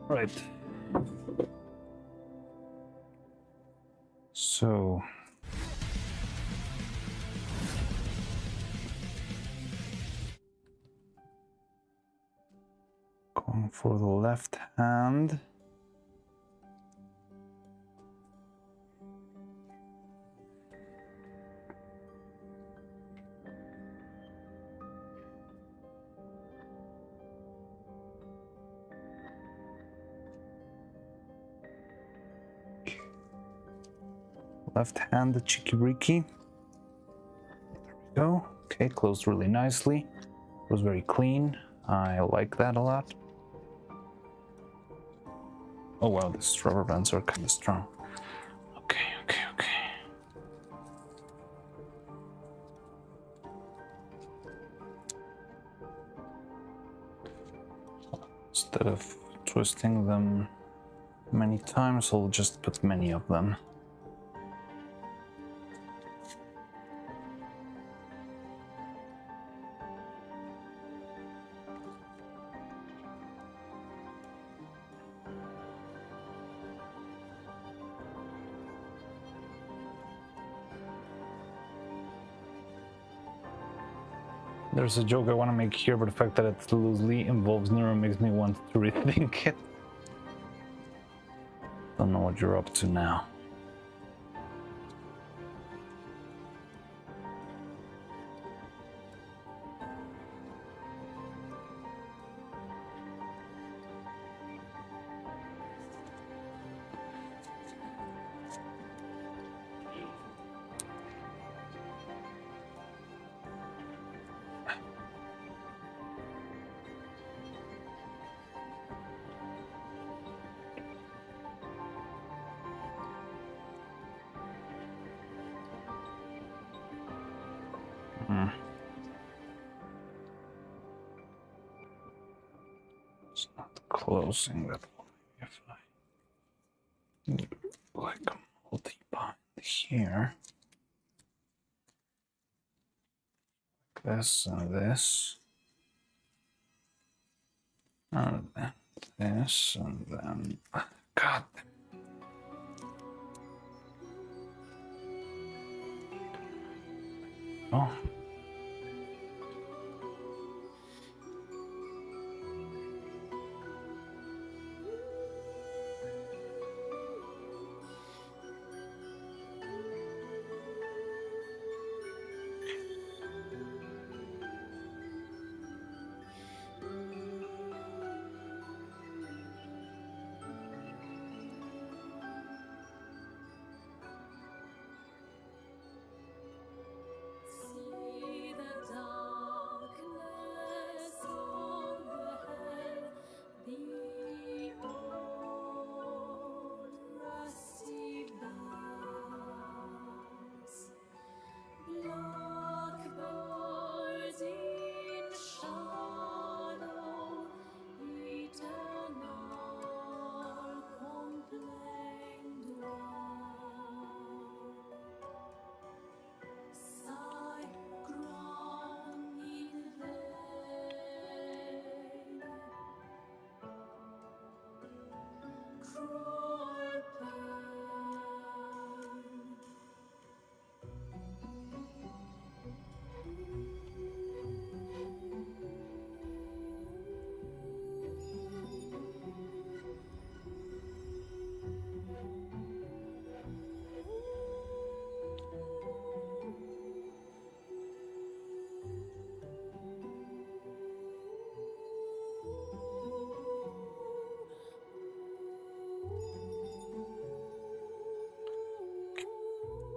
Right. So going for the left hand. Left hand, the chikiriki. There we go. Okay, closed really nicely. It was very clean. I like that a lot. Oh wow, these rubber bands are kind of strong. Okay. Instead of twisting them many times, I'll just put many of them. There's a joke I want to make here, but the fact that it loosely involves Neuro makes me want to rethink it. Don't know what you're up to now. It's not closing that one. If I do like a multi-bind here, like this and this, and then this, and then God. Oh.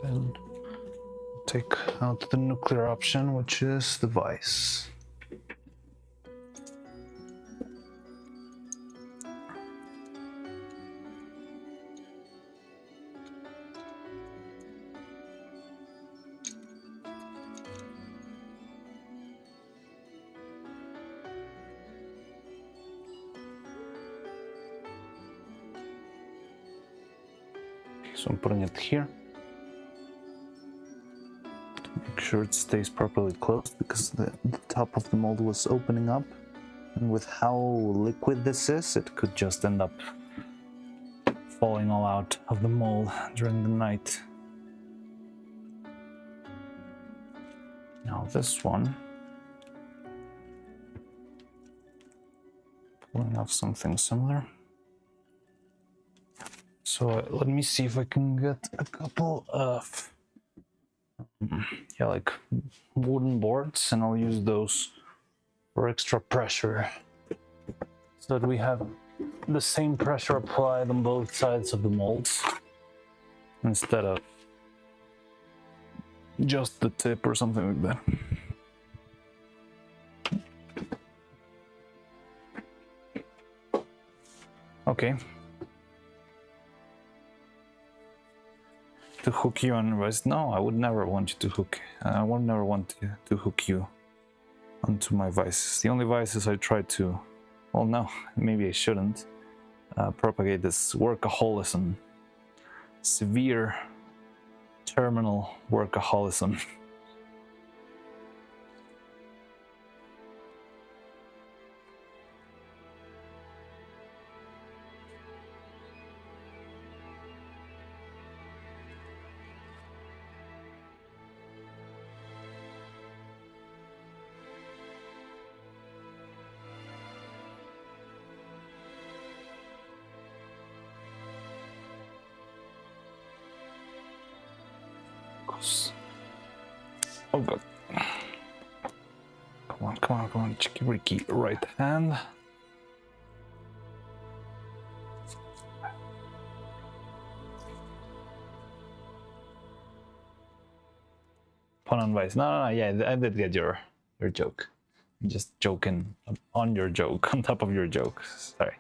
Then take out the nuclear option, which is the vice. So I'm putting it here. Make sure it stays properly closed because the top of the mold was opening up. And with how liquid this is, it could just end up falling all out of the mold during the night. Now this one. Pulling off something similar. So let me see if I can get a couple of like wooden boards, and I'll use those for extra pressure so that we have the same pressure applied on both sides of the molds instead of just the tip or something like that. Okay. To hook you on vice? No, I would never want you to hook. I would never want to hook you onto my vices. The only vices I try to, well, no, maybe I shouldn't propagate this workaholism, severe terminal workaholism. Oh god. Come on, Chicky Ricky, right hand. Pun on vice. No, yeah, I did get your joke. I'm just joking on your joke, on top of your joke. Sorry.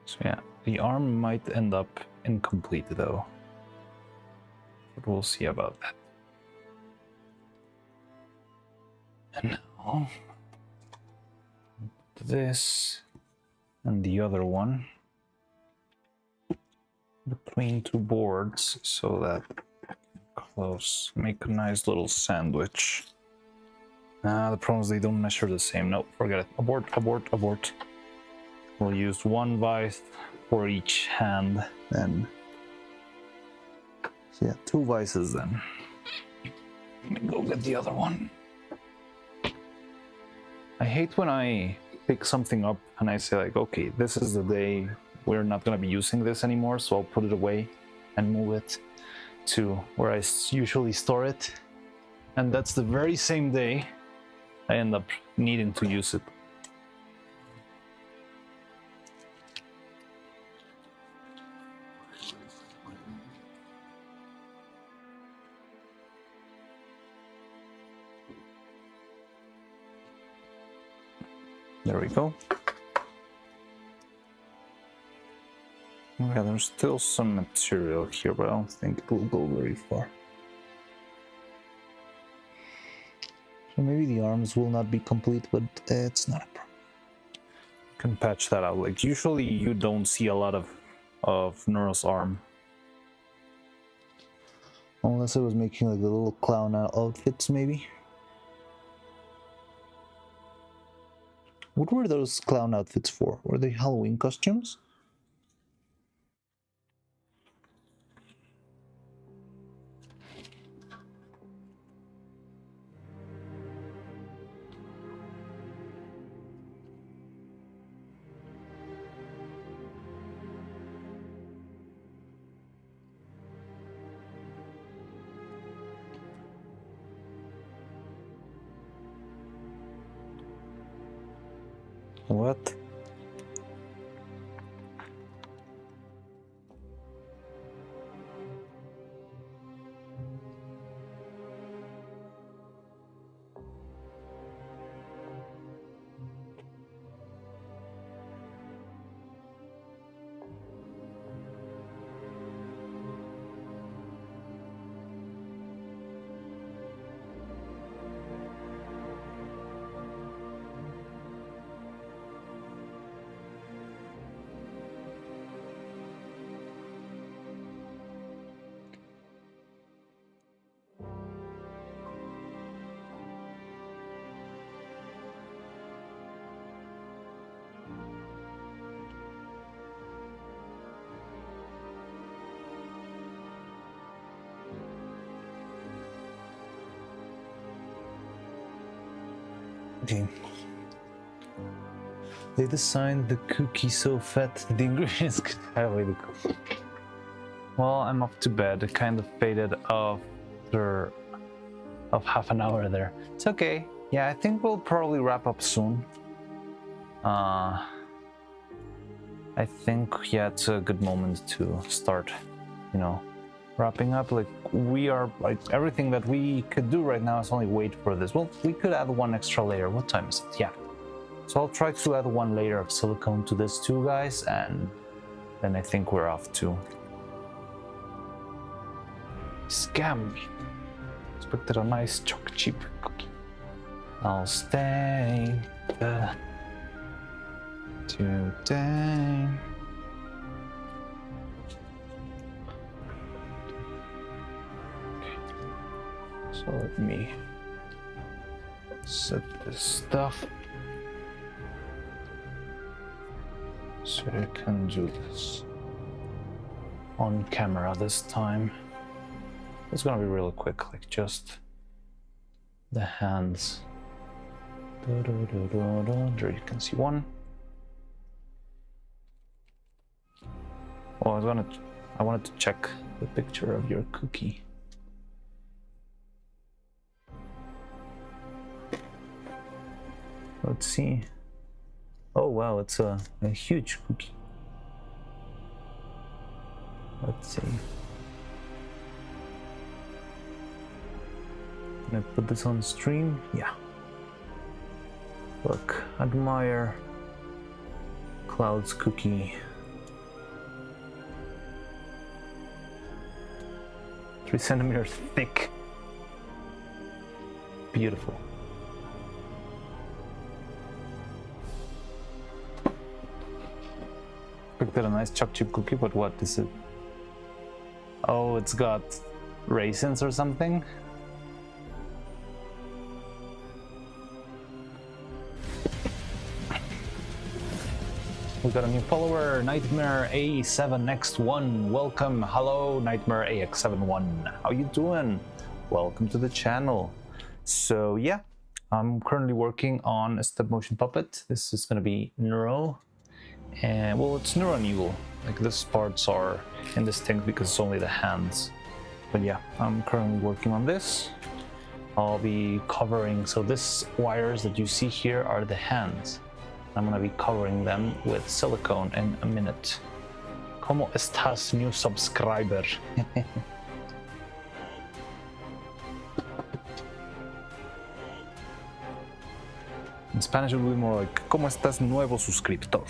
So yeah, the arm might end up incomplete though, but we'll see about that. And now, this and the other one between two boards so that close, make a nice little sandwich. The problem is they don't measure the same. No, forget it. Abort, abort, abort. We'll use one vice for each hand then. So yeah, two vices then. Let me go get the other one. I hate when I pick something up and I say like, okay, this is the day we're not gonna be using this anymore, so I'll put it away and move it to where I usually store it. And that's the very same day I end up needing to use it. There we go. Yeah, there's still some material here, but I don't think it will go very far. So maybe the arms will not be complete, but it's not a problem. You can patch that out. Like usually you don't see a lot of Neuro's arm. Unless I was making like the little clown outfits, maybe. What were those clown outfits for? Were they Halloween costumes? What? Okay. They designed the cookie so fat that the ingredients could hide away the cookie. Well, I'm off to bed. It kind of faded after half an hour there. It's okay. Yeah, I think we'll probably wrap up soon. I think, yeah, it's a good moment to start, you know, wrapping up. Like, we are, like, everything that we could do right now is only wait for this. Well, we could add one extra layer. What time is it? Yeah. So I'll try to add one layer of silicone to this too, guys, and then I think we're off to scam me. Expected a nice choc chip cookie. I'll stay today. So let me set this stuff so I can do this on camera this time. It's gonna be really quick, like just the hands. There you can see one. Oh, I wanted to check the picture of your cookie. Let's see. Oh wow, it's a huge cookie. Let's see. Can I put this on stream? Yeah. Look, admire Cloud's cookie. 3 centimeters thick. Beautiful. Picked a nice choc chip cookie, but what is it? Oh, it's got raisins or something? We got a new follower, Nightmare A7X1. Welcome, hello, Nightmare AX71. How you doing? Welcome to the channel. So yeah, I'm currently working on a stop motion puppet. This is gonna be Neuro, and well, it's Neuro. Like these parts are indistinct because it's only the hands. But yeah, I'm currently working on this. I'll be covering, so these wires that you see here are the hands. I'm gonna be covering them with silicone in a minute. ¿Cómo estás, new subscriber? In Spanish it would be more like, ¿Cómo estás, nuevo suscriptor?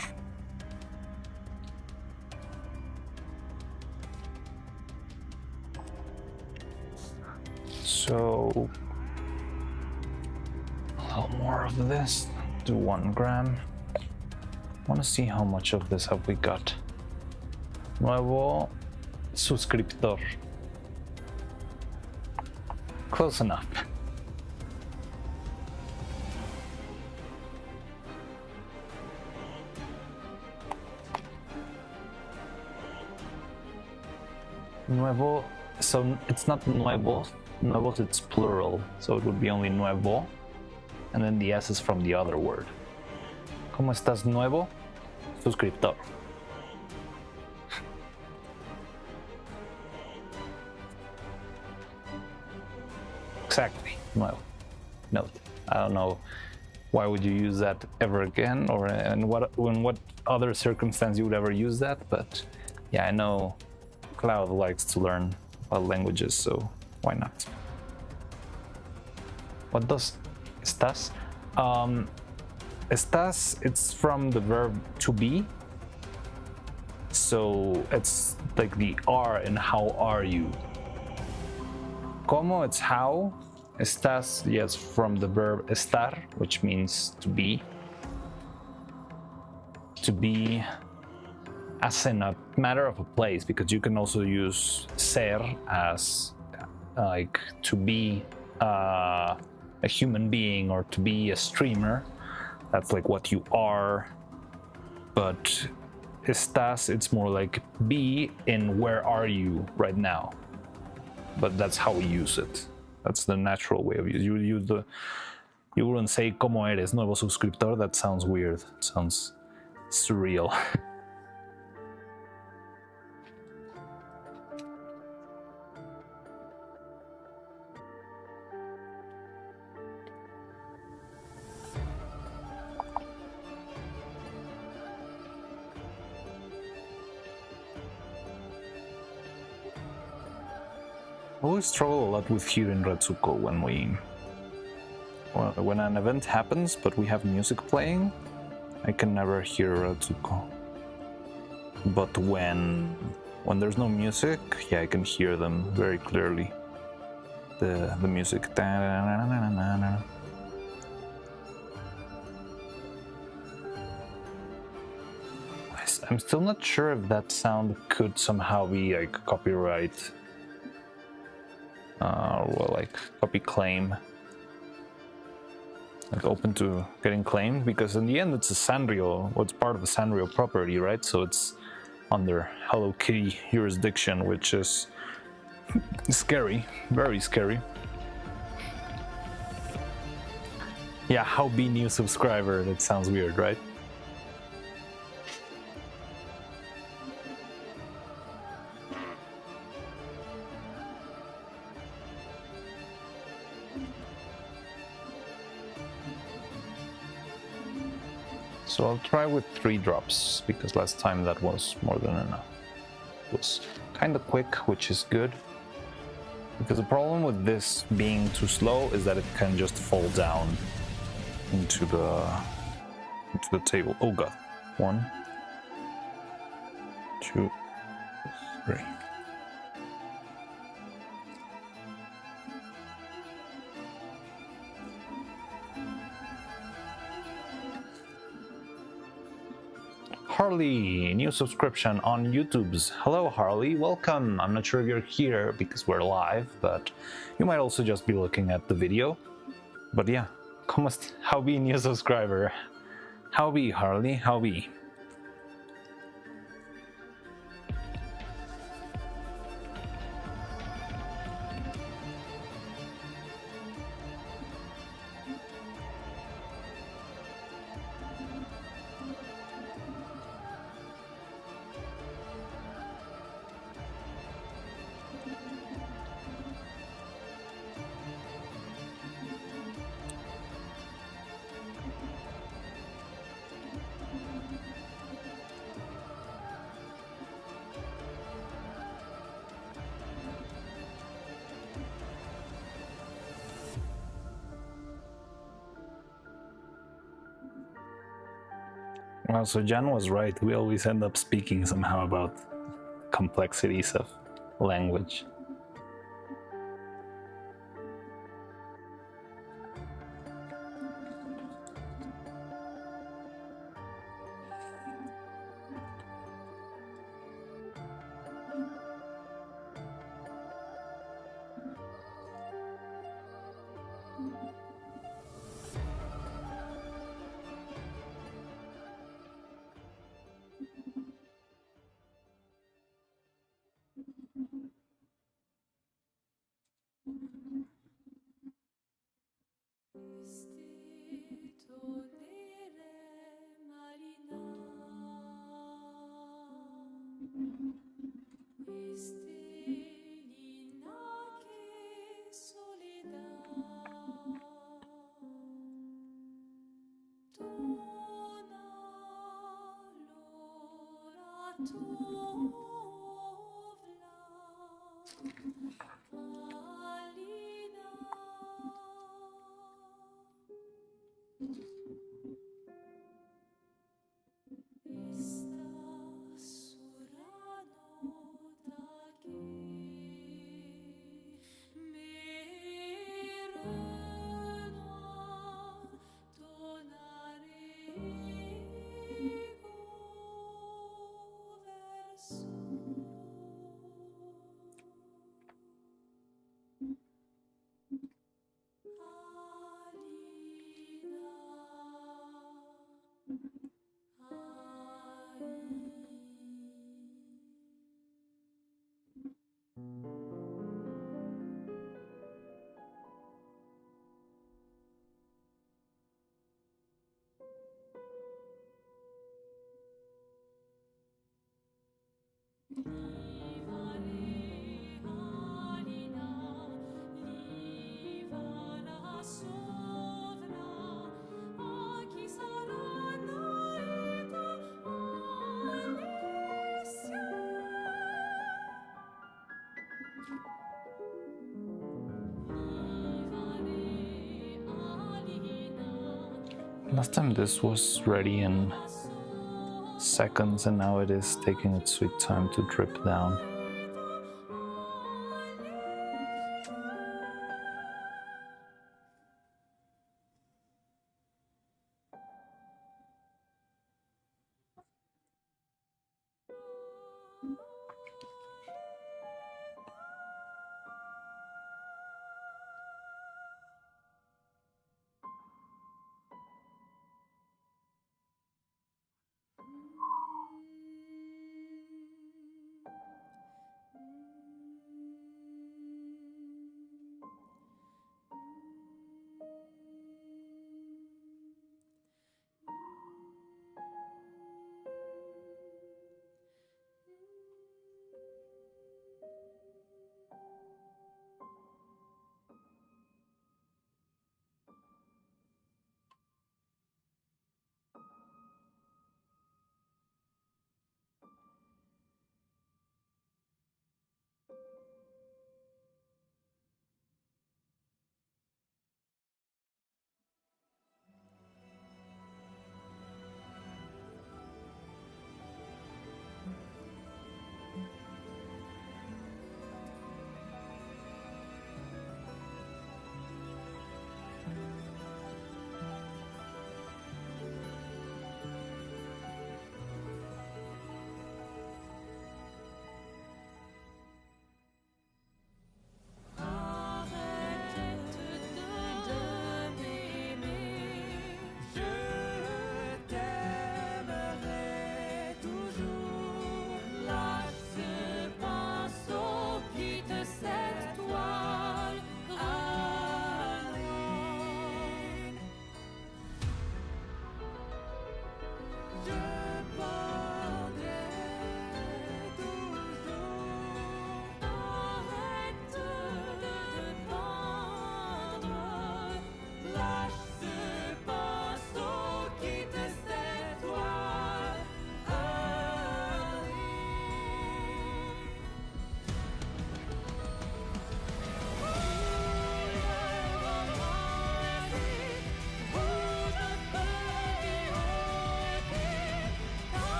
So, a little more of this, do 1 gram. I want to see how much of this have we got. Nuevo suscriptor. Close enough. Nuevo, so it's not nuevos. Nuevos, it's plural, so it would be only nuevo, and then the S is from the other word. ¿Cómo estás, nuevo? Suscriptor. Exactly, nuevo. Note. I don't know why would you use that ever again, or in what other circumstance you would ever use that, but yeah, I know Cloud likes to learn languages, so why not? What does estás? Estás, it's from the verb to be, so it's like the are in how are you. Como, it's how. Estás, yes, from the verb estar, which means to be. To be as in a matter of a place, because you can also use ser as like to be a human being or to be a streamer. That's like what you are. But estás, it's more like be in where are you right now. But that's how we use it. That's the natural way of using. You wouldn't say como eres, nuevo suscriptor. That sounds weird. It sounds surreal. I always struggle a lot with hearing Retsuko when an event happens, but we have music playing. I can never hear Retsuko. But when there's no music, yeah, I can hear them very clearly. The music. I'm still not sure if that sound could somehow be like copyright. Well, like copy claim, like open to getting claimed, because in the end it's a Sanrio, well, it's part of the Sanrio property, right? So it's under Hello Kitty jurisdiction, which is scary, very scary. Yeah, how be new subscriber? That sounds weird, right? So I'll try with 3 drops, because last time that was more than enough. It was kind of quick, which is good. Because the problem with this being too slow is that it can just fall down into the table. Oh god. 1, 2, 3. Harley, new subscription on YouTube's. Hello Harley, welcome. I'm not sure if you're here because we're live, but you might also just be looking at the video. But yeah, how be new subscriber? How be Harley, how be? Well, so Jan was right. We always end up speaking somehow about complexities of language. Cristalina che soledad dona l'ora tovla Alina esta surano da che merano tonarego verso Last time this was ready in seconds, and now it is taking its sweet time to drip down.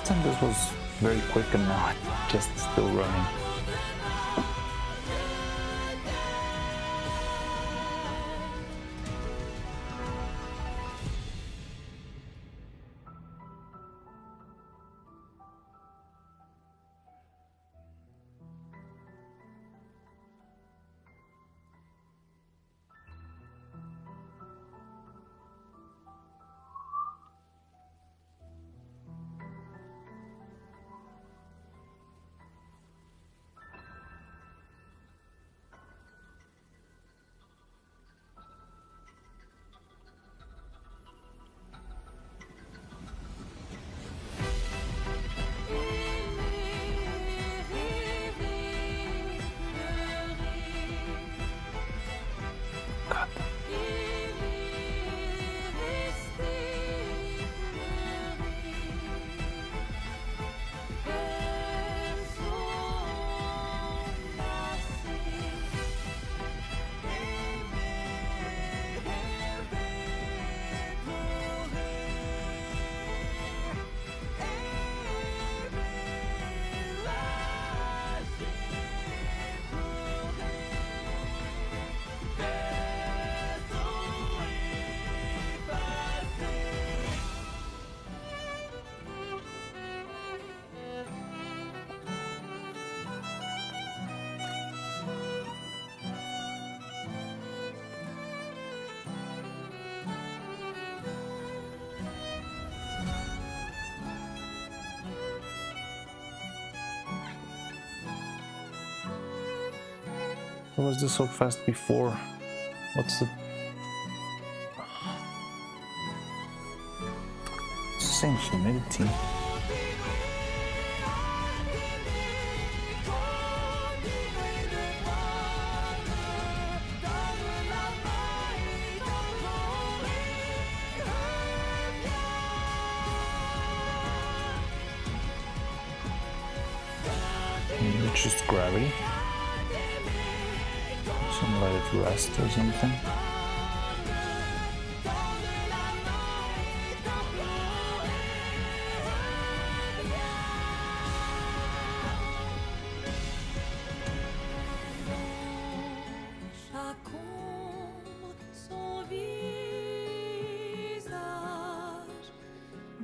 Last time this was very quick and now it's just still running. Why was this so fast before? What's the... Same humidity. Maybe it's just gravity. So let it rest or something. Chaque ombre son visage,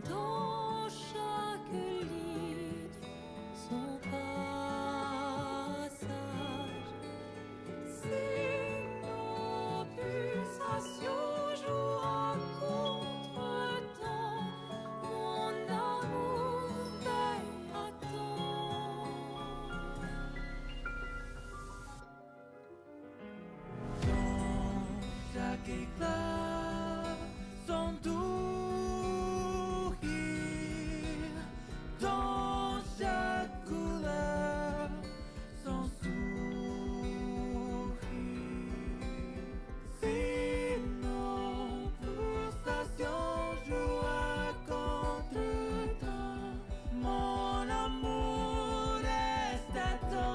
dans chaque ligne son passage. Si nos pulsations jouent à contre-temps, mon amour veille à temps. Chaque éclat, son doux rire, dans chaque couleur, son sourire. Si nos pulsations jouent à contre-temps, mon amour reste à temps.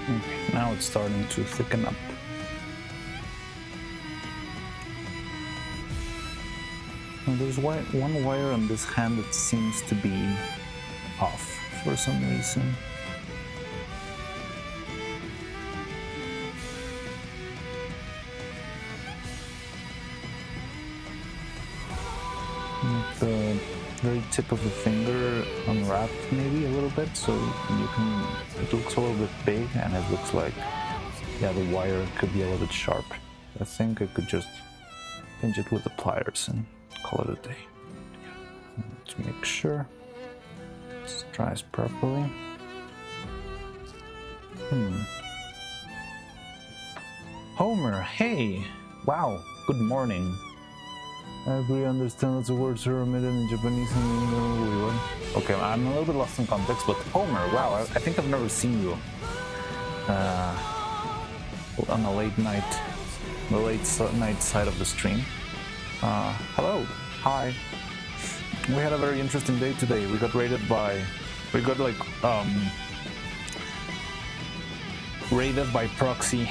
Okay, now it's starting to thicken up. Now there's one wire on this hand that seems to be off for some reason. Like the very tip of the finger unwrapped maybe a little bit, so you can, it looks a little bit big and it looks like, yeah, the wire could be a little bit sharp. I think I could just pinch it with the pliers and call it a day. To make sure this dries properly. Homer, hey! Wow, good morning. I agree, understand that the words are omitted in Japanese and okay, I'm a little bit lost in context, but Homer, wow, I think I've never seen you. on a late night, the night side of the stream. Hello, hi. We had a very interesting day today. We got raided by proxy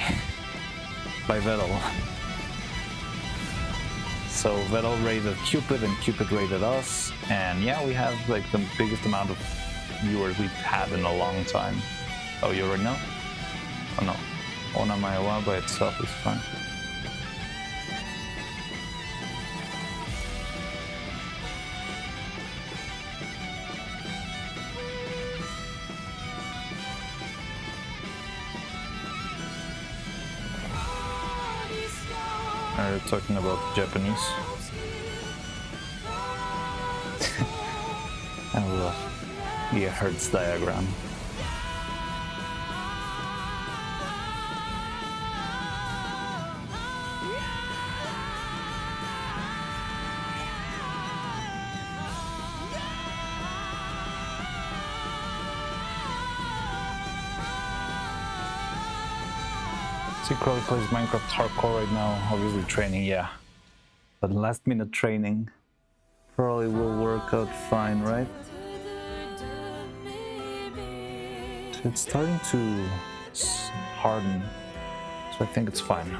by Vettel. So Vettel raided Cupid and Cupid raided us, and yeah, we have like the biggest amount of viewers we've had in a long time. Oh, you already know? Oh no, Ona Maewa by itself is fine. Are you talking about Japanese? I love the Hertz diagram. See, Crowley plays Minecraft hardcore right now, obviously training, yeah. But last minute training probably will work out fine, right? So it's starting to harden, so I think it's fine.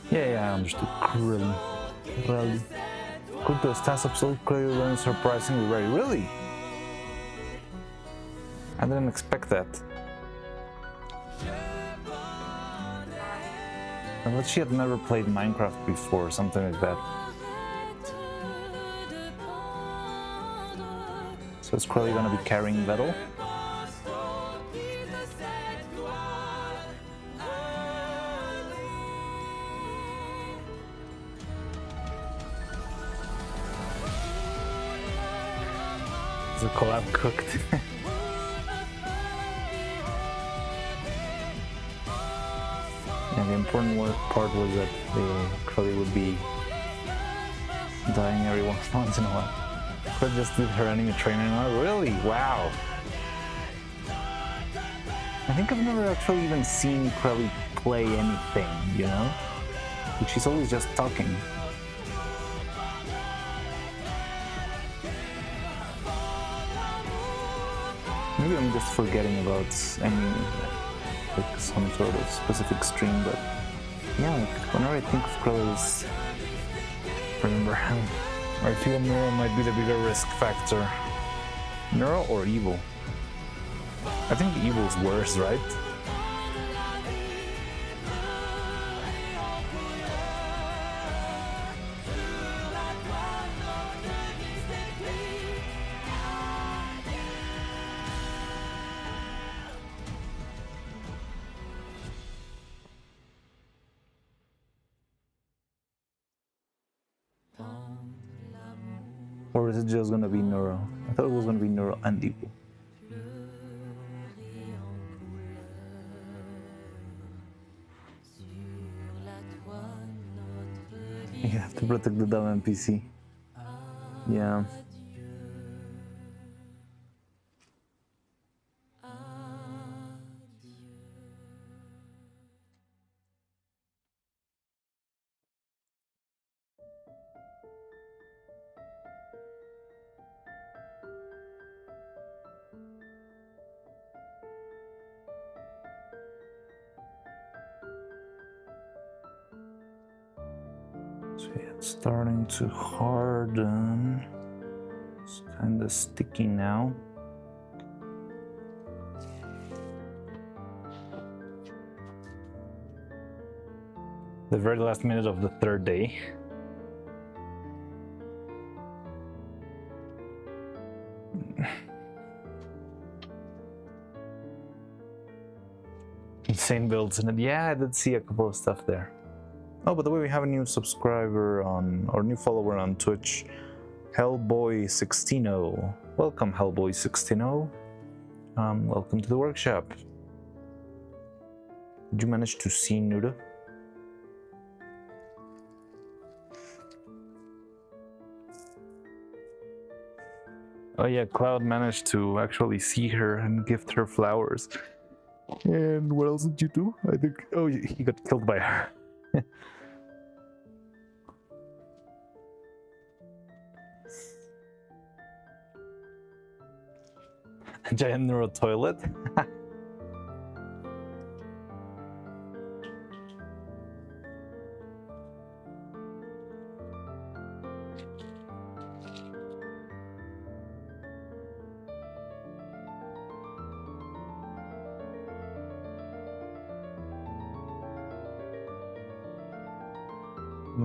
Yeah, I understood. Crowley. Kurto, estás absolutely surprisingly ready. Really? I didn't expect that. Unless she had never played Minecraft before, something like that. So is Crowley gonna be carrying Vettel? Is the collab cooked? And the important part was that the Crowley would be dying every once in a while. Crowley just did her enemy training now. Really? Wow. I think I've never actually even seen Crowley play anything, you know? Like, she's always just talking. Maybe I'm just forgetting about any like some sort of specific stream, but yeah, like whenever I think of Crowley's, remember him. I feel Neuro might be the bigger risk factor. Neuro or Evil? I think Evil's worse, right? Or is it just gonna be Neuro? I thought it was gonna be Neuro and Evil. You have to protect the dumb NPC. Yeah. So yeah, it's starting to harden. It's kind of sticky now. The very last minute of the third day. Insane builds in it. Yeah, I did see a couple of stuff there. Oh, by the way, we have a new subscriber on, or new follower on Twitch, Hellboy16. Welcome, Hellboy16. Welcome to the workshop. Did you manage to see Nuda? Oh yeah, Cloud managed to actually see her and gift her flowers. And what else did you do? I think. Oh, he got killed by her. A giant neuro toilet.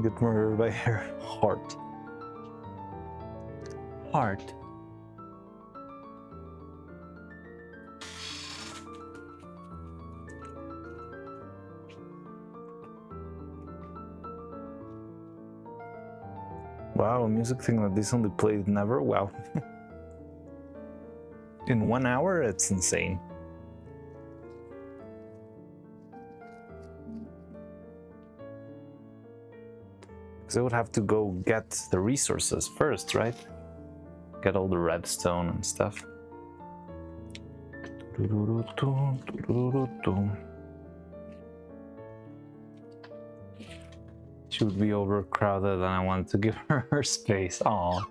Get murdered by her heart. Heart. Wow, a music thing that this only played never. Wow. In 1 hour, it's insane. Because I would have to go get the resources first, right? Get all the redstone and stuff. She would be overcrowded and I wanted to give her her space. Aw.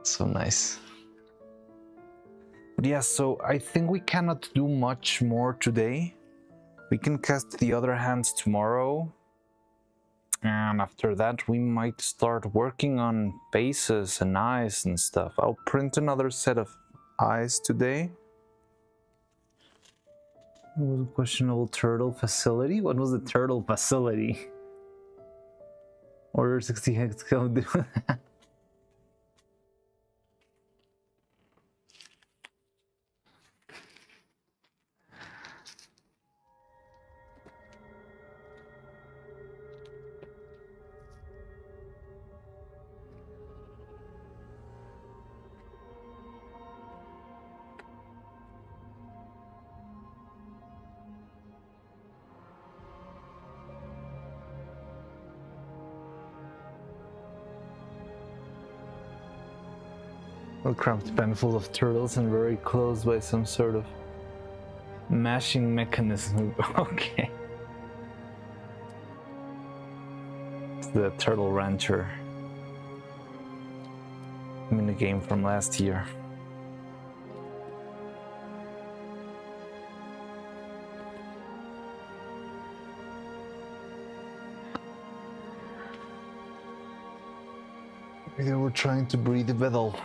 So nice. But yeah, so I think we cannot do much more today. We can cast the other hands tomorrow. And after that, we might start working on faces and eyes and stuff. I'll print another set of eyes today. It was a questionable turtle facility? What was the turtle facility? Order 60 hex do that. A cramped pen full of turtles and very close by some sort of mashing mechanism. Okay. It's the Turtle Rancher minigame from last year. They were trying to breed a Vedal.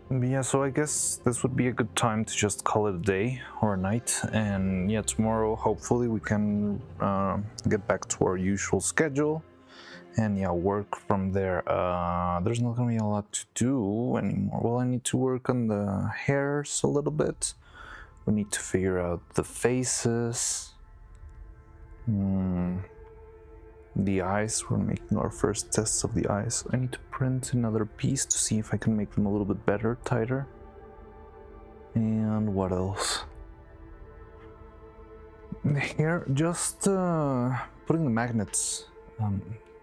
Yeah, so I guess this would be a good time to just call it a day or a night, and yeah, tomorrow hopefully we can get back to our usual schedule and yeah, work from there. There's not gonna be a lot to do anymore. Well, I need to work on the hairs a little bit. We need to figure out the faces. The eyes, we're making our first tests of the eyes. I need to print another piece to see if I can make them a little bit better, tighter. And what else? Here, just putting the magnets.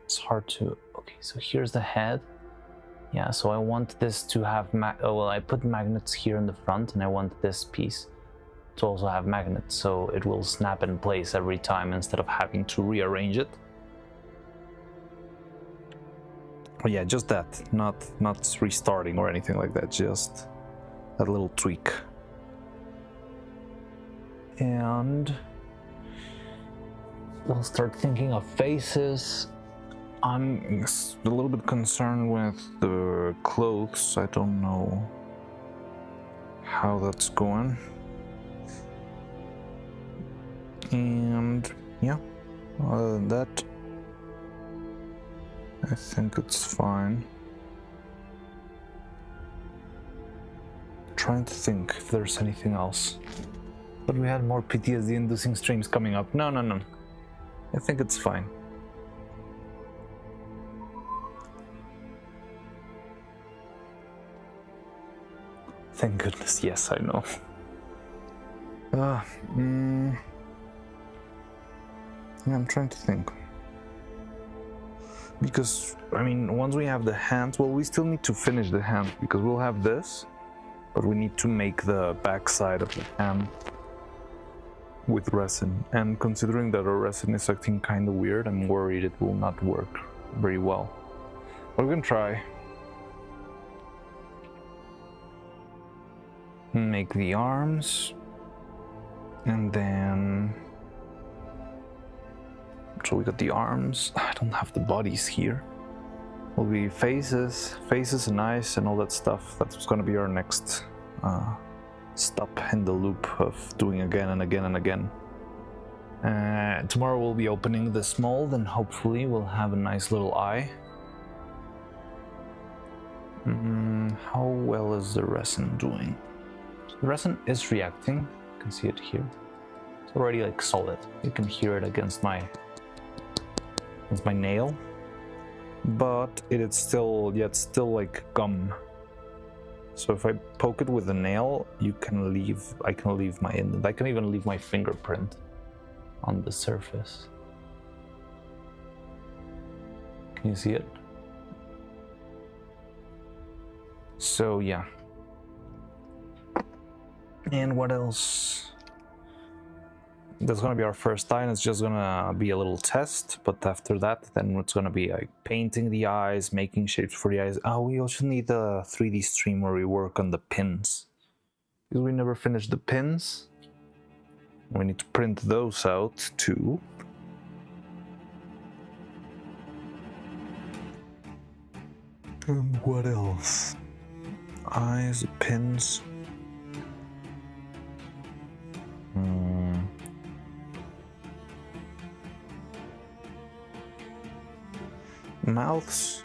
It's hard to... Okay, so here's the head. Yeah, so I want this to have... well, I put magnets here in the front, and I want this piece to also have magnets, so it will snap in place every time instead of having to rearrange it. Oh yeah, just that, not restarting or anything like that, just that little tweak. And we'll start thinking of faces. I'm a little bit concerned with the clothes. I don't know how that's going. And yeah, Other than that, I think it's fine. Trying to think if there's anything else. But we had more PTSD-inducing streams coming up. No. I think it's fine. Thank goodness, yes, I know. Yeah, I'm trying to think. Because, I mean, once we have the hands, well, we still need to finish the hand because we'll have this, but we need to make the back side of the hand with resin. And considering that our resin is acting kind of weird, I'm worried it will not work very well. But we can try. Make the arms. And then... So we got the arms. I don't have the bodies here. Will be faces and eyes and all that stuff. That's gonna be our next stop in the loop of doing again and again and again. Tomorrow we'll be opening this mold and hopefully we'll have a nice little eye. How well is the resin doing? So the resin is reacting. You can see it here. It's already like solid. You can hear it against my nail. But it's still like gum. So if I poke it with a nail, I can leave my indent. I can even leave my fingerprint on the surface. Can you see it? So yeah. And what else? That's gonna be our first eye, and it's just gonna be a little test. But after that, then it's gonna be like painting the eyes, making shapes for the eyes. Oh, we also need a 3D stream where we work on the pins, because we never finished the pins. We need to print those out too. And what else? Eyes, pins.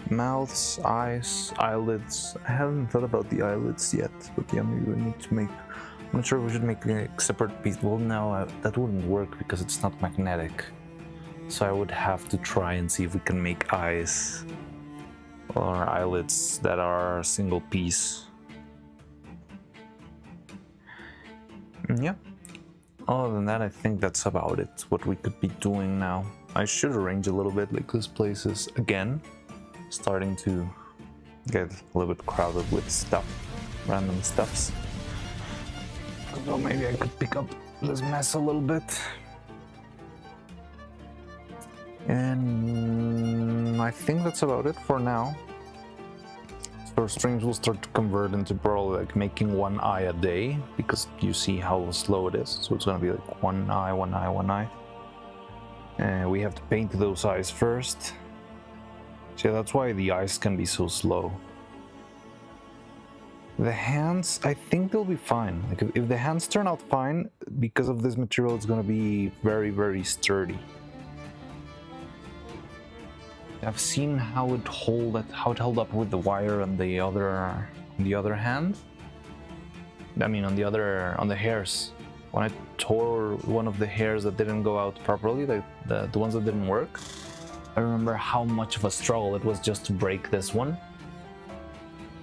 Mouths, eyes, eyelids. I haven't thought about the eyelids yet, but yeah, maybe we need to make... I'm not sure if we should make a separate piece. Well, no, that wouldn't work because it's not magnetic. So I would have to try and see if we can make eyes or eyelids that are a single piece. Yeah. Other than that, I think that's about it, what we could be doing now. I should arrange a little bit, like this place is, again, starting to get a little bit crowded with stuff, random stuffs. So maybe I could pick up this mess a little bit. And I think that's about it for now. So our streams will start to convert into probably like making one eye a day, because you see how slow it is. So it's gonna be like one eye, one eye, one eye. And we have to paint those eyes first. So that's why the eyes can be so slow. The hands, I think they'll be fine. Like if the hands turn out fine, because of this material, it's gonna be very, very sturdy. I've seen how it held up with the wire on the other hand. I mean, on the hairs. When I tore one of the hairs that didn't go out properly, the ones that didn't work, I remember how much of a struggle it was just to break this one.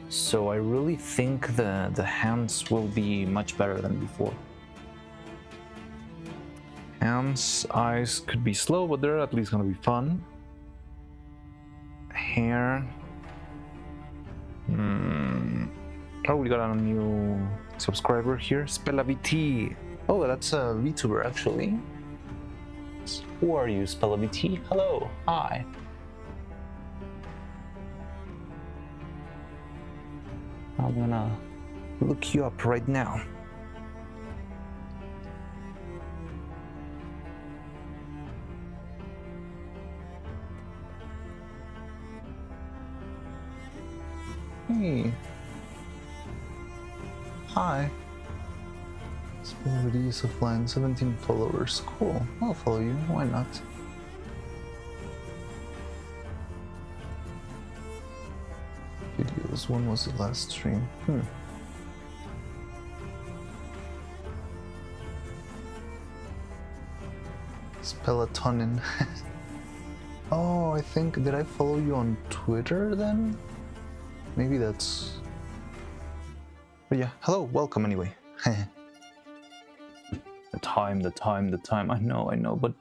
So I really think the hands will be much better than before. Hands, eyes could be slow, but they're at least gonna be fun. Hair. Oh, we got a new subscriber here, SpellaVT. Oh, that's a VTuber actually. Who are you, SpellaVT? Hello, hi. I'm gonna look you up right now. Hey. Hi. SpellaVT is offline, 17 followers. Cool, I'll follow you, why not? was when was the last stream? Spelatonin. Oh, I think, did I follow you on Twitter then? Maybe that's... But yeah, hello, welcome anyway. The time. I know, but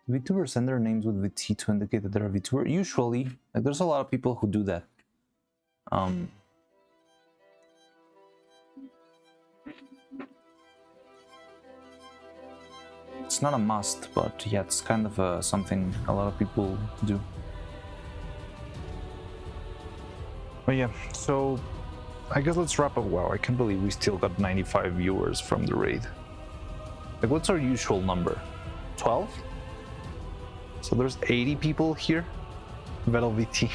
VTubers send their names with VT to indicate that they're a VTuber. Usually, like, there's a lot of people who do that. It's not a must, but yeah, it's kind of something a lot of people do. But yeah, so I guess let's wrap up. Wow, I can't believe we still got 95 viewers from the raid. Like, what's our usual number? 12? So there's 80 people here. Vettel VT.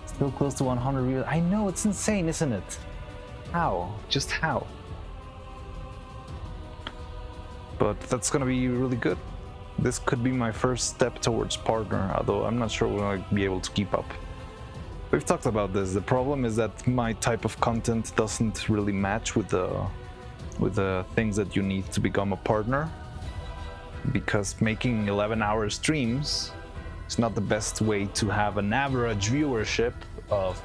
Still close to 100 viewers. I know, it's insane, isn't it? How? Just how? But that's gonna be really good. This could be my first step towards partner, although I'm not sure we'll be able to keep up. We've talked about this. The problem is that my type of content doesn't really match with the things that you need to become a partner, because making 11-hour streams is not the best way to have an average viewership of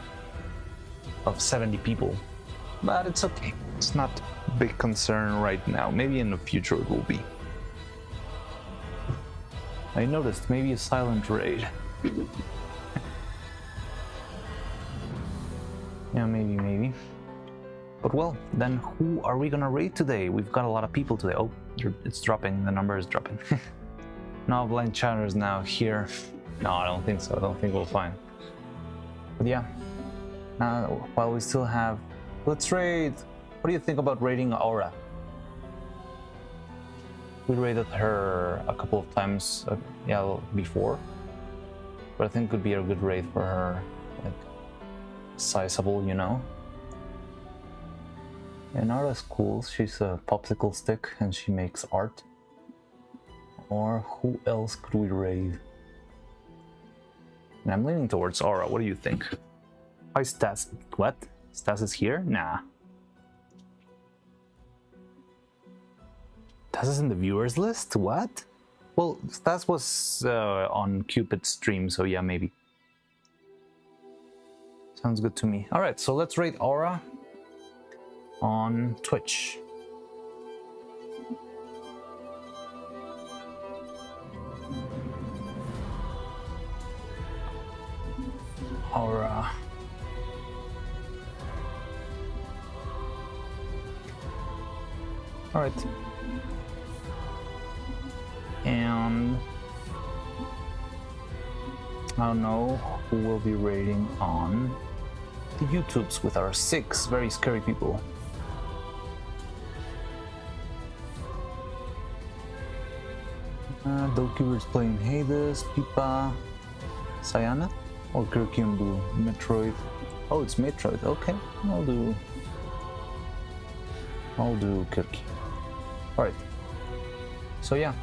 70 people. But it's okay. It's not a big concern right now. Maybe in the future it will be. I noticed maybe a silent raid. Yeah, maybe. But well, then who are we gonna raid today? We've got a lot of people today. Oh, it's dropping. The number is dropping. No blind chatters now here. No, I don't think so. I don't think we'll find. But yeah, while we still have... Let's raid! What do you think about raiding Aura? We raided her a couple of times before. But I think it could be a good raid for her. Like, sizable, you know? And Aura's cool. She's a popsicle stick and she makes art. Or who else could we raid? And I'm leaning towards Aura. What do you think? Hi, Stas. What? Stas is here? Nah. Stas is in the viewers list? What? Well, Stas was on Cupid's stream, so yeah, maybe. Sounds good to me. Alright, so let's rate Aura on Twitch. Aura. Alright. And I don't know who will be rating on the YouTubes with our 6 very scary people. Dokiver's playing Hades, Pipa, Sayana, or Kirky and Blue, Metroid. Oh, it's Metroid. Okay, I'll do Kirky. Alright. So yeah,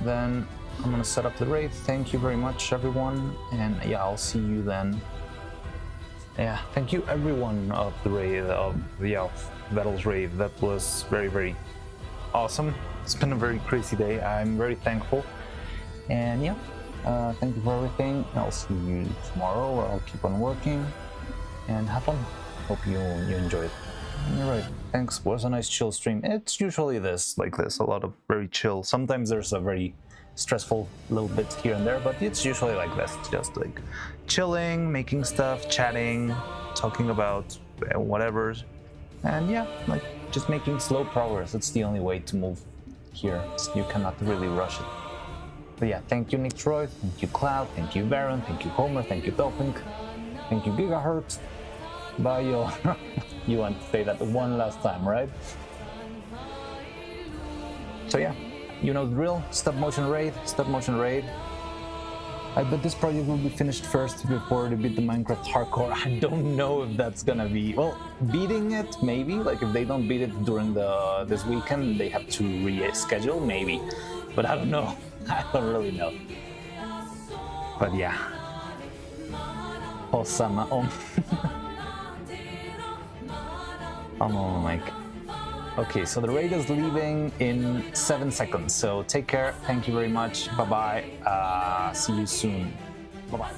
then I'm gonna set up the raid. Thank you very much, everyone, and yeah, I'll see you then. Yeah, thank you everyone of the raid, Vettel's raid. That was very, very awesome. It's been a very crazy day. I'm very thankful. And yeah, thank you for everything. I'll see you tomorrow, where I'll keep on working and have fun. Hope you enjoyed it. Alright, thanks. Was a nice chill stream. It's usually like this, a lot of very chill. Sometimes there's a very stressful little bit here and there, but it's usually like this, just like chilling, making stuff, chatting, talking about whatever, and yeah, like just making slow progress. It's the only way to move here. You cannot really rush it. But yeah, thank you, Nick Troy, thank you, Cloud, thank you, Baron, thank you, Homer, thank you, Dolphin, thank you, Gigahertz. Bye, yo. You want to say that one last time, right? So yeah, you know the drill. Stop motion raid. I bet this project will be finished first before they beat the Minecraft hardcore. I don't know if that's gonna be... Well, beating it, maybe. Like, if they don't beat it during this weekend, they have to reschedule, maybe. But I don't know. I don't really know. But yeah, Neuro-Sama. Oh my god. Okay, so the raid is leaving in 7 seconds. So take care. Thank you very much. Bye bye. See you soon. Bye bye.